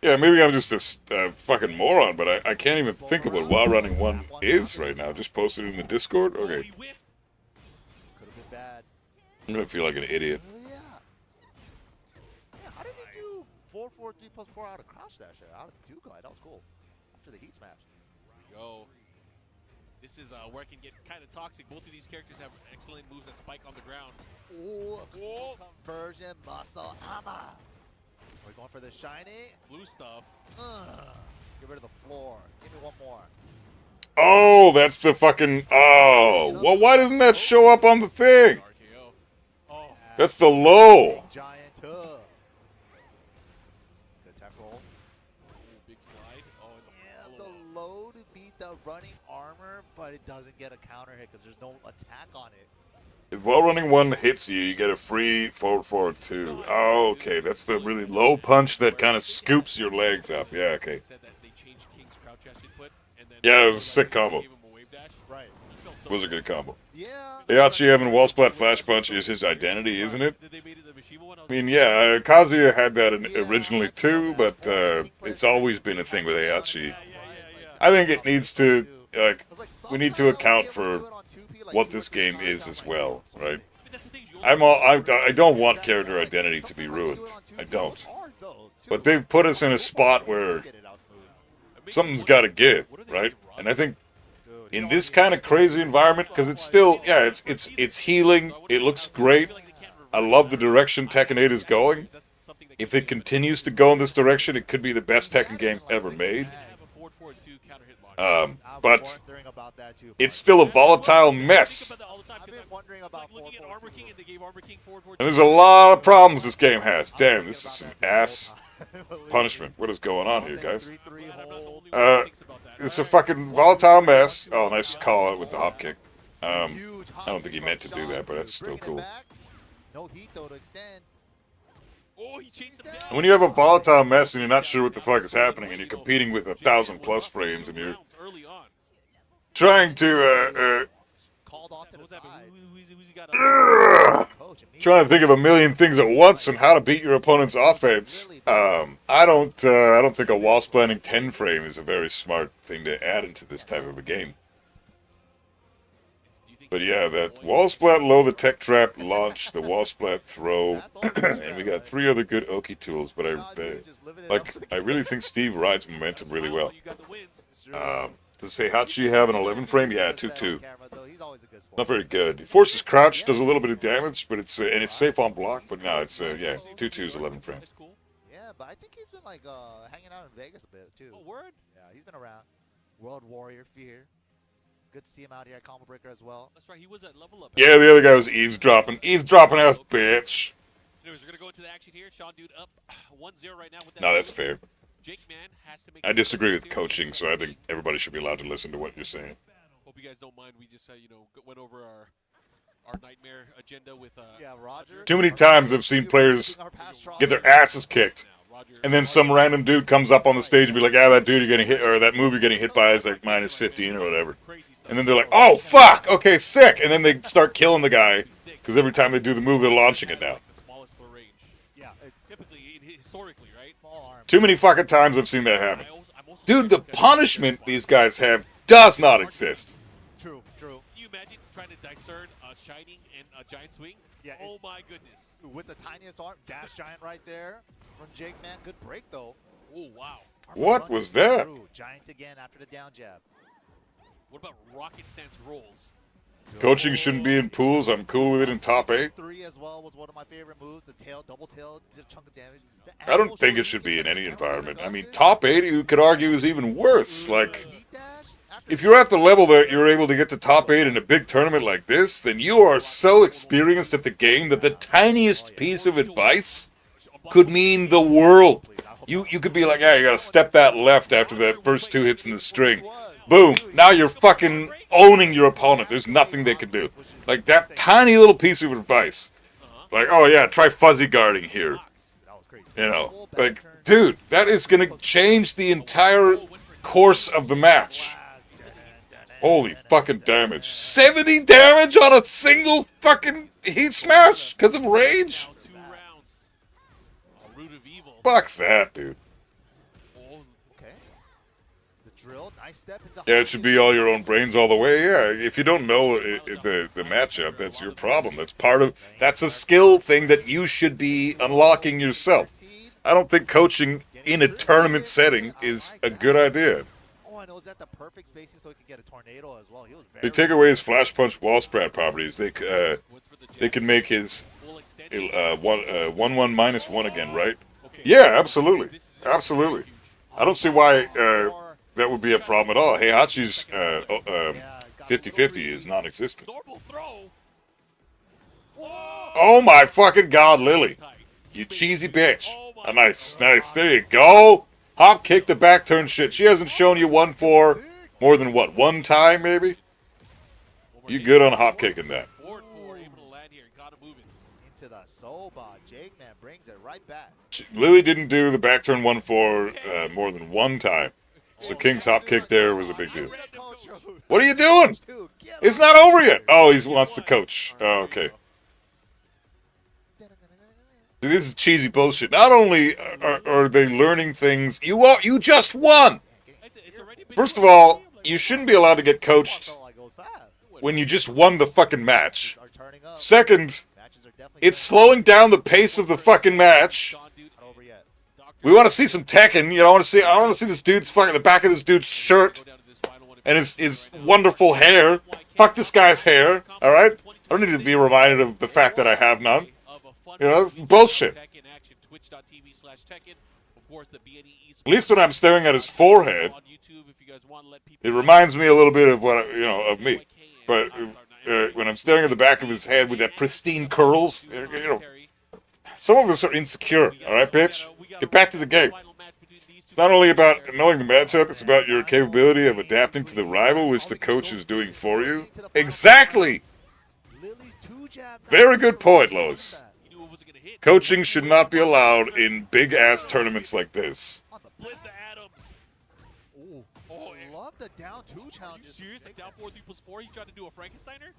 Yeah, maybe I'm just a fucking moron, but I can't even think of what While Running 1 is right now. Just posted it in the Discord? Oh, Okay. he whiffed. Could have been bad. I'm gonna feel like an idiot. Yeah. Yeah, how did he do 4-4-3 plus 4 out of crouch dash there? Out of do glide. That was cool. After the heat smash. Go. This is where it can get kind of toxic. Both of these characters have excellent moves that spike on the ground. Ooh, Whoa. conversion, muscle, hammer. We're going for the shiny. Blue stuff. Get rid of the floor. Give me one more. Oh, that's the fucking... Oh. Well, why doesn't that show up on the thing? RKO. Oh. That's the low. Big giant tub. Good tech roll. Ooh, big slide. Oh, and Yeah, the the low to beat the running armor, but it doesn't get a counter hit because there's no attack on it. If While Running 1 hits you, you get a free forward 2. Oh, okay. That's the really low punch that kind of scoops your legs up. Yeah, okay. said that they changed King's crouch dash input, and then Yeah, it was a sick combo. gave him a wave dash. Right. He felt so It was a good combo. Yeah. Heihachi having wall splat flash punch is his identity, isn't it? Did they made it the Mishima one? I mean, yeah, Kazuya had that originally too, but it's always been a thing with Heihachi. I think it needs to, like, we need to account for what this game is as well, right? I don't want character identity to be ruined. I don't. But they've put us in a spot where something's got to give, right? And I think in this kind of crazy environment, because it's still, yeah, it's healing. It looks great. I love the direction Tekken 8 is going. If it continues to go in this direction, it could be the best Tekken game ever made. But it's still a volatile mess. And there's a lot of problems this game has. Damn, this is some ass punishment. What is going on here, guys? It's a fucking volatile mess. Oh, nice call out with the hop kick. I don't think he meant to do that, but that's still cool. No heat though to extend. Oh, he chased him down. And when you have a volatile mess and you're not sure what the fuck is happening, and you're competing with 1,000+ frames, and you're trying to Called off to the side. trying to think of a million things at once and how to beat your opponent's offense. I don't think a wall splatting 10 frame is a very smart thing to add into this type of a game. But yeah, that wall splat low, the tech trap launch, the wall splat throw, and we got 3 other good Oki tools. But I really think Steve rides momentum really well. Does Heihachi have an 11 frame? Yeah, 2-2. Not very good. He forces crouch, does a little bit of damage, but it's and it's safe on block. But no, it's yeah, 2-2 is 11 frame. Yeah, but I think he's been like hanging out in Vegas a bit too. Oh, word? Yeah, he's been around. World Warrior Fear. Good to see him out here at Combo Breaker as well. That's right, he was at level up. Yeah, the other guy was eavesdropping. Eavesdropping ass bitch. Anyways, we're gonna go into the action here. Sean Dude up 1-0 right now with that. No, that's fair. Jake Man has to make I disagree with coaching, so I think everybody should be allowed to listen to what you're saying. Hope you guys don't mind. We just you know, went over our nightmare agenda with Yeah, Roger. Too many times I've seen players get their asses kicked, and then some random dude comes up on the stage and be like, "Yeah, that dude you're getting hit, or that move you're getting hit by is like minus 15 or whatever." And then they're like, "Oh fuck, okay, sick," and then they start killing the guy because every time they do the move, they're launching it now. Yeah, Typically, historically, right? Too many fucking times I've seen that happen. Dude, the punishment these guys have does not exist. true. Can you imagine trying to discern a shining and a giant swing? Yeah, Oh my goodness. with the tiniest arm, dash giant right there from Jake, man. Good break though. Oh wow. What was that? Through. Giant again after the down jab. What about rocket stance rolls? Coaching shouldn't be in pools. I'm cool with it in top 8. 3 as well was one of my favorite moves. The tail, double tail, did a chunk of damage. The I don't angle think shoulder it should kick be in that any the environment. camera I mean, did. top 8, you could argue, is even worse. Like, Heat dash after if you're at the level that you're able to get to top 8 in a big tournament like this, then you are so experienced at the game that the tiniest piece of advice could mean the world. You could be like, yeah, you gotta step that left after the first 2 hits in the string. Boom. Now you're fucking owning your opponent. There's nothing they can do. Like that tiny little piece of advice. Like, oh yeah, try fuzzy guarding here. That was crazy. You know, like, dude, that is gonna change the entire course of the match. Holy fucking damage. 70 damage on a single fucking heat smash because of rage? Down 2 rounds. A root of evil. Fuck that, dude. Oh, Okay. The drill, nice step into Yeah, it should be all your own brains all the way. Yeah, if you don't know the matchup, that's your problem. That's a skill thing that you should be unlocking yourself. I don't think coaching in a tournament setting is a good idea. Oh, I know. Is that the perfect spacing so he could get a tornado as well? He was They very take away his flash punch wall spread properties. They can make his 1/1 -1 again, right? Yeah, absolutely, absolutely. I don't see why that would be a problem at all. Heihachi's 50-50 is non-existent. normal throw. Oh my fucking god, Lily. You cheesy bitch. Oh, nice. There you go. Hop kick the back turn shit. She hasn't shown you 1-4 more than what, 1 time maybe? You good on hop kicking that. Forward, able to land here and got him moving. into the soba. Jake, man, brings it right back. Lily didn't do the back turn 1-4 more than 1 time. So King's hop kick there was a big deal. What are you doing? It's not over yet. Oh, he wants to coach. Oh, okay. Dude, this is cheesy bullshit. Not only are they learning things, you just won. First of all, you shouldn't be allowed to get coached when you just won the fucking match. Second, it's slowing down the pace of the fucking match. We want to see some Tekken. You know, I want to see this dude's fucking the back of this dude's shirt and his wonderful hair. Fuck this guy's hair. All right. I don't need to be reminded of the fact that I have none. You know, it's bullshit. At least when I'm staring at his forehead, it reminds me a little bit of of me. But when I'm staring at the back of his head with that pristine curls, some of us are insecure. All right, bitch. Get back to the game. It's not only about knowing the matchup, it's about your capability of adapting to the rival, which the coach is doing for you. Exactly! Very good point, Lois. Coaching should not be allowed in big-ass tournaments like this. Love the down 2 challenges. Serious? Like down 4-3+4? He tried to do a Frankensteiner?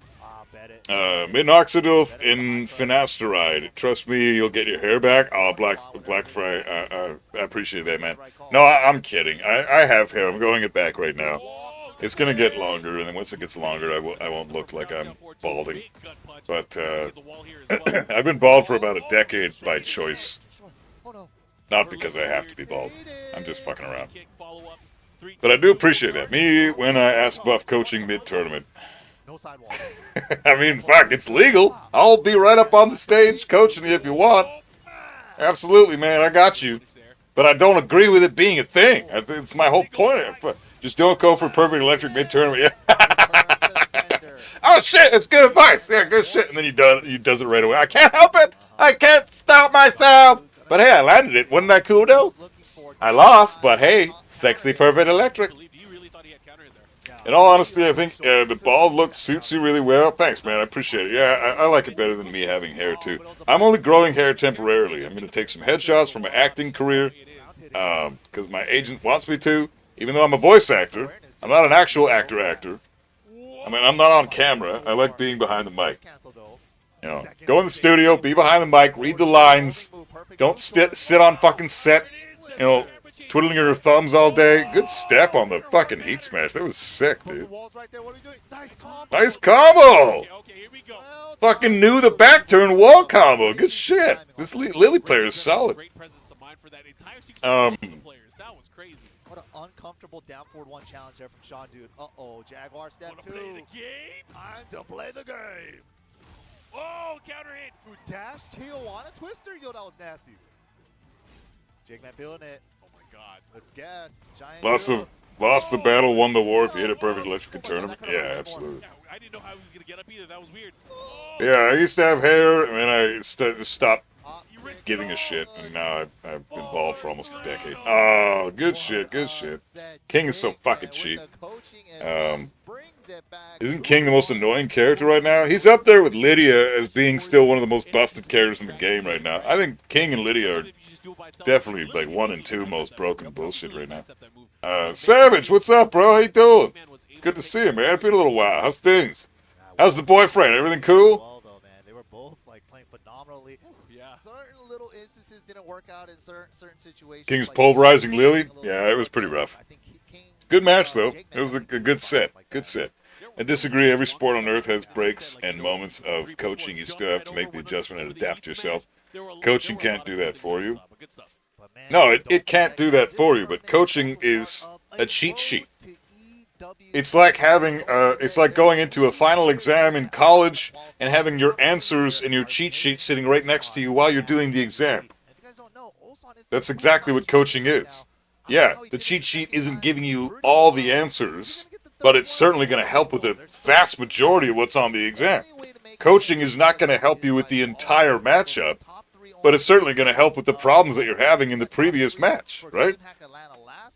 Bet it. Minoxidil in finasteride. Trust me, you'll get your hair back. Oh, Black Fry. I appreciate that, man. No, I'm kidding. I have hair. I'm growing it back right now. It's gonna get longer, and then once it gets longer, I won't look like I'm balding. But I've been bald for about a decade by choice, not because I have to be bald. I'm just fucking around. But I do appreciate that. Me, when I ask Buff coaching mid-tournament. No sidewall. I mean, fuck, it's legal. I'll be right up on the stage coaching you if you want. Absolutely, man, I got you. But I don't agree with it being a thing. It's my whole point. Just don't go for perfect electric mid-tournament. Oh, shit, it's good advice. Yeah, good shit. And then he does it right away. I can't help it. I can't stop myself. But hey, I landed it. Wasn't that cool, though? I lost, but hey, sexy perfect electric. counter in there. In all honesty, I think the bald look suits you really well. Thanks, man. I appreciate it. Yeah, I like it better than me having hair, too. I'm only growing hair temporarily. I'm going to take some headshots from my acting career because my agent wants me to. Even though I'm a voice actor, I'm not an actual actor. I mean, I'm not on camera. I like being behind the mic. You know, go in the studio, be behind the mic, read the lines. Don't sit on fucking set, you know, twiddling your thumbs all day. Good step on the fucking heat smash. That was sick, dude. Nice combo! Fucking knew the back turn wall combo. Good shit. This Lily player is solid. What an uncomfortable down forward one challenge there from Sean, dude. Uh-oh, Jaguar step two. Time to play the game. Oh, counter hit. Ooh, dash Tijuana Twister? Yo, that was nasty. Jake Man feeling it. Oh my god. Good guess. Giant Lost the battle, won the war. If you hit it perfect, let you could tournament. Yeah, absolutely. Yeah, I didn't know how he was going to get up either. That was weird. Yeah, I used to have hair, and then I stopped giving a shit, and now I've been bald for almost a decade. Oh, good shit, good shit. King is so fucking cheap. Isn't King the most annoying character right now? He's up there with Lydia as being still one of the most busted characters in the game right now. I think King and Lydia are definitely like 1 and 2 most broken bullshit right now. Savage, what's up, bro? How you doing? Good to see you, man. It's been a little while. How's things? How's the boyfriend? Everything cool? Well, though, man, they were both like playing phenomenally. Yeah. Certain little instances didn't work out in certain situations. King's like pulverizing Lily? Yeah, it was pretty rough. I think King, Good match, though. It was a good set. Good set. I disagree. Every sport on Earth has breaks and moments of coaching. You still have to make the adjustment and adapt to yourself. Coaching can't do that for you. No, it can't do that for you, but coaching is a cheat sheet. It's like having, it's like going into a final exam in college and having your answers and your cheat sheet sitting right next to you while you're doing the exam. That's exactly what coaching is. Yeah, the cheat sheet isn't giving you all the answers, but it's certainly going to help with the vast majority of what's on the exam. Coaching is not going to help you with the entire matchup, but it's certainly going to help with the problems that you're having in the previous match, right?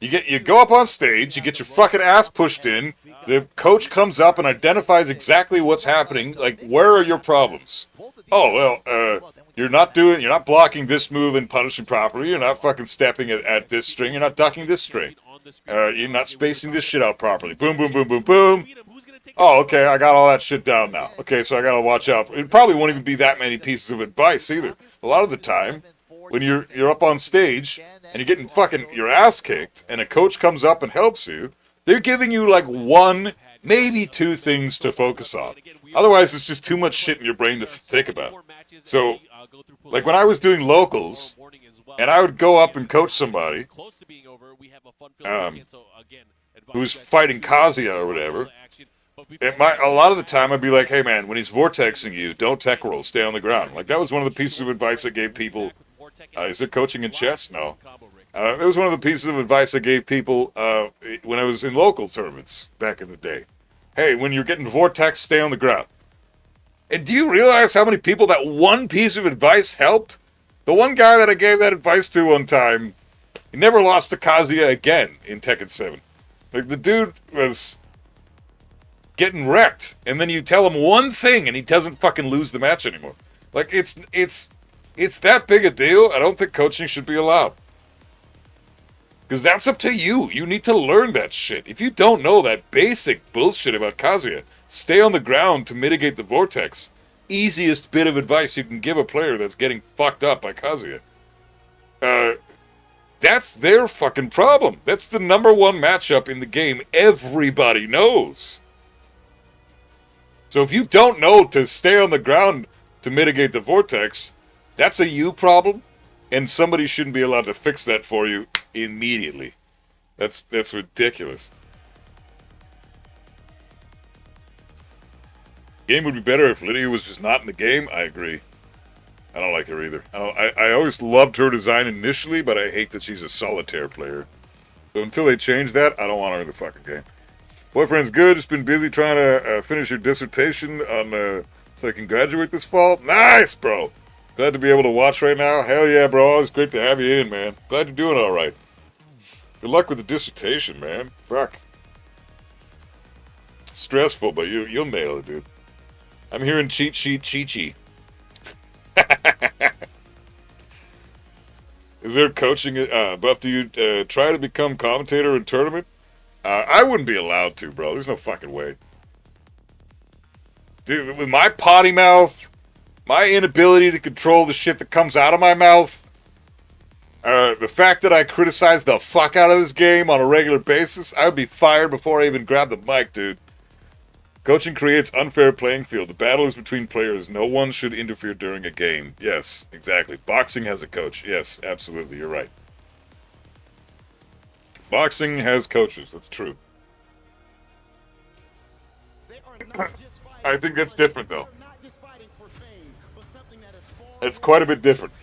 You go up on stage, you get your fucking ass pushed in, the coach comes up and identifies exactly what's happening, like, where are your problems? Oh, well, you're not blocking this move and punishing properly, you're not fucking stepping at this string, you're not ducking this string. You're not spacing this shit out properly. Boom, boom, boom, boom, boom. Oh, okay, I got all that shit down now. Okay, so I gotta watch out. It probably won't even be that many pieces of advice either. A lot of the time, when you're up on stage and you're getting fucking your ass kicked, and a coach comes up and helps you, they're giving you like 1, maybe 2 things to focus on. Otherwise, it's just too much shit in your brain to think about. So, like when I was doing locals, and I would go up and coach somebody who was fighting Kazuya or whatever, a lot of the time I'd be like, hey man, when he's vortexing you, don't tech roll, stay on the ground. Like that was one of the pieces of advice I gave people. Is it coaching in chess? No. It was one of the pieces of advice I gave people when I was in local tournaments back in the day. Hey, when you're getting vortex, stay on the ground. And do you realize how many people that one piece of advice helped? The one guy that I gave that advice to one time, he never lost to Kazuya again in Tekken 7. Like, the dude was getting wrecked, and then you tell him one thing, and he doesn't fucking lose the match anymore. Like, it's that big a deal. I don't think coaching should be allowed. Because that's up to you. You need to learn that shit. If you don't know that basic bullshit about Kazuya, stay on the ground to mitigate the vortex. Easiest bit of advice you can give a player that's getting fucked up by Kazuya. That's their fucking problem. That's the number 1 matchup in the game. Everybody knows. So if you don't know to stay on the ground to mitigate the vortex, that's a you problem, and somebody shouldn't be allowed to fix that for you immediately. That's ridiculous. Game would be better if Lydia was just not in the game. I agree. I don't like her either. I always loved her design initially, but I hate that she's a solitaire player. So until they change that, I don't want her in the fucking game. Boyfriend's good. Just been busy trying to finish your dissertation on so I can graduate this fall. Nice, bro. Glad to be able to watch right now. Hell yeah, bro. It's great to have you in, man. Glad you're doing all right. Good luck with the dissertation, man. Fuck. Stressful, but you'll nail it, dude. I'm hearing cheat sheet, Chi-Chi. Is there coaching? Buff, do you try to become commentator in tournament? I wouldn't be allowed to, bro. There's no fucking way. Dude, with my potty mouth, my inability to control the shit that comes out of my mouth, the fact that I criticize the fuck out of this game on a regular basis, I would be fired before I even grab the mic, dude. Coaching creates unfair playing field. The battle is between players. No one should interfere during a game. Yes, exactly. Boxing has a coach. Yes, absolutely. You're right. Boxing has coaches. That's true. I think that's different, though. It's quite a bit different.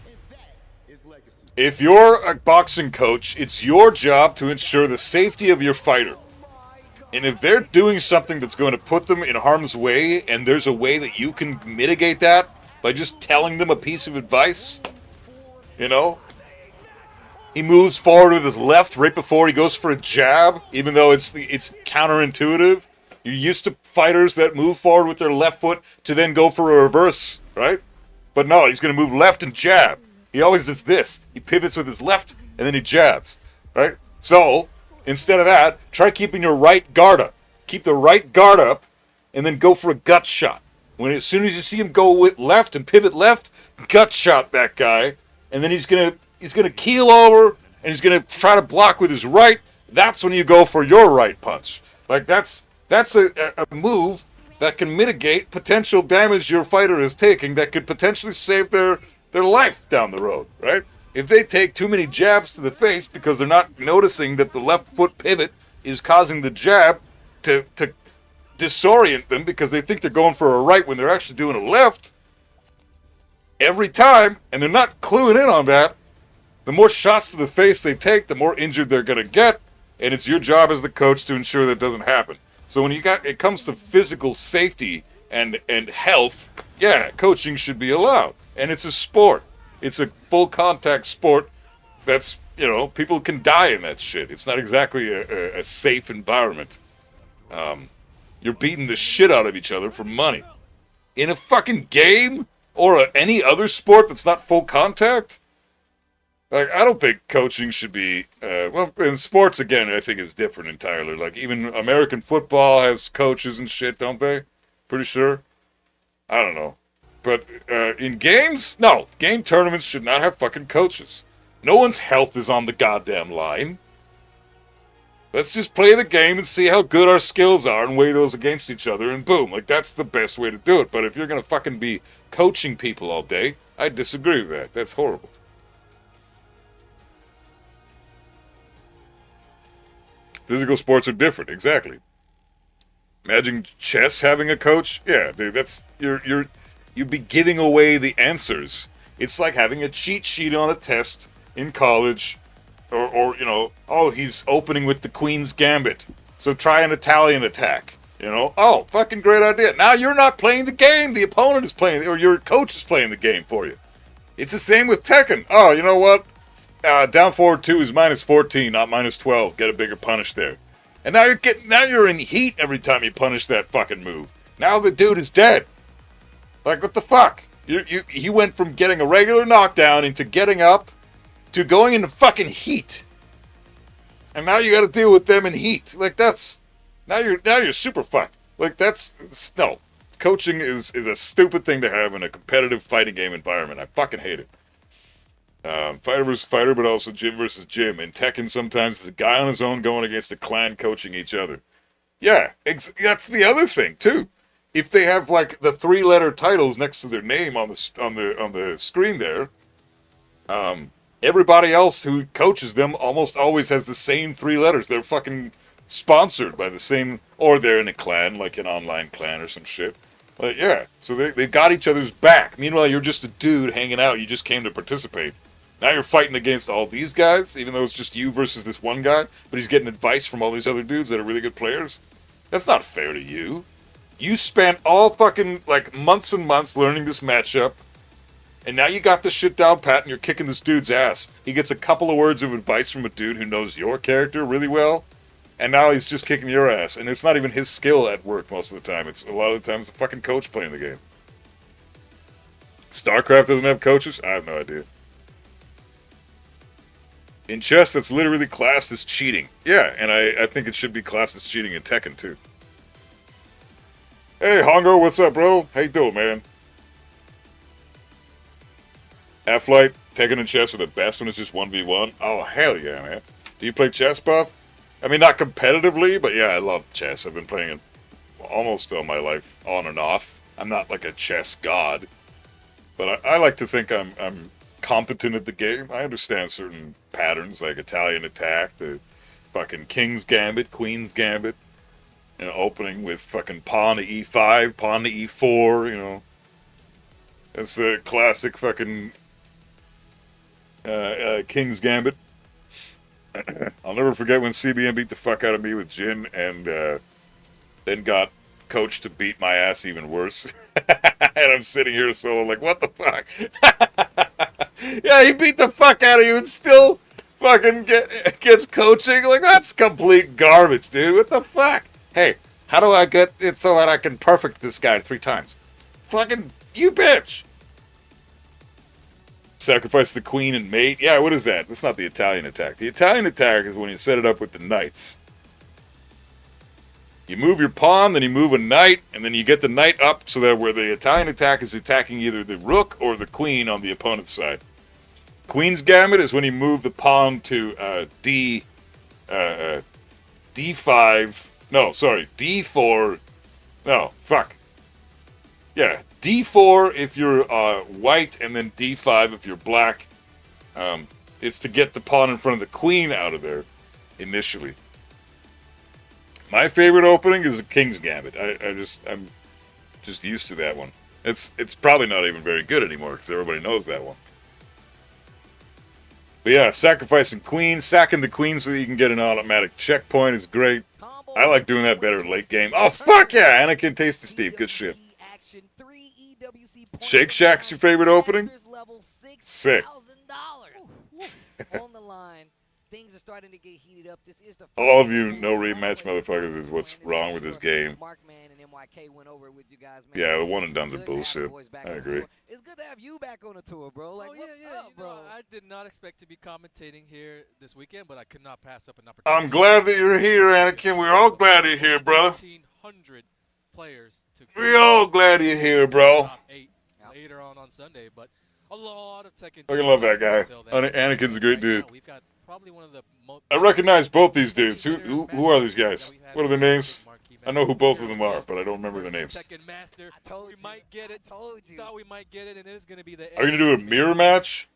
If you're a boxing coach, it's your job to ensure the safety of your fighter. And if they're doing something that's going to put them in harm's way, and there's a way that you can mitigate that by just telling them a piece of advice, you know? He moves forward with his left right before he goes for a jab, even though it's counterintuitive. You're used to fighters that move forward with their left foot to then go for a reverse, right? But no, he's going to move left and jab. He always does this. He pivots with his left, and then he jabs, right? So, instead of that, try keeping your right guard up. Keep the right guard up, and then go for a gut shot. As soon as you see him go with left and pivot left, gut shot that guy, and then he's gonna keel over, and he's gonna try to block with his right. That's when you go for your right punch. Like that's a move that can mitigate potential damage your fighter is taking that could potentially save their life down the road, right? If they take too many jabs to the face because they're not noticing that the left foot pivot is causing the jab to disorient them because they think they're going for a right when they're actually doing a left every time, and they're not cluing in on that, the more shots to the face they take, the more injured they're going to get, and it's your job as the coach to ensure that doesn't happen. So when it comes to physical safety and health, yeah, coaching should be allowed. And it's a sport. It's a full contact sport that's, people can die in that shit. It's not exactly a safe environment. You're beating the shit out of each other for money. In a fucking game or any other sport that's not full contact? Like, I don't think coaching should be, in sports, again, I think is different entirely. Like, even American football has coaches and shit, don't they? Pretty sure. I don't know. But in games, no. Game tournaments should not have fucking coaches. No one's health is on the goddamn line. Let's just play the game and see how good our skills are and weigh those against each other, and boom. Like, that's the best way to do it. But if you're going to fucking be coaching people all day, I disagree with that. That's horrible. Physical sports are different, exactly. Imagine chess having a coach. Yeah, dude, that's you'd be giving away the answers. It's like having a cheat sheet on a test in college, or he's opening with the Queen's Gambit, so try an Italian attack. Oh, fucking great idea. Now you're not playing the game. The opponent is playing, or your coach is playing the game for you. It's the same with Tekken. Oh, you know what? Down forward 2 is minus 14, not minus 12. Get a bigger punish there. And now you're in heat every time you punish that fucking move. Now the dude is dead. Like, what the fuck? He went from getting a regular knockdown into getting up to going into fucking heat. And now you got to deal with them in heat. Like, now you're super fucked. Like, no. Coaching is a stupid thing to have in a competitive fighting game environment. I fucking hate it. Fighter versus fighter, but also gym versus gym. In Tekken, sometimes it's a guy on his own going against a clan coaching each other. Yeah, that's the other thing too. If they have like the 3-letter titles next to their name on the screen there, everybody else who coaches them almost always has the same 3 letters. They're fucking sponsored by the same, or they're in a clan, like an online clan or some shit. But yeah, so they got each other's back. Meanwhile, you're just a dude hanging out. You just came to participate. Now you're fighting against all these guys, even though it's just you versus this one guy, but he's getting advice from all these other dudes that are really good players. That's not fair to you. You spent all fucking, like, months and months learning this matchup, and now you got this shit down pat and you're kicking this dude's ass. He gets a couple of words of advice from a dude who knows your character really well. And now he's just kicking your ass. And it's not even his skill at work most of the time. It's a lot of the times the fucking coach playing the game. StarCraft doesn't have coaches? I have no idea. In chess, that's literally classed as cheating. Yeah, and I think it should be classed as cheating in Tekken, too. Hey, Hongo, what's up, bro? How you doing, man? Half-Light, Tekken and chess are the best when it's just 1v1. Oh, hell yeah, man. Do you play chess, Buff? I mean, not competitively, but yeah, I love chess. I've been playing it almost all my life, on and off. I'm not like a chess god, but I like to think I'm competent at the game. I understand certain patterns, like Italian attack, the fucking King's Gambit, Queen's Gambit, you know, opening with fucking pawn to e5, pawn to e4, you know. That's the classic fucking King's Gambit. I'll never forget when CBM beat the fuck out of me with Jin and then got coached to beat my ass even worse. And I'm sitting here solo like, what the fuck? Yeah, he beat the fuck out of you and still fucking gets coaching? Like, that's complete garbage, dude. What the fuck? Hey, how do I get it so that I can perfect this guy 3 times? Fucking, you bitch! Sacrifice the queen and mate? Yeah, what is that? That's not the Italian attack. The Italian attack is when you set it up with the knights. You move your pawn, then you move a knight, and then you get the knight up so that where the Italian attack is attacking either the rook or the queen on the opponent's side. Queen's Gambit is when you move the pawn to D5. No, sorry, D4. No, fuck. Yeah, D4 if you're white, and then D5 if you're black. It's to get the pawn in front of the queen out of there, initially. My favorite opening is a King's Gambit. I'm just used to that one. It's probably not even very good anymore, because everybody knows that one. But yeah, sacrificing queen, sacking the queen so that you can get an automatic checkpoint is great. I like doing that better late game. Oh, fuck yeah! Anakin Tasty Steve, good shit. Shake Shack's your favorite opening? Sick. On the line, things are starting to get heated up. This is the all of you no rematch motherfuckers is what's wrong with this game. Yeah, the one and done's are bullshit. I agree. It's good to have you back on the tour, bro. Like, what's up, bro? I did not expect to be commentating here this weekend, but I could not pass up an opportunity. I'm glad that you're here, Anakin. We're all glad you're here, brother. 1,400 players to we're all glad you're here, bro. Later on Sunday, but a lot of Tekken. I love that guy. Anakin's a great dude. We've got probably one of the I recognize both these dudes. Who are these guys? What are their names? I know who both of them are, but I don't remember their names. Tekken Master. I told you. We might get it. Told you. Thought we might get it, and it is going to be the. Are you gonna do a mirror match?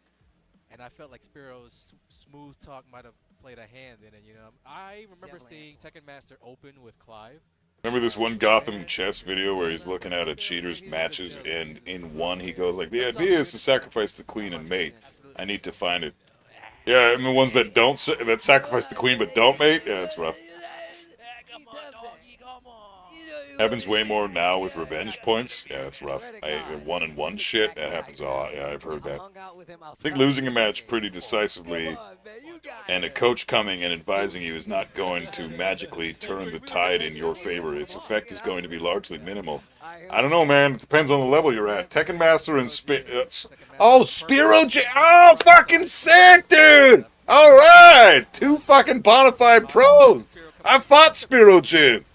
And I felt like Spiro's smooth talk might have played a hand in it. You know, I remember seeing Tekken Master open with Clive. Remember this one Gotham chess video where he's looking at a cheater's matches, and in one he goes like, the idea is to sacrifice the queen and mate. I need to find it. Yeah, and the ones that don't that sacrifice the queen but don't mate, yeah, it's rough. Happens way more now with revenge points. Yeah, it's rough. 1-on-1 shit, that happens a lot. Yeah, I've heard that. I think losing a match pretty decisively and a coach coming and advising you is not going to magically turn the tide in your favor. Its effect is going to be largely minimal. I don't know, man. It depends on the level you're at. Tekken Master and oh, Spiro J. Oh, fucking sick, dude! Alright! 2 fucking bonafide pros! I fought Spiro Jin!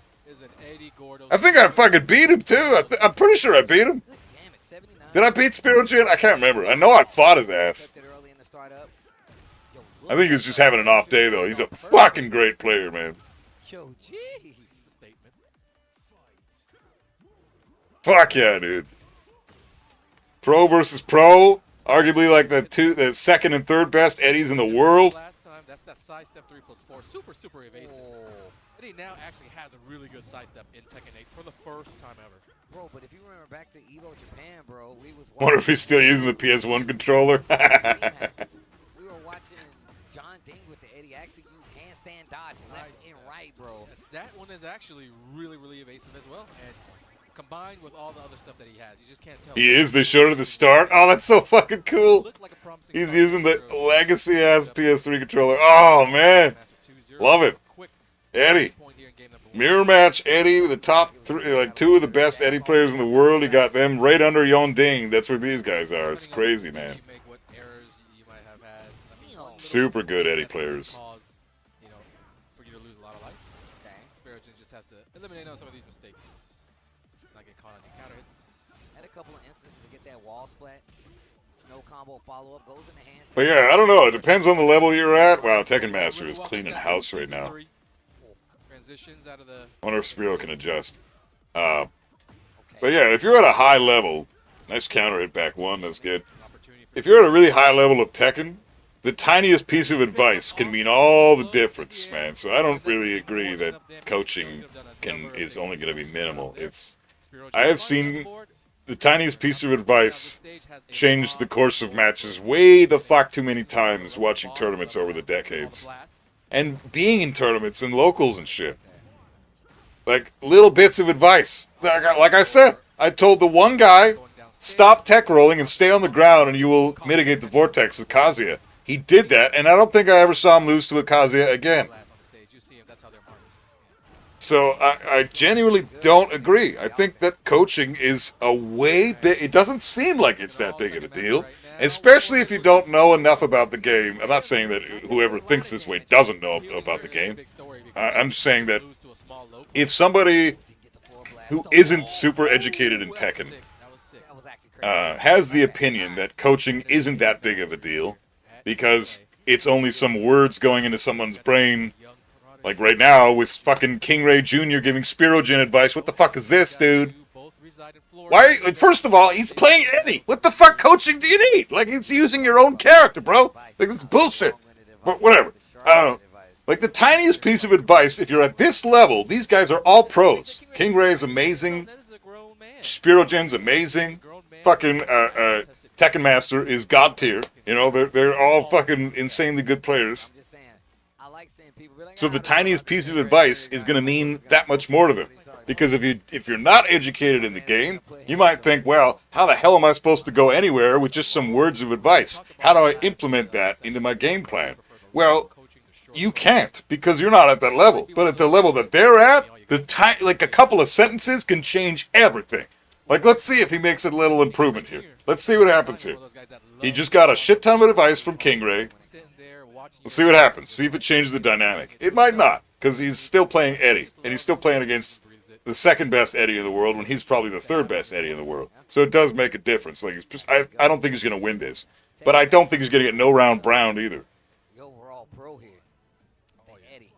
I think I fucking beat him, too. I'm pretty sure I beat him. Did I beat Spiro Jin? I can't remember. I know I fought his ass. I think he's just having an off day, though. He's a fucking great player, man. Yo, jeez. Fuck yeah, dude. Pro versus pro. Arguably like the second and third best Eddies in the world. Last time, that's that sidestep 3+4. Super evasive. Eddie now actually has a really good sidestep in Tekken 8 for the first time ever. Bro, but if you remember back to Evo Japan, bro, we was wonder if he's still using the PS1 controller. We were watching John Ding with the Eddie actually use handstand dodge left and right, bro. Yes, that one is actually really evasive as well. And combined with all the other stuff that he has, you just can't tell. He is. They showed it at the start. Oh, that's so fucking cool. He's using the legacy-ass PS3 controller. Oh, man. Love it. Eddie. Point here in game number 1. Mirror match Eddie, the top three, like 2 of the best Eddie players in the world. You got them right under ELDEN. That's where these guys are. It's crazy, man. You make, what errors you might have had. I mean, Super good Eddie players. Cause, you know, for you to lose a lot of life. Okay. Spirogen just has to eliminate on some of these mistakes. Not get caught on the counter hits. Had a couple of instances to get that wall splat. Snow combo follow-up goes in the hands. But yeah, I don't know. It depends on the level you're at. Wow, Tekken Master is cleaning house right now. Transitions out of the. I wonder if Spiro can adjust. But yeah, if you're at a high level, nice counter hit back 1. That's good. If you're at a really high level of Tekken, the tiniest piece of advice can mean all the difference, man. So I don't really agree that coaching is only going to be minimal. I have seen the tiniest piece of advice change the course of matches way the fuck too many times watching tournaments over the decades. And being in tournaments and locals and shit. Like, little bits of advice. Like I said, I told the one guy, stop tech rolling and stay on the ground and you will mitigate the vortex with Kazuya. He did that, and I don't think I ever saw him lose to a Kazuya again. So I genuinely don't agree. I think that coaching is a way big. It doesn't seem like it's that big of a deal, especially if you don't know enough about the game. I'm not saying that whoever thinks this way doesn't know about the game. I'm saying that if somebody who isn't super educated in Tekken has the opinion that coaching isn't that big of a deal because it's only some words going into someone's brain. Like right now, with fucking King Ray Jr. giving Spirogen advice. What the fuck is this, dude? Why? First of all, he's playing Eddie. What the fuck coaching do you need? Like, he's using your own character, bro. Like, that's bullshit. But whatever. I don't know. Like, the tiniest piece of advice, if you're at this level, these guys are all pros. King Ray is amazing. Spirogen's amazing. Fucking Tekken Master is god tier. You know, they're all fucking insanely good players. So the tiniest piece of advice is going to mean that much more to them. Because if you're not educated in the game, you might think, well, how the hell am I supposed to go anywhere with just some words of advice? How do I implement that into my game plan? Well, you can't, because you're not at that level. But at the level that they're at, like a couple of sentences can change everything. Like, let's see if he makes a little improvement here. Let's see what happens here. He just got a shit ton of advice from King Ray. Let's see what happens. See if it changes the dynamic. It might not, because he's still playing Eddie. And he's still playing against the second best Eddie in the world when he's probably the third best Eddie in the world. So it does make a difference. Like, I don't think he's going to win this. But I don't think he's going to get no round brown either. The overall pro here. Eddie.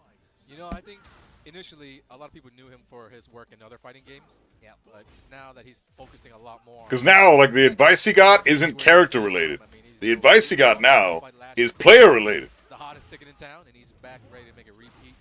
You know, I think initially a lot of people knew him for his work in other fighting games. Yeah. But now that he's focusing a lot more. Because now, like, the advice he got isn't character related. The advice he got now is player related. The hottest ticket in town, and he's back ready to make a repeat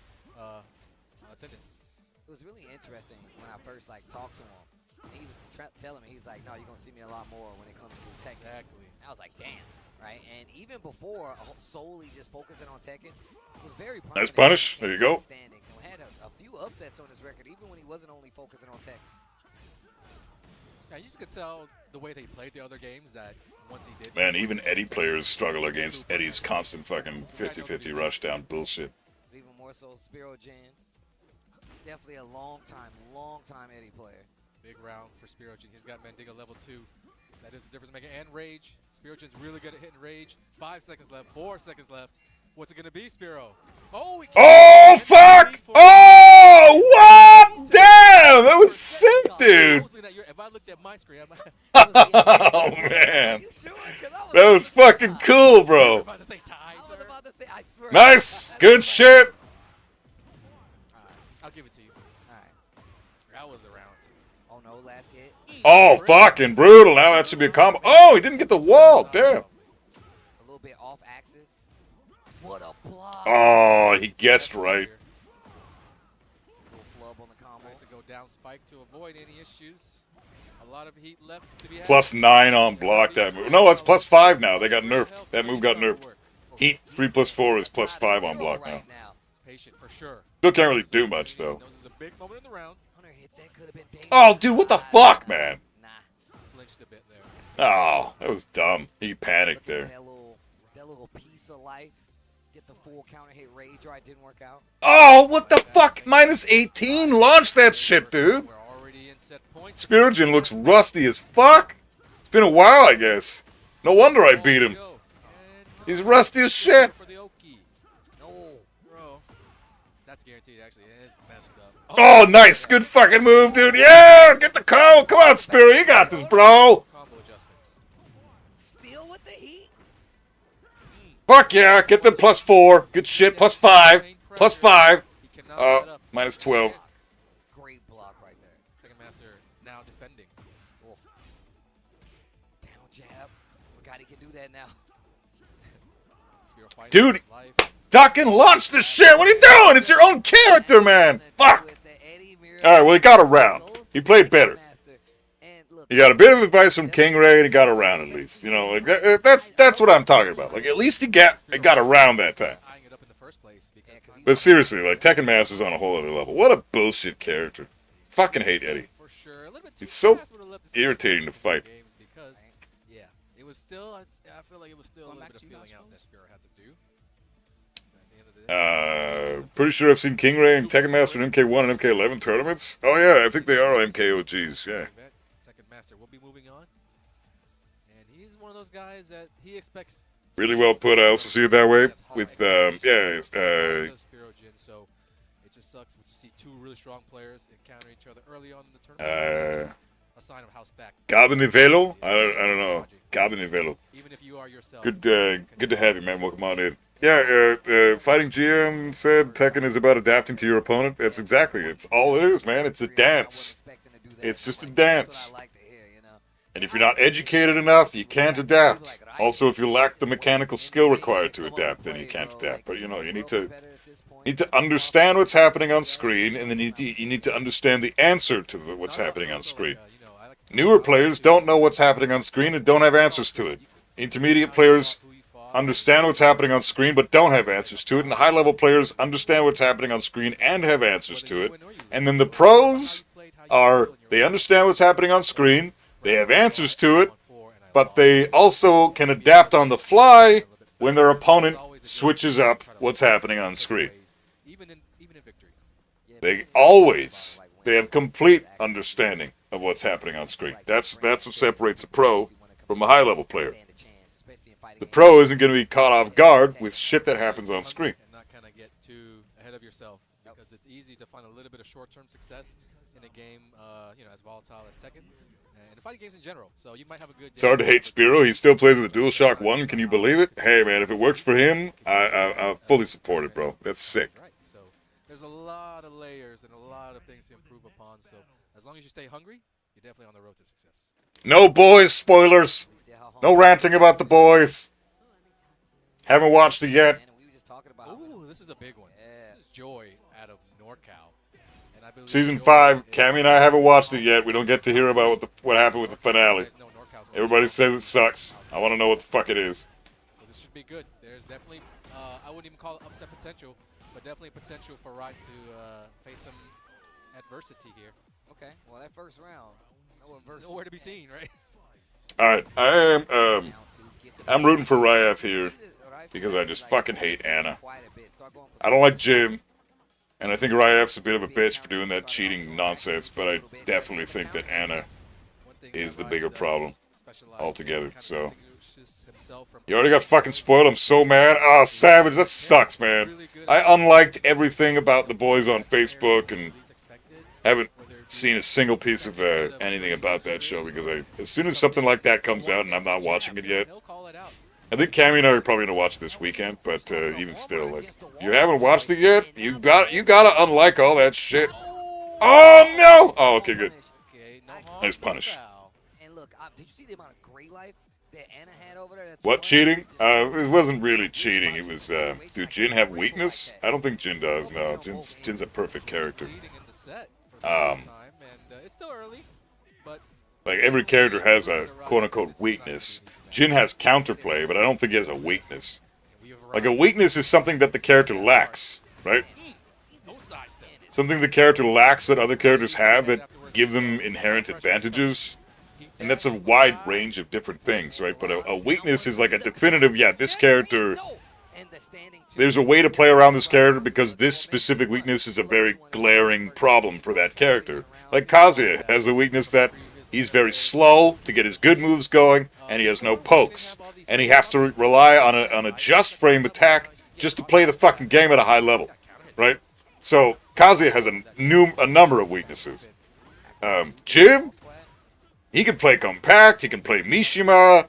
attendance. It was really interesting when I first talked to him. He was telling me, he was like, no, you're going to see me a lot more when it comes to Tekken. Exactly. I was like, damn, right? And even before solely just focusing on Tekken, it was very Nice punish. There you go. Standings. And had a few upsets on his record, even when he wasn't only focusing on Tekken. Yeah, you just could tell the way that he played the other games that once he did. Man, even Eddie players struggle against Eddie's constant fucking 50-50 rush down bullshit. Even more so, Spirogen. Definitely a long time Eddie player. Big round for Spirogen. He's got Mendigo level 2. That is the difference maker. And Rage. Spirogen's really good at hitting Rage. 5 seconds left. 4 seconds left. What's it going to be, Spiro? Oh, fuck! Oh, what? Damn! That was sick, dude! If I looked at my screen, Oh, man. That was fucking cool, bro. Nice! Good shit! I'll give it to you. That was a round. Oh, no, last hit. Oh, fucking brutal. Now that should be a combo. Oh, he didn't get the wall. Damn. A little bit off axis. What a block. Oh, he guessed right. Flub on the combo. Nice to go down spike to avoid any issues. A lot of heat left to be had. +9 on block that move. No, it's +5 now. They got nerfed. That move got nerfed. Heat 3 + 4 is +5 on block now. Patient for sure. Still can't really do much though. This is a big moment in the round. Oh, dude, what the fuck, man? Nah. Flinched a bit there. Oh, that was dumb. He panicked there. That little piece of life get the full counter hit rage, or it didn't work out. Oh, what the fuck? Minus 18? Launch that shit, dude. We're already in set points. Spirogen looks rusty as fuck. It's been a while, I guess. No wonder I beat him. He's rusty as shit. For the Oki. No, bro. That's guaranteed, actually. It is messed up. Oh, nice. Good fucking move, dude. Yeah, get the call. Come on, Spiro. You got this, bro. Combo adjustments. Still with the heat. Fuck yeah. Get the +4. Good shit. +5. +5. He cannot let up. Minus 12. Great block right there. Second Master now defending. Wolf. Down jab. Forgot he can do that now. Spiro fighting Dude. for his life. Duck and launch this shit. What are you doing? It's your own character, man. Fuck. Alright, well, he got around. He played better. He got a bit of advice from King Ray, and he got around at least. You know, like that's what I'm talking about. Like, at least he got around that time. Eyeing it up in the first place because But seriously, like, Tekken Master's on a whole other level. What a bullshit character. Fucking hate Eddie. for sure. A little bit too He's so fast, would've loved to see irritating to fight. games because, yeah, it was still. I feel like it was still a little bit of feeling out that Spiro had to do. At the end of the day, Pretty sure I've seen King Ray and Tekken Master in MK1 and MK11 tournaments. Oh yeah, I think they are MKOGs, yeah. Second Master will be moving on, and he's one of those guys that he expects. Really well put. I also see it that way. With, Spirogen, so it just sucks when you see two really strong players encounter each other early on in the tournament. It's just a sign of how stacked. Gabinivelo? I don't know. Gabinivelo. Even if you are yourself. Good to have you, man. Welcome on in. Yeah, Fighting GM said Tekken is about adapting to your opponent. That's exactly. It's all it is, man. It's a dance. It's just a dance. And if you're not educated enough, you can't adapt. Also, if you lack the mechanical skill required to adapt, then you can't adapt. But you know, you need to understand what's happening on screen, and then you need to understand the answer to what's happening on screen. Newer players don't know what's happening on screen and don't have answers to it. Intermediate players understand what's happening on screen but don't have answers to it, and high-level players understand what's happening on screen and have answers to it. And then the pros they understand what's happening on screen, they have answers to it, but they also can adapt on the fly when their opponent switches up what's happening on screen. Even in victory. They have complete understanding of what's happening on screen. That's what separates a pro from a high-level player. The pro isn't going to be caught off guard with shit that happens on screen. And not kind of get too ahead of yourself because it's easy to find a little bit of short-term success in a game, as volatile as Tekken and fighting games in general. So you might have a good. It's hard to hate Spiro. He still plays with the DualShock 1. Can you believe it? Hey, man, if it works for him, I fully support it, bro. That's sick. Right. So there's a lot of layers and a lot of things to improve upon. So as long as you stay hungry, you're definitely on the road to success. No boys spoilers. No ranting about the boys. Haven't watched it yet. Ooh, this is a big one. This is Joy out of NorCal. And I believe Season Joy 5, is- Cammy and I haven't watched it yet. We don't get to hear about what happened with the finale. You guys know NorCal's Everybody says it sucks. I want to know what the fuck it is. So this should be good. There's definitely, I wouldn't even call it upset potential, but definitely potential for Riot to face some adversity here. Okay, well that first round, no adversity. Nowhere to be seen, right? All right, I'm rooting for Ryaf here because I just fucking hate Anna. I don't like Jim, and I think Ryaf's a bit of a bitch for doing that cheating nonsense, but I definitely think that Anna is the bigger problem altogether, so. You already got fucking spoiled, I'm so mad. Ah, Savage, that sucks, man. I unliked everything about the boys on Facebook and haven't seen a single piece of anything about that show because as soon as something like that comes out and I'm not watching it yet, I think Cammy and I are probably gonna watch it this weekend. But even still, like, you haven't watched it yet, you gotta unlike all that shit. Oh no! Oh, okay, good. Nice punish. And look, did you see the amount of gray life that Anna had over there? That's What, cheating? It wasn't really cheating. It was, do Jin have weakness? I don't think Jin does, no. Jin's a perfect character. It's still early, but Like, every character has a quote-unquote weakness. Jin has counterplay, but I don't think he has a weakness. Like, a weakness is something that the character lacks, right? Something the character lacks that other characters have that give them inherent advantages. And that's a wide range of different things, right? But a weakness is like a definitive, yeah, this character there's a way to play around this character because this specific weakness is a very glaring problem for that character. Like Kazuya has a weakness that he's very slow to get his good moves going, and he has no pokes. And he has to rely on a just frame attack just to play the fucking game at a high level, right? So Kazuya has a number of weaknesses. Jim, he can play compact, he can play Mishima,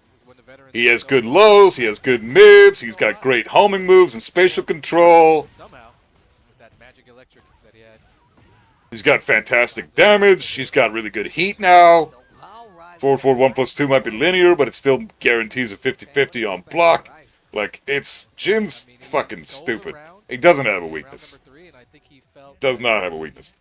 he has good lows, he has good mids, he's got great homing moves and spatial control. He's got fantastic damage, he's got really good heat now. 4-4-1 plus 2 might be linear, but it still guarantees a 50-50 on block. Like, Jin's fucking stupid. He doesn't have a weakness. Does not have a weakness.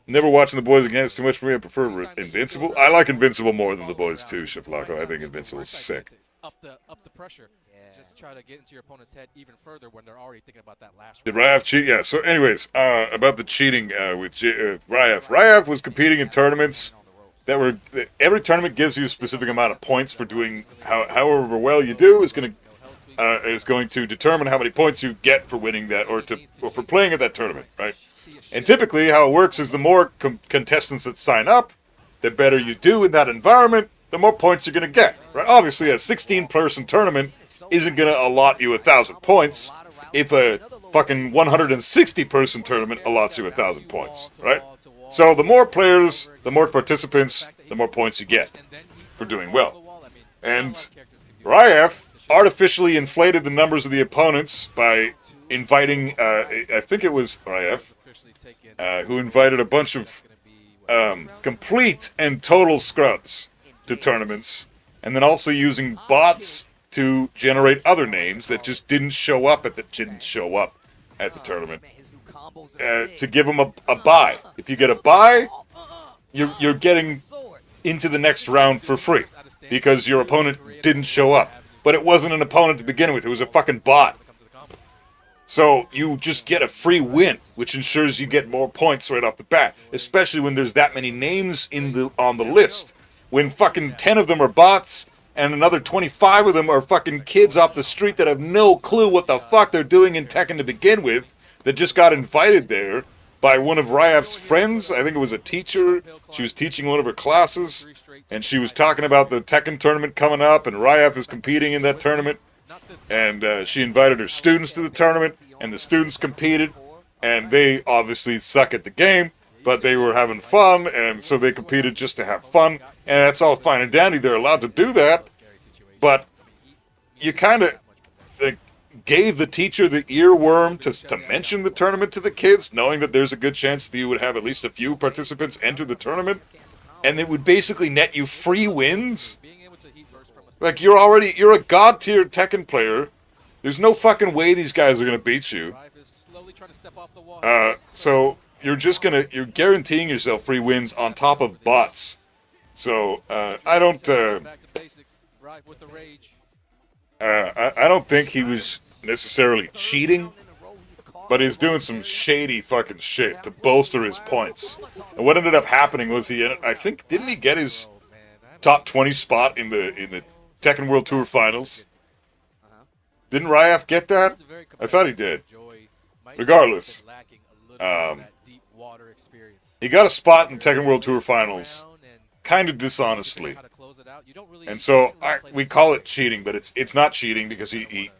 Never watching The Boys again is too much for me. I prefer Invincible. I like Invincible more than The Boys too, Shaflako. I think Invincible's sick. Up the pressure. Just try to get into your opponent's head even further when they're already thinking about that last. Did Ryaf cheat? Yeah. So, anyways, about the cheating with Ryaf. Ryaf was competing in tournaments that were. Every tournament gives you a specific amount of points for doing. However well you do is going to determine how many points you get for winning that or for playing at that tournament, right? And typically, how it works is the more contestants that sign up, the better you do in that environment, the more points you're going to get, right? Obviously, a 16-person tournament isn't going to allot you 1,000 points if a fucking 160-person tournament allots you 1,000 points, right? So the more players, the more participants, the more points you get for doing well. And Ryaf artificially inflated the numbers of the opponents by inviting, I think it was Ryaf, who invited a bunch of complete and total scrubs to tournaments, and then also using bots to generate other names that just didn't show up at the tournament, to give them a bye. If you get a bye, you're getting into the next round for free because your opponent didn't show up. But it wasn't an opponent to begin with; it was a fucking bot. So you just get a free win, which ensures you get more points right off the bat, especially when there's that many names on the list. When fucking 10 of them are bots, and another 25 of them are fucking kids off the street that have no clue what the fuck they're doing in Tekken to begin with, that just got invited there by one of Ryaf's friends. I think it was a teacher. She was teaching one of her classes, and she was talking about the Tekken tournament coming up, and Ryaf is competing in that tournament. And she invited her students to the tournament, and the students competed, and they obviously suck at the game, but they were having fun, and so they competed just to have fun, and that's all fine and dandy. They're allowed to do that, but you kind of gave the teacher the earworm to mention the tournament to the kids, knowing that there's a good chance that you would have at least a few participants enter the tournament, and it would basically net you free wins. Like, you're a god-tier Tekken player. There's no fucking way these guys are going to beat you. So, you're guaranteeing yourself free wins on top of bots. So, I don't think he was necessarily cheating, but he's doing some shady fucking shit to bolster his points. And what ended up happening was didn't he get his top 20 spot in the Tekken World Tour Finals? Didn't Ryaf get that? I thought he did. Regardless, he got a spot in Tekken World Tour Finals, kind of dishonestly. And so we call it cheating, but it's not cheating because they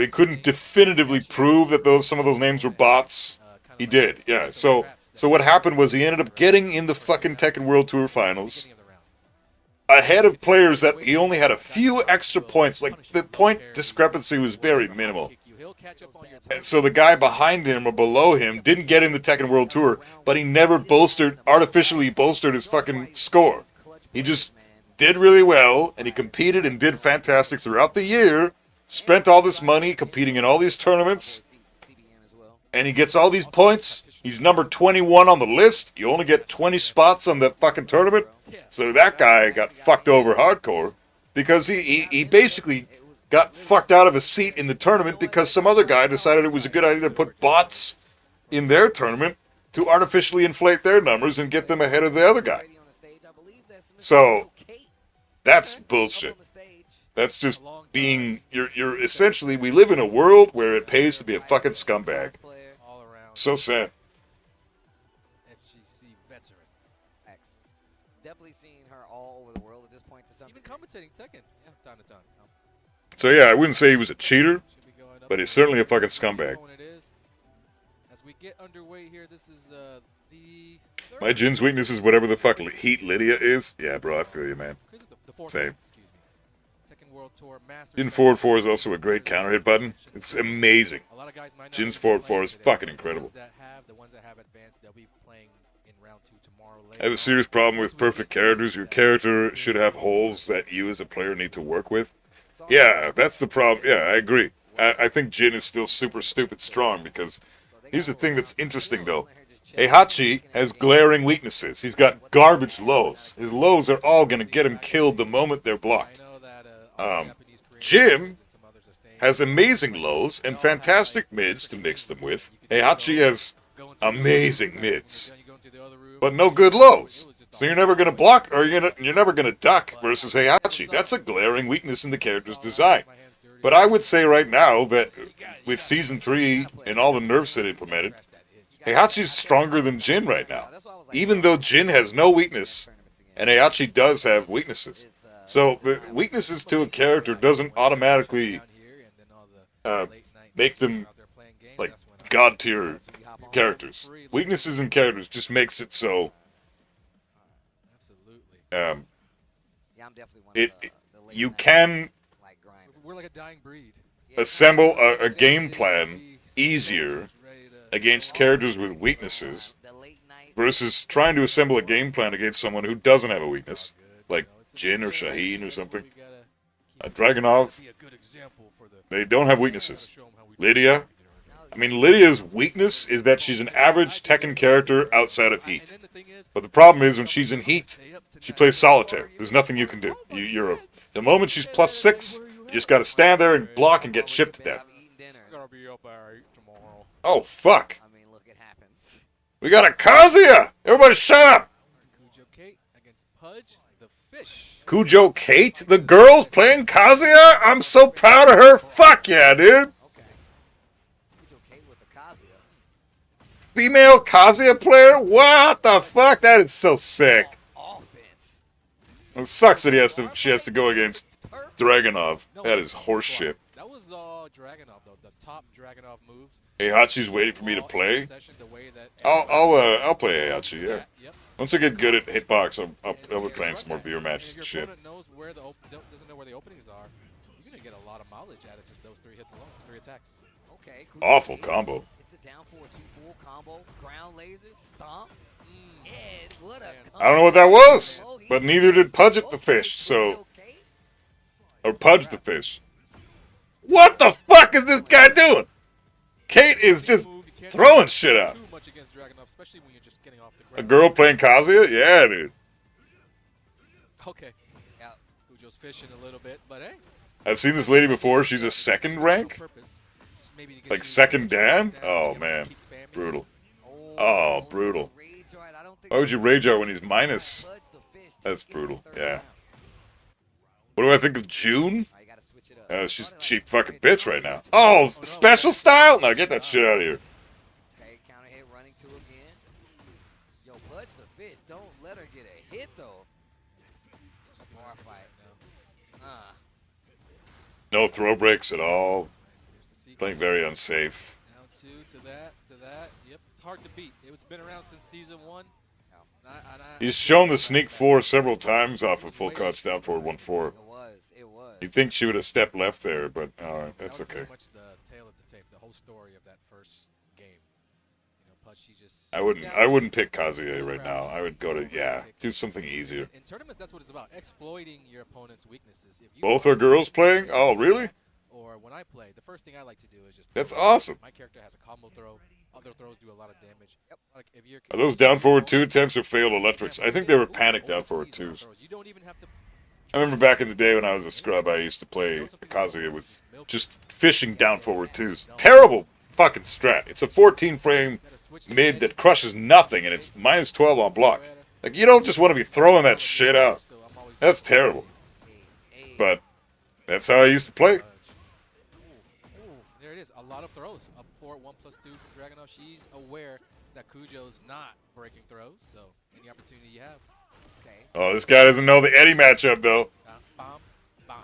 couldn't definitively prove that some of those names were bots. He did, yeah. So what happened was he ended up getting in the fucking Tekken World Tour Finals ahead of players that he only had a few extra points. Like, the point discrepancy was very minimal. And so the guy behind him or below him didn't get in the Tekken World Tour, but he never artificially bolstered his fucking score. He just did really well, and he competed and did fantastic throughout the year, spent all this money competing in all these tournaments, and he gets all these points. He's number 21 on the list. You only get 20 spots on that fucking tournament. So that guy got fucked over hardcore because he basically got fucked out of a seat in the tournament because some other guy decided it was a good idea to put bots in their tournament to artificially inflate their numbers and get them ahead of the other guy. So that's bullshit. That's just being, you're essentially, we live in a world where it pays to be a fucking scumbag. All around. So sad. FGC veteran. X. Definitely seeing her all over the world at this point to some Even degree. commentating Tekken. Yeah, time to time. So yeah, I wouldn't say he was a cheater, Should be going up but he's to certainly a fucking what the scumbag. opponent is. As we get underway here, this is the third. My Jin's weakness is whatever the fuck Heat Lydia is. Yeah, bro, I feel you, man. The fourth Same. one, excuse me. Tekken World Tour Masters. Jin forward 4 is also a great counter hit button. It's amazing. A lot of guys might not Jin's be forward playing 4 is today. fucking The incredible. ones that have advanced, they'll be playing in round 2 tomorrow. I have a serious problem with perfect characters. Your character should have holes that you as a player need to work with. Yeah, that's the problem. Yeah, I agree. I think Jin is still super stupid strong because here's the thing that's interesting though. Heihachi has glaring weaknesses. He's got garbage lows. His lows are all going to get him killed the moment they're blocked. Jim has amazing lows and fantastic mids to mix them with. Heihachi has amazing mids, but no good lows. So you're never going to block, or you're never going to duck versus Heihachi. That's a glaring weakness in the character's design. But I would say right now that with Season 3 and all the nerfs that it implemented, Heihachi's stronger than Jin right now. Even though Jin has no weakness, and Heihachi does have weaknesses. So the weaknesses to a character doesn't automatically make them like god tier characters. Weaknesses in characters just makes it so you can We're like a dying breed. assemble a game plan easier against characters with weaknesses versus trying to assemble a game plan against someone who doesn't have a weakness, like Jin or Shaheen or something. Dragunov, they don't have weaknesses. Lydia, I mean, Lydia's weakness is that she's an average Tekken character outside of Heat. But the problem is when she's in Heat, she plays solitaire. There's nothing you can do. The moment she's +6, you just gotta stand there and block and get chipped to death. Oh, fuck. We got a Kazuya! Everybody shut up! Kujo Kate against Pudge, the fish. Kujo Kate? The girl's playing Kazuya? I'm so proud of her. Fuck yeah, dude. Female Kazuya player? What the fuck? That is so sick. It sucks that she has to go against Dragunov. That is horseshit. That was Dragunov, though. The top Dragunov moves. Heihachi's waiting for me to play. I'll play Heihachi, yeah. Once I get good at hitbox, I'll be playing some more beer matches and shit. Doesn't know where the openings are. You're gonna get a lot of mileage out of just those 3 hits alone, 3 attacks. Okay. Awful combo. It's a down 4-2-4 combo. Ground laser, stomp. Ed, what a I don't know what that was, but neither did Pudge the fish, so... Or Pudge the fish. What the fuck is this guy doing? Kate is just throwing shit out. A girl playing Kazuya? Yeah, dude. Okay. Yeah. Kujo's fishing a little bit, but hey. I've seen this lady before. She's a second rank? Like second Dan? Oh, man. Brutal. Oh, brutal. Why would you rage out when he's minus? That's brutal. Yeah. What do I think of June? She's a cheap fucking bitch right now. Oh, special style? No, get that shit out of here. Okay, counter hit running to again. Yo, Pudge the fish. Don't let her get a hit though. It's a bar fight. No throw breaks at all. Playing very unsafe. Down 2 to that. Yep, it's hard to beat. It's been around since season 1. He's shown the sneak 4 several times off of full crouch down forward 1-4. It was. You'd think she would have stepped left there, but that's okay. Pretty much the tail of the tape, the whole story of that first game. You know, Pudge, she just. I wouldn't pick Kazuya right now. I would go to do something easier. In tournaments, that's what it's about, exploiting your opponent's weaknesses. If you Both are girls playing? Oh, really? Or when I play, the first thing I like to do is just. That's awesome. My character has a combo throw. Other throws do a lot of damage. Yep. Like if you're Are those down forward 2 attempts or failed electrics? I think they were panic down forward 2s. You don't even have to. I remember back in the day when I was a scrub, I used to play Kazuya with just fishing down forward 2s. Terrible fucking strat. It's a 14 frame mid that crushes nothing, and it's -12 on block. Like, you don't just want to be throwing that shit out. That's terrible. But That's how I used to play. There it is. A lot of throws. Up 4, 1+2 from Dragunov. She's aware that Cujo's not breaking throws, so any opportunity you have. Okay. Oh, this guy doesn't know the Eddie matchup, though. Bomb, bomb.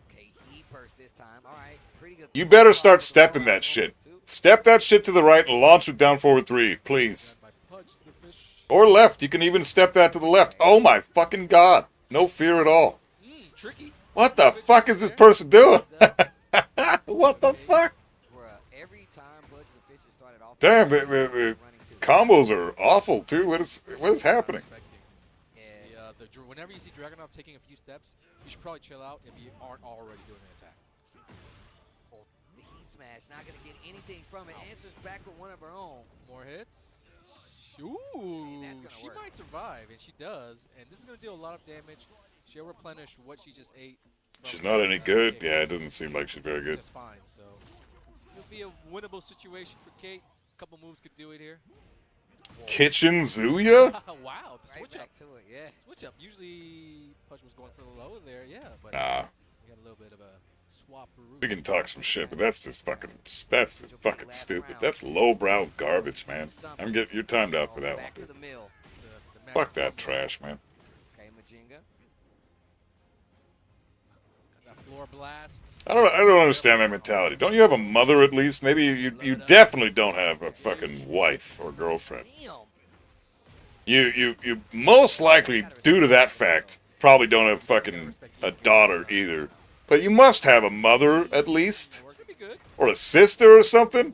Okay, E burst this time. All right, pretty good. You better start stepping that shit. Step that shit to the right and launch with down forward 3, please. Or left. You can even step that to the left. Oh my fucking god. No fear at all. Tricky. What the fuck is this person doing? What the fuck? Every time Budge the Fisher started off. Damn, the combos are awful too. What is happening? Whenever you see Dragunov taking a few steps, you should probably chill out if you aren't already doing an attack. The heat smash, not going to get anything from it. Answers back with one of her own. More hits. Ooh, she might survive, and she does. And this is going to deal a lot of damage. She'll replenish what she just ate. She's not any good. Yeah, it doesn't seem like she's very good. Just fine. So it'll be a winnable situation for Kate. A couple moves could do it here. Kitchen Zuya? Wow, the switch up. To it, yeah. Switch up. Usually Push was going for the low there, yeah, but Nah. we got a little bit of a swap. We can talk some shit, but that's just fucking stupid. That's lowbrow garbage, man. You're timed out for that one, dude. Fuck that trash, man. Okay, Majinga. Got that floor blast. I don't understand that mentality. Don't you have a mother at least? Maybe you definitely don't have a fucking wife or girlfriend. You most likely, due to that fact, probably don't have fucking a daughter either. But you must have a mother at least, or a sister or something.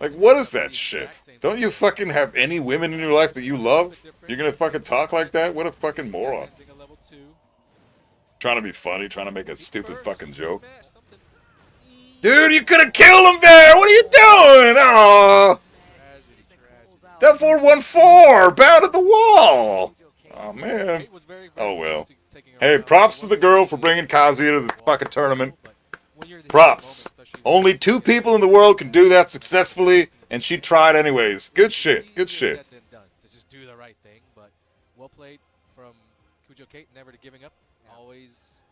Like, what is that shit? Don't you fucking have any women in your life that you love? You're gonna fucking talk like that? What a fucking moron. Trying to be funny, trying to make a stupid fucking joke. Dude, you could have killed him there! What are you doing? Oh, that 414! Bound at the wall! Oh, man. Oh, well. Hey, props to the girl for bringing Kazuya to the fucking tournament. Props. Only 2 people in the world can do that successfully, and she tried anyways. Good shit. Good shit. To just do the right thing, but well played from Kujo Kate, never to giving up. Always,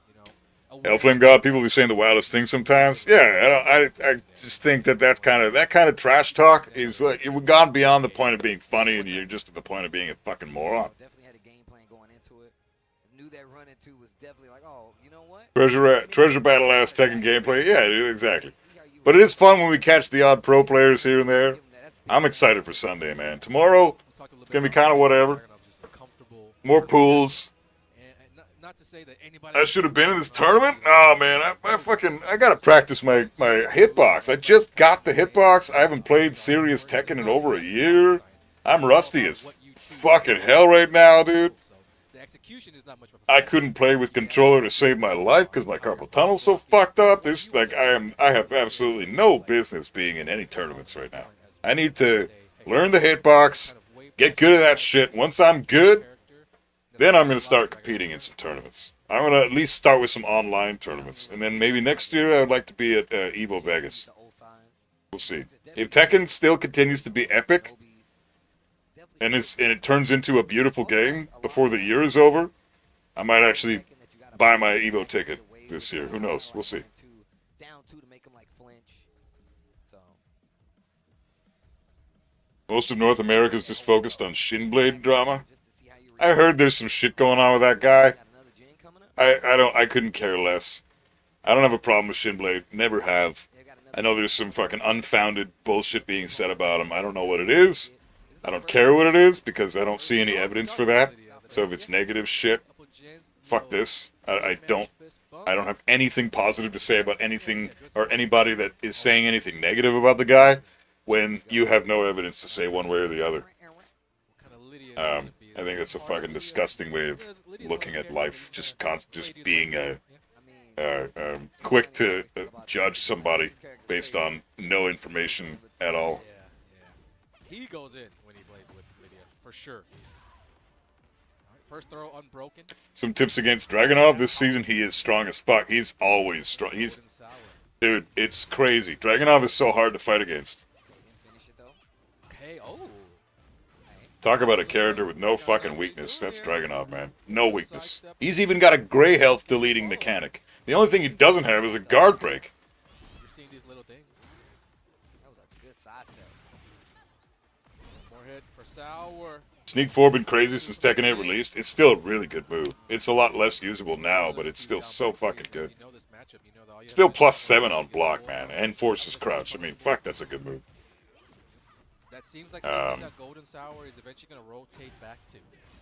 you know. Flame God, people be saying the wildest things sometimes. Yeah, I just think that kind of trash talk is like you've gone beyond the point of being funny, and you're just at the point of being a fucking moron. Definitely had a game plan going into it. Knew that run into was definitely like, oh, you know what? Treasure Battle ass Tekken gameplay. Yeah, dude, exactly. But it is fun when we catch the odd pro players here and there. I'm excited for Sunday, man. Tomorrow, it's gonna be kind of whatever. More pools. I should have been in this tournament. Oh man, I gotta practice my hitbox. I just got the hitbox. I haven't played serious Tekken in over a year. I'm rusty as fucking hell right now, dude. I couldn't play with controller to save my life because my carpal tunnel's so fucked up. I have absolutely no business being in any tournaments right now. I need to learn the hitbox, get good at that shit. Once I'm good, then I'm going to start competing in some tournaments. I'm going to at least start with some online tournaments. And then maybe next year I would like to be at Evo Vegas. We'll see. If Tekken still continues to be epic, and it turns into a beautiful game before the year is over, I might actually buy my Evo ticket this year. Who knows? We'll see. Most of North America is just focused on Shinblade drama. I heard there's some shit going on with that guy. I couldn't care less. I don't have a problem with Shinblade. Never have. I know there's some fucking unfounded bullshit being said about him. I don't know what it is. I don't care what it is because I don't see any evidence for that. So if it's negative shit, fuck this. I don't have anything positive to say about anything or anybody that is saying anything negative about the guy when you have no evidence to say one way or the other. I think that's a fucking disgusting way of looking at life. Just being quick to judge somebody based on no information at all. He goes in when he plays with Lydia, for sure. First throw unbroken. Some tips against Dragunov this season. He is strong as fuck. He's always strong. Dude, it's crazy. Dragunov is so hard to fight against. Okay, oh. Talk about a character with no fucking weakness. That's Dragunov, man. No weakness. He's even got a gray health deleting mechanic. The only thing he doesn't have is a guard break. You're seeing these little things. That was a good side step. More hit for Sour. Sneak 4 been crazy since Tekken 8 released. It's still a really good move. It's a lot less usable now, but it's still so fucking good. You know this matchup. You know that all you have Still to do plus is 7 on block, man, and forces crouch. I mean, fuck, that's a good move. That seems like something that Golden Sour is eventually going to rotate back to.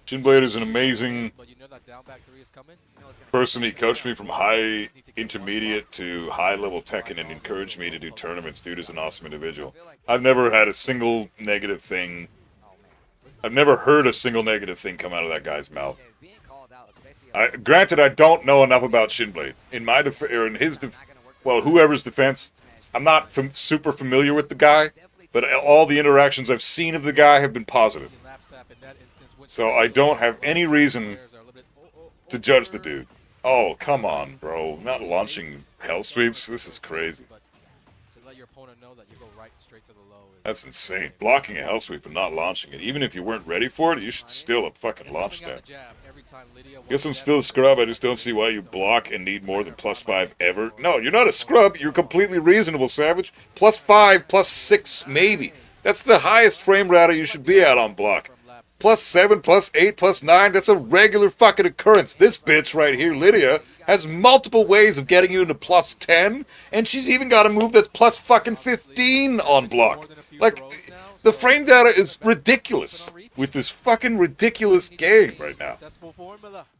Shinblade is an amazing But you know that down back 3 is coming. You know it's gonna person. He coached me from high intermediate to high level Tekken and encouraged me to do tournaments. Dude is an awesome individual. I've never had a single negative thing. I've never heard a single negative thing come out of that guy's mouth. Being called out, especially Granted, I don't know enough about Shinblade. In my or in his well, whoever's defense, I'm not super familiar with the guy, but all the interactions I've seen of the guy have been positive. So I don't have any reason to judge the dude. Oh, come on, bro. Not launching hell sweeps. This is crazy. To let your opponent know that you go right straight to the low. That's insane. Blocking a hell sweep and not launching it. Even if you weren't ready for it, you should still have fucking launched that. Guess I'm still a scrub. I just don't see why you block and need more than +5 ever. No, you're not a scrub. You're completely reasonable, Savage. +5, +6, maybe. That's the highest frame rate you should be at on block. +7, +8, +9, that's a regular fucking occurrence. This bitch right here, Lydia, has multiple ways of getting you into +10, and she's even got a move that's +15 on block. Like, the frame data is ridiculous with this fucking ridiculous game right now.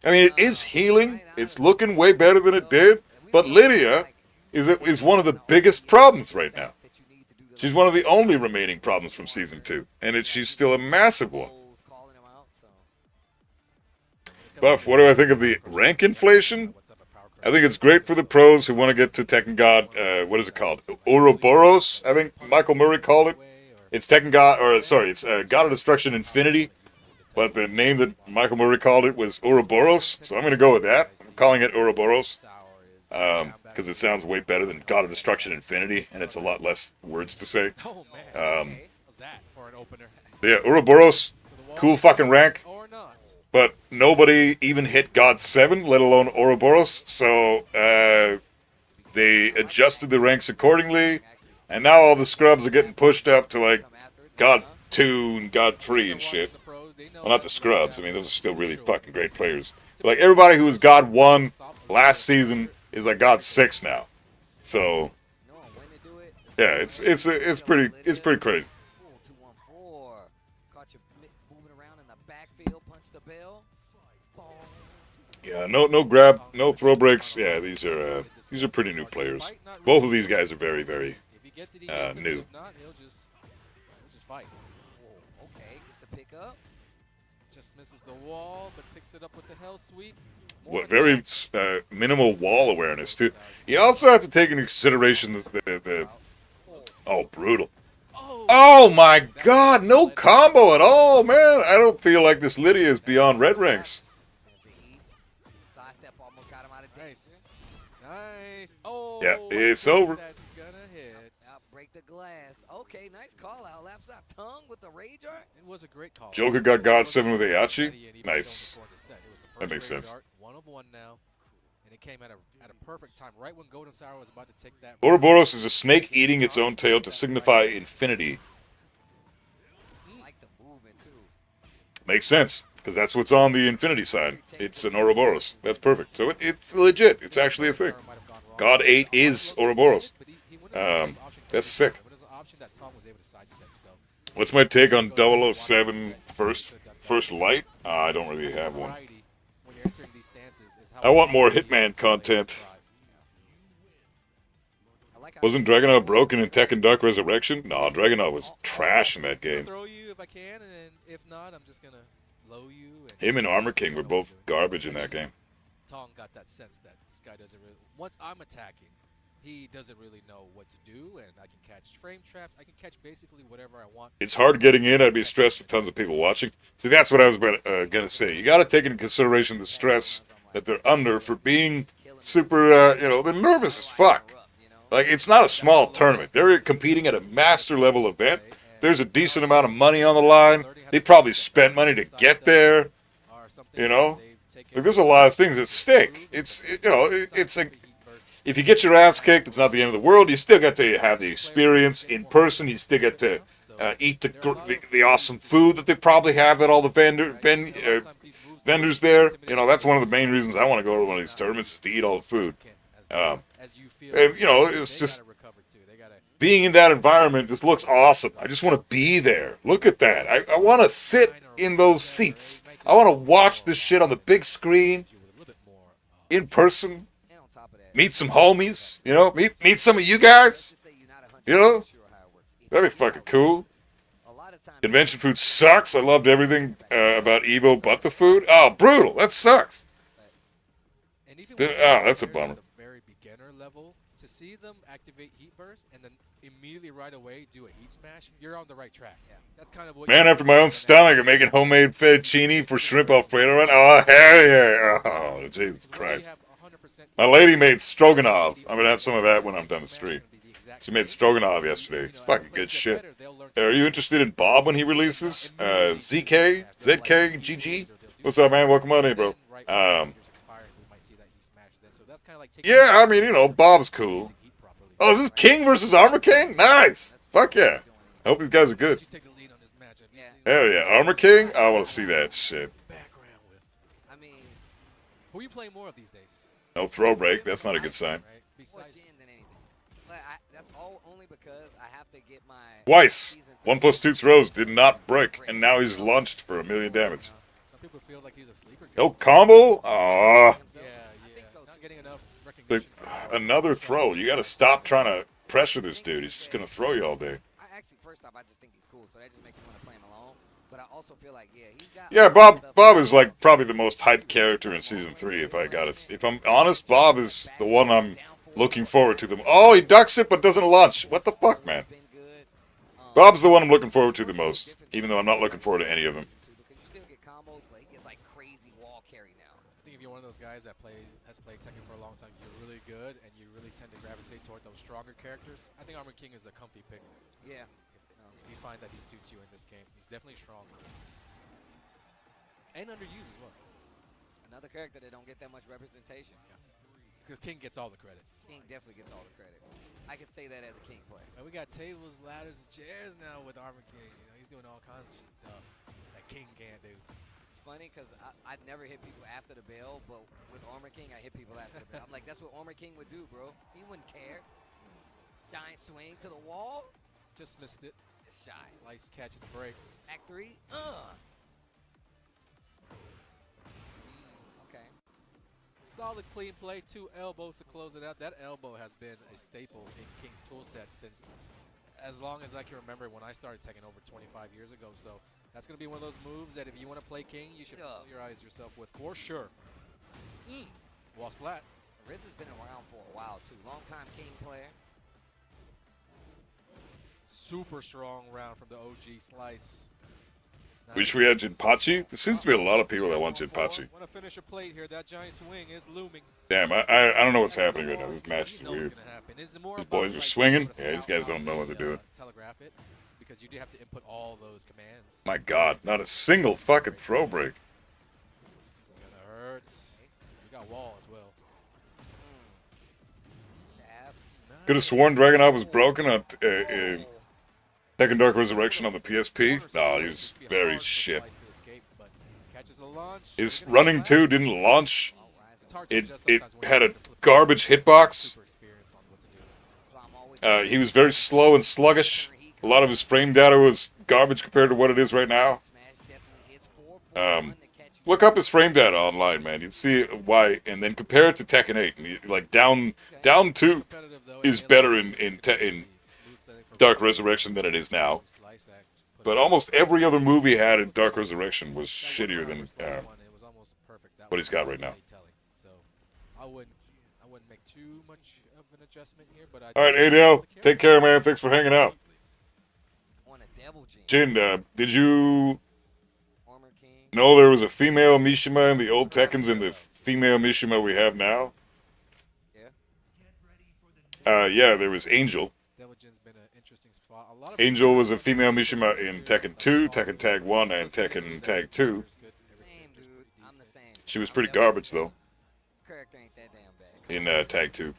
I mean, it is healing. It's looking way better than it did, but Lydia is one of the biggest problems right now. She's one of the only remaining problems from Season 2, and she's still a massive one. Buff, what do I think of the rank inflation? I think it's great for the pros who want to get to Tekken God, what is it called? Ouroboros, I think Michael Murray called it. It's Tekken God, or sorry, it's God of Destruction Infinity, but the name that Michael Murray called it was Ouroboros, so I'm going to go with that. I'm calling it Ouroboros, because it sounds way better than God of Destruction Infinity, and it's a lot less words to say. Yeah, Ouroboros, cool fucking rank. But nobody even hit God 7, let alone Ouroboros, so they adjusted the ranks accordingly, and now all the scrubs are getting pushed up to, like, God 2 and God 3 and shit. Well, not the scrubs, I mean, those are still really fucking great players. But, like, everybody who was God 1 last season is, like, God 6 now. So, yeah, it's pretty crazy. Yeah, no grab, no throw breaks. Yeah, these are pretty new players. Both of these guys are very, very new. Just misses the wall, but picks it up with the hell sweep. What very minimal wall awareness too. You also have to take into consideration the oh, brutal. Oh my God, no combo at all, man. I don't feel like this Lydia is beyond red ranks. Nice. Oh, Yeah, it's over. That's gonna hit. Break the glass. Okay, nice call out. Laps out. Tongue with the rage art. It was a great call. Joker got God 7 with Aichi. Nice. That makes sense. 1 of 1 now, and it came at a perfect time, right when Golden Sour was about to take that. Ouroboros is a snake eating its own tail to signify infinity. I like the movement too. Makes sense, because that's what's on the infinity side. It's an Ouroboros. That's perfect. So it's legit. It's actually a thing. God 8 is Ouroboros. That's sick. What's my take on 007 first light? I don't really have one. I want more Hitman content. Wasn't Dragunov broken in Tekken Dark Resurrection? No, Dragunov was trash in that game. Throw you if I can, and then if not, I'm just gonna low you. Him and Armor King were both garbage in that game. Tong got that sense that this guy doesn't really. Once I'm attacking, he doesn't really know what to do, and I can catch frame traps. I can catch basically whatever I want. It's hard getting in. I'd be stressed with tons of people watching. See, that's what I was going to say. You got to take into consideration the stress that they're under for being super, they're nervous as fuck. Like, it's not a small tournament. They're competing at a master level event. There's a decent amount of money on the line. They probably spent money to get there. Like, there's a lot of things at stake. It's if you get your ass kicked, it's not the end of the world. You still get to have the experience in person. You still get to eat the awesome food that they probably have at all the vendors there. You know, that's one of the main reasons I want to go to one of these tournaments is to eat all the food. And, you know, it's just being in that environment just looks awesome. I just want to be there. Look at that. I want to sit in those seats. I want to watch this shit on the big screen in person. Meet some homies, you know, meet some of you guys, you know, that'd be fucking cool. Convention food sucks. I loved everything about Evo but the food. Oh, brutal. That sucks. That's a bummer. Very beginner level, to see them activate heat burst and then immediately right away do a heat smash, you're on the right track. Yeah, that's kind of what. Man after my own stomach, I'm making homemade fettuccine for shrimp Alfredo run. Oh hell yeah! Oh Jesus Christ! My lady made stroganoff. I'm gonna have some of that when I'm done the stream. She made stroganoff yesterday. It's fucking good shit. Are you interested in Bob when he releases? ZK, GG. What's up, man? Welcome on in, bro. Yeah, I mean, you know, Bob's cool. Oh, is this King versus Armor King? Nice. Fuck yeah. I hope these guys are good. Hell yeah, Armor King. I want to see that shit. Who are you playing more of these days? No throw break. That's not a good sign. Weiss, 1+2 throws did not break, and now he's launched for 1,000,000 damage. Some people feel like he's a sleeper. No combo? Aww. Yeah. Another throw. You gotta stop trying to pressure this dude. He's just gonna throw you all day. First off, I just think he's cool, so that just makes me want to play him alone. But I also feel like, he's got. Yeah, Bob is like probably the most hyped character in season 3. If I'm honest, Bob is the one I'm looking forward to. Oh, he ducks it but doesn't launch. What the fuck, man? Bob's the one I'm looking forward to the most, even though I'm not looking forward to any of them. I think if you're one of those guys that has played Tekken for a long time, you're really good, and you really tend to gravitate toward those stronger characters. I think Armor King is a comfy pick. Yeah. If you find that he suits you in this game, he's definitely strong. And underused as well. Another character that don't get that much representation. Yeah. Because King gets all the credit. King definitely gets all the credit. I can say that as a King player. And we got tables, ladders, and chairs now with Armor King. You know, he's doing all kinds of stuff that King can't do. It's funny because I'd never hit people after the bell, but with Armor King, I hit people after the bell. I'm like, that's what Armor King would do, bro. He wouldn't care. Giant swing to the wall. Just missed it. It's shy. Nice catch and break. Act 3. Okay. Solid clean play. 2 elbows to close it out. That elbow has been a staple in King's toolset since as long as I can remember when I started Tekken over 25 years ago. So that's going to be one of those moves that if you want to play King, you should familiarize yourself with for sure. Wall splat. Riz has been around for a while too. Long time King player. Super strong round from the OG Slice. Wish we had Jinpachi. There seems to be a lot of people that want Jinpachi. Want to finish a plate here. That giant swing is looming. Damn, I don't know what's happening right now. This match is weird. These boys are swinging. Yeah, these guys don't know what they're doing. Telegraph it because you do have to input all those commands. My God, not a single fucking throw break. This is gonna hurt. You got wall as well. Could have sworn Dragunov was broken on Tekken Dark Resurrection on the PSP. No, he was very shit. His running 2 didn't launch. It had a garbage hitbox. He was very slow and sluggish. A lot of his frame data was garbage compared to what it is right now. Look up his frame data online, man. You'd see why, and then compare it to Tekken 8. And like down 2 is better in Dark Resurrection than it is now. But almost every other move he had in Dark Resurrection was shittier than what he's got right now. So I wouldn't make too much of an adjustment here. But all right, ADL, take care, man. Thanks for hanging out. Jin, did you know there was a female Mishima in the old Tekkens and the female Mishima we have now? Yeah, there was Angel. Angel was a female Mishima in Tekken 2, Tekken Tag 1, and Tekken Tag 2. She was pretty garbage, though, in Tag 2.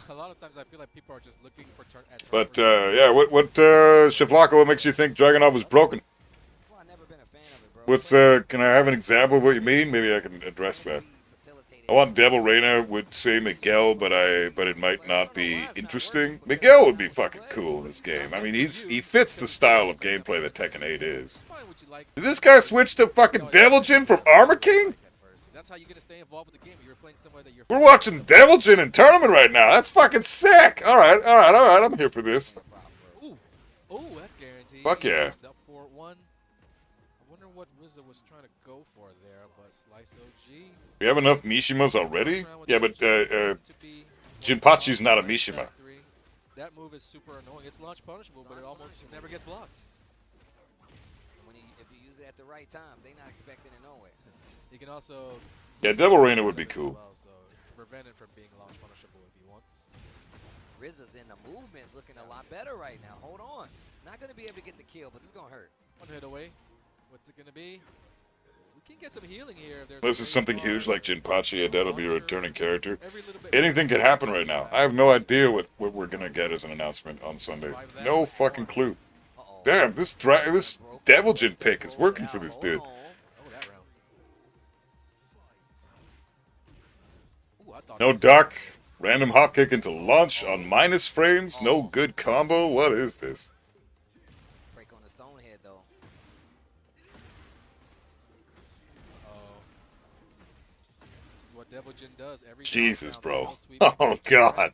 a lot of times I feel like people are just looking for But yeah, what Shavlaka, what makes you think Dragunov was broken? Well, I've never been a fan of it, bro. What's can I have an example of what you mean? Maybe I can address that. I want Devil Reina would say Miguel, but it might not be interesting. Miguel would be fucking cool in this game. I mean, he fits the style of gameplay that Tekken 8 is. Did this guy switch to fucking Devil Jin from Armor King? That's how you get to stay involved with the game. You're playing somewhere that you're. We're watching Devil Jin in tournament right now. That's fucking sick. All right. I'm here for this. Ooh, that's guaranteed. Fuck yeah. Up 4-1. I wonder what Rizzo was trying to go for there, but Slice OG. We have enough Mishimas already? Yeah, but Jinpachi's not a Mishima. That move is super annoying. It's launch punish move, but it almost never gets blocked. If you use it at the right time, they're not expecting it no way. You can also. Yeah, Devil Reina would be cool. Well, so to prevent it from being launch punishable if he wants. Rizzo's in the movement's looking a lot better right now. Hold on. Not going to be able to get the kill, but this is going to hurt. One hit away. What's it going to be? We can get some healing here. If there's This is something huge like Jinpachi, yeah, that'll be a returning character. Anything could happen right now. I have no idea what we're going to get as an announcement on Sunday. No fucking clue. Damn, this Devil Jin pick is working for this dude. No duck. Random hop kick into launch on minus frames. No good combo. What is this? Break on the stone head, though. This is what Devil Jin does every Jesus, bro. Oh, God.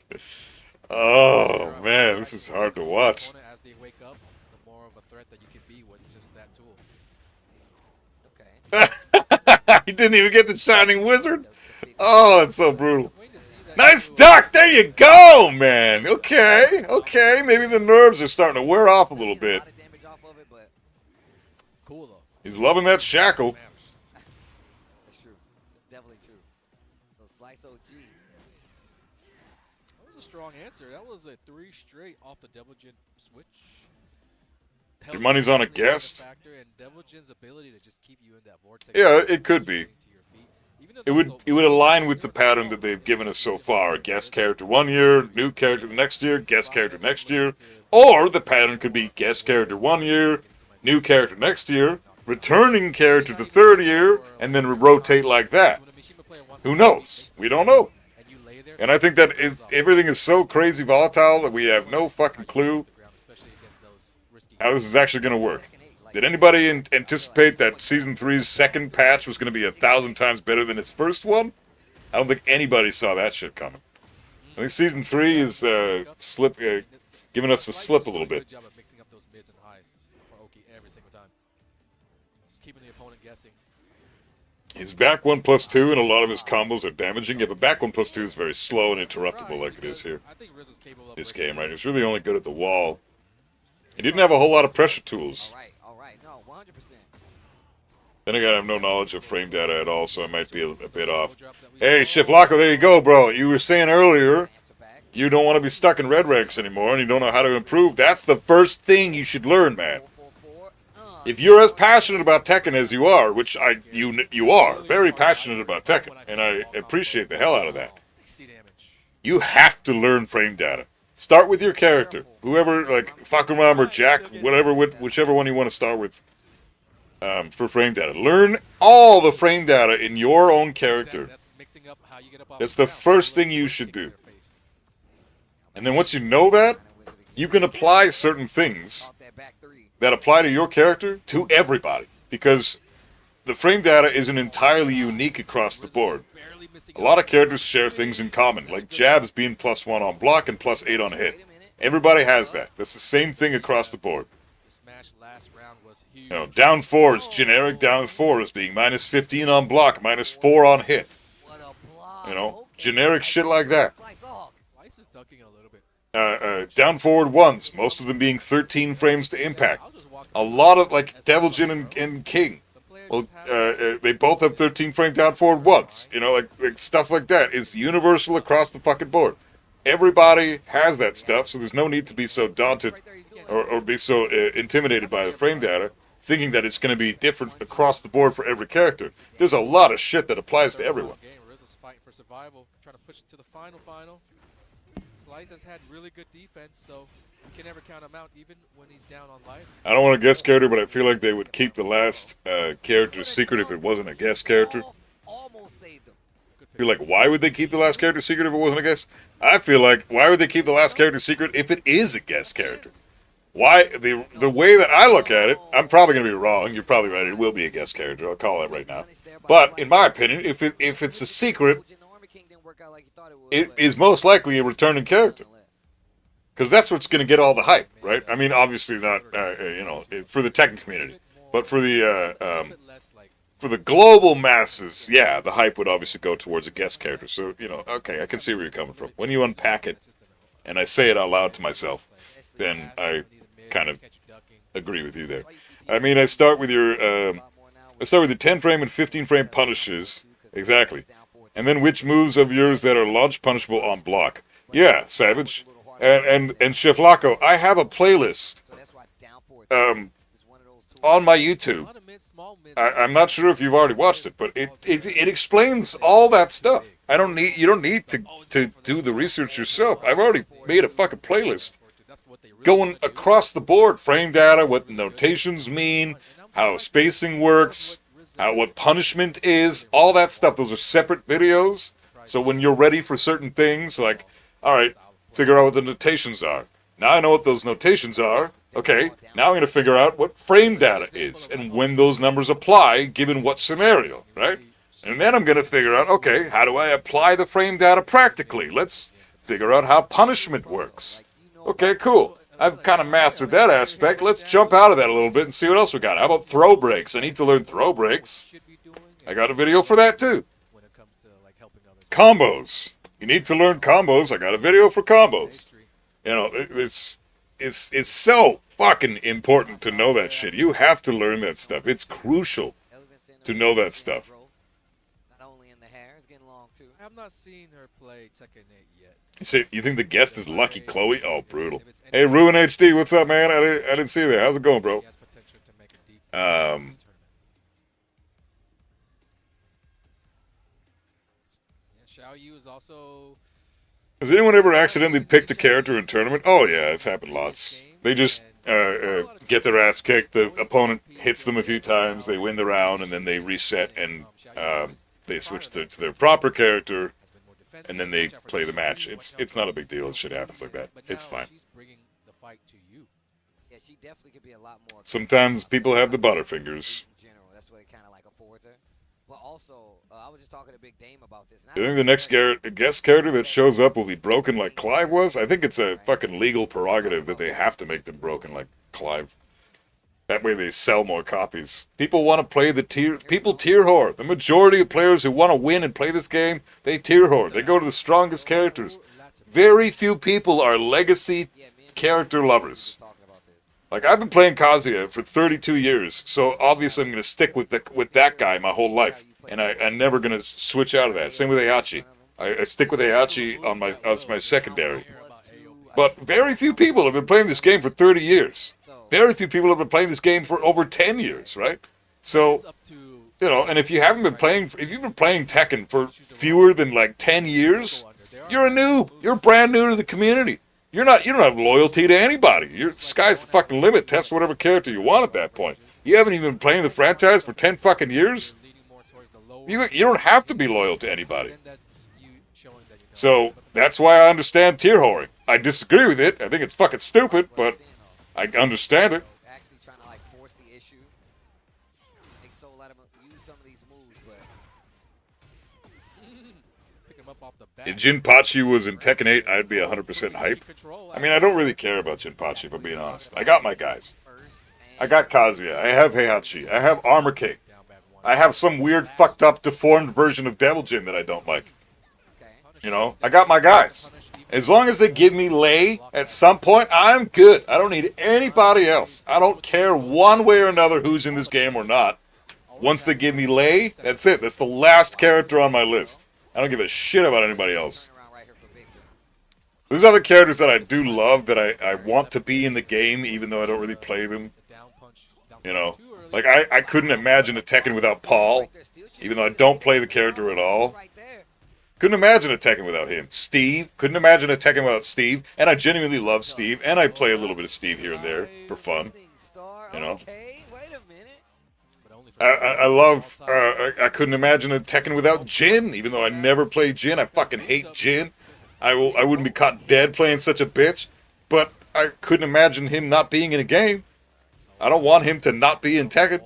Oh, man. This is hard to watch. As they wake up, the more of a threat that you can be with just that tool. Okay. He didn't even get the Shining Wizard. Oh, that's so brutal. Nice duck! There you go, man! Okay, maybe the nerves are starting to wear off a little bit. Cool, though. He's loving that shackle. That's true. That's definitely true. So Slice OG. That was a strong answer. That was a 3 straight off the Devil Jin switch. Your money's on a guest? And Devil Jin's ability to just keep you in that vortex. Yeah, it could be. It would align with the pattern that they've given us so far. Guest character 1 year, new character the next year, guest character next year. Or the pattern could be guest character 1 year, new character next year, returning character the 3rd year, and then rotate like that. Who knows? We don't know. And I think that everything is so crazy volatile that we have no fucking clue how this is actually going to work. Did anybody anticipate that Season 3's second patch was going to be 1,000 times better than its first one? I don't think anybody saw that shit coming. I think Season 3 is giving us a slip a little bit. Good job of mixing up those mids and highs for Oki every single time. Just keeping the opponent guessing. His back 1+2 and a lot of his combos are damaging. Yeah, but back 1+2 is very slow and interruptible like it is here. I think Rizzo's capable of This game, right? He's really only good at the wall. He didn't have a whole lot of pressure tools. All right. No, 100%. Then again, I have no knowledge of frame data at all, so I might be a bit off. Hey, Shiflocko, there you go, bro. You were saying earlier you don't want to be stuck in red ranks anymore and you don't know how to improve. That's the first thing you should learn, man. If you're as passionate about Tekken as you are, which you are, very passionate about Tekken, and I appreciate the hell out of that, you have to learn frame data. Start with your character. Whoever, like, Fakuram or Jack, whatever, whichever one you want to start with for frame data. Learn all the frame data in your own character. That's the first thing you should do. And then once you know that, you can apply certain things that apply to your character to everybody. Because the frame data isn't entirely unique across the board. A lot of characters share things in common, like jabs being +1 on block and +8 on hit. Everybody has that. That's the same thing across the board. You know, down 4 is generic down 4 as being -15 on block, -4 on hit. You know, generic shit like that. Down forward 1s, most of them being 13 frames to impact. A lot of, like, Devil Jin and King. Well, they both have 13 frame down forward 1s. You know, like stuff like that is universal across the fucking board. Everybody has that stuff, so there's no need to be so daunted or be so intimidated by the frame data, thinking that it's going to be different across the board for every character. There's a lot of shit that applies to everyone. Slice has had really good defense, so you can never count him out, even when he's down on life. I don't want to guess character, but I feel like they would keep the last character secret if it wasn't a guest character. Almost saved him. I feel like, why would they keep the last character secret if it wasn't a guest? I feel like, why would they keep the last character secret if it is a guest character? Why, the way that I look at it, I'm probably going to be wrong. You're probably right. It will be a guest character. I'll call that right now. But in my opinion, if it's a secret, it is most likely a returning character. Because that's what's going to get all the hype, right? I mean, obviously not, for the Tekken community. But for the global masses, yeah, the hype would obviously go towards a guest character. So, okay, I can see where you're coming from. When you unpack it, and I say it out loud to myself, then I kind of agree with you there. I mean, I start with your 10 frame and 15 frame punishes, exactly, and then which moves of yours that are launch punishable on block. Yeah, Savage, and Chef Laco, I have a playlist on my YouTube. I'm not sure if you've already watched it, but it explains all that stuff. You don't need to do the research yourself. I've already made a fucking playlist going across the board, frame data, what notations mean, how spacing works, what punishment is, all that stuff. Those are separate videos. So when you're ready for certain things, like, all right, figure out what the notations are. Now I know what those notations are. Okay, now I'm going to figure out what frame data is and when those numbers apply, given what scenario, right? And then I'm going to figure out, okay, how do I apply the frame data practically? Let's figure out how punishment works. Okay, cool. I've kind of mastered that aspect. Let's jump out of that a little bit and see what else we got. How about throw breaks? I need to learn throw breaks. I got a video for that too. Combos. You need to learn combos. I got a video for combos. It's so fucking important to know that shit. You have to learn that stuff. It's crucial to know that stuff. I have not seen her play Tekken 8 yet. You think the guest is Lucky Chloe? Oh, brutal. Hey, Ruin HD, what's up, man? I didn't see you there. How's it going, bro? Xiao Yu is also... Has anyone ever accidentally picked a character in a tournament? Oh, yeah, it's happened lots. They just get their ass kicked. The opponent hits them a few times. They win the round, and then they reset, and they switch to their proper character, and then they play the match. It's not a big deal. Shit happens like that. It's fine. Sometimes people have the butterfingers. Do you think the next guest character that shows up will be broken like Clive was? I think it's a fucking legal prerogative that they have to make them broken like Clive. That way they sell more copies. People want to play people tier whore. The majority of players who want to win and play this game, they tier whore. They go to the strongest characters. Very few people are legacy character lovers. Like, I've been playing Kazuya for 32 years, so obviously I'm going to stick with that guy my whole life. And I'm never going to switch out of that. Same with Heihachi. I stick with Heihachi as my secondary. But very few people have been playing this game for 30 years. Very few people have been playing this game for over 10 years, right? So, and if you've been playing Tekken for fewer than like 10 years, you're a noob. You're brand new to the community. You don't have loyalty to anybody. Sky's the fucking limit. Test whatever character you want at that point. You haven't even been playing the franchise for 10 fucking years. You don't have to be loyal to anybody. So that's why I understand tier whoring. I disagree with it. I think it's fucking stupid, but I understand it. If Jinpachi was in Tekken 8, I'd be 100% hype. I mean, I don't really care about Jinpachi, if I'm being honest. I got my guys. I got Kazuya. I have Heihachi. I have Armor King. I have some weird, fucked up, deformed version of Devil Jin that I don't like. I got my guys. As long as they give me Lei at some point, I'm good. I don't need anybody else. I don't care one way or another who's in this game or not. Once they give me Lei, that's it. That's the last character on my list. I don't give a shit about anybody else. There's other characters that I do love that I want to be in the game, even though I don't really play them. Like, I couldn't imagine a Tekken without Paul, even though I don't play the character at all. Couldn't imagine a Tekken without him. Steve. Couldn't imagine a Tekken without Steve. And I genuinely love Steve. And I play a little bit of Steve here and there for fun. You know. Okay, wait a minute. I love. I couldn't imagine a Tekken without Jin. Even though I never played Jin, I fucking hate Jin. I wouldn't be caught dead playing such a bitch. But I couldn't imagine him not being in a game. I don't want him to not be in Tekken.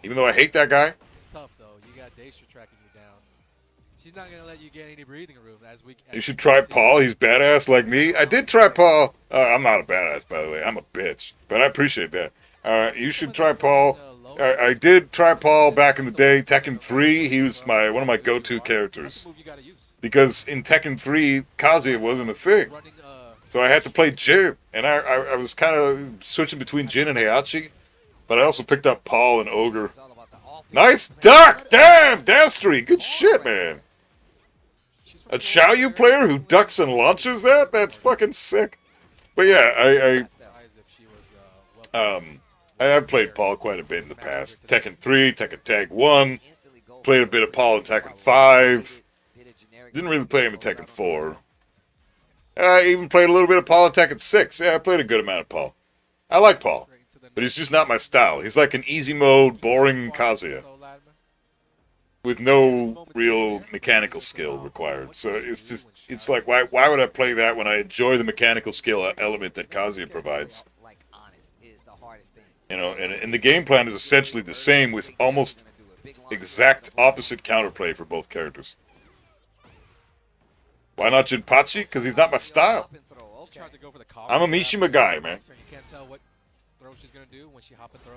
Even though I hate that guy. It's tough though. You got Daistra tracking you down. She's not gonna let you get any breathing room You should try Paul. He's badass like me. I did try Paul. I'm not a badass, by the way. I'm a bitch. But I appreciate that. You should try Paul. I did try Paul back in the day. Tekken 3, he was one of my go-to characters. Because in Tekken 3, Kazuya wasn't a thing. So I had to play Jin. And I was kind of switching between Jin and Heihachi. But I also picked up Paul and Ogre. Nice duck! Damn! Dastry! Good shit, man. A Xiaoyu player who ducks and launches that? That's fucking sick. But yeah, I've played Paul quite a bit in the past. Tekken 3, Tekken Tag 1. Played a bit of Paul in Tekken 5. Didn't really play him in Tekken 4. I even played a little bit of Paul in Tekken 6. Yeah, I played a good amount of Paul. I like Paul. But he's just not my style. He's like an easy mode, boring Kazuya. With no real mechanical skill required. So it's like, why would I play that when I enjoy the mechanical skill element that Kazuya provides? You know, and the game plan is essentially the same with almost exact opposite counterplay for both characters. Why not Jinpachi? Because he's not my style. I'm a Mishima guy, man.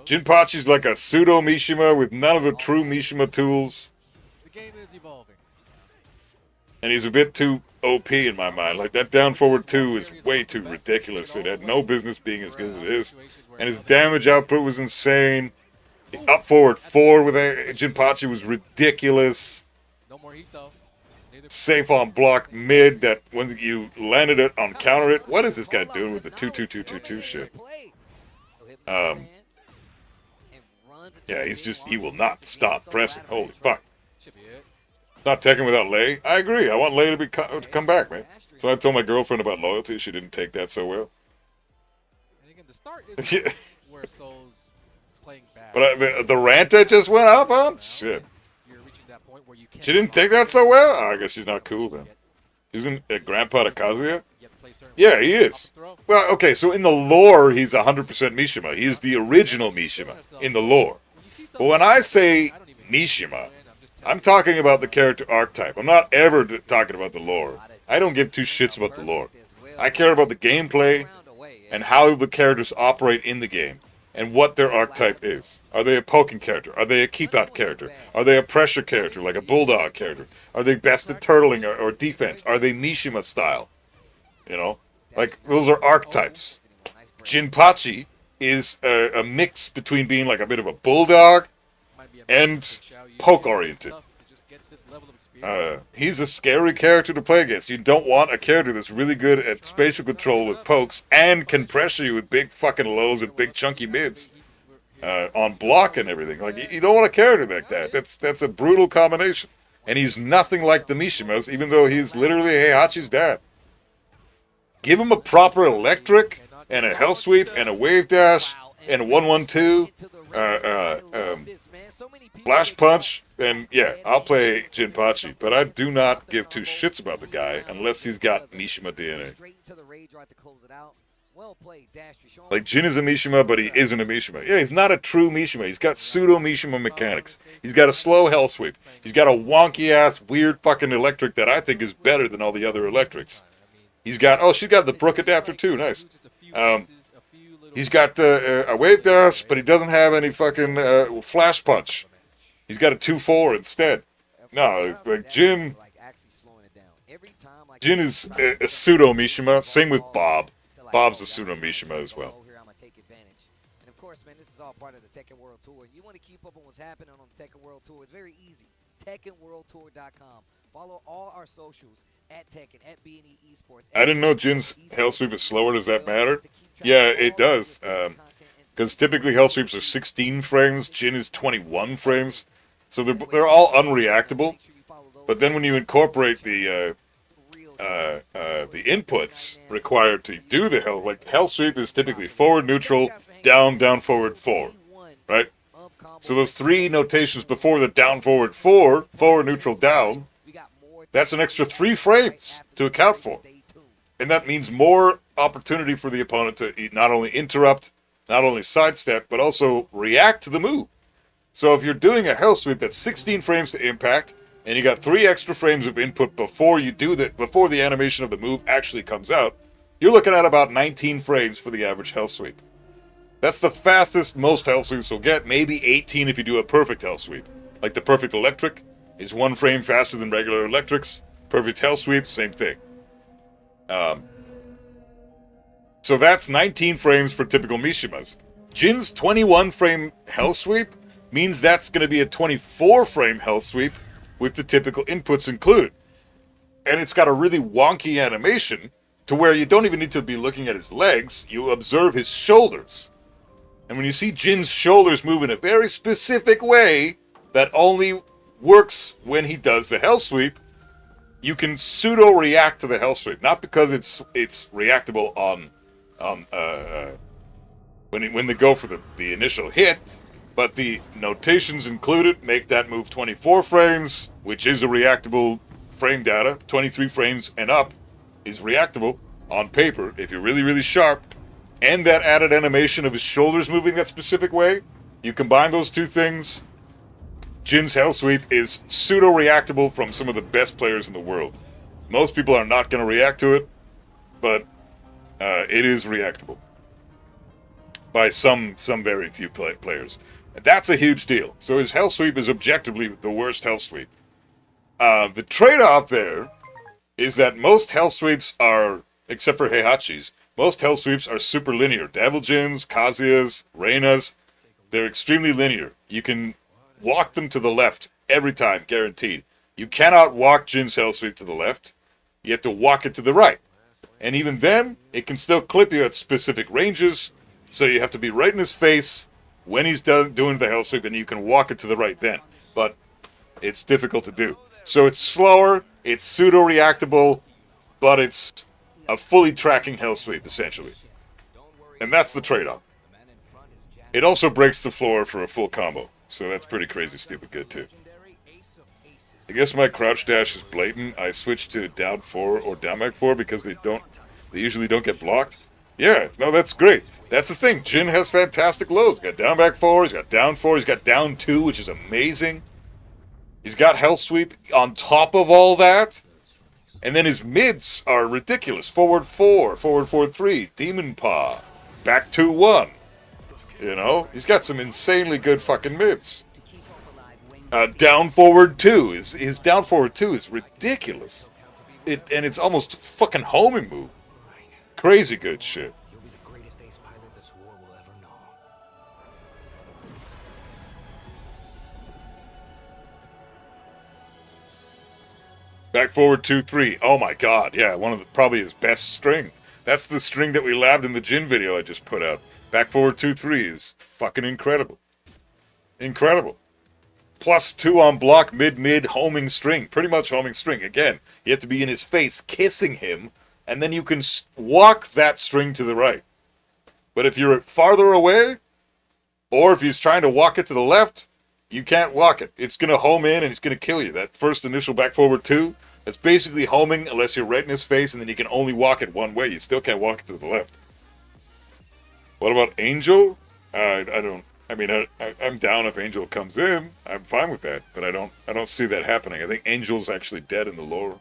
Jinpachi's like a pseudo Mishima with none of the true Mishima tools. The game is evolving. And he's a bit too OP in my mind. Like, that down forward 2 is way too ridiculous. It had no business being as good as it is. And his damage output was insane. The up forward 4 with Jinpachi was ridiculous. Safe on block mid that when you landed it on counter it. What is this guy doing with the 2-2-2-2-2 shit? Yeah, he will not stop pressing. Holy fuck. It's not Tekken without Lei. I agree. I want Lei to come back, man. So I told my girlfriend about loyalty. She didn't take that so well. But the rant that just went up on? Shit. She didn't take that so well? Oh, I guess she's not cool then. Isn't a grandpa to Kazuya? Yeah, he is. Well, okay, so in the lore, he's 100% Mishima. He is the original Mishima in the lore. But when I say Mishima, I'm talking about the character archetype. I'm not ever talking about the lore. I don't give two shits about the lore. I care about the gameplay and how the characters operate in the game and what their archetype is. Are they a poking character? Are they a keep-out character? Are they a pressure character, like a bulldog character? Are they best at turtling or defense? Are they Mishima style? You know? Like, those are archetypes. Jinpachi is a mix between being like a bit of a bulldog and poke-oriented. He's a scary character to play against. You don't want a character that's really good at spatial control with pokes and can pressure you with big fucking lows and big chunky mids on block and everything. Like, you don't want a character like that. That's a brutal combination. And he's nothing like the Mishimas, even though he's literally Heihachi's dad. Give him a proper electric and a hell sweep and a wave dash and a 1-1-2, flash punch, and yeah, I'll play Jinpachi, but I do not give two shits about the guy unless he's got Mishima DNA. Like, Jin is a Mishima, but he isn't a Mishima. Yeah, he's not a true Mishima. He's got pseudo-Mishima mechanics. He's got a slow hell sweep. He's got a wonky-ass, weird fucking electric that I think is better than all the other electrics. He's got, oh, she's got the Brook adapter too, nice. He's got a wave dash, but he doesn't have any fucking flash punch. He's got a 2-4 instead. No, like Jin is a pseudo Mishima. Same with Bob. Bob's a pseudo Mishima as well. And of course, man, this is all part of the Tekken World Tour. You want to keep up on what's happening on the Tekken World Tour? It's very easy. TekkenWorldTour.com. Follow all our socials at Tekken, at B&E Esports. I didn't know Jin's hell sweep is slower. Does that matter? Yeah, it does. Because typically hell sweeps are 16 frames. Jin is 21 frames. So they're all unreactable. But then when you incorporate the inputs required to do the hell, like hell sweep is typically forward, neutral, down, down, forward, 4, right? So those 3 notations before the down, forward, 4, forward, neutral, down, that's an extra 3 frames to account for. And that means more opportunity for the opponent to not only interrupt, not only sidestep, but also react to the move. So if you're doing a hell sweep that's 16 frames to impact, and you got 3 extra frames of input before you do that, before the animation of the move actually comes out, you're looking at about 19 frames for the average hell sweep. That's the fastest most hell sweeps will get, maybe 18 if you do a perfect hell sweep. Like the perfect electric is 1 frame faster than regular electrics. Perfect hell sweep, same thing. So that's 19 frames for typical Mishimas. Jin's 21 frame hell sweep means that's going to be a 24 frame hell sweep with the typical inputs included. And it's got a really wonky animation to where you don't even need to be looking at his legs, you observe his shoulders. And when you see Jin's shoulders move in a very specific way that only works when he does the hell sweep, you can pseudo-react to the hell sweep. Not because it's reactable on when they go for the initial hit, but the notations included make that move 24 frames, which is a reactable frame data. 23 frames and up is reactable on paper if you're really, really sharp. And that added animation of his shoulders moving that specific way, you combine those 2 things, Jin's hell sweep is pseudo-reactable from some of the best players in the world. Most people are not going to react to it, but it is reactable by some very few players. That's a huge deal. So his hell sweep is objectively the worst hell sweep. The trade-off there is that most hell sweeps are, except for Heihachi's, most hell sweeps are super linear. Devil Jins, Kazuya's, Reina's, they're extremely linear. You can walk them to the left every time, guaranteed. You cannot walk Jin's hell sweep to the left. You have to walk it to the right. And even then, it can still clip you at specific ranges, so you have to be right in his face when he's done doing the hell sweep, and you can walk it to the right then. But it's difficult to do. So it's slower, it's pseudo-reactable, but it's a fully tracking hell sweep, essentially. And that's the trade-off. It also breaks the floor for a full combo, so that's pretty crazy stupid good, too. I guess my crouch dash is blatant. I switched to down 4 or down back 4 because they usually don't get blocked. Yeah, no, that's great. That's the thing. Jin has fantastic lows. He's got down back 4, he's got down 4, he's got down 2, which is amazing. He's got hell sweep on top of all that. And then his mids are ridiculous. Forward 4, forward 4-3, Demon Paw, back 2-1. You know, he's got some insanely good fucking mids. Down forward 2, his down forward 2 is ridiculous. And it's almost fucking homing move. Crazy good shit. You'll be the greatest ace pilot this war will ever know. Back forward 2-3. Oh my god, yeah, one of probably his best string. That's the string that we labbed in the Jin video I just put out. Back forward 2-3 is fucking incredible. Incredible. Plus 2 on block, mid, homing string. Pretty much homing string. Again, you have to be in his face, kissing him, and then you can walk that string to the right. But if you're farther away, or if he's trying to walk it to the left, you can't walk it. It's going to home in and it's going to kill you. That first initial back forward 2, that's basically homing unless you're right in his face, and then you can only walk it one way. You still can't walk it to the left. What about Angel? I'm down if Angel comes in. I'm fine with that, but I don't see that happening. I think Angel's actually dead in the lore.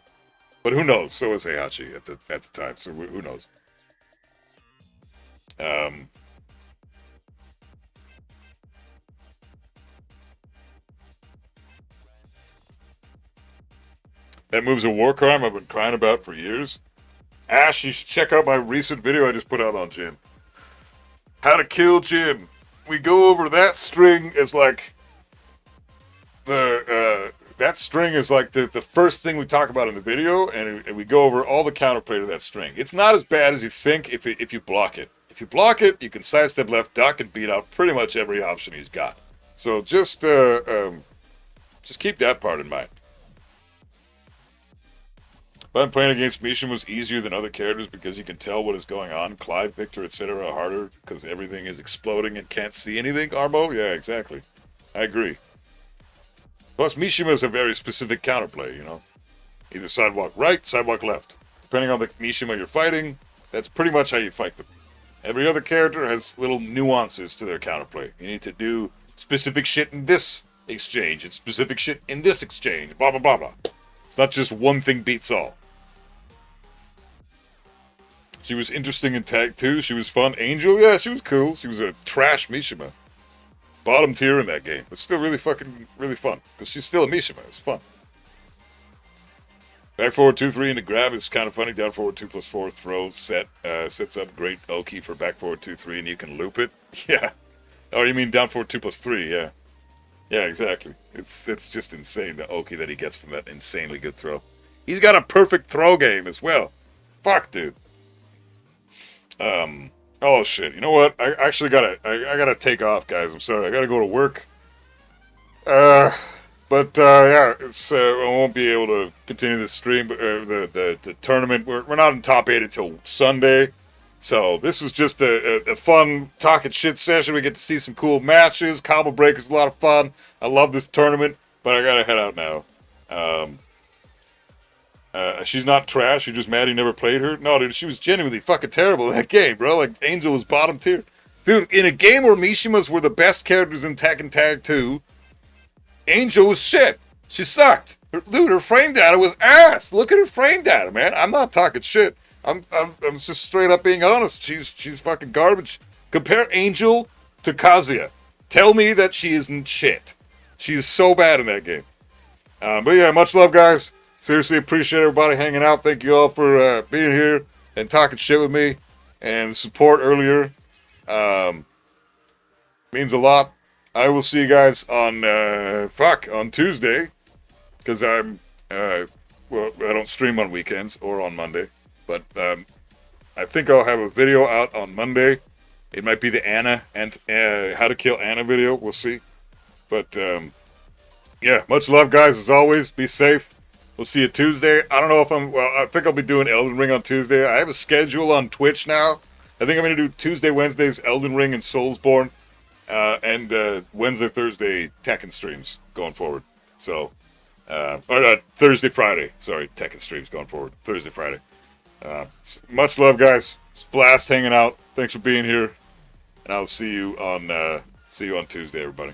But who knows? So is Heihachi at the time, so who knows? That move's a war crime I've been crying about for years. Ash, you should check out my recent video I just put out on Jin. How to kill Jin. We go over that string as like the first thing we talk about in the video, and we go over all the counterplay to that string. It's not as bad as you think if you block it. If you block it, you can sidestep left, duck, and beat out pretty much every option he's got. So just keep that part in mind. But playing against Mishima was easier than other characters because you can tell what is going on. Clive, Victor, etc. are harder because everything is exploding and can't see anything. Armo? Yeah, exactly. I agree. Plus, Mishima is a very specific counterplay, you know? Either sidewalk right, sidewalk left. Depending on the Mishima you're fighting, that's pretty much how you fight them. Every other character has little nuances to their counterplay. You need to do specific shit in this exchange, and specific shit in this exchange, blah, blah, blah, blah. It's not just one thing beats all. She was interesting in Tag 2. She was fun. Angel, yeah, she was cool. She was a trash Mishima. Bottom tier in that game. But still really fun. Because she's still a Mishima. It's fun. Back forward 2-3 into grab is kind of funny. Down forward 2+4 throw sets up great Oki for back forward 2-3 and you can loop it. Yeah. Oh, you mean down forward 2+3? Yeah. Yeah, exactly. It's just insane the Oki that he gets from that insanely good throw. He's got a perfect throw game as well. Fuck, dude. Oh shit. You know what? I actually gotta take off, guys. I'm sorry. I gotta go to work. But yeah, it's I won't be able to continue the stream, but the tournament. We're not in top 8 until Sunday, so this is just a fun talking shit session. We get to see some cool matches. Combo Breaker's a lot of fun. I love this tournament, but I gotta head out now. She's not trash. You're just mad he never played her. No, dude, she was genuinely fucking terrible in that game, bro. Like Angel was bottom tier, dude. In a game where Mishimas were the best characters in Tekken Tag 2. Angel was shit. She sucked. Dude, her frame data was ass. Look at her frame data, man. I'm not talking shit. I'm just straight up being honest. She's fucking garbage. Compare Angel to Kazuya. Tell me that she isn't shit. She's so bad in that game. But yeah, much love, guys. Seriously, appreciate everybody hanging out. Thank you all for being here and talking shit with me and the support earlier. Means a lot. I will see you guys on Tuesday, because well, I don't stream on weekends or on Monday, but I think I'll have a video out on Monday. It might be the Anna and How to Kill Anna video. We'll see. But yeah, much love, guys. As always, be safe. We'll see you Tuesday. I don't know if I think I'll be doing Elden Ring on Tuesday. I have a schedule on Twitch now. I think I'm going to do Tuesday, Wednesdays, Elden Ring and Soulsborne. And Wednesday, Thursday, Tekken streams going forward. So, or Thursday, Friday. Sorry, Tekken streams going forward. Thursday, Friday. Much love, guys. It's a blast hanging out. Thanks for being here, and I'll see you on Tuesday, everybody.